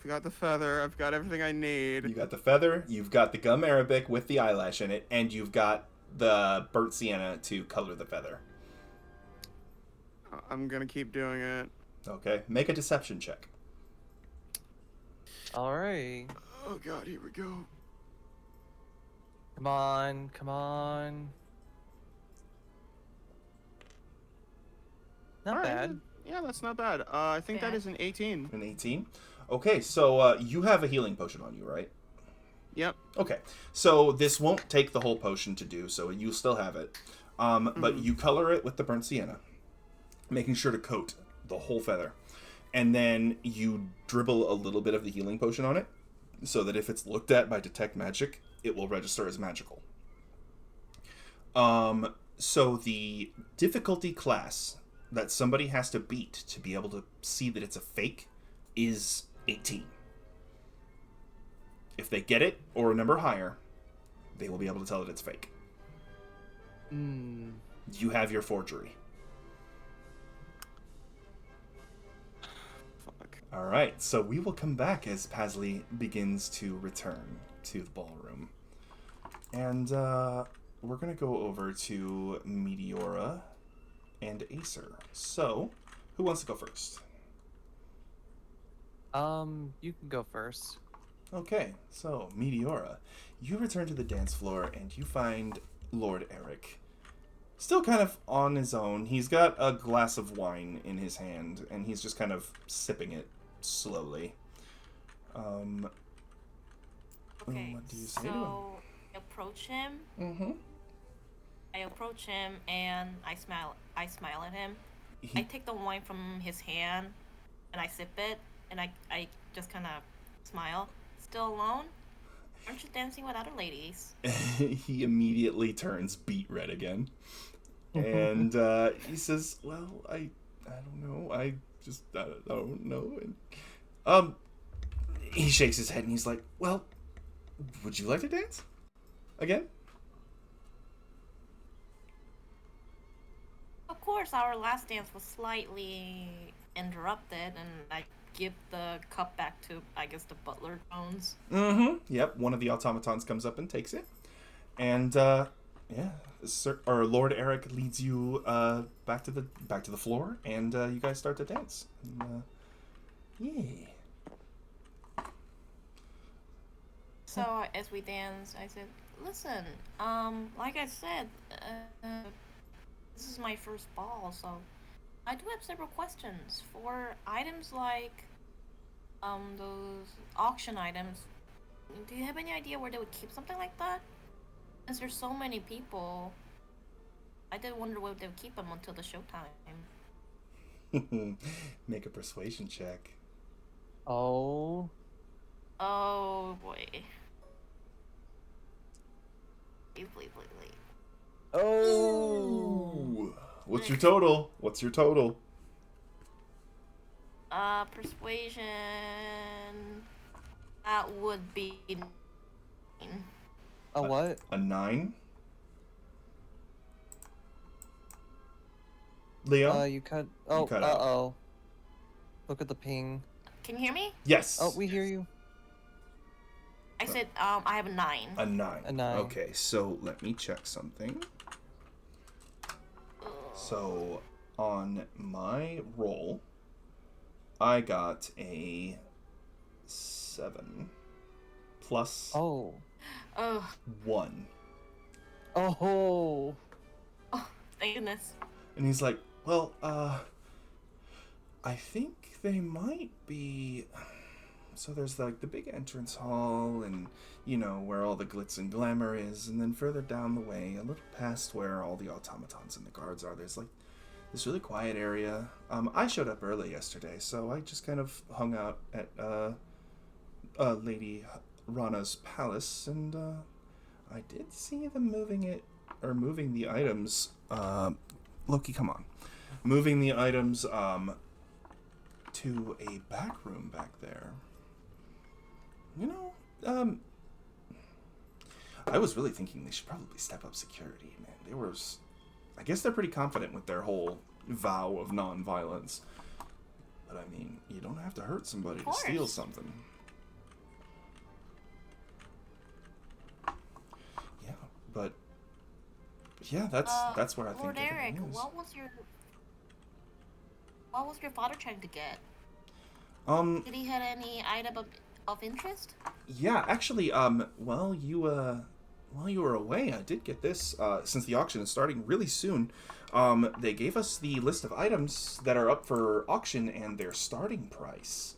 the feather, I've got everything I need. got the feather, you've got the gum arabic with the eyelash in it, and you've got the burnt sienna to color the feather. I'm gonna keep doing it. Okay, make a deception check. Alright. Oh God, here we go. Come on, come on. Not All right, bad. Yeah, that's not bad. I think that Bad. is an 18. An 18? Okay, so you have a healing potion on you, right? Yep. Okay, so this won't take the whole potion to do, so you still have it. But you color it with the burnt sienna, making sure to coat the whole feather. And then you dribble a little bit of the healing potion on it, so that if it's looked at by Detect Magic, it will register as magical. So the difficulty class that somebody has to beat to be able to see that it's a fake is 18. If they get it, or a number higher, they will be able to tell that it's fake. You have your forgery. Fuck. Alright, so we will come back as Pasley begins to return to the ballroom. And we're going to go over to Meteora and Acer. So, who wants to go first? You can go first. Okay, so Meteora, you return to the dance floor and you find Lord Eric. Still kind of on his own. He's got a glass of wine in his hand and he's just kind of sipping it slowly. Okay, What do you say to him? so I approach him. Mm-hmm. I approach him and I smile at him. I take the wine from his hand and I sip it and I just kind of smile. Still alone? Aren't you dancing with other ladies? He immediately turns beet red again. And he says, well, I don't know. I don't know. And, he shakes his head and he's like, well, would you like to dance? Again? course, our last dance was slightly interrupted, and I give the cup back to, I guess, the butler Jones. Mm-hmm. Yep. One of the automatons comes up and takes it, and yeah, Lord Eric leads you back to the floor, and you guys start to dance. And, yay. So as we dance, I said, "Listen, like I said, this is my first ball, so I do have several questions for items like those auction items. Do you have any idea where they would keep something like that? Since there's so many people, I did wonder where they would keep them until the showtime." Make a persuasion check. Oh. Oh boy. Please. Oh. What's your total? Persuasion. That would be. A what? A 9? Leo? You cut. Oh, cut out. uh-oh. Look at the ping. Can you hear me? Yes. Oh, we hear you. I said, I have a 9. A 9. A 9. Okay, so let me check something. So, on my roll, I got a 7 plus Oh. 1. Oh. Oh, thank goodness. And he's like, well, I think they might be... So there's like the big entrance hall and, you know, where all the glitz and glamour is. And then further down the way, a little past where all the automatons and the guards are, there's like this really quiet area. I showed up early yesterday, so I just kind of hung out at Lady Rana's palace. And I did see them moving the items. Loki, come on. Moving the items to a back room back there. You know, I was really thinking they should probably step up security, man. I guess they're pretty confident with their whole vow of non-violence. But I mean, you don't have to hurt somebody to steal something. Yeah, but yeah, that's where I think Lord Eric, everything is. what was your father trying to get? Did he have any item of interest? Yeah, actually, while you were away, I did get this. Since the auction is starting really soon, they gave us the list of items that are up for auction and their starting price.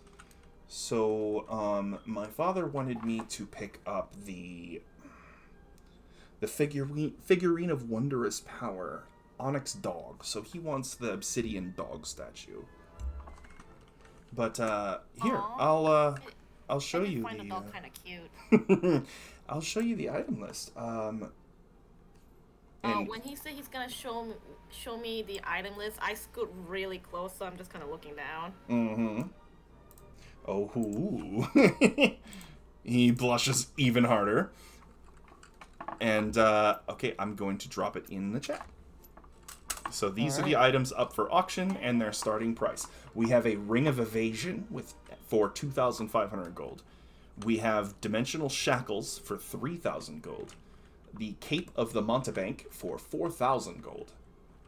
So, my father wanted me to pick up the figurine of wondrous power, Onyx Dog. So he wants the obsidian dog statue. But here, Aww. I'll show you I find the. the dog kind of cute. I'll show you the item list. When he said he's gonna show me the item list, I scoot really close, so I'm just kind of looking down. Mm-hmm. Oh, he blushes even harder. And okay, I'm going to drop it in the chat. So these are the items up for auction and their starting price. We have a Ring of Evasion for 2,500 gold. We have Dimensional Shackles for 3,000 gold. The Cape of the Montebank for 4,000 gold.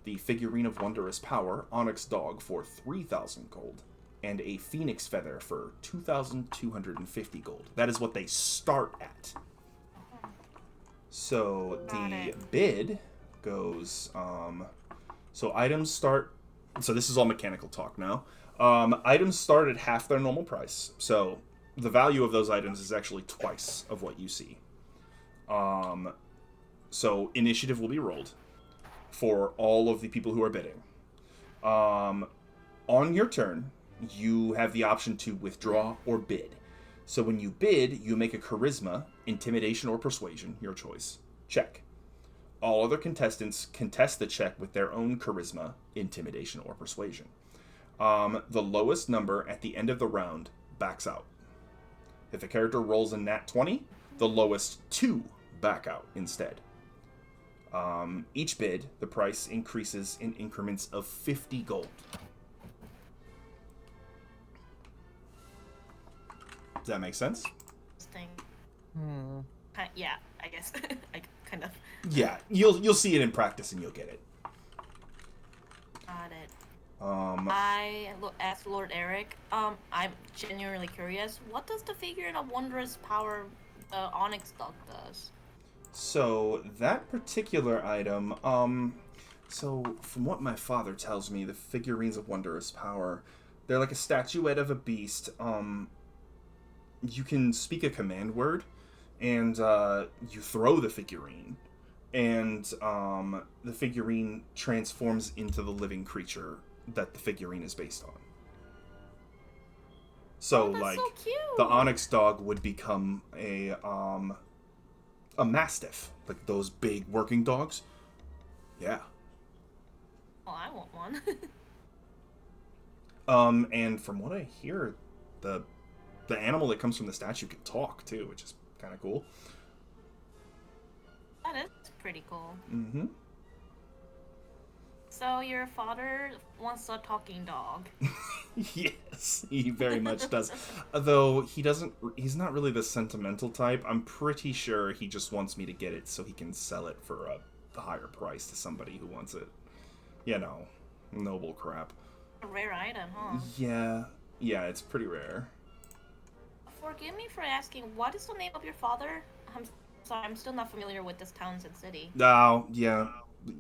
The Figurine of Wondrous Power, Onyx Dog, for 3,000 gold. And a Phoenix Feather for 2,250 gold. That is what they start at. So the bid goes... So items start... So this is all mechanical talk now. Items start at half their normal price. So the value of those items is actually twice of what you see. So initiative will be rolled for all of the people who are bidding. On your turn, you have the option to withdraw or bid. So when you bid, you make a charisma, intimidation, or persuasion, your choice, check. All other contestants contest the check with their own charisma, intimidation, or persuasion. The lowest number at the end of the round backs out. If a character rolls a nat 20, the lowest 2 back out instead. Each bid, the price increases in increments of 50 gold. Does that make sense? Thing. Hmm. Yeah, I guess. I kind of Yeah, you'll see it in practice and you'll get it. got it. Um, Asked Lord Eric. I'm genuinely curious. What does the figurine of wondrous power, the onyx dog, does? So that particular item, so from what my father tells me, the figurines of wondrous power, they're like a statuette of a beast. You can speak a command word, and you throw the figurine, and the figurine transforms into the living creature that the figurine is based on. So, that's like, so cute. the onyx dog would become a mastiff, like those big working dogs. Yeah. Oh, I want one. And from what I hear, the animal that comes from the statue can talk too, which is kind of cool. That is pretty cool. Mm-hmm. So your father wants a talking dog. Yes, he very much does. Though he's not really the sentimental type. I'm pretty sure he just wants me to get it so he can sell it for a higher price to somebody who wants it. You know, noble crap. A rare item, huh? Yeah, it's pretty rare. Forgive me for asking, what is the name of your father? I'm sorry, I'm still not familiar with this town and city. Oh, yeah.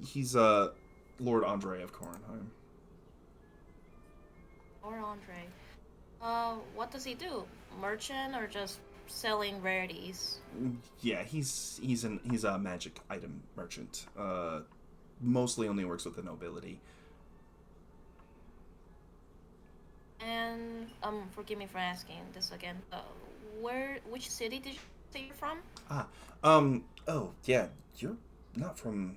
He's Lord Andre of Corenheim. Or Andre. What does he do? Merchant or just selling rarities? Yeah, he's a magic item merchant. Mostly only works with the nobility. And forgive me for asking this again. Which city did you say you're from? Oh yeah, you're not from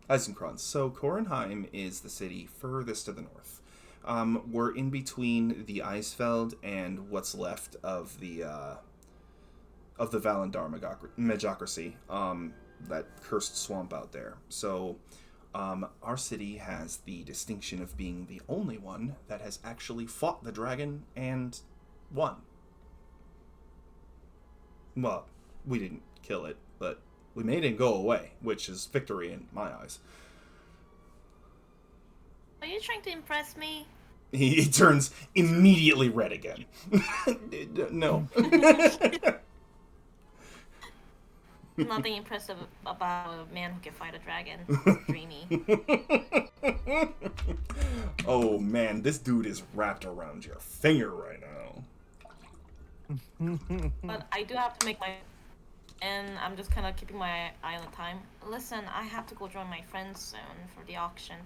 Eisenkranz. So Corenheim is the city furthest to the north. We're in between the Eisfeld and what's left of the Valendar Magocracy, that cursed swamp out there. So, our city has the distinction of being the only one that has actually fought the dragon and won. Well, we didn't kill it, but we made it go away, which is victory in my eyes. Are you trying to impress me? He turns immediately red again. No. Nothing impressive about a man who can fight a dragon. Dreamy. Oh man, this dude is wrapped around your finger right now. But I do have to make my... And I'm just kind of keeping my eye on the time. Listen, I have to go join my friends soon for the auction.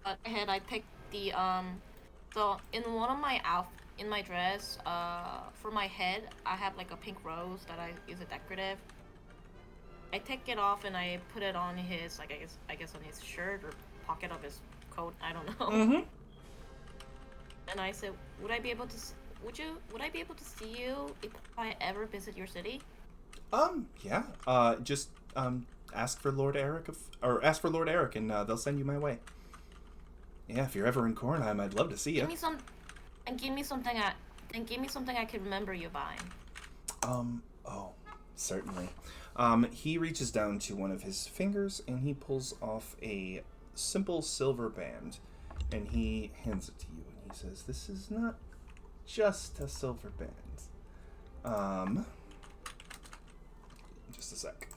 But ahead, I picked the, So, in one of my in my dress, for my head, I have like a pink rose that I use a decorative. I take it off and I put it on his, like, I guess on his shirt or pocket of his coat. I don't know. Mm-hmm. And I said, would I be able to see you if I ever visit your city? Yeah. Just ask for Lord Eric ask for Lord Eric, and they'll send you my way. Yeah, if you're ever in Corenheim, I'd love to see you. Give me something I can remember you by. Oh, certainly. He reaches down to one of his fingers and he pulls off a simple silver band, and he hands it to you, and he says, "This is not just a silver band." Just a sec.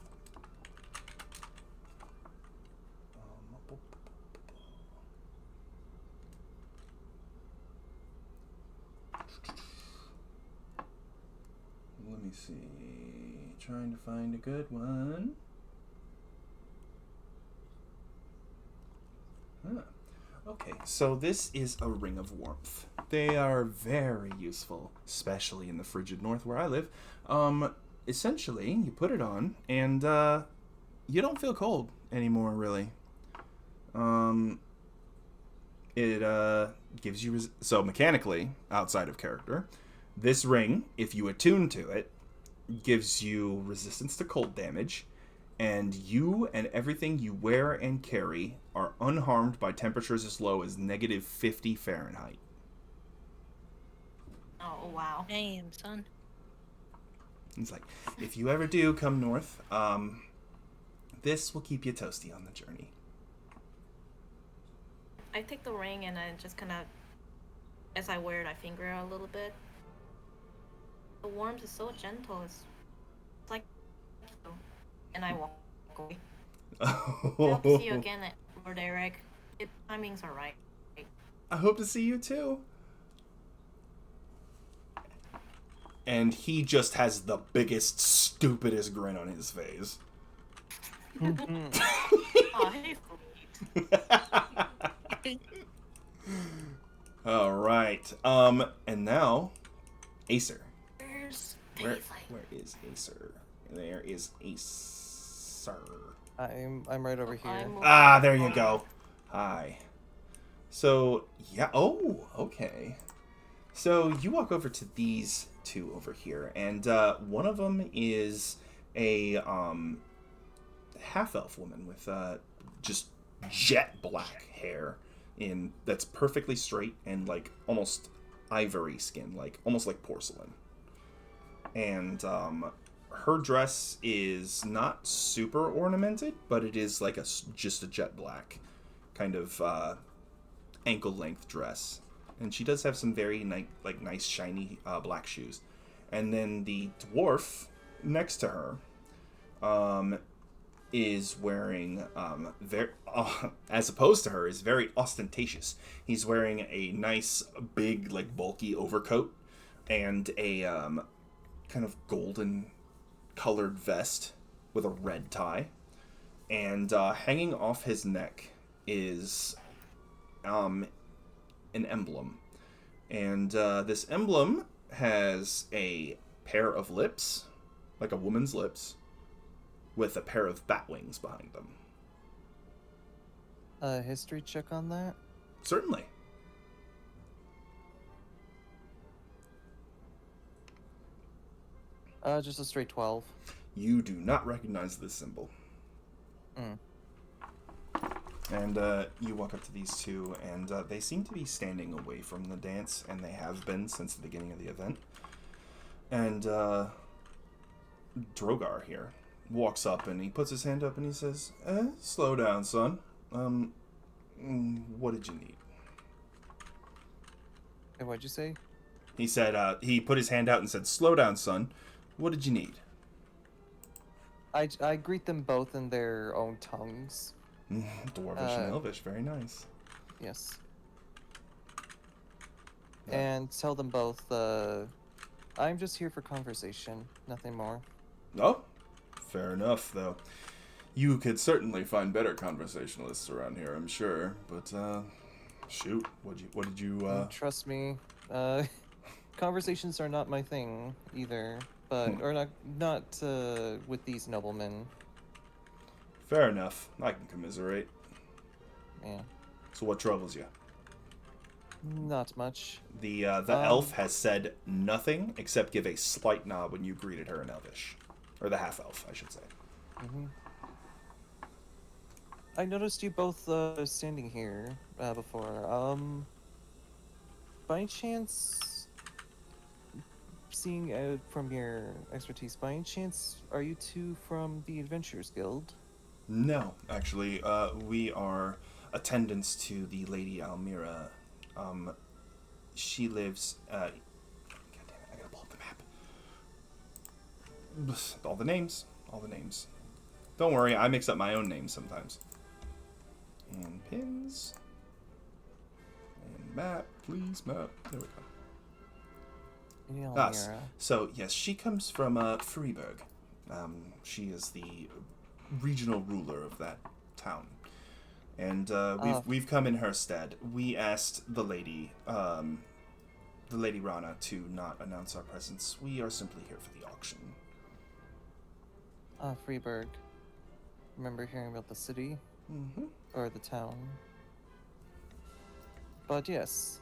Let me see. Trying to find a good one. Okay, so this is a ring of warmth. They are very useful, especially in the frigid north where I live. Essentially, you put it on, and you don't feel cold anymore, really. It gives you... So, mechanically, outside of character, this ring, if you attune to it, gives you resistance to cold damage, and you and everything you wear and carry are unharmed by temperatures as low as -50 Fahrenheit. Oh, wow. Damn, son. He's like, if you ever do come north, this will keep you toasty on the journey. I take the ring and I just kind of, as I wear it, I finger it a little bit. The warmth is so gentle. It's like, and I walk away. I hope to see you again, Lord Eric. If timings are right. I hope to see you too. And he just has the biggest, stupidest grin on his face. Oh, hey, sweet. All right. And now, Acer. Where is Acer? There is Acer. I'm right over here. There you go. Hi. So, yeah. Oh, okay. So you walk over to these two over here, and one of them is a half-elf woman with just jet black hair that's perfectly straight and like almost ivory skin, like almost like porcelain. And her dress is not super ornamented, but it is like just a jet black kind of ankle length dress. And she does have some very nice shiny black shoes. And then the dwarf next to her is wearing as opposed to her, is very ostentatious. He's wearing a nice big like bulky overcoat and a kind of golden colored vest with a red tie. And hanging off his neck is an emblem. And this emblem has a pair of lips, like a woman's lips, with a pair of bat wings behind them. History check on that? Certainly. Just a straight 12. You do not recognize this symbol. And you walk up to these two, and they seem to be standing away from the dance, and they have been since the beginning of the event. And Drogar here walks up, and he puts his hand up, and he says, slow down, son. What did you need? Hey, what'd you say? He said, he put his hand out and said, slow down, son. What did you need? I greet them both in their own tongues. Dwarvish and Elvish, very nice. Yes. Yeah. And tell them both, I'm just here for conversation, nothing more. Oh, fair enough, though. You could certainly find better conversationalists around here, I'm sure. But, shoot, what did you, Trust me, conversations are not my thing, either. But, or not with these noblemen. Fair enough. I can commiserate. Yeah. So what troubles you? Not much. The elf has said nothing except give a slight nod when you greeted her in Elvish. Or the half-elf, I should say. Mm-hmm. I noticed you both standing here before. By any chance, seeing from your expertise, by any chance, are you two from the Adventurers Guild? No, actually, we are attendants to the Lady Almira. She lives, God damn it, I gotta pull up the map. All the names. Don't worry, I mix up my own names sometimes. And pins. And map, please, map. There we go. So, yes, she comes from Freiburg. She is the regional ruler of that town. And we've come in her stead. We asked the lady Rana, to not announce our presence. We are simply here for the auction. Freiburg. Remember hearing about the city? Mm-hmm. Or the town? But yes.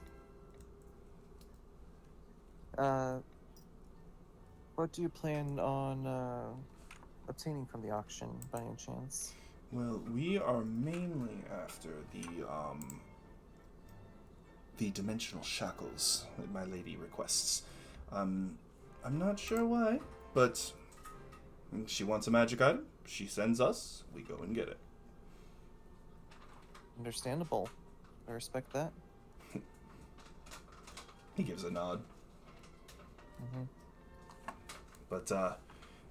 What do you plan on obtaining from the auction, by any chance? Well, we are mainly after the dimensional shackles that my lady requests. I'm not sure why, but when she wants a magic item, she sends us, we go and get it. Understandable. I respect that. He gives a nod. Mm-hmm. But,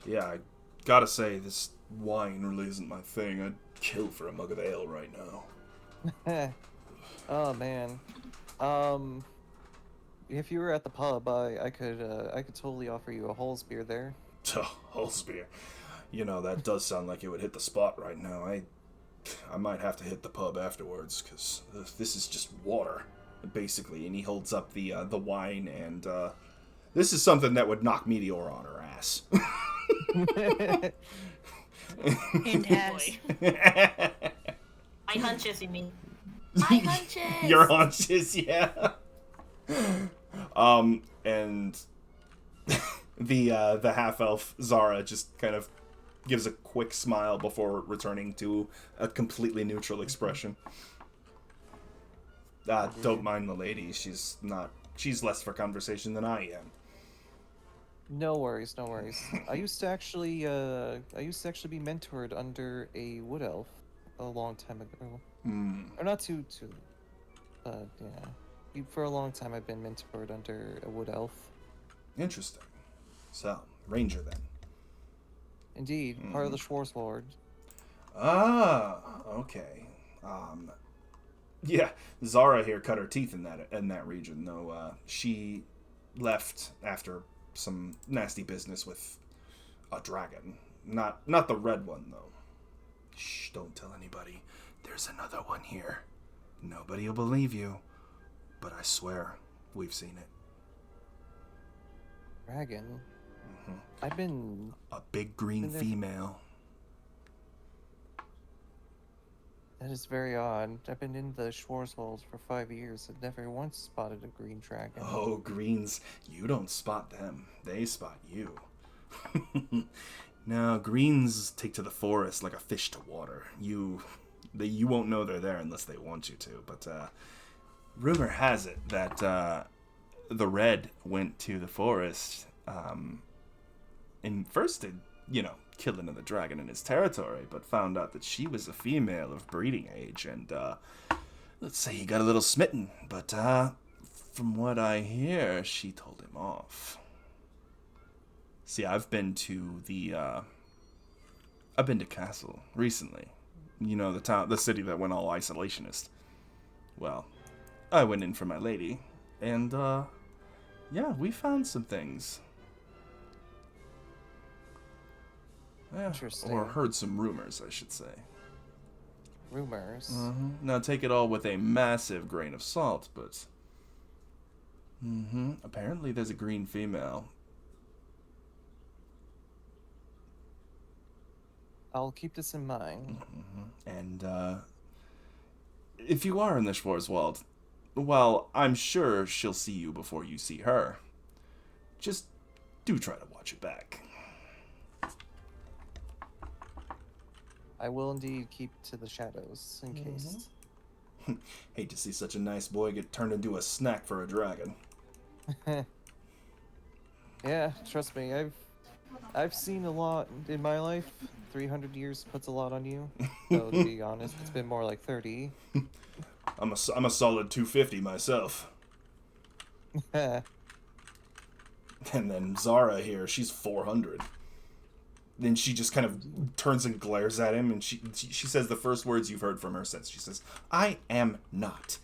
yeah, I gotta say, this wine really isn't my thing. I'd kill for a mug of ale right now. Oh, man. If you were at the pub, I could totally offer you a Halls beer there. Oh, Holsbeer. You know, that does sound like it would hit the spot right now. I might have to hit the pub afterwards, because this is just water, basically. And he holds up the wine, and this is something that would knock Meteor on her ass. And has. My hunches, you mean? My hunches! Your hunches, yeah. And the half-elf Zara just kind of gives a quick smile before returning to a completely neutral expression. Don't mind the lady. She's less for conversation than I am. No worries, no worries. I used to actually be mentored under a wood elf a long time ago. Or not too, yeah. For a long time I've been mentored under a wood elf. Interesting. So, ranger then. Indeed, part of the Schwarzwald. Ah, okay. Yeah, Zara here cut her teeth in that region, though she left after some nasty business with a dragon. Not the red one, though. Shh, don't tell anybody. There's another one here. Nobody'll believe you, but I swear, we've seen it. Dragon? Mm-hmm. I've been... A big green female. That is very odd. I've been in the Schwarzwald for 5 years and never once spotted a green dragon. Oh, greens. You don't spot them. They spot you. No, greens take to the forest like a fish to water. You won't know they're there unless they want you to. But rumor has it that the red went to the forest and first did, kill another dragon in his territory, but found out that she was a female of breeding age, and let's say he got a little smitten. But from what I hear, she told him off. See, I've been to Castle recently. The city that went all isolationist. Well, I went in for my lady, and yeah, we found some things. Yeah, Interesting. or heard some rumors, I should say. Rumors? Mm-hmm. Now take it all with a massive grain of salt, but apparently there's a green female. I'll keep this in mind. And if you are in the Schwarzwald, well, I'm sure she'll see you before you see her. Just do try to watch it back. I will indeed keep to the shadows in case. Hate to see such a nice boy get turned into a snack for a dragon. Yeah, trust me, I've seen a lot in my life. 300 years puts a lot on you. So to be honest, it's been more like 30. I'm a solid 250 myself. And then Zara here, she's 400. Then she just kind of turns and glares at him, and she says the first words you've heard from her since. She says, "I am not."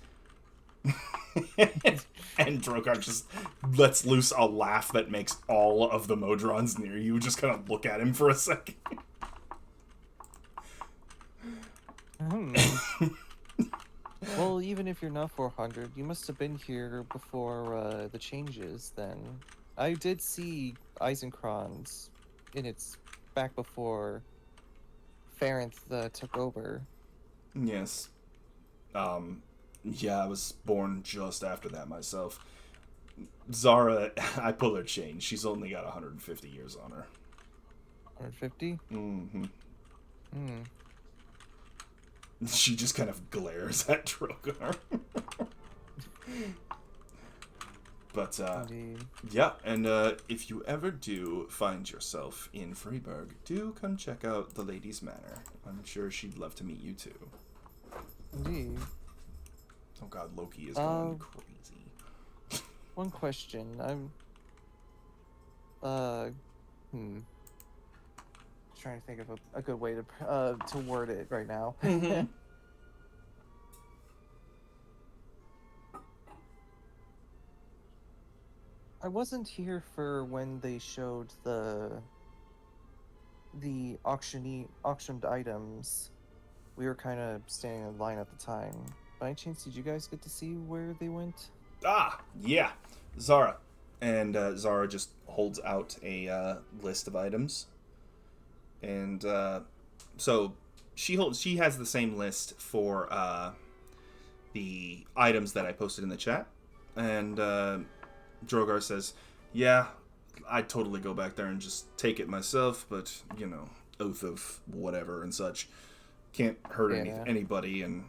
And Drogar just lets loose a laugh that makes all of the Modrons near you just kind of look at him for a second. Well, even if you're not 400, you must have been here before the changes then. I did see Eisenkranz in its back before Farenth took over. Yes. Yeah, I was born just after that myself. Zara, I pull her chain. She's only got 150 years on her. 150? Mm-hmm. Hmm. She just kind of glares at Drogar. But, Indeed. yeah, and if you ever do find yourself in Freeburg, do come check out the Lady's Manor. I'm sure she'd love to meet you, too. Indeed. Oh god, Loki is going crazy. One question. Trying to think of a good way to word it right now. Mm-hmm. I wasn't here for when they showed the auctioned items. We were kind of standing in line at the time. By any chance, did you guys get to see where they went? Ah, yeah. Zara. And Zara just holds out a list of items. And so she has the same list for the items that I posted in the chat. And Drogar says, yeah, I'd totally go back there and just take it myself, but, you know, oath of whatever and such. Can't hurt anybody, and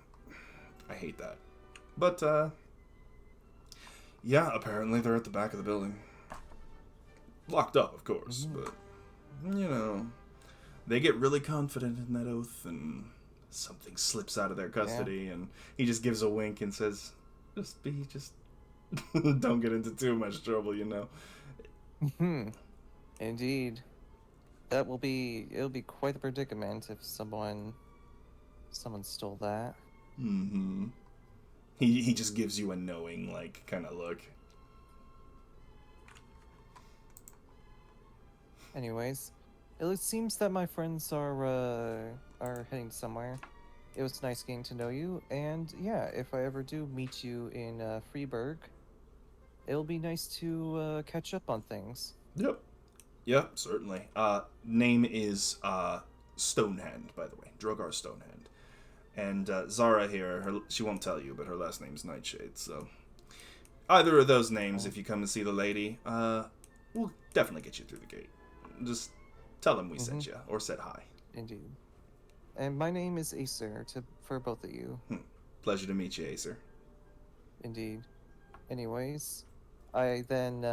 I hate that. But, yeah, apparently they're at the back of the building. Locked up, of course, but, you know, they get really confident in that oath, and something slips out of their custody, and he just gives a wink and says, just don't get into too much trouble, you know. Indeed. It'll be quite the predicament if someone stole that. Mm-hmm. He just gives you a knowing, like, kind of look. Anyways, it seems that my friends are heading somewhere. It was nice getting to know you, and yeah, if I ever do meet you in Freeburg, it'll be nice to catch up on things. Yep, certainly. Name is Stonehand, by the way. Drogar Stonehand. And Zara here, she won't tell you, but her last name's Nightshade, so... Either of those names, if you come to see the lady, we'll definitely get you through the gate. Just tell them we sent you, or said hi. Indeed. And my name is Acer, for both of you. Pleasure to meet you, Acer. Indeed. Anyways, I then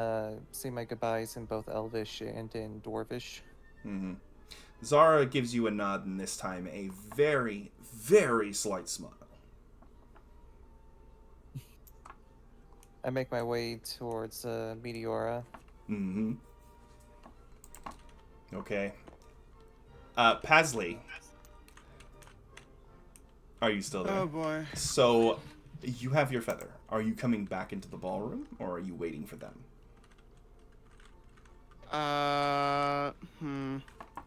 say my goodbyes in both Elvish and in Dwarvish. Mm-hmm. Zara gives you a nod, and this time a very, very slight smile. I make my way towards Meteora. Mm-hmm. Okay. Pasley. Are you still there? Oh boy. So, you have your feather. Are you coming back into the ballroom, or are you waiting for them?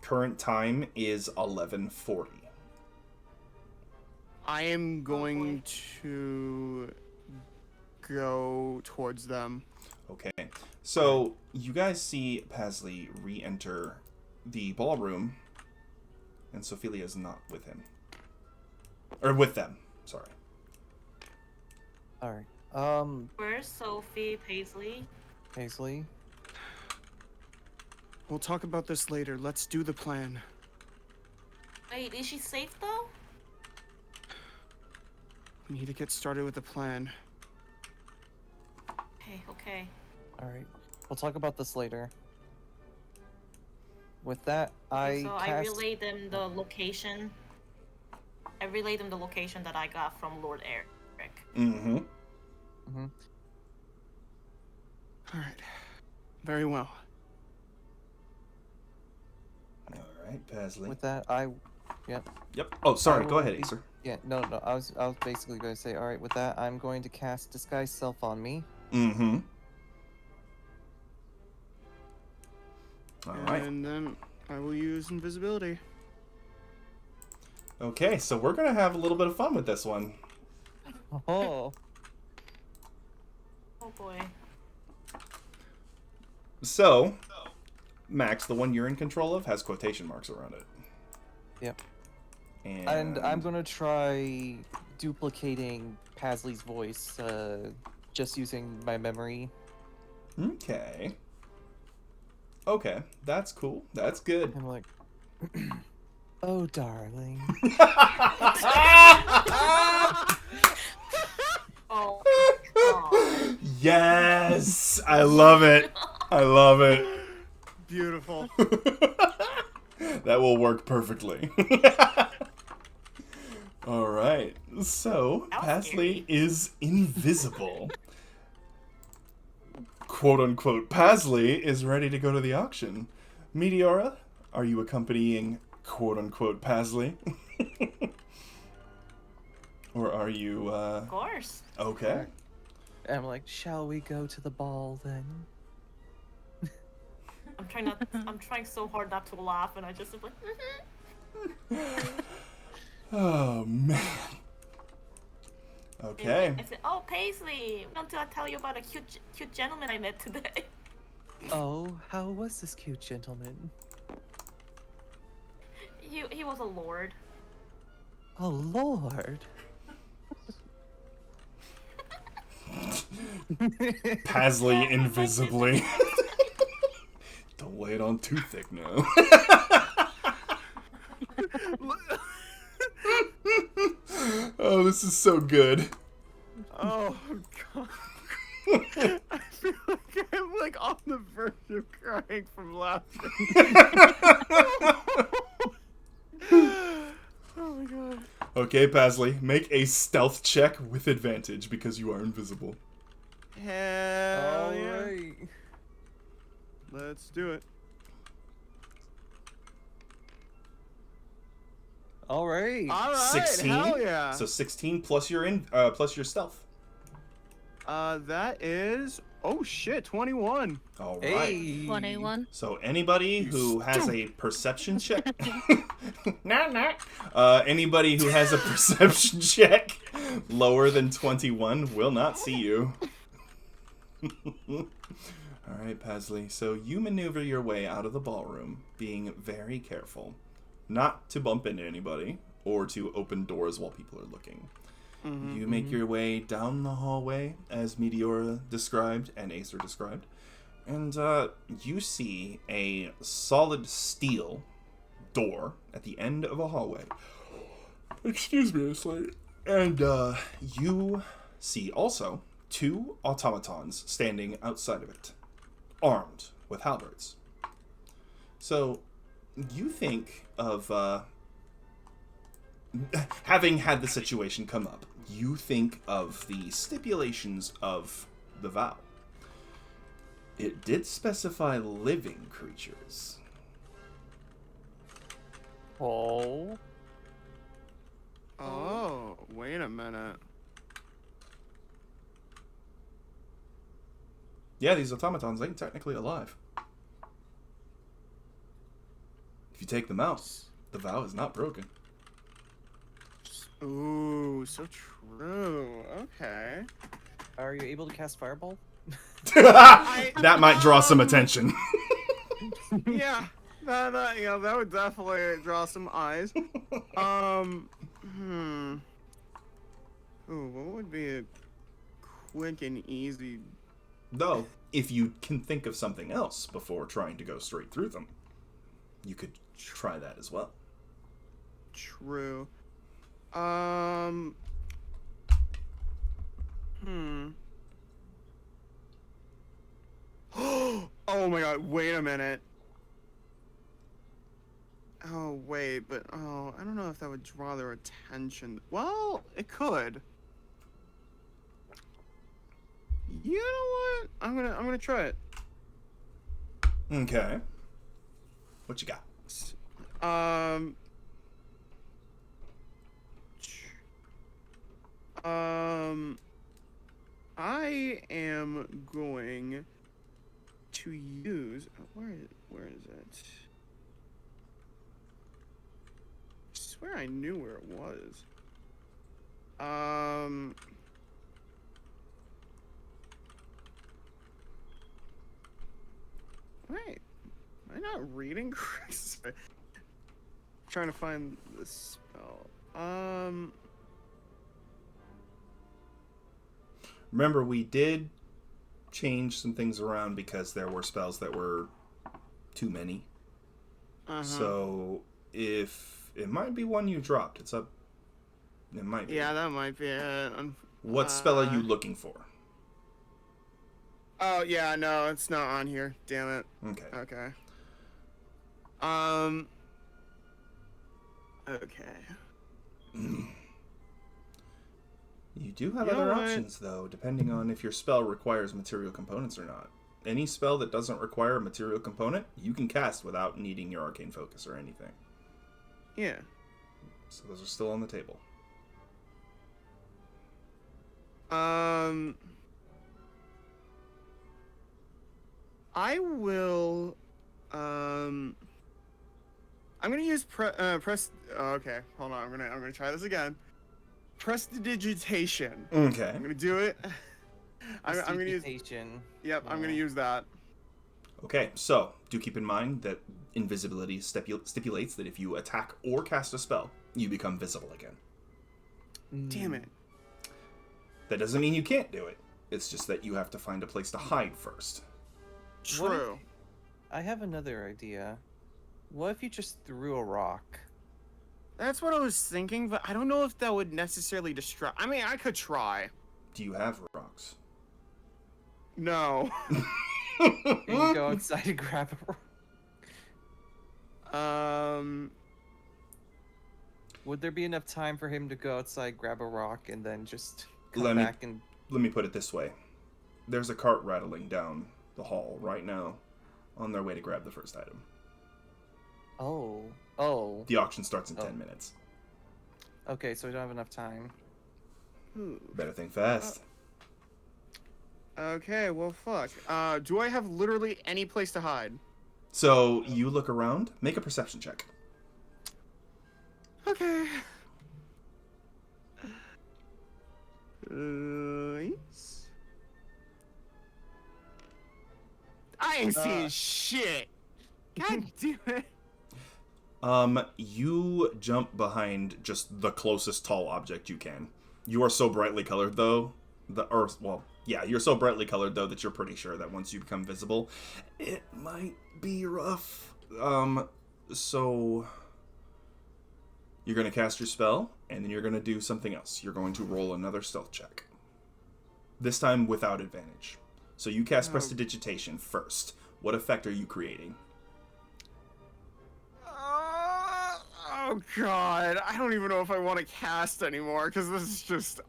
Current time is 11:40. I am going to go towards them. Okay. So, you guys see Pasley re-enter the ballroom, and Sophilia's not with him. Or with them, sorry. Alright. Where's Sophie, Paisley? Paisley? We'll talk about this later. Let's do the plan. Wait, is she safe though? We need to get started with the plan. Okay. Alright. We'll talk about this later. With that, I relay them the location. I relayed them the location that I got from Lord Eric. Mm-hmm. Mm-hmm. Alright. Very well. Alright, Pasley. With that, Yep. Oh, sorry. Go ahead, Acer. Yeah, no. I was basically going to say, alright, with that, I'm going to cast Disguise Self on me. Mm-hmm. Alright. And then I will use invisibility. Okay, so we're gonna have a little bit of fun with this one. Oh. Oh boy. So, Max, the one you're in control of, has quotation marks around it. Yep. And I'm gonna try duplicating Pasley's voice, just using my memory. Okay. Okay, that's cool. That's good. I'm like, oh, darling. Oh my god. Yes! I love it. I love it. Beautiful. That will work perfectly. All right. So, That was Pasley is invisible. Quote unquote, Pasley is ready to go to the auction. Meteora, are you accompanying quote unquote Pasley? Or are you, Of course. okay? And I'm like, shall we go to the ball then? I'm trying so hard not to laugh, and I just am like, Oh, man. Okay. I said, oh, Paisley, I want to tell you about a cute gentleman I met today. Oh, how was this cute gentleman? He was a lord. Oh, Lord. Pasley invisibly. Don't lay it on too thick now. Oh, this is so good. Oh, God. I feel like I'm like on the verge of crying from laughter. Oh my god. Okay, Pasley, make a stealth check with advantage because you are invisible. Hell yeah. Alright. Let's do it. Alright. Alright, 16. hell yeah. So 16 plus your plus your stealth. That is, oh shit, 21. All right. Hey. 21. So anybody who has a perception check, anybody who has a perception check lower than 21 will not see you. All right, Pasley. So you maneuver your way out of the ballroom, being very careful, not to bump into anybody or to open doors while people are looking. You make your way down the hallway, as Meteora described and Acer described, and you see a solid steel door at the end of a hallway. Excuse me, Acer. And you see also 2 automatons standing outside of it, armed with halberds. So you think of having had the situation come up, you think of the stipulations of the vow. It did specify living creatures. Oh. Oh, wait a minute. Yeah, these automatons ain't technically alive. If you take them out, the vow is not broken. Ooh, so true. Okay. Are you able to cast Fireball? That might draw some attention. Yeah, that would definitely draw some eyes. Ooh, what would be a quick and easy? Though, if you can think of something else before trying to go straight through them, you could try that as well. True. Oh my god, wait a minute. Oh, wait, but, I don't know if that would draw their attention. Well, it could. You know what? I'm gonna try it. Okay. What you got? I am going to use, where is it? I swear I knew where it was. Wait, am I not reading correctly? Trying to find the spell. Remember, we did change some things around because there were spells that were too many. Uh-huh. So if it might be one you dropped, it might be. Yeah, that might be it. What spell are you looking for? Oh yeah, no, it's not on here. Damn it. Okay. Okay. Okay. You do have You know other what? options, though, depending on if your spell requires material components or not. Any spell that doesn't require a material component, you can cast without needing your arcane focus or anything. Yeah. So those are still on the table. I will. I'm gonna use press. Oh, okay, hold on. I'm gonna try this again. Prestidigitation. Okay. I'm gonna do it. I'm gonna use. Prestidigitation. Yep, I'm gonna use that. Okay, so do keep in mind that invisibility stipulates that if you attack or cast a spell, you become visible again. Damn it. That doesn't mean you can't do it. It's just that you have to find a place to hide first. True. I have another idea. What if you just threw a rock? That's what I was thinking, but I don't know if that would necessarily distract. I mean, I could try. Do you have rocks? No. And you go outside and grab a rock. Would there be enough time for him to go outside, grab a rock, and then just come back and... Let me put it this way. There's a cart rattling down the hall right now on their way to grab the first item. Oh. The auction starts in 10 minutes. Okay, so we don't have enough time. Better think fast. Okay, well, fuck. Do I have literally any place to hide? So you look around, make a perception check. Okay. Yes. I ain't seeing shit. God damn it. You jump behind just the closest tall object you can. You are so brightly colored, though. You're so brightly colored, though, that you're pretty sure that once you become visible, it might be rough. So you're going to cast your spell, and then you're going to do something else. You're going to roll another stealth check. This time without advantage. So you cast Prestidigitation first. What effect are you creating? Oh god, I don't even know if I want to cast anymore, because this is just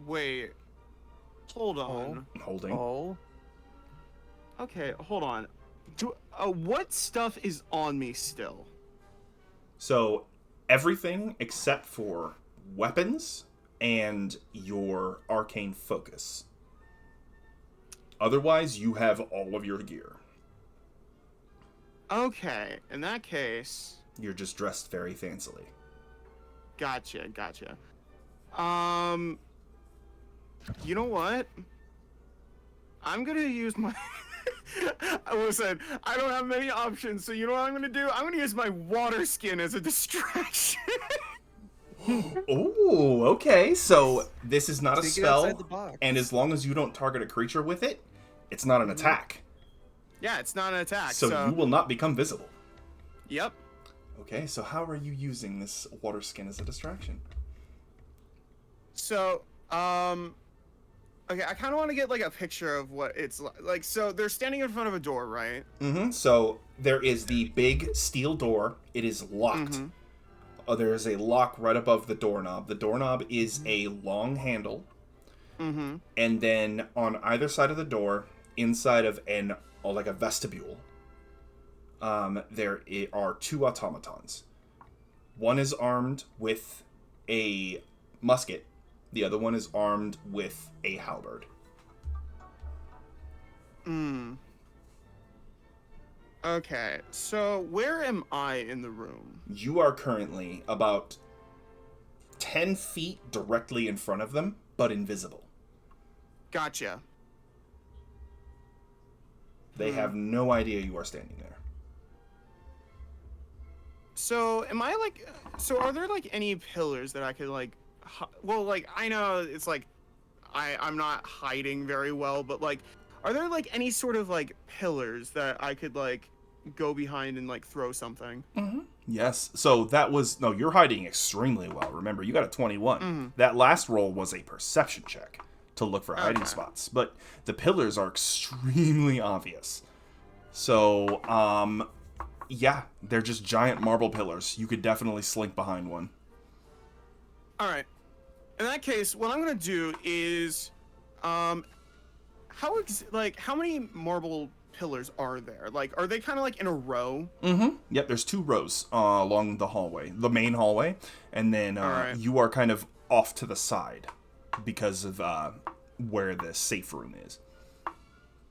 Wait. Hold on. Holding. Oh. Okay, hold on. What stuff is on me still? So, everything except for weapons and your arcane focus. Otherwise, you have all of your gear. Okay, in that case... You're just dressed very fancily. Gotcha. You know what? I'm gonna use my... Listen, I don't have many options, so you know what I'm gonna do? I'm gonna use my water skin as a distraction. Oh, okay. So, this is not a Take it outside the spell, box. and as long as you don't target a creature with it, it's not an attack. Yeah, it's not an attack, So you will not become visible. Yep. Okay, so how are you using this water skin as a distraction? So, okay, I kind of want to get, like, a picture of what it's like. So, they're standing in front of a door, right? Mm-hmm. So, there is the big steel door. It is locked. Mm-hmm. There is a lock right above the doorknob. The doorknob is a long handle. Mm-hmm. And then on either side of the door, inside of like a vestibule, there are two automatons. One is armed with a musket. The other one is armed with a halberd. Okay, so where am I in the room? You are currently about 10 feet directly in front of them, but invisible. Gotcha. They have no idea you are standing there. So, are there, like, any pillars that I could, like, well, like, I know it's, like, I'm not hiding very well, but, like, are there like any sort of like pillars that I could like go behind and like throw something? Yes. So that was no. You're hiding extremely well. Remember, you got a 21. That last roll was a perception check to look for hiding spots, but the pillars are extremely obvious. So, yeah, they're just giant marble pillars. You could definitely slink behind one. All right. In that case, what I'm gonna do is, how many marble pillars are there? Like, are they kind of like in a row? Yep, there's 2 rows along the hallway, the main hallway, and then you are kind of off to the side because of where the safe room is.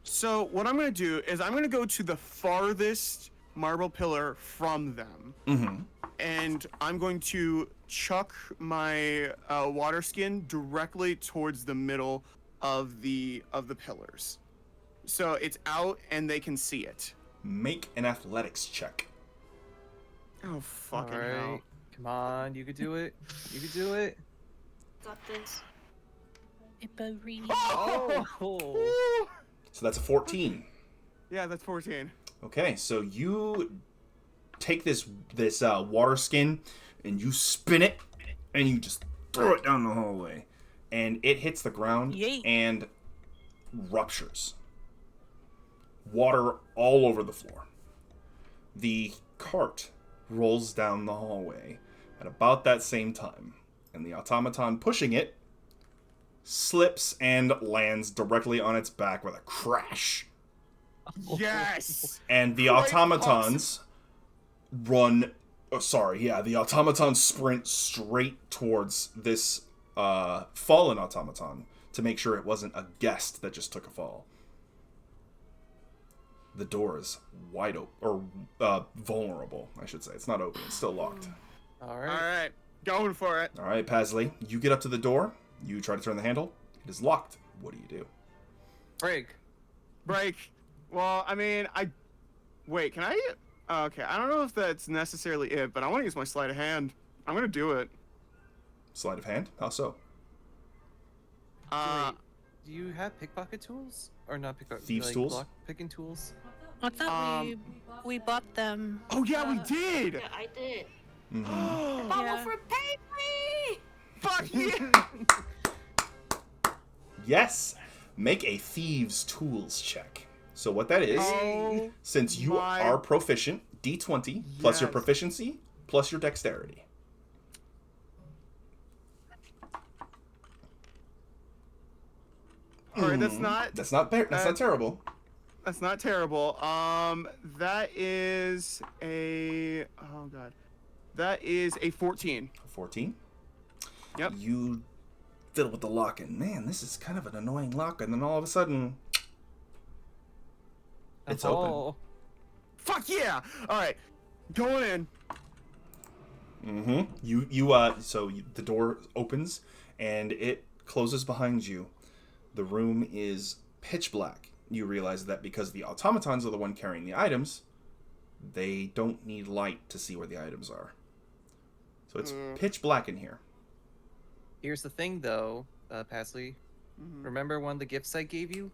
So what I'm gonna do is I'm gonna go to the farthest marble pillar from them, and I'm going to chuck my water skin directly towards the middle of the pillars, so it's out and they can see it. Make an athletics check. Oh fucking All right. hell! Come on, you could do it. You could do it. Got this. Oh! So that's a 14. Yeah, that's 14. Okay, so you take this water skin and you spin it and you just throw it down the hallway, and it hits the ground Yay. and ruptures. Water all over the floor. The cart rolls down the hallway at about that same time, and the automaton pushing it slips and lands directly on its back with a crash. Yes. And the automatons the automatons sprint straight towards this fallen automaton to make sure it wasn't a guest that just took a fall. The door is wide open, or vulnerable, I should say. It's not open, it's still locked. All All right. right, going for it. All right, Pasley, you get up to the door. You try to turn the handle. It is locked. What do you do? Break. Well, I mean, wait. Can I? Okay, I don't know if that's necessarily it, but I want to use my sleight of hand. I'm gonna do it. Sleight of hand? How so? Wait, do you have pickpocket tools? Or not pickpocket? Thieves' tools? Lock picking tools? I thought we bought them. Oh yeah, we did. Yeah, I did. Mm-hmm. Bubble Yeah. for Paisley! Fuck yeah. Yes! Make a thieves' tools check. So what that is, Oh since you my- are proficient, D20 plus your Yes. proficiency plus your dexterity. All right, that's not That's not terrible. that's not terrible. That is a that is a 14. 14. Yep. You fiddle with the lock, and man, this is kind of an annoying lock. And then all of a sudden, it's open. Oh. Fuck yeah! All right, going in. Mm-hmm. So the door opens and it closes behind you. The room is pitch black. You realize that because the automatons are the one carrying the items, they don't need light to see where the items are. So it's pitch black in here. Here's the thing, though, Pasley. Remember one of the gifts I gave you?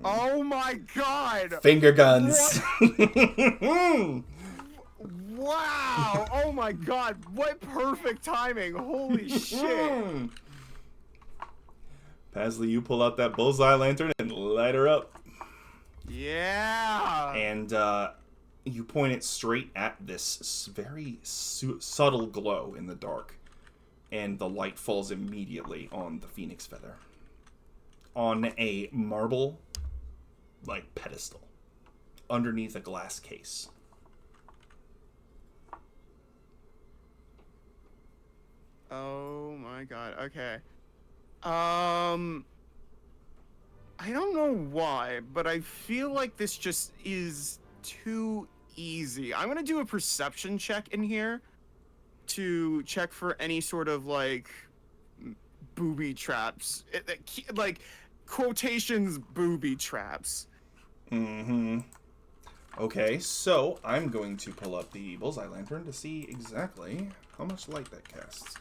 Oh my god! Finger guns. Wow! Oh my god! What perfect timing! Holy shit! Pasley, you pull out that bullseye lantern and light her up. Yeah! And you point it straight at this very subtle glow in the dark. And the light falls immediately on the phoenix feather. On a marble, pedestal. Underneath a glass case. Oh my god, okay. I don't know why, but I feel like this just is too easy. I'm gonna do a perception check in here to check for any sort of, booby traps. Quotations booby traps. Mm-hmm. Okay, so I'm going to pull up the bullseye lantern to see exactly how much light that casts.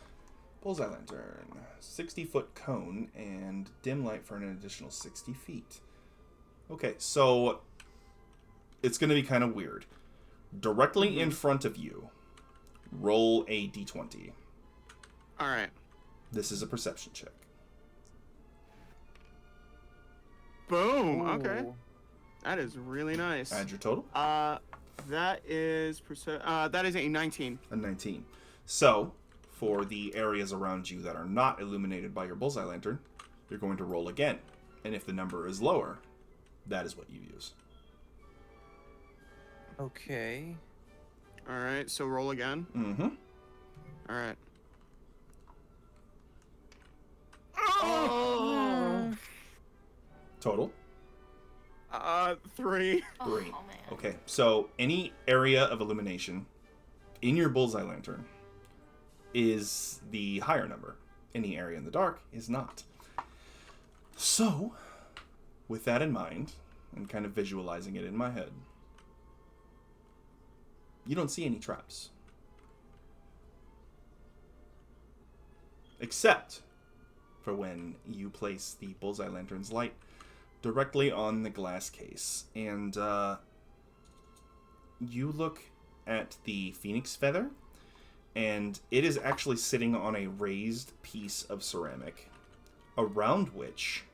Bullseye lantern. 60-foot cone and dim light for an additional 60 feet. Okay, so it's going to be kind of weird. Directly in front of you, roll a d20. All right. This is a perception check. Boom. Ooh. Okay. That is really nice. Add your total. That is a 19. A 19. So, for the areas around you that are not illuminated by your bullseye lantern, you're going to roll again. And if the number is lower, that is what you use. Okay. All right. So roll again. Mm-hmm. All right. Oh. Total? 3. 3. Oh, man. Okay, so any area of illumination in your bullseye lantern is the higher number. Any area in the dark is not. So, with that in mind, and kind of visualizing it in my head, you don't see any traps. Except for when you place the bullseye lantern's light directly on the glass case. And you look at the phoenix feather, and it is actually sitting on a raised piece of ceramic, around which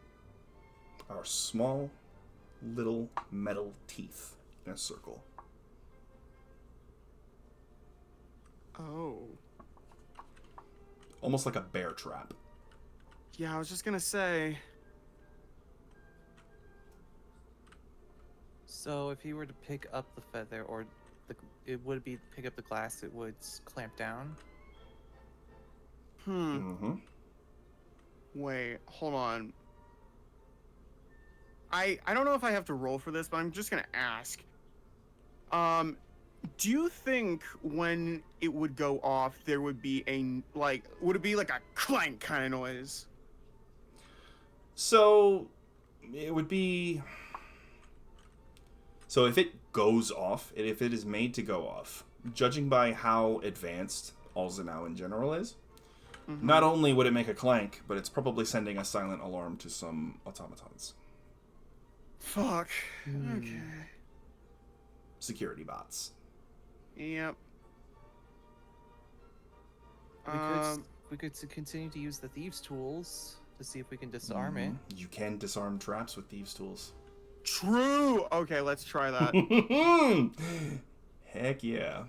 are small little metal teeth in a circle. Oh. Almost like a bear trap. Yeah, I was just gonna say. So if you were to pick up the feather, or it would be pick up the glass, it would clamp down. Mm-hmm. Wait, hold on. I don't know if I have to roll for this, but I'm just gonna ask. Do you think when it would go off, there would be would it be like a clank kind of noise? So, it would be... So if it goes off, if it is made to go off, judging by how advanced Alzanau in general is, not only would it make a clank, but it's probably sending a silent alarm to some automatons. Fuck. Okay. Security bots. Yep. We could continue to use the thieves' tools to see if we can disarm it. You can disarm traps with thieves' tools. True. Okay, let's try that. Heck yeah.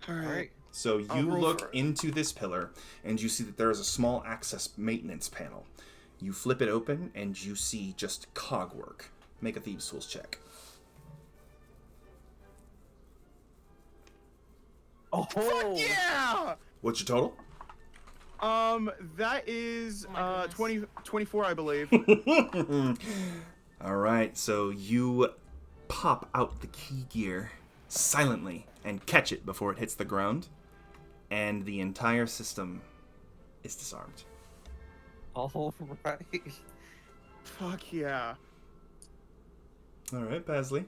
All right. So I'll you roll look for it. into this pillar, and you see that there is a small access maintenance panel. You flip it open, and you see just cogwork. Make a thieves' tools check. Oh, Yeah. What's your total? That is Oh my goodness. 24, I believe. All right, so you pop out the key gear silently and catch it before it hits the ground, and the entire system is disarmed. all right. Fuck yeah. All right, Basley.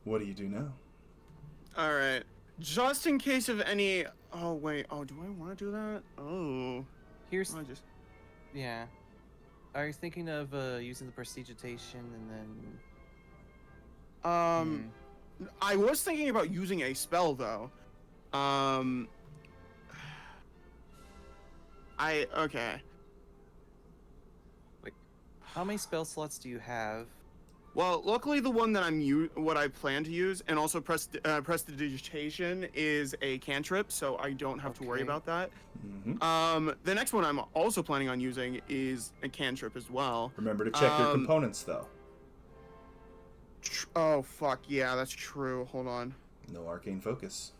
What do you do now? All right. Just in case of any. Oh wait. Oh, do I want to do that? Oh. Here's I just. yeah. Are you thinking of using the prestidigitation and then? I was thinking about using a spell though. Okay. Wait, how many spell slots do you have? Well, luckily the one that what I plan to use, and also prestidigitation is a cantrip, so I don't have to worry Okay. about that. Mm-hmm. The next one I'm also planning on using is a cantrip as well. Remember to check your components, though. Oh fuck yeah, that's true. Hold on. No arcane focus.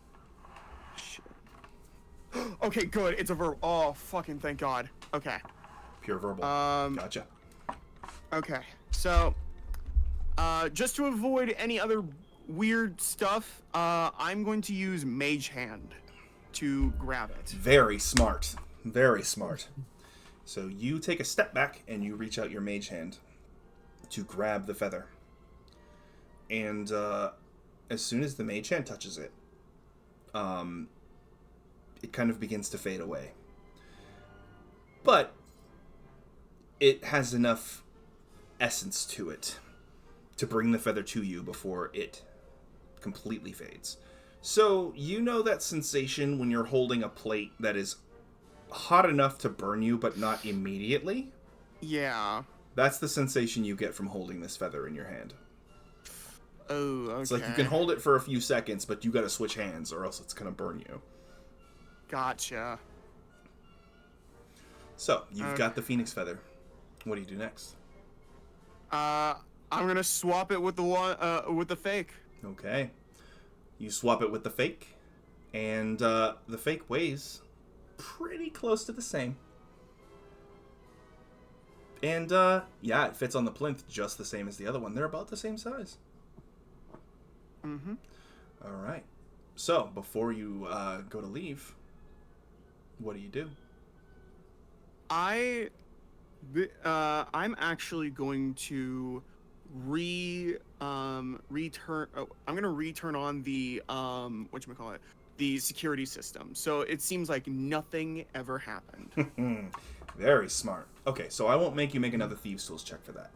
Shit. Okay, good. It's a verb. Oh fucking thank God. Okay. Pure verbal. Gotcha. Okay. So, just to avoid any other weird stuff, I'm going to use Mage Hand to grab it. Very smart. Very smart. So you take a step back and you reach out your mage hand to grab the feather. And as soon as the mage hand touches it, it kind of begins to fade away. But it has enough essence to it to bring the feather to you before it completely fades. So, you know that sensation when you're holding a plate that is hot enough to burn you, but not immediately? Yeah. That's the sensation you get from holding this feather in your hand. Oh, okay. It's like you can hold it for a few seconds, but you gotta switch hands or else it's gonna burn you. Gotcha. So, you've got the phoenix feather. What do you do next? I'm gonna swap it with the one, with the fake. Okay. You swap it with the fake, and the fake weighs pretty close to the same. And, yeah, it fits on the plinth just the same as the other one. They're about the same size. Mm-hmm. All right. So, before you go to leave, what do? I'm actually going to return. Oh, I'm gonna return on the whatchamacallit, the security system. So it seems like nothing ever happened. Very smart. Okay, so I won't make you make another Thieves' Tools check for that.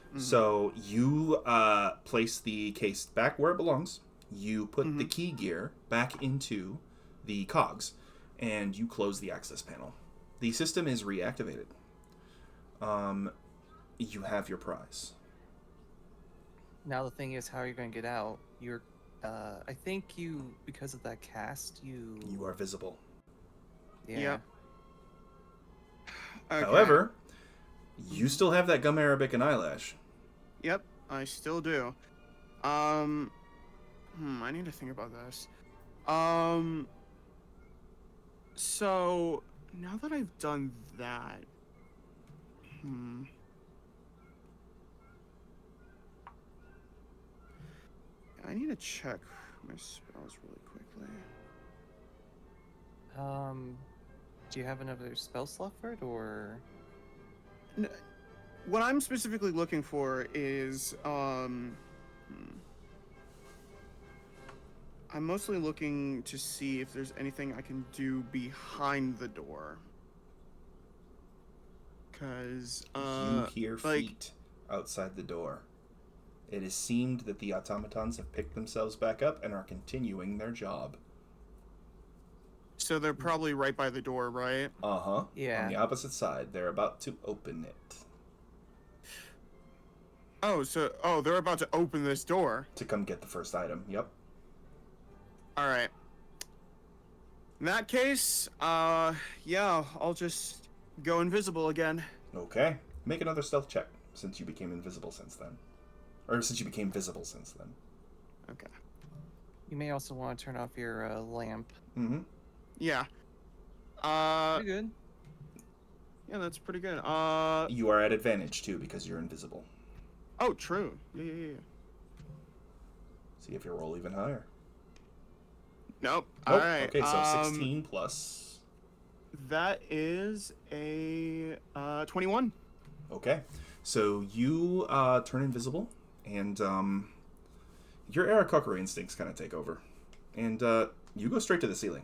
Mm-hmm. So you place the case back where it belongs. You put the key gear back into the cogs, and you close the access panel. The system is reactivated. You have your prize. Now the thing is, how are you going to get out? You're, I think you, because of that cast, you are visible. Yeah. Yep. Okay. However, you still have that gum arabic and eyelash. Yep, I still do. I need to think about this. So now that I've done that, I need to check my spells really quickly. Do you have another spell slot for it, or? What I'm specifically looking for is, I'm mostly looking to see if there's anything I can do behind the door. Cause, you hear feet outside the door. It is seemed that the automatons have picked themselves back up and are continuing their job. So they're probably right by the door, right? Uh-huh. Yeah. On the opposite side. They're about to open it. Oh, they're about to open this door. To come get the first item, yep. Alright. In that case, yeah, I'll just go invisible again. Okay. Make another stealth check, since you became invisible since then. Or since you became visible since then. Okay. You may also want to turn off your lamp. Mm-hmm. Yeah. Pretty good. Yeah, that's pretty good. You are at advantage, too, because you're invisible. Oh, true. Yeah. See if you roll even higher. Nope. Nope. Alright. Okay, so 16 plus... That is a 21. Okay. So you turn invisible, and your Aarakocra instincts kind of take over. And you go straight to the ceiling.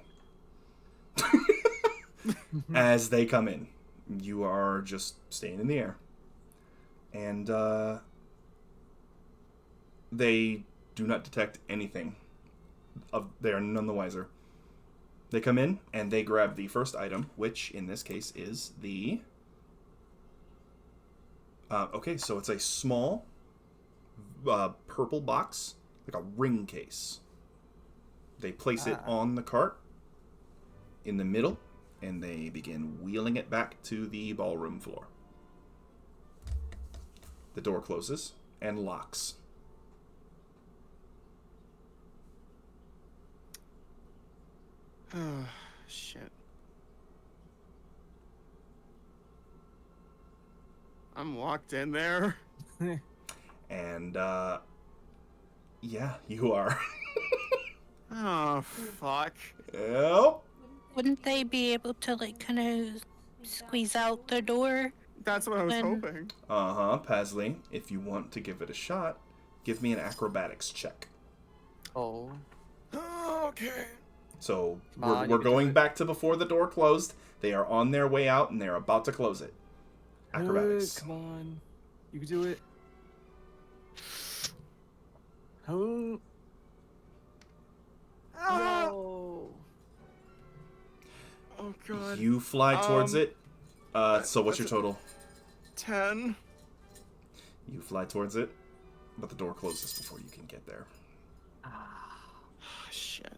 As they come in. You are just staying in the air. And they do not detect anything. They are none the wiser. They come in, and they grab the first item, which, in this case, is the... okay, so it's a small purple box, like a ring case. They place it on the cart in the middle, and they begin wheeling it back to the ballroom floor. The door closes and locks. Oh, shit. I'm locked in there. And, yeah, you are. Oh, fuck. Yep. Wouldn't they be able to, like, kind of squeeze out the door? That's what I was hoping. Uh-huh, Pasley, if you want to give it a shot, give me an acrobatics check. Oh. Okay. So Come on, we're you can do going it. back to before the door closed. They are on their way out, and they're about to close it. Acrobatics. Come on. You can do it. Oh. Oh. Oh god. You fly towards it. So what's your that's a- total? 10. You fly towards it, but the door closes before you can get there. Shit.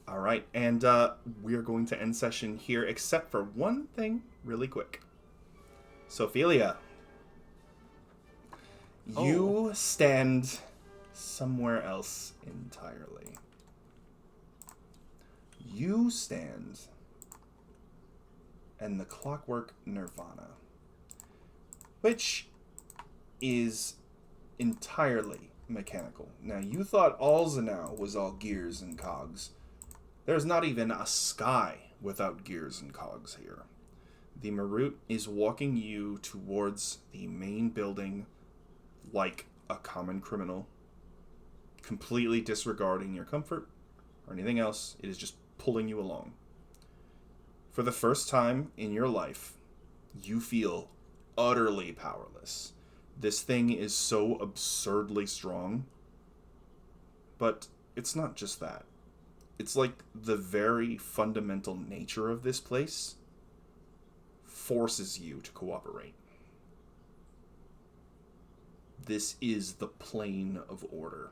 All right, and we are going to end session here, except for one thing really quick. Sophelia, you stand somewhere else entirely. You stand in the Clockwork Nirvana, which is entirely mechanical. Now, you thought Alzanow was all gears and cogs. There's not even a sky without gears and cogs here. The Marut is walking you towards the main building like a common criminal, completely disregarding your comfort or anything else. It is just pulling you along. For the first time in your life, you feel utterly powerless. This thing is so absurdly strong, but it's not just that. It's like the very fundamental nature of this place forces you to cooperate. This is the plane of order.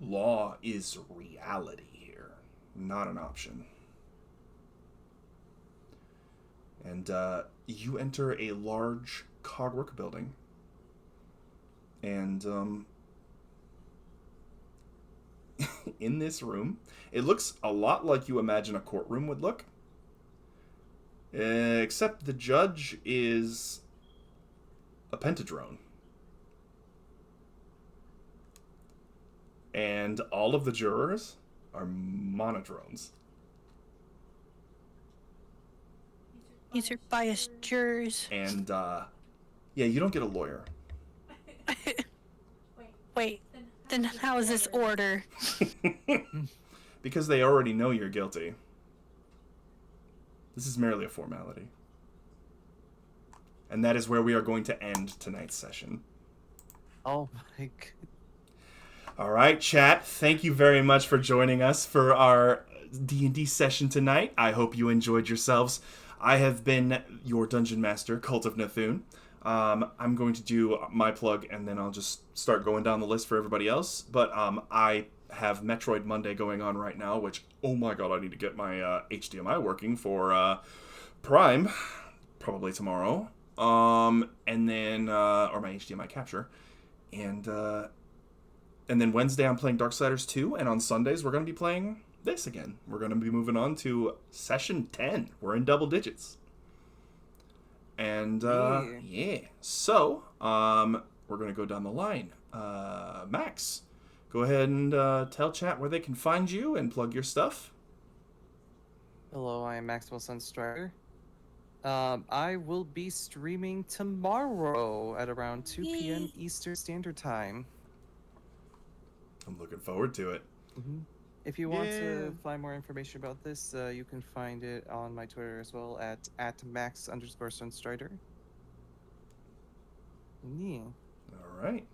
Law is reality here, not an option. And you enter a large cogwork building. And in this room, it looks a lot like you imagine a courtroom would look. Except the judge is a pentadrone. And all of the jurors are monodrones. These are biased jurors. And, yeah, you don't get a lawyer. Wait, then how is this order? Because they already know you're guilty. This is merely a formality. And that is where we are going to end tonight's session. Oh my god. All right, chat. Thank you very much for joining us for our D&D session tonight. I hope you enjoyed yourselves. I have been your Dungeon Master, Cult of Nathun. I'm going to do my plug, and then I'll just start going down the list for everybody else. But I have Metroid Monday going on right now, which, oh my god, I need to get my HDMI working for Prime, probably tomorrow. And then, or my HDMI capture. And then Wednesday I'm playing Darksiders 2, and on Sundays we're going to be playing this again. We're going to be moving on to Session 10. We're in double digits. And, yeah. So, we're going to go down the line. Max, go ahead and tell chat where they can find you and plug your stuff. Hello, I am Maximal Sunstrider. I will be streaming tomorrow at around 2 p.m. Eastern Standard Time. I'm looking forward to it. Mm-hmm. If you want to find more information about this, you can find it on my Twitter as well at @Max_Sunstrider. Yeah. All right.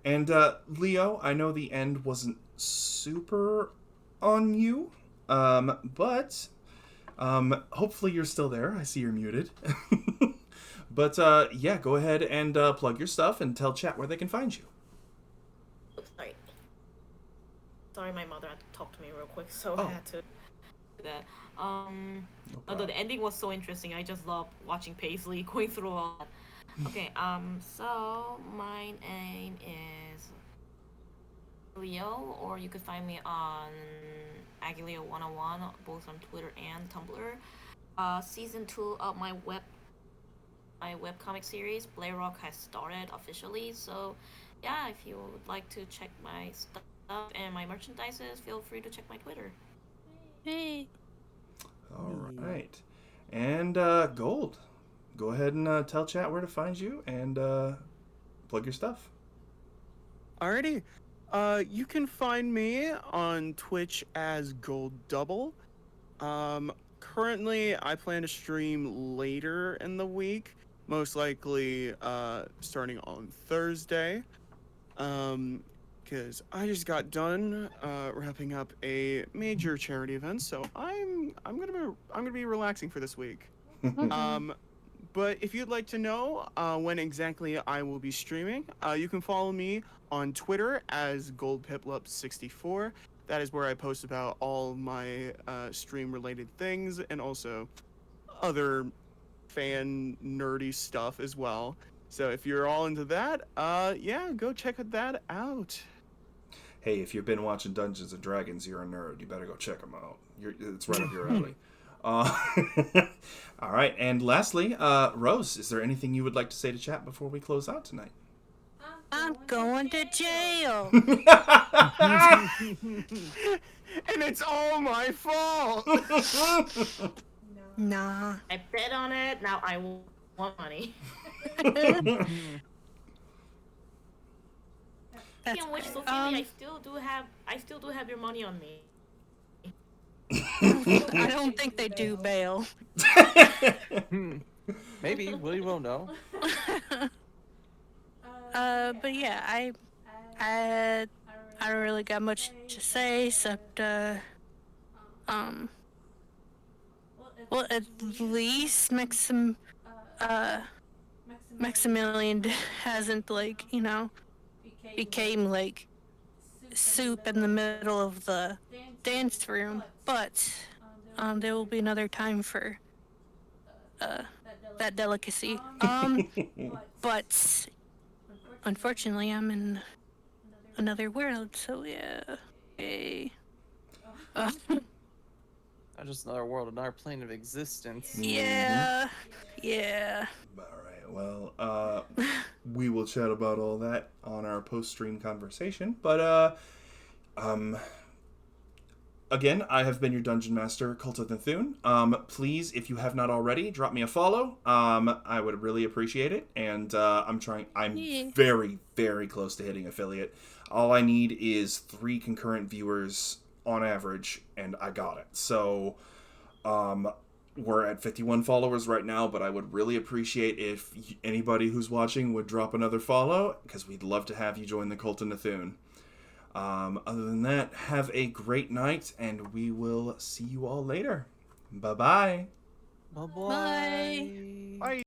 And Leo, I know the end wasn't super on you, but hopefully you're still there. I see you're muted. But yeah, go ahead and plug your stuff and tell chat where they can find you. Sorry, my mother had to talk to me real quick, so Oh. I had to do that. No Although problem. the ending was so interesting, I just love watching Paisley going through all that. Okay, so my name is Leo, or you could find me on Agileo101, both on Twitter and Tumblr. Season 2 of my webcomic series, Blayrock, has started officially, so yeah, if you would like to check my stuff and my merchandises, feel free to check my Twitter. Hey. All right. And Gold, go ahead and tell chat where to find you and plug your stuff. Alrighty. You can find me on Twitch as Gold Double. Currently, I plan to stream later in the week, most likely starting on Thursday. Because I just got done wrapping up a major charity event, so I'm gonna be relaxing for this week. But if you'd like to know when exactly I will be streaming, you can follow me on Twitter as GoldPiplup64. That is where I post about all my stream-related things and also other fan nerdy stuff as well. So if you're all into that, yeah, go check that out. Hey, if you've been watching Dungeons and Dragons, you're a nerd. You better go check them out. It's right up your alley. All right, and lastly, Rose, is there anything you would like to say to chat before we close out tonight? I'm going to jail. And it's all my fault. Nah. I bet on it. Now I want money. That's Speaking of which, fair. Sophia, I still do have your money on me. I don't think they do bail. Maybe we will know. But yeah, I don't really got much to say except well, at least Maximilian hasn't, like, you know, became like soup in the middle of the dance room, but there will be another time for that delicacy. But unfortunately, I'm in another world, so yeah. Hey. Not just another world, another plane of existence. Yeah. Yeah. All right, well, we will chat about all that on our post-stream conversation, but, again, I have been your Dungeon Master, Cult of Nathun. Please, if you have not already, drop me a follow. I would really appreciate it, and I'm very, very close to hitting affiliate. All I need is 3 concurrent viewers on average, and I got it. So, we're at 51 followers right now, but I would really appreciate if anybody who's watching would drop another follow, because we'd love to have you join the Cult of Nathun. Other than that, have a great night, and we will see you all later. Bye-bye. Bye-bye. Bye. Bye.